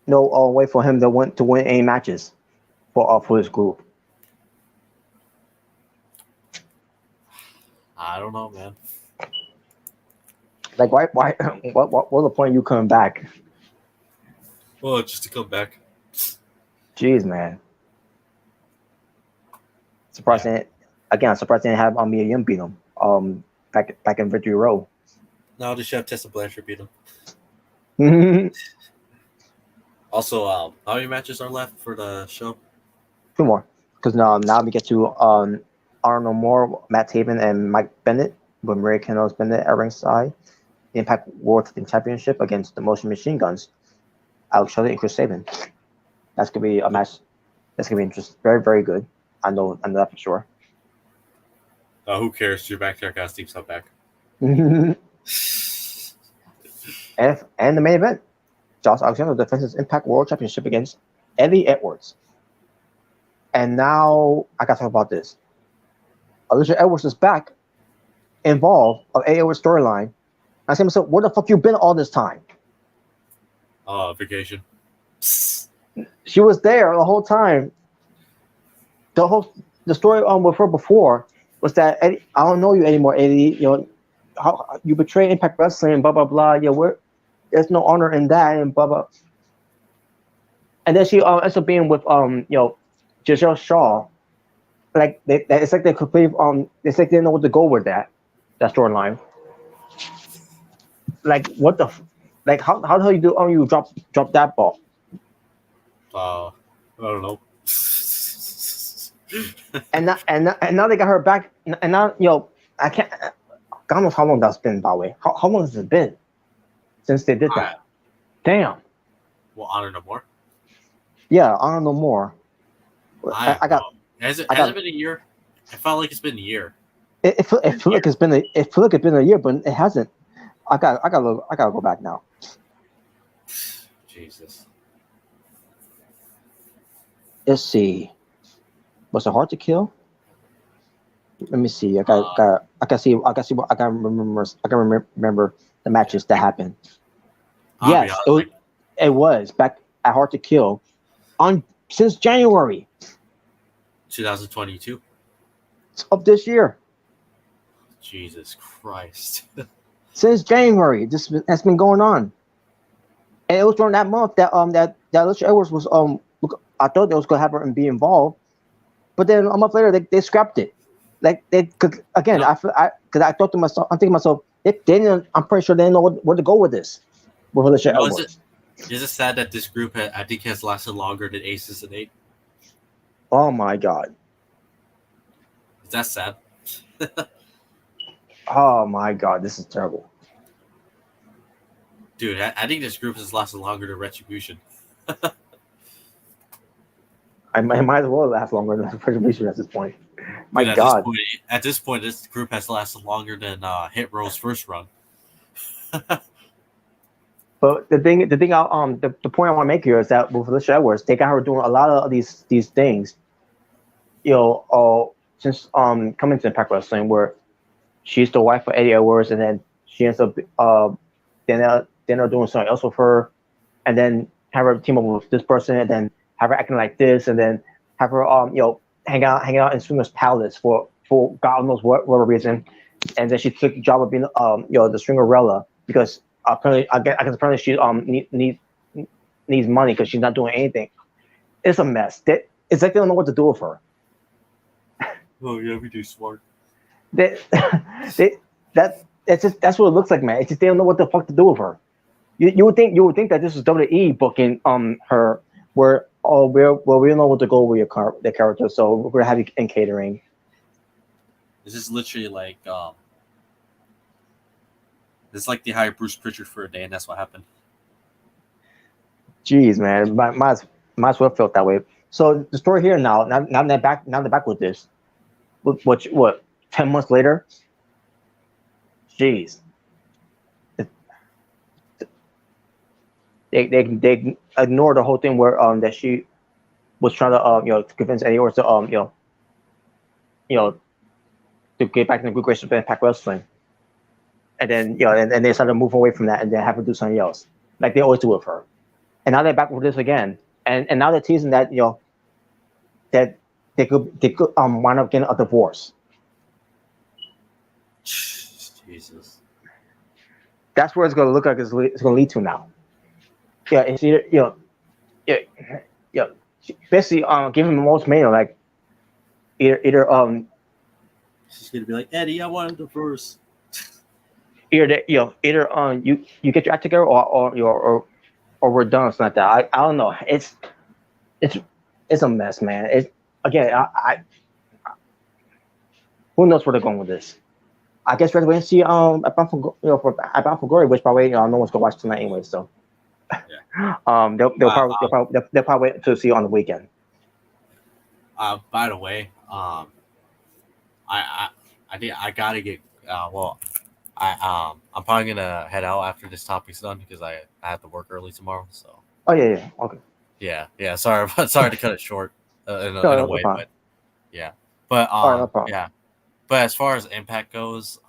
way for him to win any matches for his group? I don't know, man. Like, why what's the point of you coming back? Well, just to come back. Jeez, man. Surprised they didn't have Mia Yim beat him back in Victory Row. No, just have Tessa Blanchard beat him. 2 Also, how many matches are left for the show? more, because now we get to Arnold Moore, Matt Taven, and Mike Bennett with Mrricanjay Bennett at ringside. Impact World Championship against the Motion Machine Guns, Alex Shelley and Chris Sabin. That's gonna be a match. That's gonna be interesting. Very, very good. I know that for sure. Who cares? Your backyard got Steve Sub back. and the main event, Josh Alexander defends his Impact World Championship against Eddie Edwards. And now I gotta talk about this. Alicia Edwards is back, involved of Eddie Edwards' storyline. I said to myself, where the fuck you been all this time? Vacation. She was there the whole time. The story with her before was that Eddie, I don't know you anymore, Eddie. How you betray Impact Wrestling and blah blah blah. Yeah, there's no honor in that and blah blah. And then she ends up being with Giselle Shaw. Like it's like they completely it's like they didn't know what to go with that storyline. Like what the like how the hell you do you drop that ball? I don't know. and now they got her back, and now I can't. God knows how long that's been, by the way. How long has it been? since they did that. Damn. Well, Honor No More. Yeah, I don't know more. I got. Has it I got. been a year? I felt like it's been a year. It feel like it's been a year, but it hasn't. I gotta go back now. Jesus. Let's see. Was it hard to kill? Let me see. I can see. I can remember the matches that happened. I'll be Yes, honest, it was back at Hard to Kill since January 2022. of this year. Jesus Christ. Since January, this has been going on, and it was during that month that Alicia Edwards was I thought they was gonna have her and be involved, but then a month later they scrapped it. Like again, Yep. I thought to myself, I'm thinking to myself, I'm pretty sure they didn't know where to go with this with Alicia Edwards. Is it sad that this group I think has lasted longer than Aces and 8? Oh my god. Is that sad? Oh my god, this is terrible. Dude, I think this group has lasted longer than Retribution. I might as well last longer than Retribution at this point. My Dude, god. At this point, this group has lasted longer than Hit Row's first run. But the point I want to make here is that with Alicia Edwards, they got her doing a lot of these things, since coming to Impact Wrestling, where she's the wife of Eddie Edwards, and then she ends up then they're doing something else with her, and then have her team up with this person, and then have her acting like this, and then have her hang out in Swingers Palace for God knows whatever reason, and then she took the job of being the Stringerella because apparently I guess apparently she needs money because she's not doing anything. It's a mess. It's like they don't know what to do with her. Oh yeah, we do smart. That's what it looks like, man. It's just they don't know what the fuck to do with her. You would think that this is WWE booking her where we don't know what to go with the character, so we're gonna have you in catering. This is literally like it's like they hired Bruce Pritchard for a day, and that's what happened. Jeez, man, might as well felt that way. So the story here now they're back with this. What 10 months later? Jeez. They ignored the whole thing where that she was trying to convince Eddie Orton to to get back in the good graces of Impact Wrestling, and then and they started moving away from that and then have her do something else like they always do with her, and now they're back with this again, and now they're teasing that that they could wind up getting a divorce. Jesus. That's where it's going to look like it's going to lead to now. Yeah, it's either basically give him the most mail like either she's gonna be like, Eddie, I want a divorce. either you get your act together or we're done, something like that. I don't know. It's a mess, man. It's again I who knows where they're going with this. I guess we're going to see Bound for Glory, which probably no one's gonna watch tonight anyway. So yeah. they'll probably wait to see on the weekend. By the way, I gotta get I'm probably gonna head out after this topic's done because I have to work early tomorrow. So. Oh yeah, okay. Yeah. Sorry to cut it short in a way, but yeah. But no problem. yeah. But as far as Impact goes,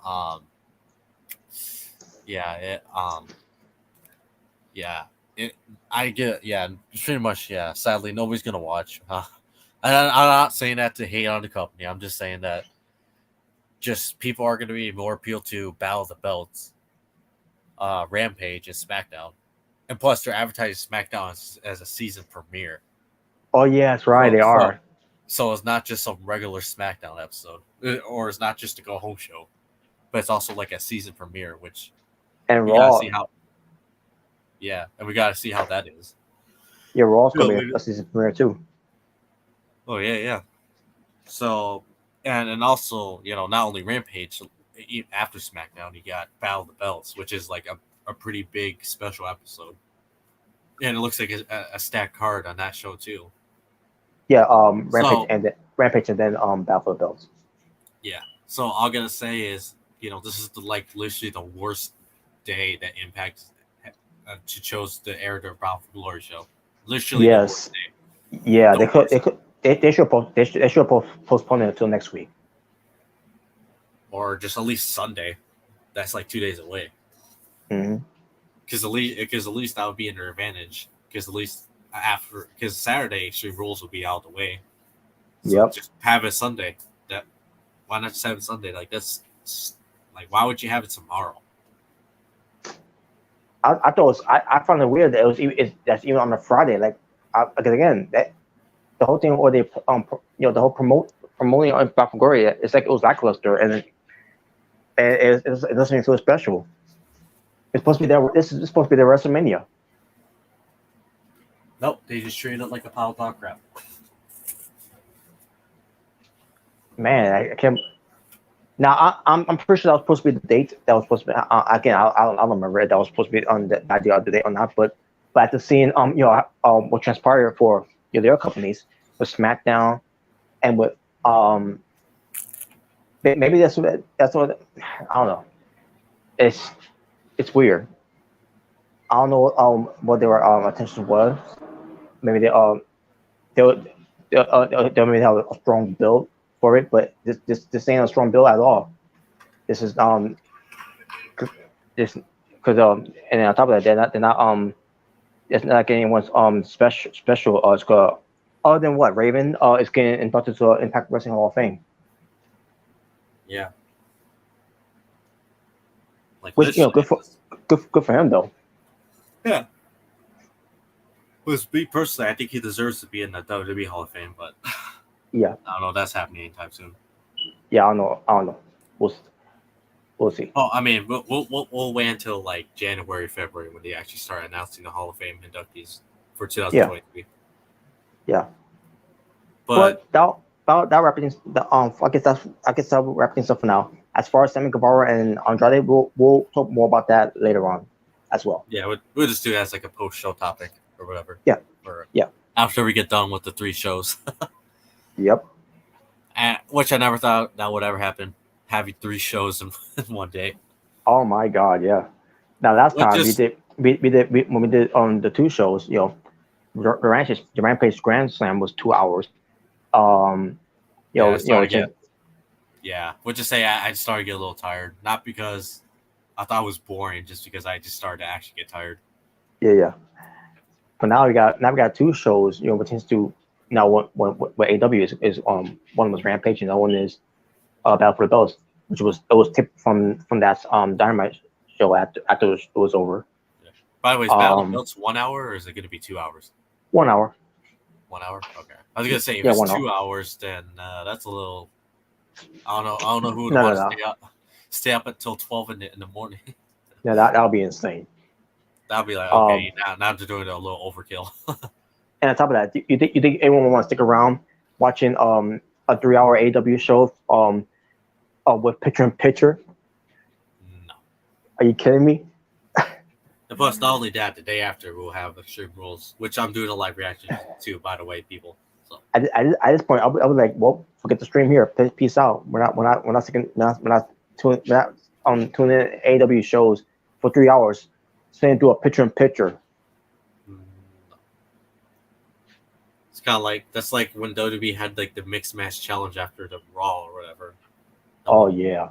pretty much, yeah. Sadly, nobody's gonna watch. I'm not saying that to hate on the company. I'm just saying that just people are gonna be more appealed to Battle of the Belts, Rampage, and SmackDown, and plus they're advertising SmackDown as a season premiere. Oh yeah, that's right. They are. So it's not just some regular SmackDown episode, or it's not just a go home show, but it's also like a season premiere, which and we Raw. gotta see how. Yeah, and we gotta see how that is. Yeah, Raw's gonna be a season premiere too. Oh yeah. So and also not only Rampage, after SmackDown you got Battle of the Belts, which is like a pretty big special episode, and it looks like a stacked card on that show too. Yeah, So Rampage and then Battle for the Belts. yeah, so all I'm gonna say is, this is literally the worst day that Impact chose to air their Bound for Glory show. Literally the worst day. Yeah, The worst. they should postpone it until next week. Or just at least Sunday. That's like 2 days away. Mm-hmm. Because at least that would be in their advantage. Because at least because Saturday Extreme Rules will be out of the way. So just have it Sunday. Why not just have it Sunday? Like that's like, why would you have it tomorrow? I thought I found it weird that that's even on a Friday. Like, because again, that the whole thing, or they the whole promoting on Bound for Glory, it's like it was lackluster, and it doesn't even feel special. It's supposed to be there. This is supposed to be their WrestleMania. Nope, they just treated it like a pile of dog crap. Man, I can't. Now I'm pretty sure that was supposed to be the date. That was supposed to be again. I don't remember it. That was supposed to be on the other day or not. But after seeing what transpired for the other companies with SmackDown and with maybe that's what I don't know. It's weird. I don't know what their attention was. Maybe they maybe have a strong build for it, but this ain't a strong build at all. This is this because and on top of that, they're not it's not getting anyone's special it's called, other than what Raven is getting inducted to Impact Wrestling Hall of Fame. Yeah. Like, which good for him though. Yeah. With me personally, I think he deserves to be in the WWE Hall of Fame, but yeah, I don't know if that's happening anytime soon. Yeah, I don't know. We'll see. Oh, I mean, we'll wait until like January, February when they actually start announcing the Hall of Fame inductees for 2023. Yeah. But that wrapping the I guess that wrapping stuff for now. As far as Sammy Guevara and Andrade, we'll talk more about that later on as well. Yeah, we'll just do it as like a post-show topic or whatever. Yeah. After we get done with the 3 shows. Yep. Which I never thought that would ever happen. Having 3 shows in one day. Oh my God, yeah. Now last time we did when we did on the 2 shows, the Rampage Grand Slam was 2 hours. Yeah, we'll just say I started to get a little tired. Not because I thought it was boring, just because I just started to actually get tired. Yeah. But now we got 2 shows, which tends to now what AW is one was Rampage and the other one is Battle for the Belts, which was tipped from that Dynamite show after it was over. Yeah. By the way, is Battle for the Belts 1 hour or is it going to be 2 hours? 1 hour. 1 hour? Okay. I was gonna say if it's 2 hours, then that's a little. I don't know who would want to stay up until 12 in the morning. Yeah, that'll be insane. That'll be like, okay, now they're doing a little overkill. And on top of that, you think anyone would want to stick around watching a 3-hour AW show with picture in picture? No. Are you kidding me? And plus, not only that, the day after we'll have Extreme Rules, which I'm doing a live reaction to, by the way, people. So at this point, I was like, well, forget the stream here. Peace out. We're not tuning in AW shows for 3 hours, saying do a picture in picture. It's kind of like that's like when WWE had like the mixed match challenge after the Raw or whatever. Oh yeah.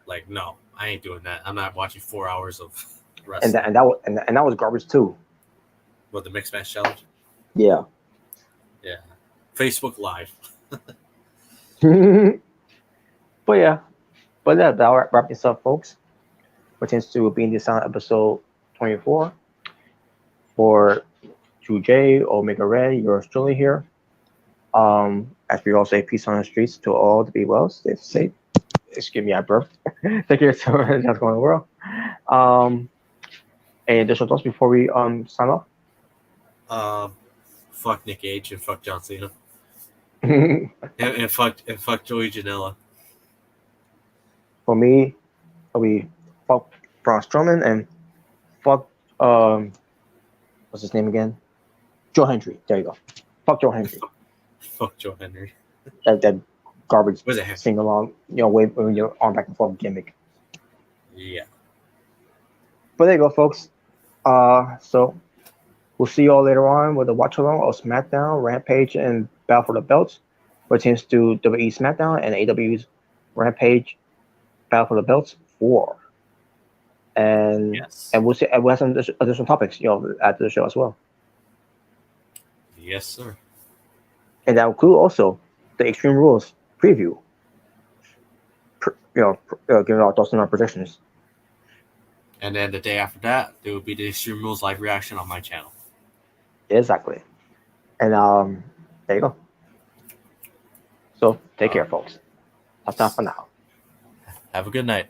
Like no, I ain't doing that. I'm not watching 4 hours of wrestling. And that was garbage too. What, the mixed match challenge? Yeah. Yeah. Facebook Live. But that'll wrap this up, folks. Pertains to Being the Asylum episode 24. For Drew J, Omega Red, yours truly here. As we all say, peace on the streets to all to be well, stay safe. Excuse me, I burped. Take care to everyone that's going in the world. Any additional thoughts before we sign off? Fuck Nick Cage and fuck John Cena. and fuck Joey Janela. For me, we fuck Braun Strowman, and fuck what's his name again? Joe Hendry. There you go. Fuck Joe Hendry. Fuck Joe Henry. That garbage Where's it? sing along, wave your arm back and forth gimmick. Yeah. But there you go, folks. So we'll see you all later on with a watch along of SmackDown, Rampage, and Battle for the Belts, pertains to WWE SmackDown and AW's Rampage, Battle for the Belts 4. And Yes. and we'll see. And we'll have some additional topics, after the show as well. Yes, sir. And that will include also the Extreme Rules preview. Giving our thoughts and our predictions. And then the day after that, there will be the Extreme Rules live reaction on my channel. Exactly. And there you go. So take care, folks. That's all for now. Have a good night.